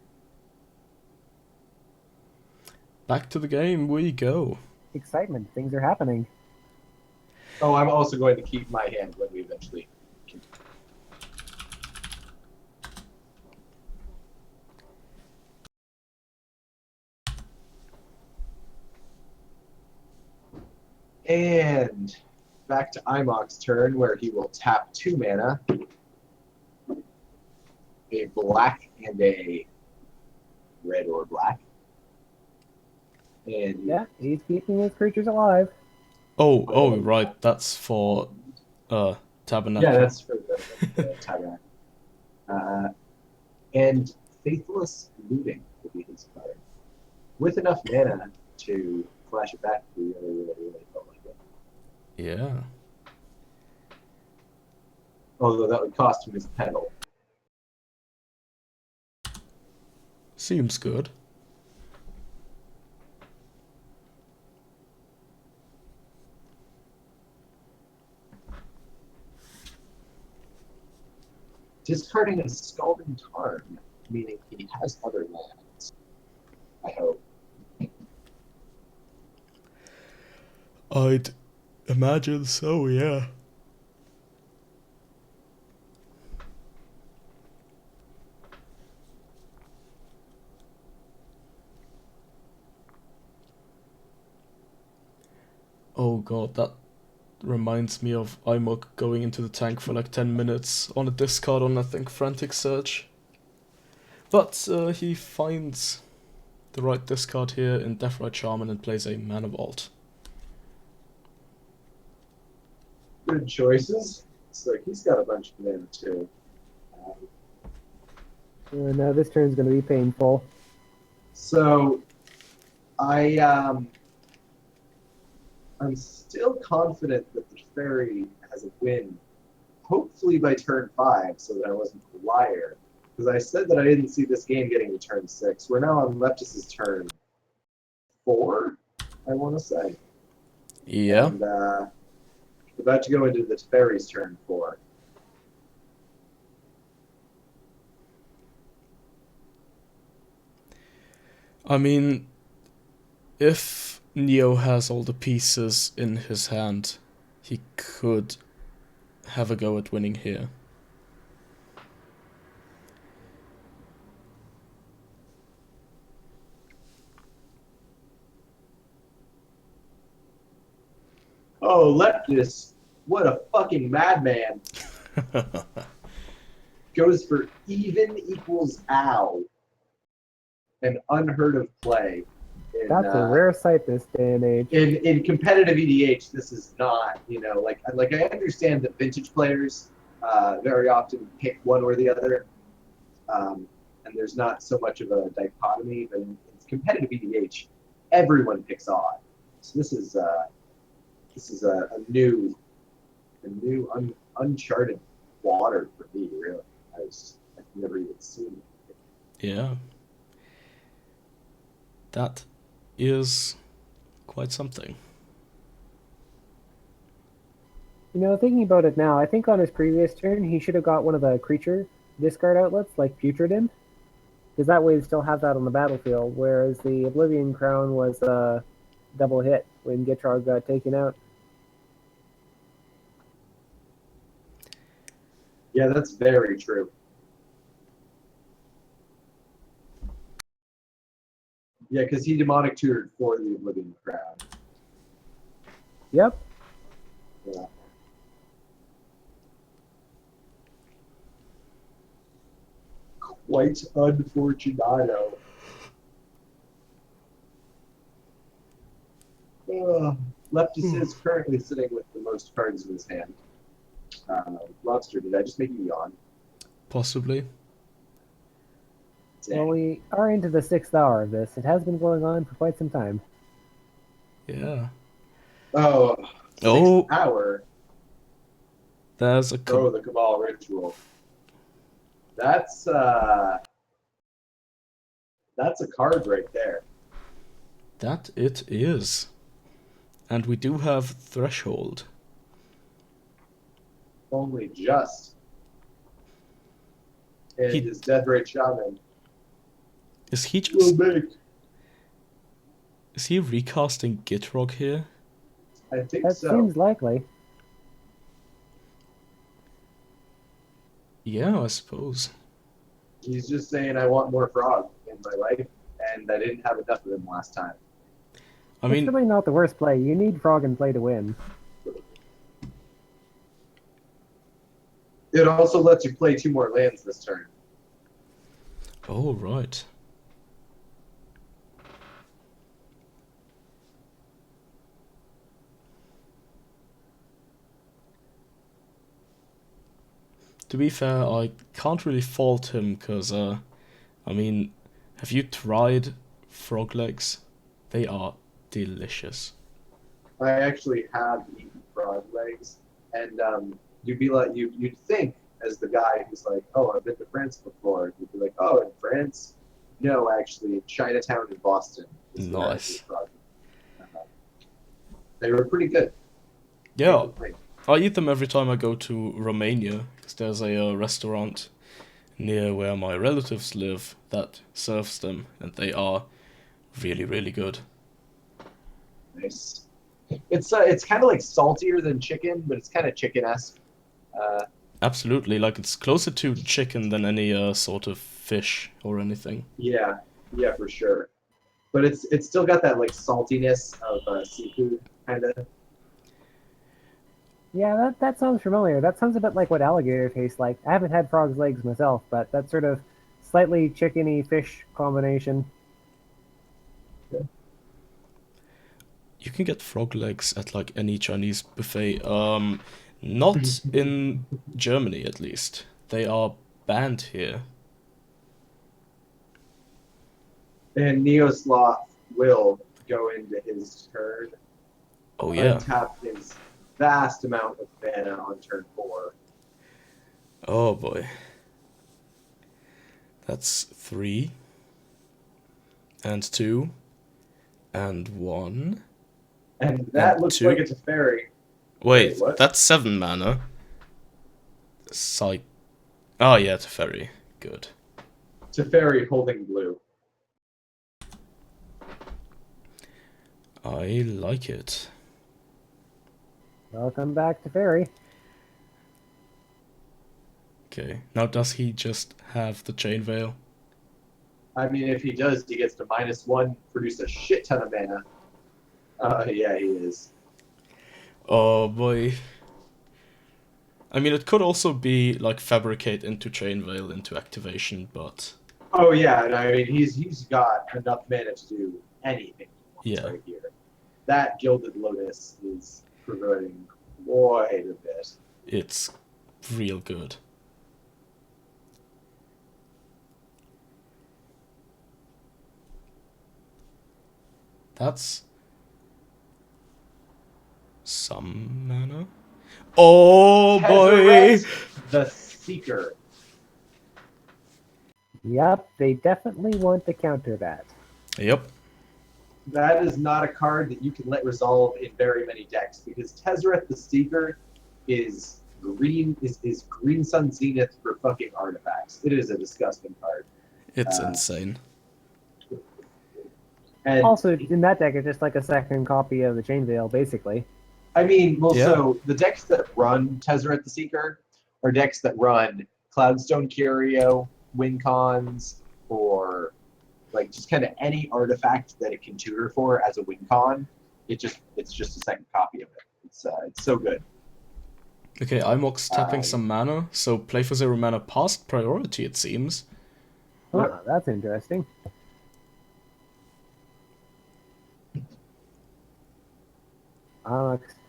Back to the game we go. Excitement. Things are happening. Oh, I'm also going to keep my hand when we eventually. And back to Imok's turn, where he will tap 2 mana, a black and a red or black. And Yeah, he's keeping his creatures alive. Oh, right. That's for Tabernacle. yeah, that's for the Tabernacle. And Faithless Looting will be his card. With enough mana to flash it back, we really felt like it. Yeah. Although that would cost him his pedal. Seems good. Discarding a Scalding Tarn, meaning he has other lands. I hope. I'd imagine so, yeah. Oh god, that reminds me of Imok going into the tank for like 10 minutes on a discard on, I think, Frantic Search. But he finds the right discard here in Deathrite Shaman and plays a Mana Vault. Good choices. It's like he's got a bunch of mana too. Now this turn's going to be painful. So, I'm still confident that the fairy has a win, hopefully by turn 5, so that I wasn't a liar. Because I said that I didn't see this game getting to turn 6. We're now on Leptus's turn 4, I want to say. Yeah. And about to go into the Teferi's turn 4. I mean, if Neo has all the pieces in his hand, he could have a go at winning here. Oh, Leptus, what a fucking madman. Goes for even equals ow. An unheard of play. That's a rare sight this day and age. In competitive EDH, this is not, like I understand that vintage players very often pick one or the other, and there's not so much of a dichotomy. But in competitive EDH, everyone picks odd. So this is a new uncharted water for me. Really, I've never even seen it. Yeah. That is quite something. Thinking about it now, I think on his previous turn, he should have got one of the creature discard outlets, like Putrid Imp. Because that way he'd still have that on the battlefield, whereas the Oblivion Crown was a double hit when Gitrog got taken out. Yeah, that's very true. Yeah, because he demonic tutored for the Oblivion Crown. Yep. Yeah. Quite unfortunato. Leptus is currently sitting with the most cards in his hand. Lobster, did I just make you yawn? Possibly. Well, we are into the 6th hour of this. It has been going on for quite some time. Yeah. Oh, Oh. 6th hour. There's a the Cabal Ritual. That's a card right there. That it is. And we do have Threshold. Only just. And his Death Ray Shaman. Is he will just... make. Is he recasting Gitrog here? I think That so. seems likely. Yeah, I suppose. He's just saying, I want more frog in my life, and I didn't have enough of them last time. I It's mean, really not the worst play. You need frog and play to win. It also lets you play 2 more lands this turn. oh, right. To be fair, I can't really fault him, because, I mean, have you tried frog legs? They are delicious. I actually have eaten frog legs, and you'd be like, you'd think as the guy who's like, oh, I've been to France before. You'd be like, oh, in France? No, actually, in Chinatown in Boston. Is where I Nice. ate frog. They were pretty good. Yeah, I eat them every time I go to Romania, because there's a restaurant near where my relatives live that serves them, and they are really, really good. Nice. It's kind of like saltier than chicken, but it's kind of chicken-esque. Absolutely, like it's closer to chicken than any sort of fish or anything. Yeah, for sure. But it's still got that like saltiness of seafood, kind of. Yeah, that sounds familiar. That sounds a bit like what alligator tastes like. I haven't had frog's legs myself, but that sort of slightly chickeny fish combination. You can get frog legs at like any Chinese buffet. Not in Germany, at least. They are banned here. And Neosloth will go into his turn. Oh yeah. Untap his vast amount of mana on turn 4. Oh boy. That's 3. And 2. And 1. And that And looks 2. like it's a fairy. Wait, what? that's 7 mana. Oh yeah, Teferi. Good. Teferi holding blue. I like it. Welcome back to Fairy. Okay. Now does he just have the Chain Veil? I mean, if he does, he gets to -1, produce a shit ton of mana. Yeah, he is. Oh boy. I mean, it could also be like fabricate into Chain Veil into activation, but Oh yeah, and I mean he's got enough mana to do anything he wants yeah, right here. That Gilded Lotus is promoting quite a bit. it's real good. That's some mana. Oh boy! Tezzeret the Seeker. Yep, they definitely want to counter that. Yep. That is not a card that you can let resolve in very many decks because Tezzeret the Seeker is Green Sun Zenith for fucking artifacts. It is a disgusting card. It's insane. And Also, in that deck, it's just like a second copy of the Chain Veil, basically. I mean, well, Yeah. so the decks that run Tezzeret the Seeker are decks that run Cloudstone Curio, Wincons, or like just kind of any artifact that it can tutor for as a Wincon. It's just a second copy of it. It's so good. Okay, Imox tapping some mana, so play for 0 mana past priority, it seems. Huh, that's interesting.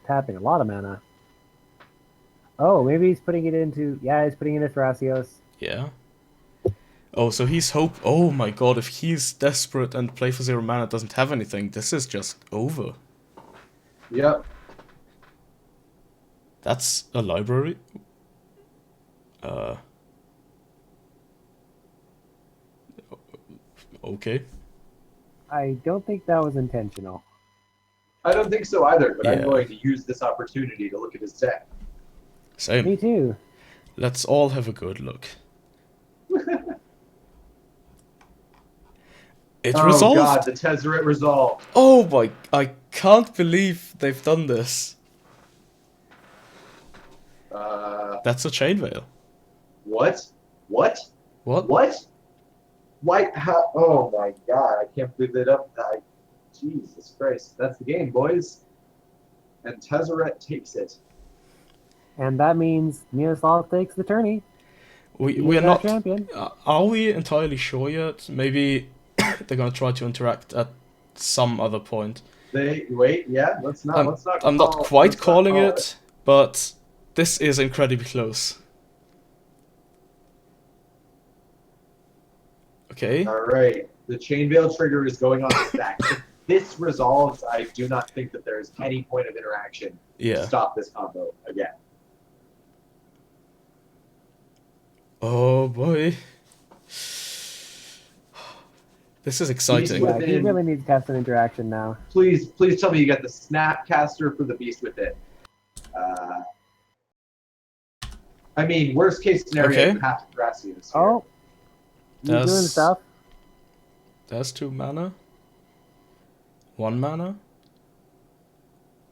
Tapping a lot of mana. Oh, maybe he's putting it into... Yeah, he's putting it into Thrasios. Yeah. Oh, so he's oh my god, if he's desperate and play for 0 mana doesn't have anything, this is just over. Yep. That's a library? Okay. I don't think that was intentional. I don't think so either, but I'm Yeah. going to use this opportunity to look at his deck. Same. Me too. Let's all have a good look. It Oh resolved! god, the Tezzeret resolved. Oh my... I can't believe they've done this. That's a Chain Veil. What? What? What? What? Why? How? Oh my god! I can't believe they up. Jesus Christ! That's the game, boys. And Tezzeret takes it. And that means Miroslav takes the tourney. We He are is our not... champion. Are we entirely sure yet? Maybe they're gonna try to interact at some other point. Wait. Yeah. Let's not. I'm not quite let's not calling call it, but this is incredibly close. Okay. All right. The Chain Veil trigger is going on its back. If this resolves, I do not think that there is any point of interaction to Yeah. stop this combo again. Oh boy. This is exciting. Yeah, he really needs to have some interaction now. Please tell me you got the Snapcaster for the Beast with it. I mean, worst case scenario, Okay. you have to Thrasios here. Oh, you doing That's- stuff? There's 2 mana. 1 mana.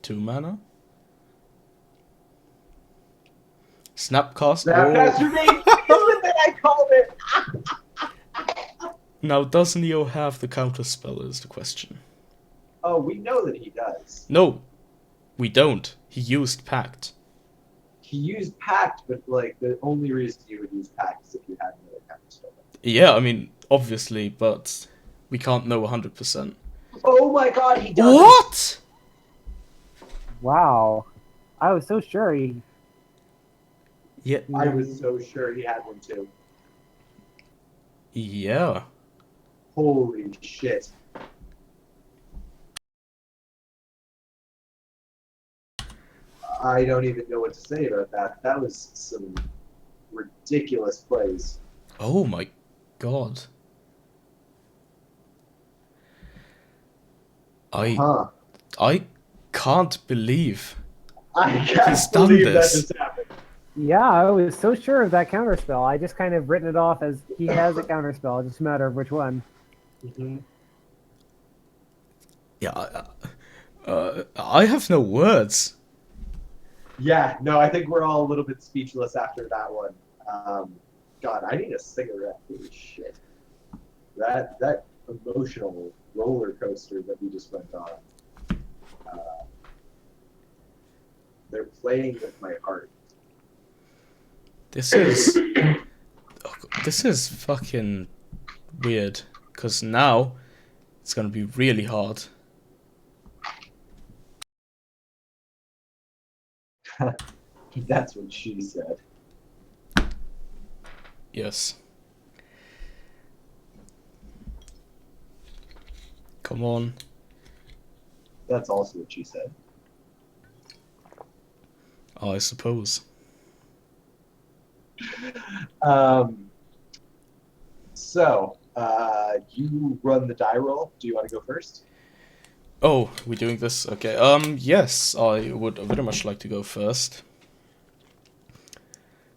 2 mana. Snapcast. Snapcaster me! I called it! Now, does Neo have the counter spell is the question. Oh, we know that he does. No, we don't. He used Pact. He used Pact, but like the only reason you would use Pact is if you had another counterspell. Yeah, I mean, obviously, but we can't know 100%. Oh my god, he does! What? Wow. I was so sure he... Yeah. I was so sure he had one too. Yeah. Holy shit. I don't even know what to say about that. That was some ridiculous plays. Oh my god. Huh. I can't believe I he's can't done believe that this. just happened. Yeah, I was so sure of that counterspell. I just kind of written it off as he has a counterspell. It's just a matter of which one. Mhm. Yeah, I have no words. Yeah, no, I think we're all a little bit speechless after that one. God, I need a cigarette. Holy shit. That emotional roller coaster that we just went on. They're playing with my heart. This is this is fucking weird, because now it's gonna be really hard. That's what she said. Yes. Come on. That's also what she said. I suppose. So, you run the die roll. Do you want to go first? Oh, we're doing this? Okay. Yes, I would very much like to go first.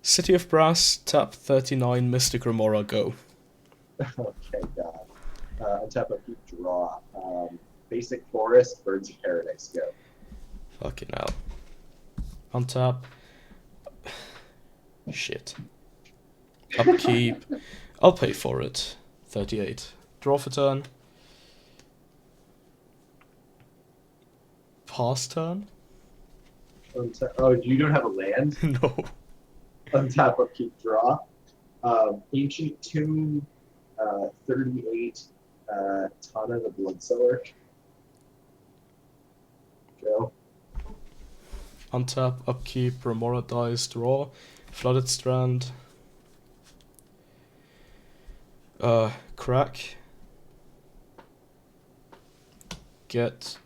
City of Brass, tap 39, Mystic Remora, go. Okay, God. Untap, upkeep, draw. Basic forest, birds of paradise, go. Fucking hell. Untap. Shit. Upkeep. I'll pay for it. 38. Draw for turn. Pass turn? Oh, you don't have a land? No. Untap, upkeep, draw. Ancient Tomb, 38, Tana the Bloodsower. Go. Untap, upkeep, Remora dies, draw. Flooded Strand. Crack. Get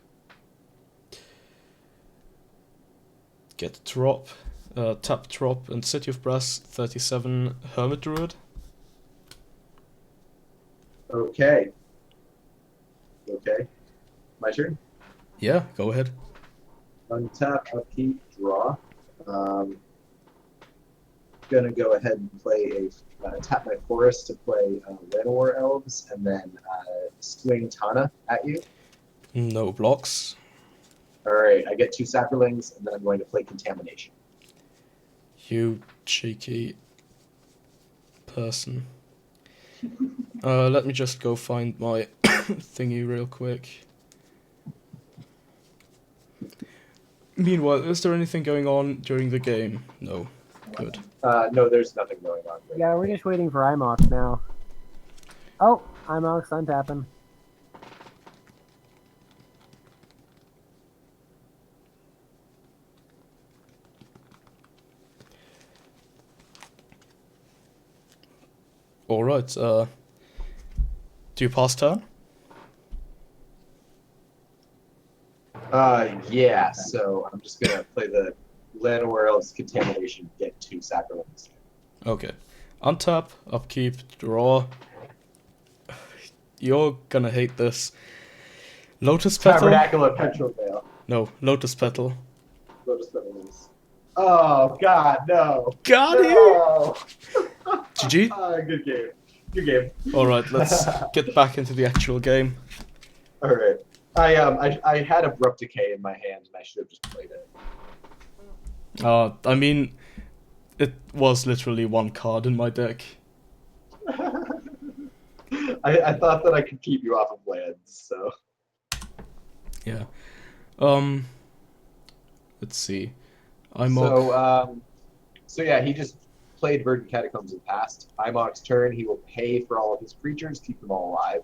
drop. Tap drop and City of Brass 37 Hermit Druid. Okay. Okay. My turn. Yeah, go ahead. Untap, upkeep, draw. Gonna go ahead and play tap my forest to play Llanowar Elves, and then swing Tana at you. No blocks. All right, I get 2 Saprolings, and then I'm going to play Contamination. You cheeky person. Let me just go find my thingy real quick. Meanwhile, is there anything going on during the game? No. Good. No, there's nothing going on. Right Yeah, now. we're just waiting for Imox now. Oh, Imox untapping. Alright, do you pass turn? Yeah, so I'm just gonna play the Llanowar Elves Contamination, get 2 Saprolings. Okay. Untap, upkeep, draw. You're gonna hate this. Lotus Petal? Tabernacle of Petrol Vale. No, Lotus Petal. Lotus Petals. Oh God, no! Got it! No! GG? Good game. Good game. Alright, let's get back into the actual game. All right. I had Abrupt Decay in my hand, and I should have just played it. I mean, it was literally one card in my deck. I thought that I could keep you off of lands, so. Yeah. Let's see. So yeah, he just played Verdant Catacombs and passed. Imok's turn. He will pay for all of his creatures, keep them all alive.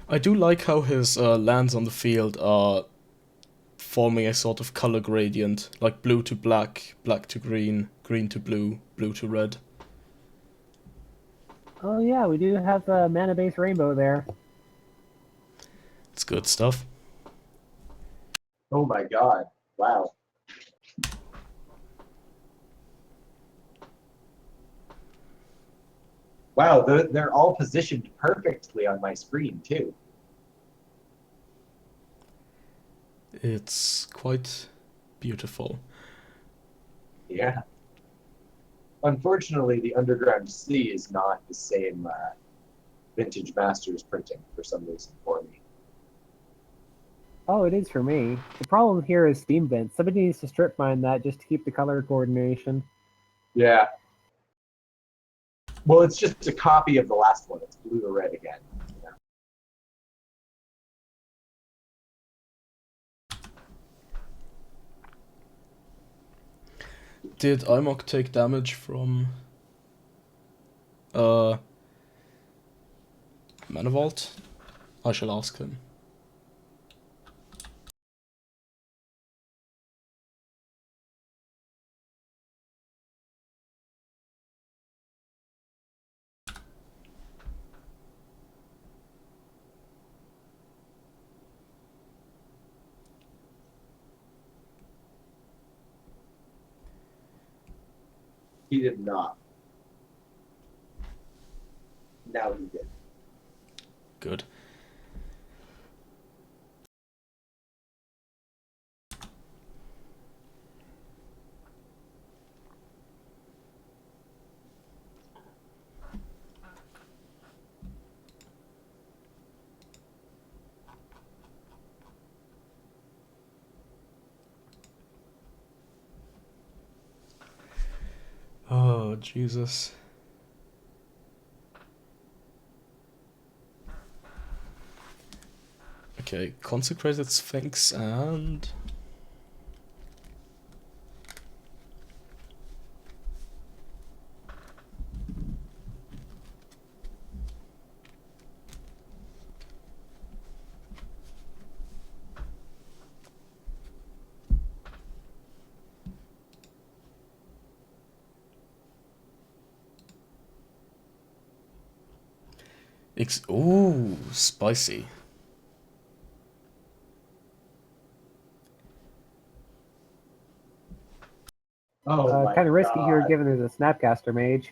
I do like how his lands on the field are forming a sort of color gradient, like blue to black, black to green, green to blue, blue to red. Oh yeah, we do have the mana base rainbow there. It's good stuff. Oh my god. Wow. Wow, they're all positioned perfectly on my screen, too. It's quite beautiful. Yeah. Unfortunately, the Underground Sea is not the same Vintage Masters printing for some reason for me. Oh, it is for me. The problem here is Steam Vent. Somebody needs to strip mine that just to keep the color coordination. Yeah. Well, it's just a copy of the last one. It's blue to red again. Yeah. Did Imok take damage from Mana Vault? I shall ask him. He did not. Now he did. Good. Oh, Jesus. Okay, Consecrated Sphinx and... Ooh, spicy. Oh my Kind of risky here god. given there's a Snapcaster Mage.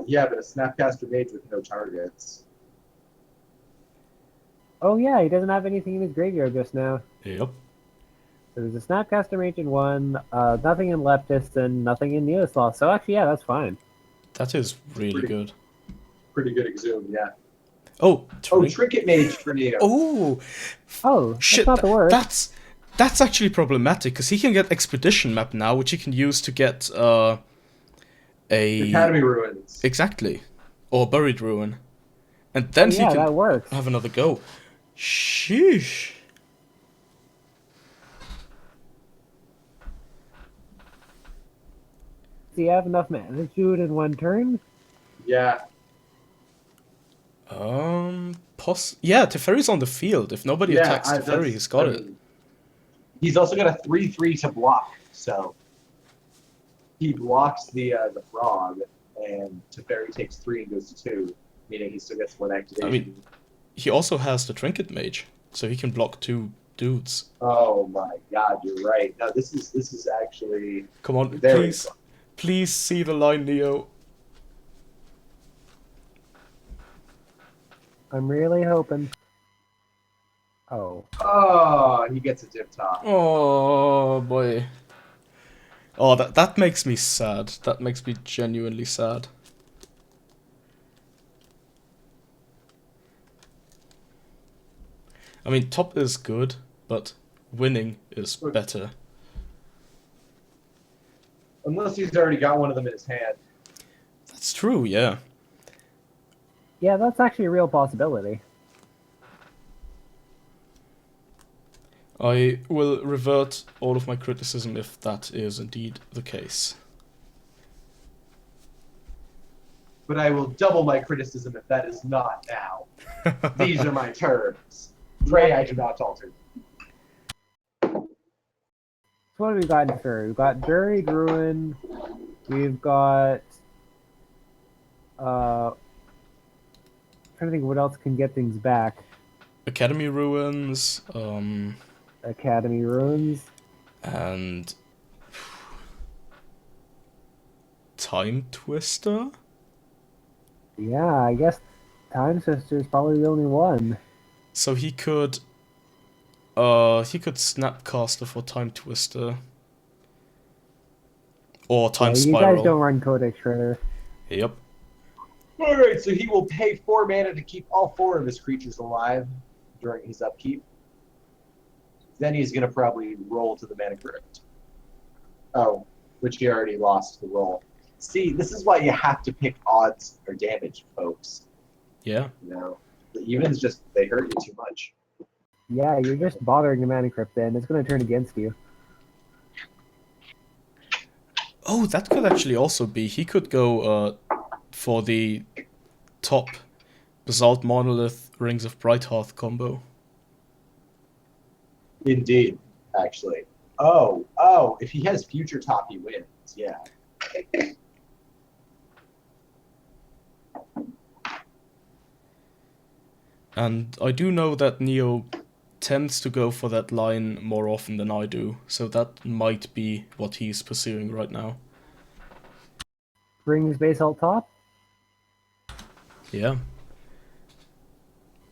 Yeah, but a Snapcaster Mage with no targets. Oh yeah, he doesn't have anything in his graveyard just now. Yep. So there's a Snapcaster Mage in one, nothing in Leptis, and nothing in Neosloth. So actually, yeah, that's fine. That is really Pretty- good. Pretty good Exhume, yeah. Oh, Oh, Trinket Mage for Neo. Oh, Oh, shit! that's not the worst. That's actually problematic because he can get Expedition Map now, which he can use to get a Academy Ruins. exactly, or Buried Ruin, and then he yeah, can that works. have another go. Sheesh. Do you have enough mana to do it in one turn? Yeah. Yeah, Teferi's on the field. If nobody Yeah, attacks Teferi, he's got it. He's also got a 3/3 to block, so he blocks the frog, and Teferi takes 3 and goes to 2, meaning he still gets 1 activation. I mean, he also has the Trinket Mage, so he can block 2 dudes. Oh my god, you're right. No, this is actually Come on, very please, fun. please see the line, Neo. I'm really hoping. Oh. Oh, he gets a dip top. Oh boy. Oh, that makes me sad. That makes me genuinely sad. I mean, top is good, but winning is better. Unless he's already got one of them in his hand. That's true, yeah. Yeah, that's actually a real possibility. I will revert all of my criticism if that is indeed the case. But I will double my criticism if that is not now. These are my terms. Pray I do not alter. So what have we got in Teferi? We've got Buried Ruin. We've got trying to think of what else can get things back. Academy Ruins, Academy Ruins. and Time Twister? Yeah, I guess Time Sister is probably the only one. So he could Snapcaster for Time Twister. Or Time Yeah, you Spiral. guys don't run Codex Shredder. Yep. All right, so he will pay 4 mana to keep all 4 of his creatures alive during his upkeep. Then he's going to probably roll to the mana crypt. Oh, which he already lost the roll. See, this is why you have to pick odds or damage, folks. Yeah. You know, the evens just, they hurt you too much. Yeah, you're just bothering the Mana Crypt then. It's going to turn against you. Oh, that could actually also be. He could go for the top Basalt Monolith Rings of Brighthearth combo. Indeed, actually. Oh, if he has Future Top, he wins. Yeah. And I do know that Neo tends to go for that line more often than I do, so that might be what he's pursuing right now. Rings Basalt Top? Yeah.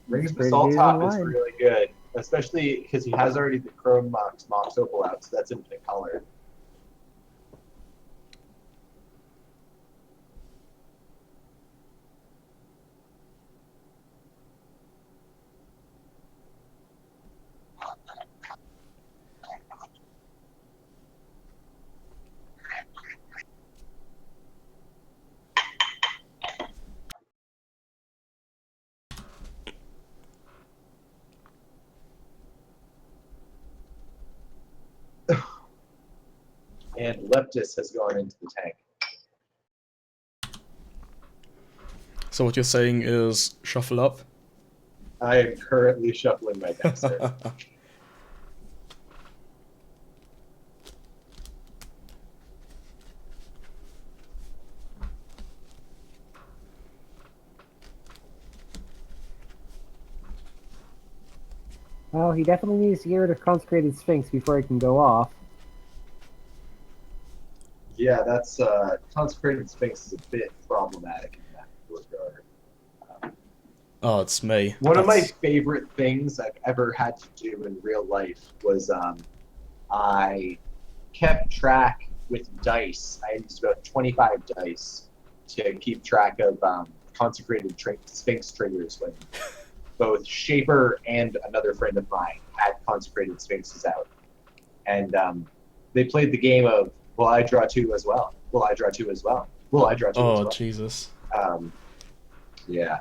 Rings Pretty Basalt decent Top is line. really good, especially because he has already the Chrome Mox Opal out, so that's infinite color. And Leptis has gone into the tank. So what you're saying is shuffle up? I am currently shuffling my deck, sir. Well, he definitely needs to get rid of Consecrated Sphinx before he can go off. Yeah, that's Consecrated Sphinx is a bit problematic in that regard. Oh, it's May. One of my That's- favorite things I've ever had to do in real life was I kept track with dice. I used about 25 dice to keep track of Consecrated Sphinx triggers when both Shaper and another friend of mine had Consecrated Sphinxes out. And they played the game of, will I draw 2 as well? Will I draw 2 as well? Will I draw 2 as Oh, well? Jesus. Yeah.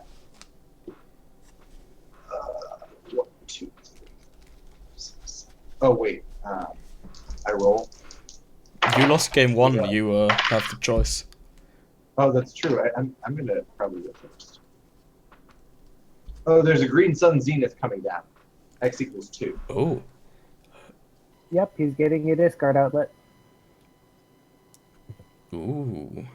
1, 2, 3, 6. Oh wait, I roll. You lost game 1, Yeah. you have the choice. Oh, that's true. I'm gonna probably go first. Oh, there's a Green Sun Zenith coming down. X equals 2. Oh. Yep, he's getting a discard outlet. Ooh.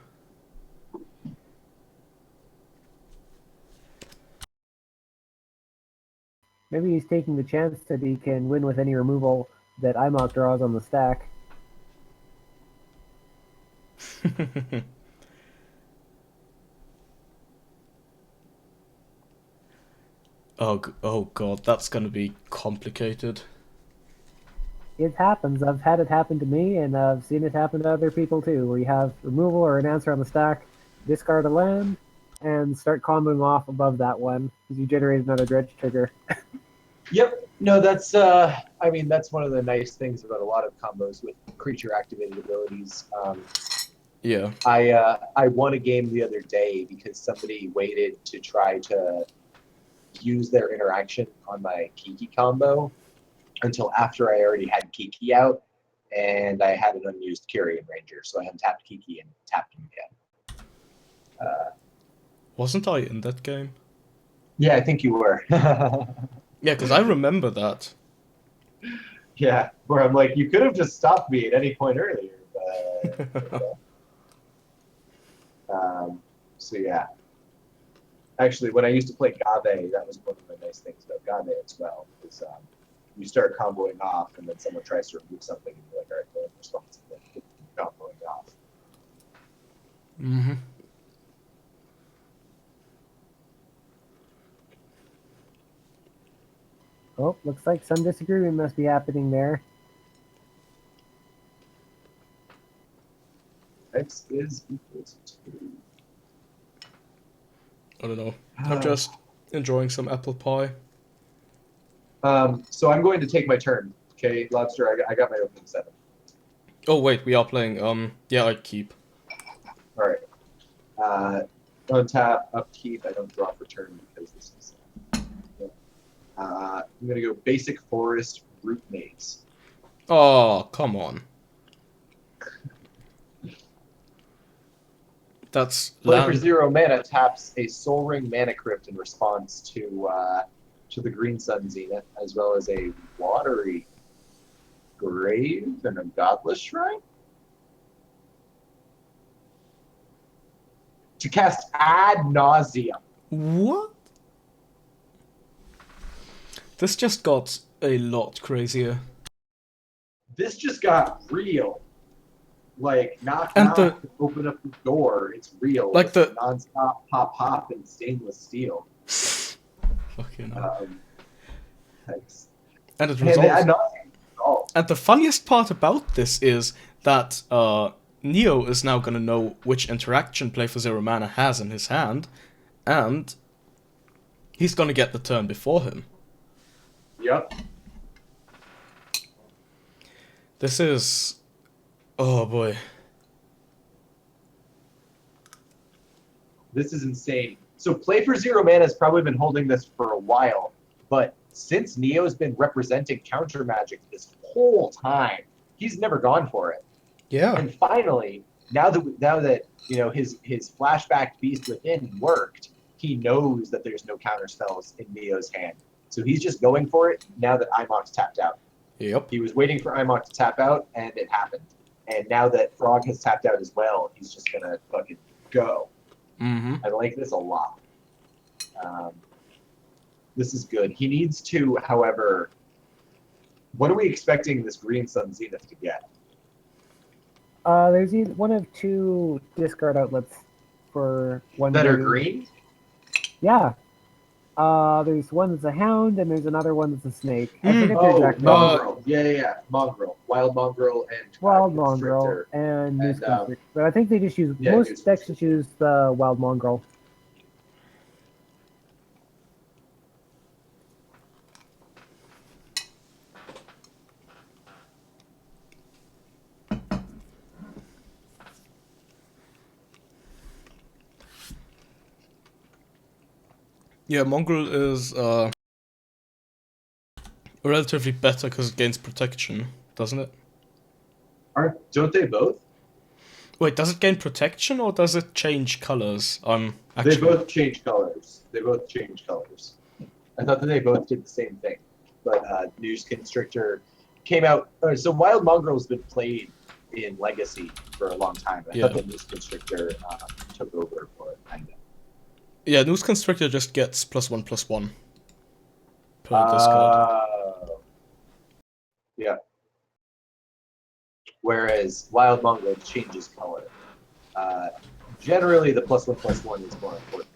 Maybe he's taking the chance that he can win with any removal that IMOC draws on the stack. Oh god, that's gonna be complicated. It happens. I've had it happen to me, and I've seen it happen to other people too, where you have removal or an answer on the stack, discard a land, and start comboing off above that one because you generate another dredge trigger. Yep. No, that's I mean that's one of the nice things about a lot of combos with creature activated abilities. Yeah. I won a game the other day because somebody waited to try to use their interaction on my Kiki combo until after I already had Kiki out, and I had an unused Kyrian Ranger, so I untapped Kiki and tapped him again. Wasn't I in that game? Yeah, I think you were. Yeah, because I remember that. Yeah, where I'm like, you could have just stopped me at any point earlier, but so yeah. Actually, when I used to play Gave, that was one of the nice things about Gave as well. Is you start comboing off, and then someone tries to remove something, and you're like, all right, well, I'm responsible for comboing off. Mm-hmm. Oh, looks like some disagreement must be happening there. X is equals to. I don't know. I'm just enjoying some apple pie. So I'm going to take my turn. Okay, Lobster, I got my opening 7. Oh wait, we are playing. Yeah, I keep. All right. Untap, upkeep. I don't draw for turn because this is. I'm gonna go basic forest root maze. Oh, come on. That's Play for land. 0 mana taps a Soul Ring Mana Crypt in response to the Green Sun Zenith, as well as a Watery Grave and a Godless Shrine. To cast Ad Nauseam. What? This just got a lot crazier. This just got real. Like, knock, And knock, open up the door. It's real. Like It's the- non-stop pop and stainless steel. Fucking hell. Thanks. And it And resolves. the Ad Nauseam resolves. And the funniest part about this is that Neo is now gonna know which interaction Play for 0 mana has in his hand, and he's gonna get the turn before him. Yep. This is... Oh boy. This is insane. So Play for 0 mana has probably been holding this for a while, but since Neo's been representing counter magic this whole time, he's never gone for it. Yeah. And finally, now that you know his flashback Beast Within worked, he knows that there's no counter spells in Neo's hand. So he's just going for it now that Imok's tapped out. Yep. He was waiting for Imok to tap out, and it happened. And now that Frog has tapped out as well, he's just gonna fucking go. Mm-hmm. I like this a lot. This is good. He needs to, however, what are we expecting this Green Sun Zenith to get? There's one of 2 discard outlets for one That are blue. green? Yeah. There's one that's a hound, and there's another one that's a snake. I forget the Oh, exact name. Mongrel. Yeah. Mongrel. Wild Mongrel and Wild Dragon Mongrel Constrictor. and Noose And, Constrictor. But I think they just use yeah, most Noose decks Constrictor. just use the Wild Mongrel. Yeah, Mongrel is relatively better because it gains protection, doesn't it? Don't they both? Wait, does it gain protection or does it change colors? They Actually, both change colors. I thought that they both did the same thing. But Noose Constrictor came out. So Wild Mongrel has been played in Legacy for a long time. I thought Yeah. that Noose Constrictor took over for it, kind of. yeah, Noose Constrictor just gets +1/+1 per discard. Yeah. Whereas Wild Mongrel changes color. Generally, the +1/+1 is more important.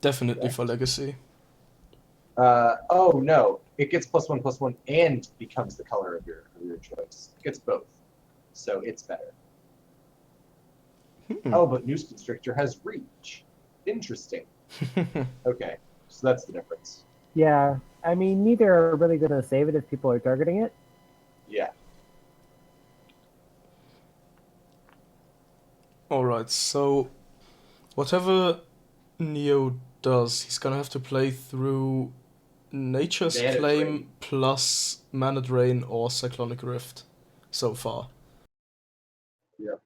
Definitely for Legacy. Oh no, it gets +1/+1 and becomes the color of your choice. It gets both, so it's better. Oh, but Noose Constrictor has reach. Interesting. Okay, so that's the difference. Yeah. I mean, neither are really going to save it if people are targeting it. Yeah. Alright, so whatever Neo does, he's gonna have to play through Nature's Mana Flame Drain. plus Mana Drain or Cyclonic Rift so far. Yeah.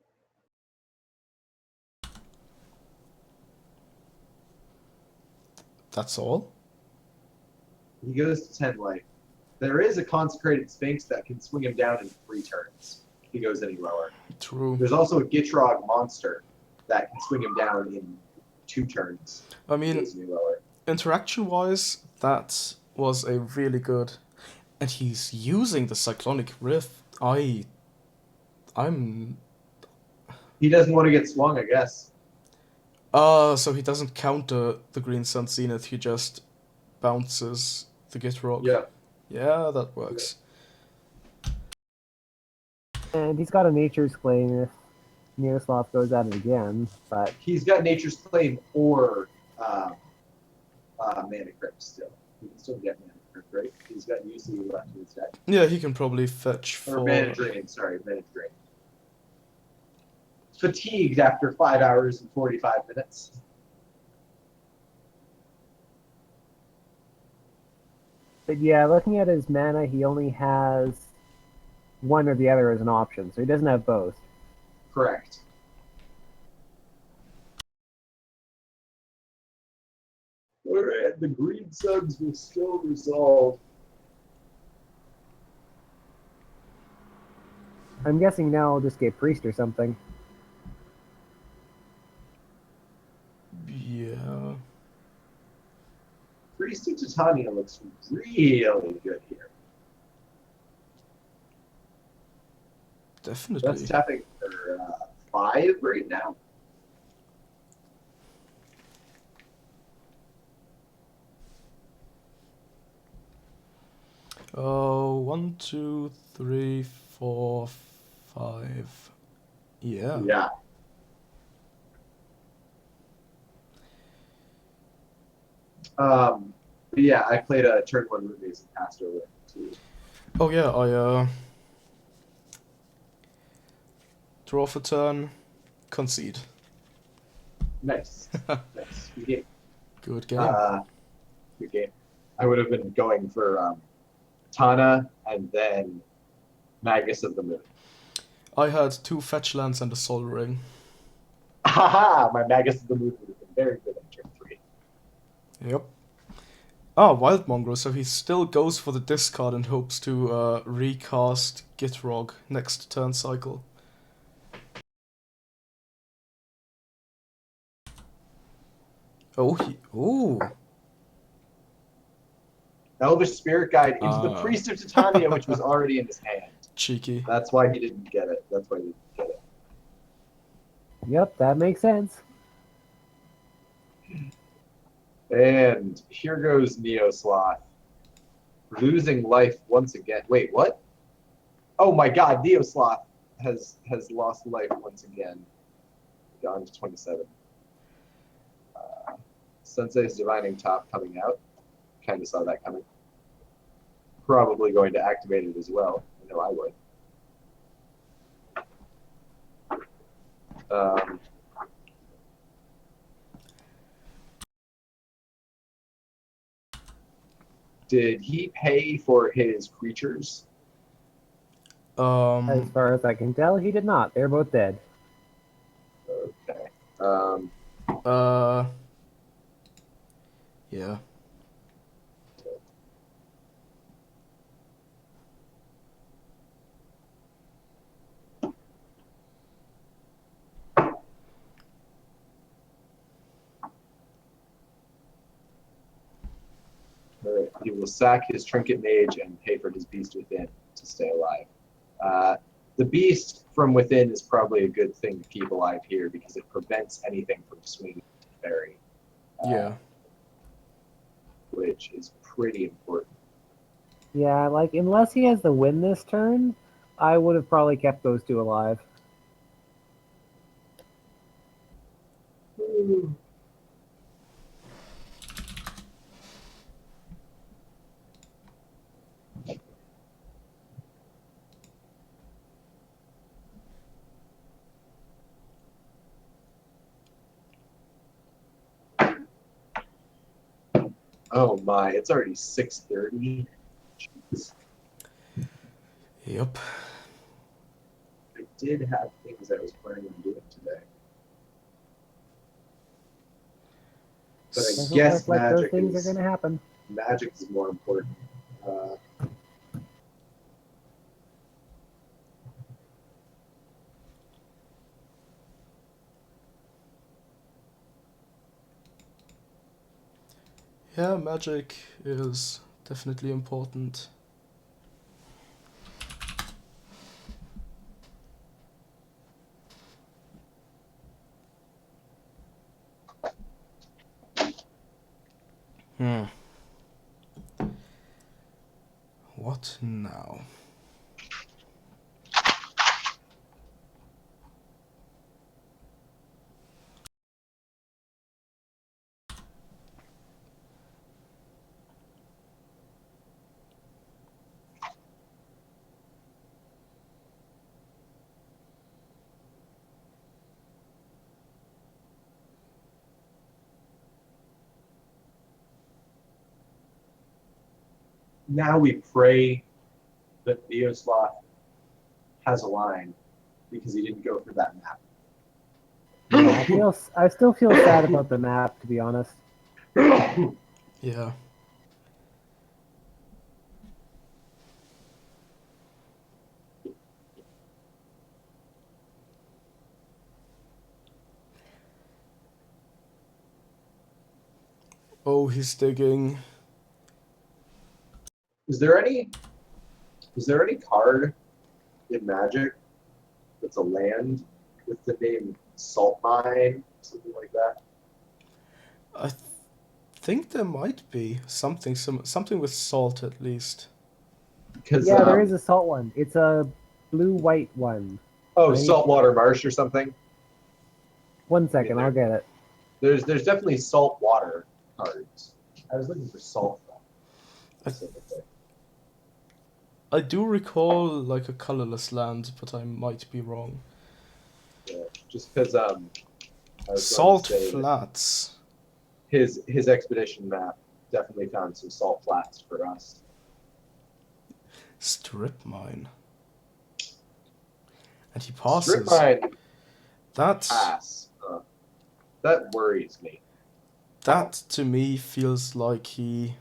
That's all? He goes to 10 life. There is a consecrated sphinx that can swing him down in 3 turns if he goes any lower. True. There's also a Gitrog monster that can swing him down in 2 turns I if he mean, goes any lower. interaction-wise, that was a really good... And he's using the Cyclonic Rift. I'm... He doesn't want to get swung, I guess. So he doesn't counter the Green Sun Zenith, he just bounces the Gitrog. Yeah. Yeah, that works. And he's got a Nature's Claim if Neosloth goes at it again, but He's got Nature's Claim or Mana Crypt still. He can still get Mana Crypt, right? He's got UC left in his deck. Yeah, he can probably fetch Or for... Mana Drain, sorry, Mana Drain. Fatigued after 5 hours and 45 minutes. yeah, looking at his mana, he only has one or the other as an option, so he doesn't have both. Correct. Alright, the Green Suns will still resolve. I'm guessing now I'll just get Priest or something. Yeah. Priest of Titania looks really good here. Definitely. That's tapping for 5 right now. Oh, 1, 2, 3, 4, 5. Yeah. Yeah. But yeah, I played a turn 1 Rubies and passed over to. Oh yeah, I draw for turn, concede. Nice. Nice. Good game. Good game. Good game. I would have been going for Tana and then Magus of the Moon. I had 2 fetch lands and a Sol Ring. Haha! My Magus of the Moon would have been very good on turn 3. Yep. Ah, Wild Mongrel, so he still goes for the discard and hopes to recast Gitrog next turn cycle. Oh, ooh. Elvish Spirit Guide into the Priest of Titania, which was already in his hand. Cheeky. That's why he didn't get it. That's why he didn't get it. Yep, that makes sense. And here goes Neosloth. Losing life once again. Wait, what? Oh my god, Neosloth has lost life once again. Gone to 27. Sensei's Divining Top coming out. Kind of saw that coming. Probably going to activate it as well. I know I would. Did he pay for his creatures? As far as I can tell, he did not. They're both dead. Okay. Yeah. He will sack his Trinket Mage and pay for his Beast Within to stay alive. The Beast from Within is probably a good thing to keep alive here because it prevents anything from swinging to Fairy. Yeah. Which is pretty important. Yeah, like, unless he has the win this turn, I would have probably kept those 2 alive. Oh my, it's already 6:30. Jeez. Yep. I did have things I was planning on doing today. But I Doesn't guess look like those Magic things is... are going to happen. Magic is more important. Uh, Yeah, magic is definitely important. Hmm. What now? now we pray that Theoslav has a line because he didn't go for that map. Yeah, I still feel sad about the map, to be honest. Yeah. Oh, he's digging. Is there any card in Magic that's a land with the name Salt Mine, something like that? I think there might be something with salt at least. Because Yeah, there is a salt one. It's a blue-white one. oh, I need- Saltwater Marsh or something. 1 second, Yeah, I'll get it. There's definitely saltwater cards. I was looking for salt. Specifically. I do recall like a colorless land, but I might be wrong. Yeah, just because I was Salt going to say that flats. his expedition map definitely found some salt flats for us. Strip mine. And he passes. Strip mine That pass. That worries me. that to me feels like he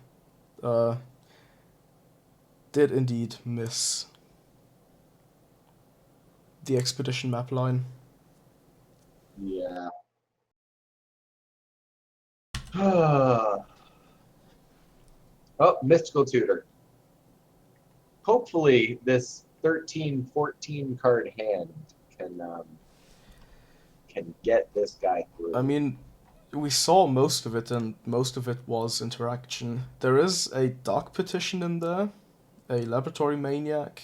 did indeed miss the expedition map line. Yeah. Oh, Mystical Tutor. Hopefully this 13-14 card hand can get this guy through. I mean, we saw most of it, and most of it was interaction. There is a Dark Petition in there, a Laboratory Maniac.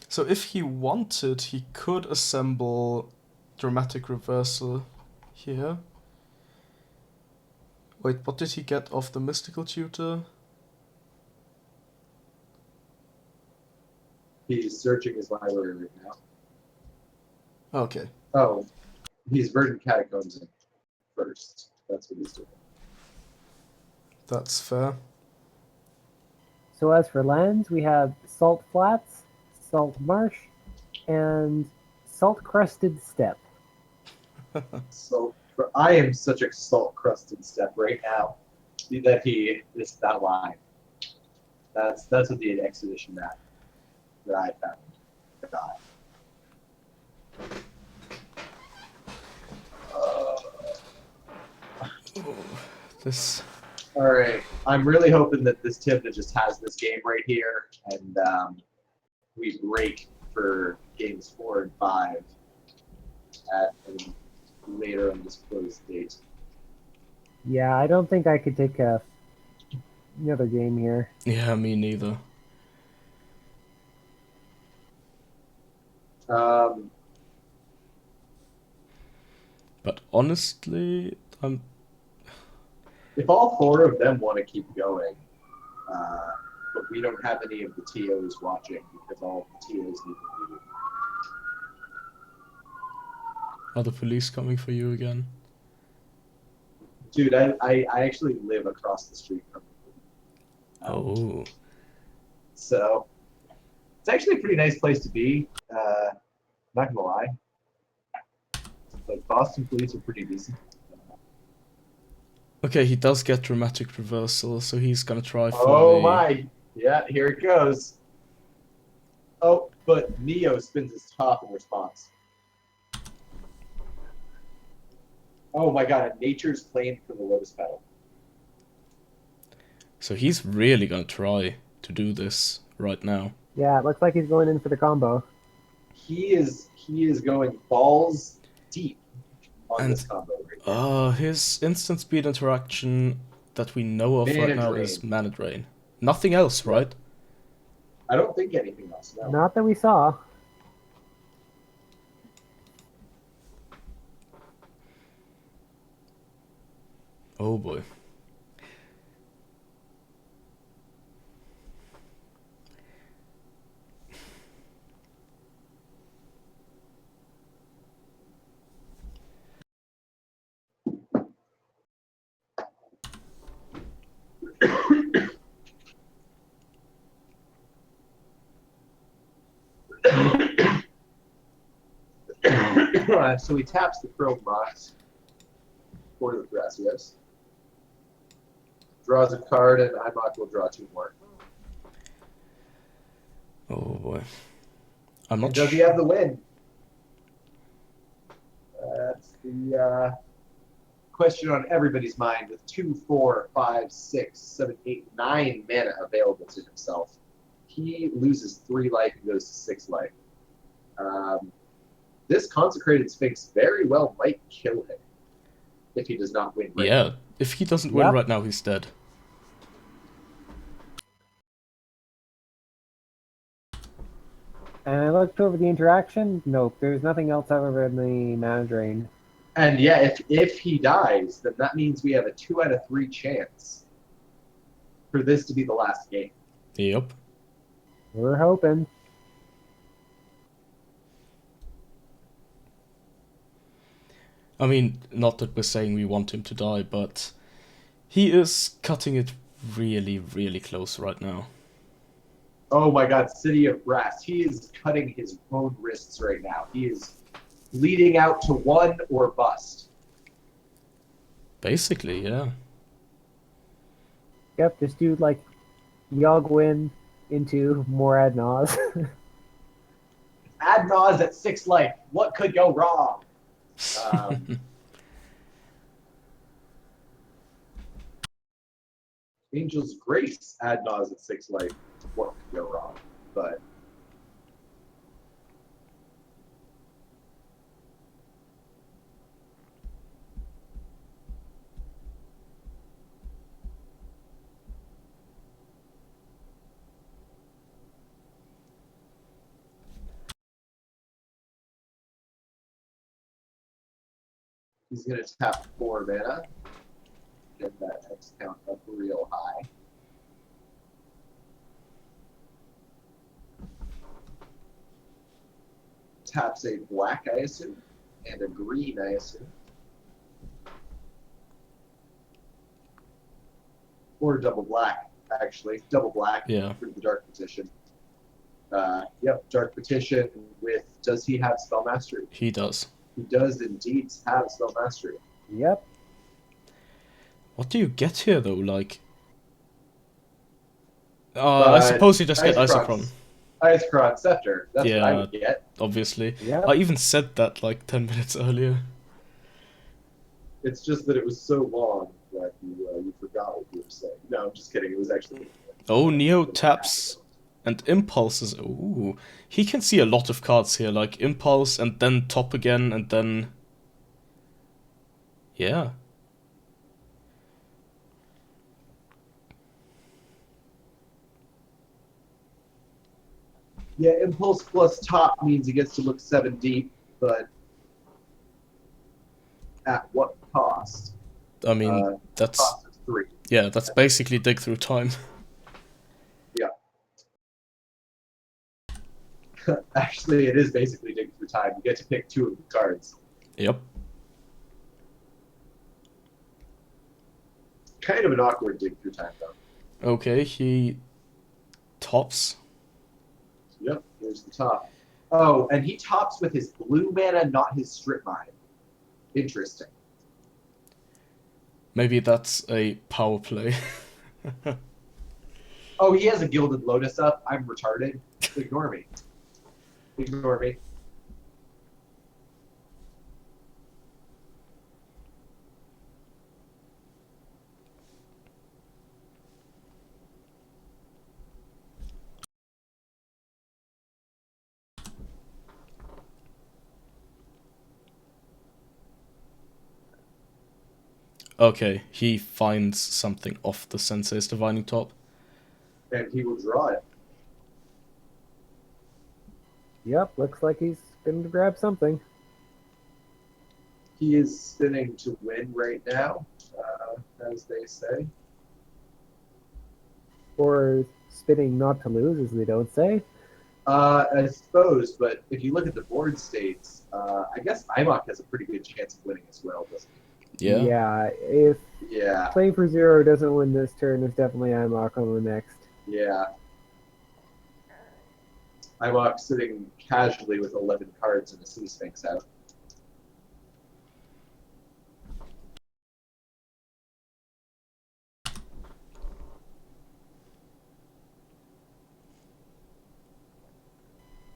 So if he wanted, he could assemble Dramatic Reversal here. Wait, what did he get off the Mystical Tutor? He's searching his library right now. Okay. Oh, he's Verdant Catacombs first. That's what he's doing. That's fair. So as for lands, we have Salt Flats, Salt Marsh, and Salt Crusted Steppe. So I am such a salt-crusted step right now. That line. That's what the expedition map that I found got. This. All right, I'm really hoping that this Tibna just has this game right here, and we break for games 4 and 5 at a later undisclosed date. Yeah, I don't think I could take another game here. Yeah, me neither. But honestly, I'm. If all 4 of them want to keep going, but we don't have any of the TOs watching because all of the TOs need to leave. Are the police coming for you again? Dude, I actually live across the street from them. Oh. So it's actually a pretty nice place to be. Not gonna lie. Like Boston police are pretty decent. Okay, he does get dramatic reversal, so he's gonna try for Oh the... my! Yeah, here it goes. Oh, but Neo spins his top in response. Oh my god, Nature's Plane for the Lotus Petal. So he's really gonna try to do this right now. Yeah, it looks like he's going in for the combo. He is going balls deep on And this combo right here. his instant speed interaction that we know of Mana right now Drain. is Mana Drain. Nothing else, Yeah. right? I don't think anything else. No. Not that we saw. Oh boy. So he taps the Chrome box for the Gracias. Draws a card, and Ibok will draw 2 more. Oh boy. I'm And not does he sure. have the win? That's the question on everybody's mind with 2, 4, 5, 6, 7, 8, 9 mana available to himself. He loses 3 life and goes to 6 life. This Consecrated Sphinx very well might kill him if he does not win. Yeah, if he doesn't win Yep. right now, he's dead. And I looked over the interaction. Nope, there's nothing else other than the Mana Drain. And yeah, if he dies, then that means we have a 2 out of 3 chance for this to be the last game. Yep. We're hoping. I mean, not that we're saying we want him to die, but he is cutting it really, really close right now. Oh my god, City of Brass. He is cutting his own wrists right now. He is bleeding out to 1 or bust. Basically, yeah. Yep, this dude, like, Yogwin into more ad nause. Ad Naz at 6 life. What could go wrong? Angel's Grace Ad Naz at 6 life. What could go wrong? But he's going to tap 4 mana. Get that X count up real high. Taps a black, I assume, and a green, I assume. Or double black, actually. Double black Yeah. for the Dark Petition. Yep, Dark Petition with, does he have Spell Mastery? He does. He does indeed have Spell Mastery. Yep. What do you get here, though? Like... I suppose you just get Isochron. Isochron Scepter. That's what I Yeah. would get. Obviously. Yep. I even said that like 10 minutes earlier. It's just that it was so long that you forgot what you were saying. No, I'm just kidding. It was actually... Oh, Neo taps and impulses. Ooh. He can see a lot of cards here, like impulse and then top again and then... Yeah. Yeah, Impulse plus top means he gets to look 7 deep, but at what cost? I mean, that's... Cost of 3. Yeah, that's basically dig through time. Actually, it is basically dig through time. You get to pick 2 of the cards. Yep. Kind of an awkward dig through time, though. Okay, he tops. Yep, here's the top. Oh, and he tops with his blue mana, not his strip mine. Interesting. Maybe that's a power play. Oh, he has a Gilded Lotus up. I'm retarded. Ignore me. Ignore me. Okay, he finds something off the Sensei's Divining Top. And he will draw it. Yep, looks like he's going to grab something. He is spinning to win right now, as they say. Or spinning not to lose, as they don't say. I suppose, but if you look at the board states, I guess IMOC has a pretty good chance of winning as well, doesn't Yeah. Yeah, if he? Yeah, Playing for Zero doesn't win this turn, there's definitely IMOC on the next. yeah. IMOC sitting casually with 11 cards and a Sea Sphinx out.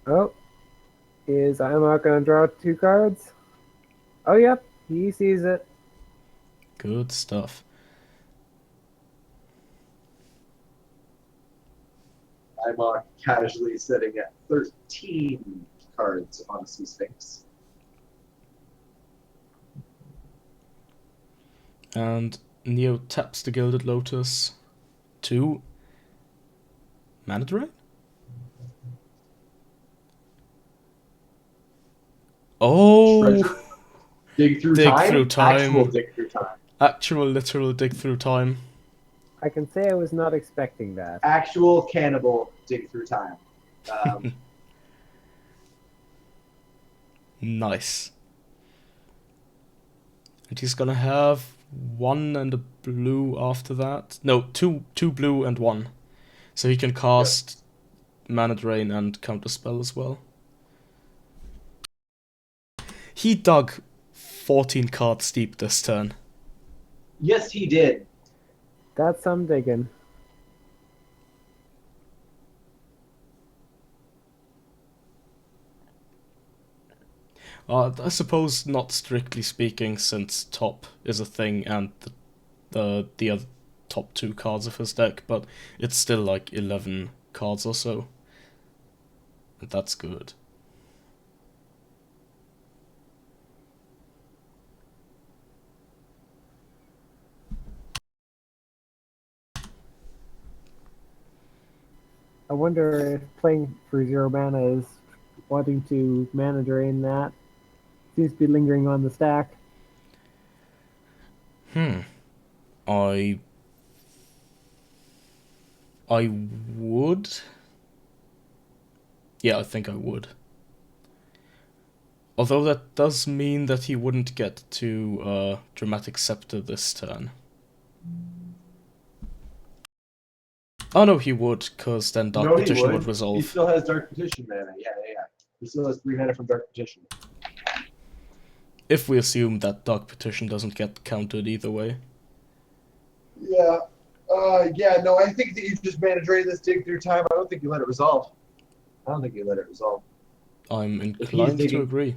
Oh, is IMOC going to draw 2 cards? Oh, yep, he sees it. Good stuff. IMOC casually sitting at 13 cards on a Sea Sphinx. And Neo taps the Gilded Lotus to Mana Drain? Oh! Treasure. Dig through Dig time? through time. Actual dig through time. Actual literal dig through time. I can say I was not expecting that. Actual cannibal dig through time. Nice. And he's gonna have 1 and a blue after that. No, two blue and 1. So he can cast Mana Drain and Counterspell as well. He dug 14 cards deep this turn. Yes, he did. That's some digging. I suppose not strictly speaking, since top is a thing and the other top 2 cards of his deck, but it's still like 11 cards or so. And that's good. I wonder if playing for 0 mana is wanting to mana drain that. Seems to be lingering on the stack. I would. Yeah, I think I would. Although that does mean that he wouldn't get to Dramatic Scepter this turn. Oh no, he would, because then Dark No, he Petition would He resolve. still has Dark Petition mana. Yeah. He still has 3 mana from Dark Petition. If we assume that Dark Petition doesn't get countered either way. Yeah. No, I think that you just mana drain this dig through time. I don't think you let it resolve. I'm inclined to agree.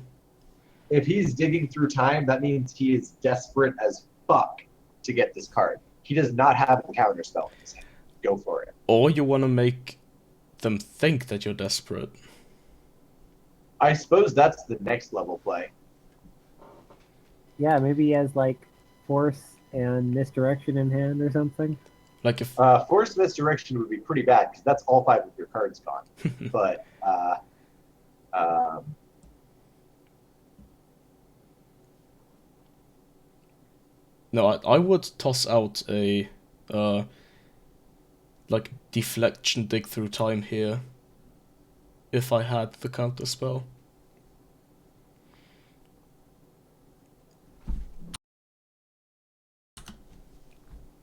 If he's digging through time, that means he is desperate as fuck to get this card. He does not have a counter spell in his hand. Go for it. Or you want to make them think that you're desperate. I suppose that's the next level play. Yeah, maybe he has like Force and Misdirection in hand or something. Like if Force Misdirection would be pretty bad because that's all 5 of your cards gone. But no, I would toss out a like Deflection Dig Through Time here if I had the counter spell.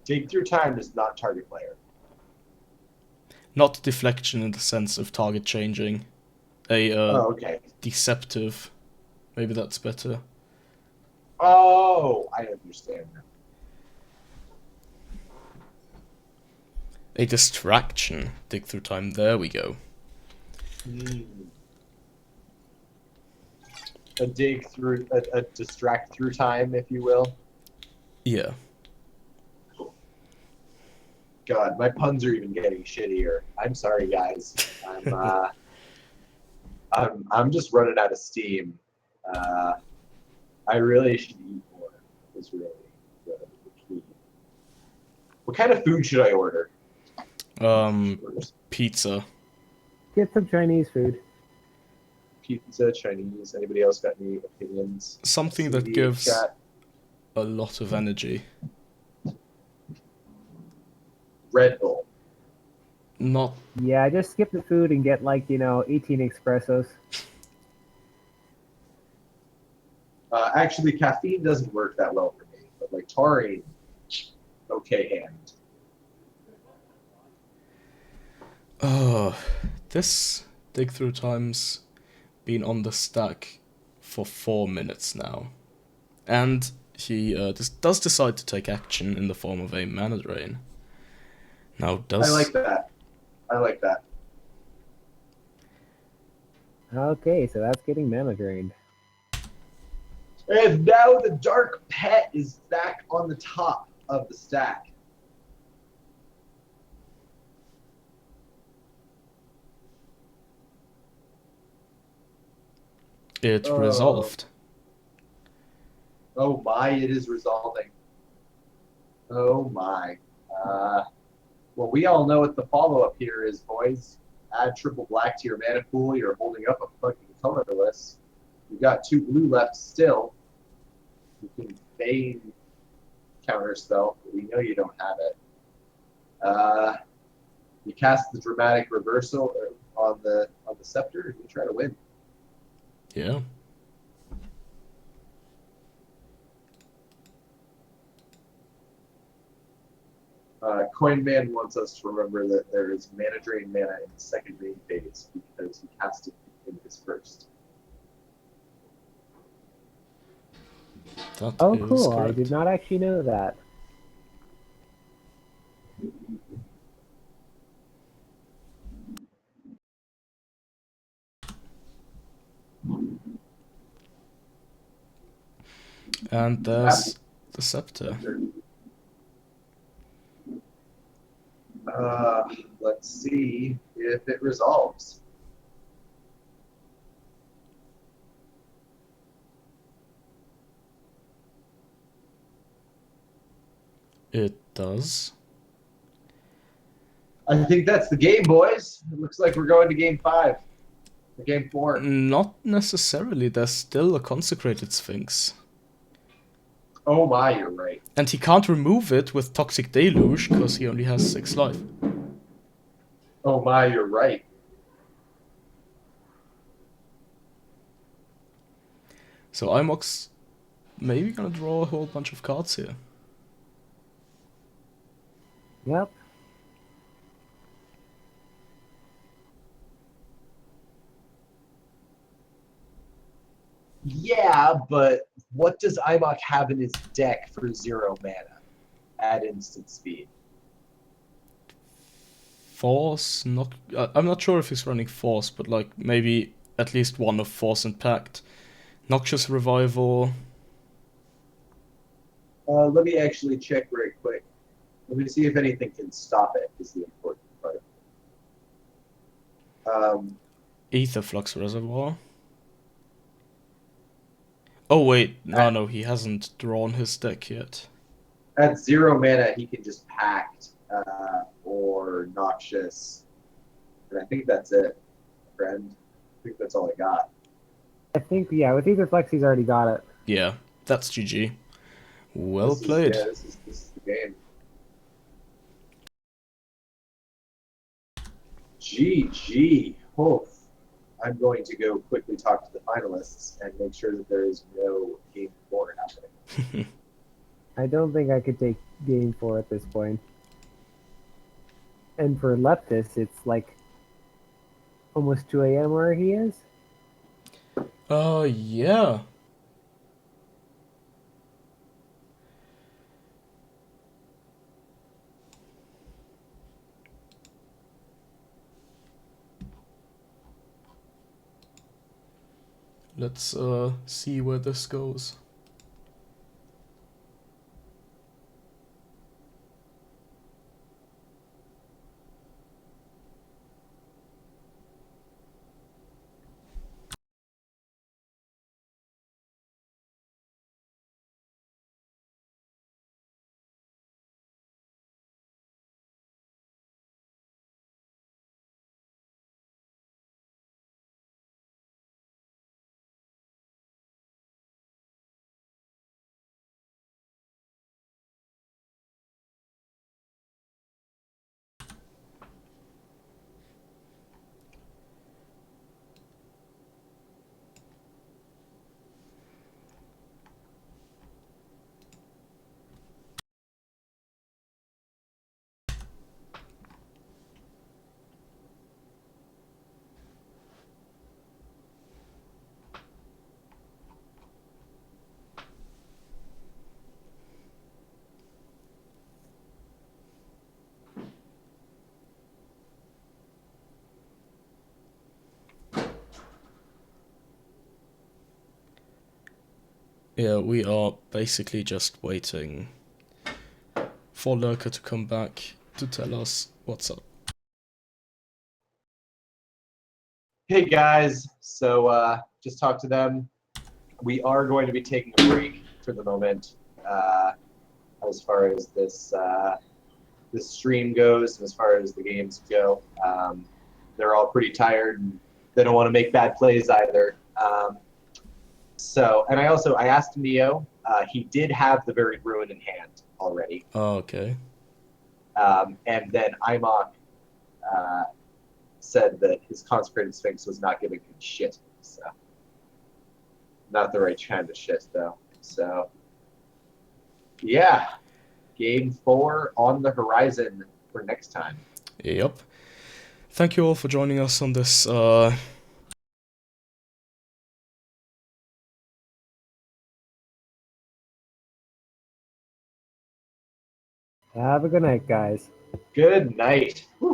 Dig Through Time does not target player. Not deflection in the sense of target changing. Okay. Deceptive. Maybe that's better. Oh, I understand now. A distraction. Dig through time. There we go. A dig through, a distract through time, if you will. Yeah. God, my puns are even getting shittier. I'm sorry, guys. I'm just running out of steam. I really should eat more. Is really the key. What kind of food should I order? Pizza. Get some Chinese food. Pizza, Chinese. Anybody else got any opinions? Something that CD, gives chat. a lot of energy. Red Bull. Not Yeah, just skip the food and get 18 espressos. Actually, caffeine doesn't work that well for me, but like taurine, okay hand. Oh, this dig through time's been on the stack for 4 minutes now. And he does decide to take action in the form of a mana drain. Now, I like that. I like that. Okay, so that's getting mana drained. And now the Dark Pet is back on the top of the stack. It Oh. resolved. Oh my, it is resolving. Oh my. Well, we all know what the follow-up here is, boys. Add triple black to your mana pool. You're holding up a fucking colorless. You've got 2 blue left still. You can feign counterspell, but we know you don't have it. You cast the dramatic reversal on the scepter, and you try to win. Yeah. Coinman wants us to remember that there is mana drain mana in the second main phase because he cast it in his first. That Oh, is cool. I correct. did not actually know that. And there's the scepter. Let's see if it resolves. It does. I think that's the game, boys. It looks like we're going to game 5. Or game 4. Not necessarily. There's still a consecrated sphinx. Oh my, you're right. And he can't remove it with Toxic Deluge because he only has 6 life. Oh my, you're right. So Imox maybe gonna draw a whole bunch of cards here. Yep. Yeah, but what does Imok have in his deck for 0 mana at instant speed? Force, not. I'm not sure if he's running Force, but like maybe at least one of Force and Pact. Noxious Revival. Let me actually check very quick. Let me see if anything can stop it, is the important part. Ether Flux Reservoir. Oh wait, no, he hasn't drawn his deck yet. At 0 mana, he can just Pact or Noxious. And I think that's it, friend. I think that's all I got. I think, yeah, with Ether Flex, he's already got it. Yeah, that's GG. Well This played. This is the game. GG. Oh, I'm going to go quickly talk to the finalists and make sure that there is no game 4 happening. I don't think I could take game 4 at this point. And for Leptis, it's like almost 2 a.m. where he is. Yeah. Let's see where this goes. Yeah, we are basically just waiting for Lurker to come back to tell us what's up. Hey guys, so just talked to them. We are going to be taking a break for the moment, as far as this stream goes, and as far as the games go. They're all pretty tired, and they don't want to make bad plays either. And I asked Neo. He did have the Varied Ruin in hand already, Oh, okay. and then Imok said that his Consecrated Sphinx was not giving him shit. So, not the right kind of shit, though. So, yeah, Game 4 on the horizon for next time. Yep. Thank you all for joining us on this Have a good night, guys. Good night. Whew.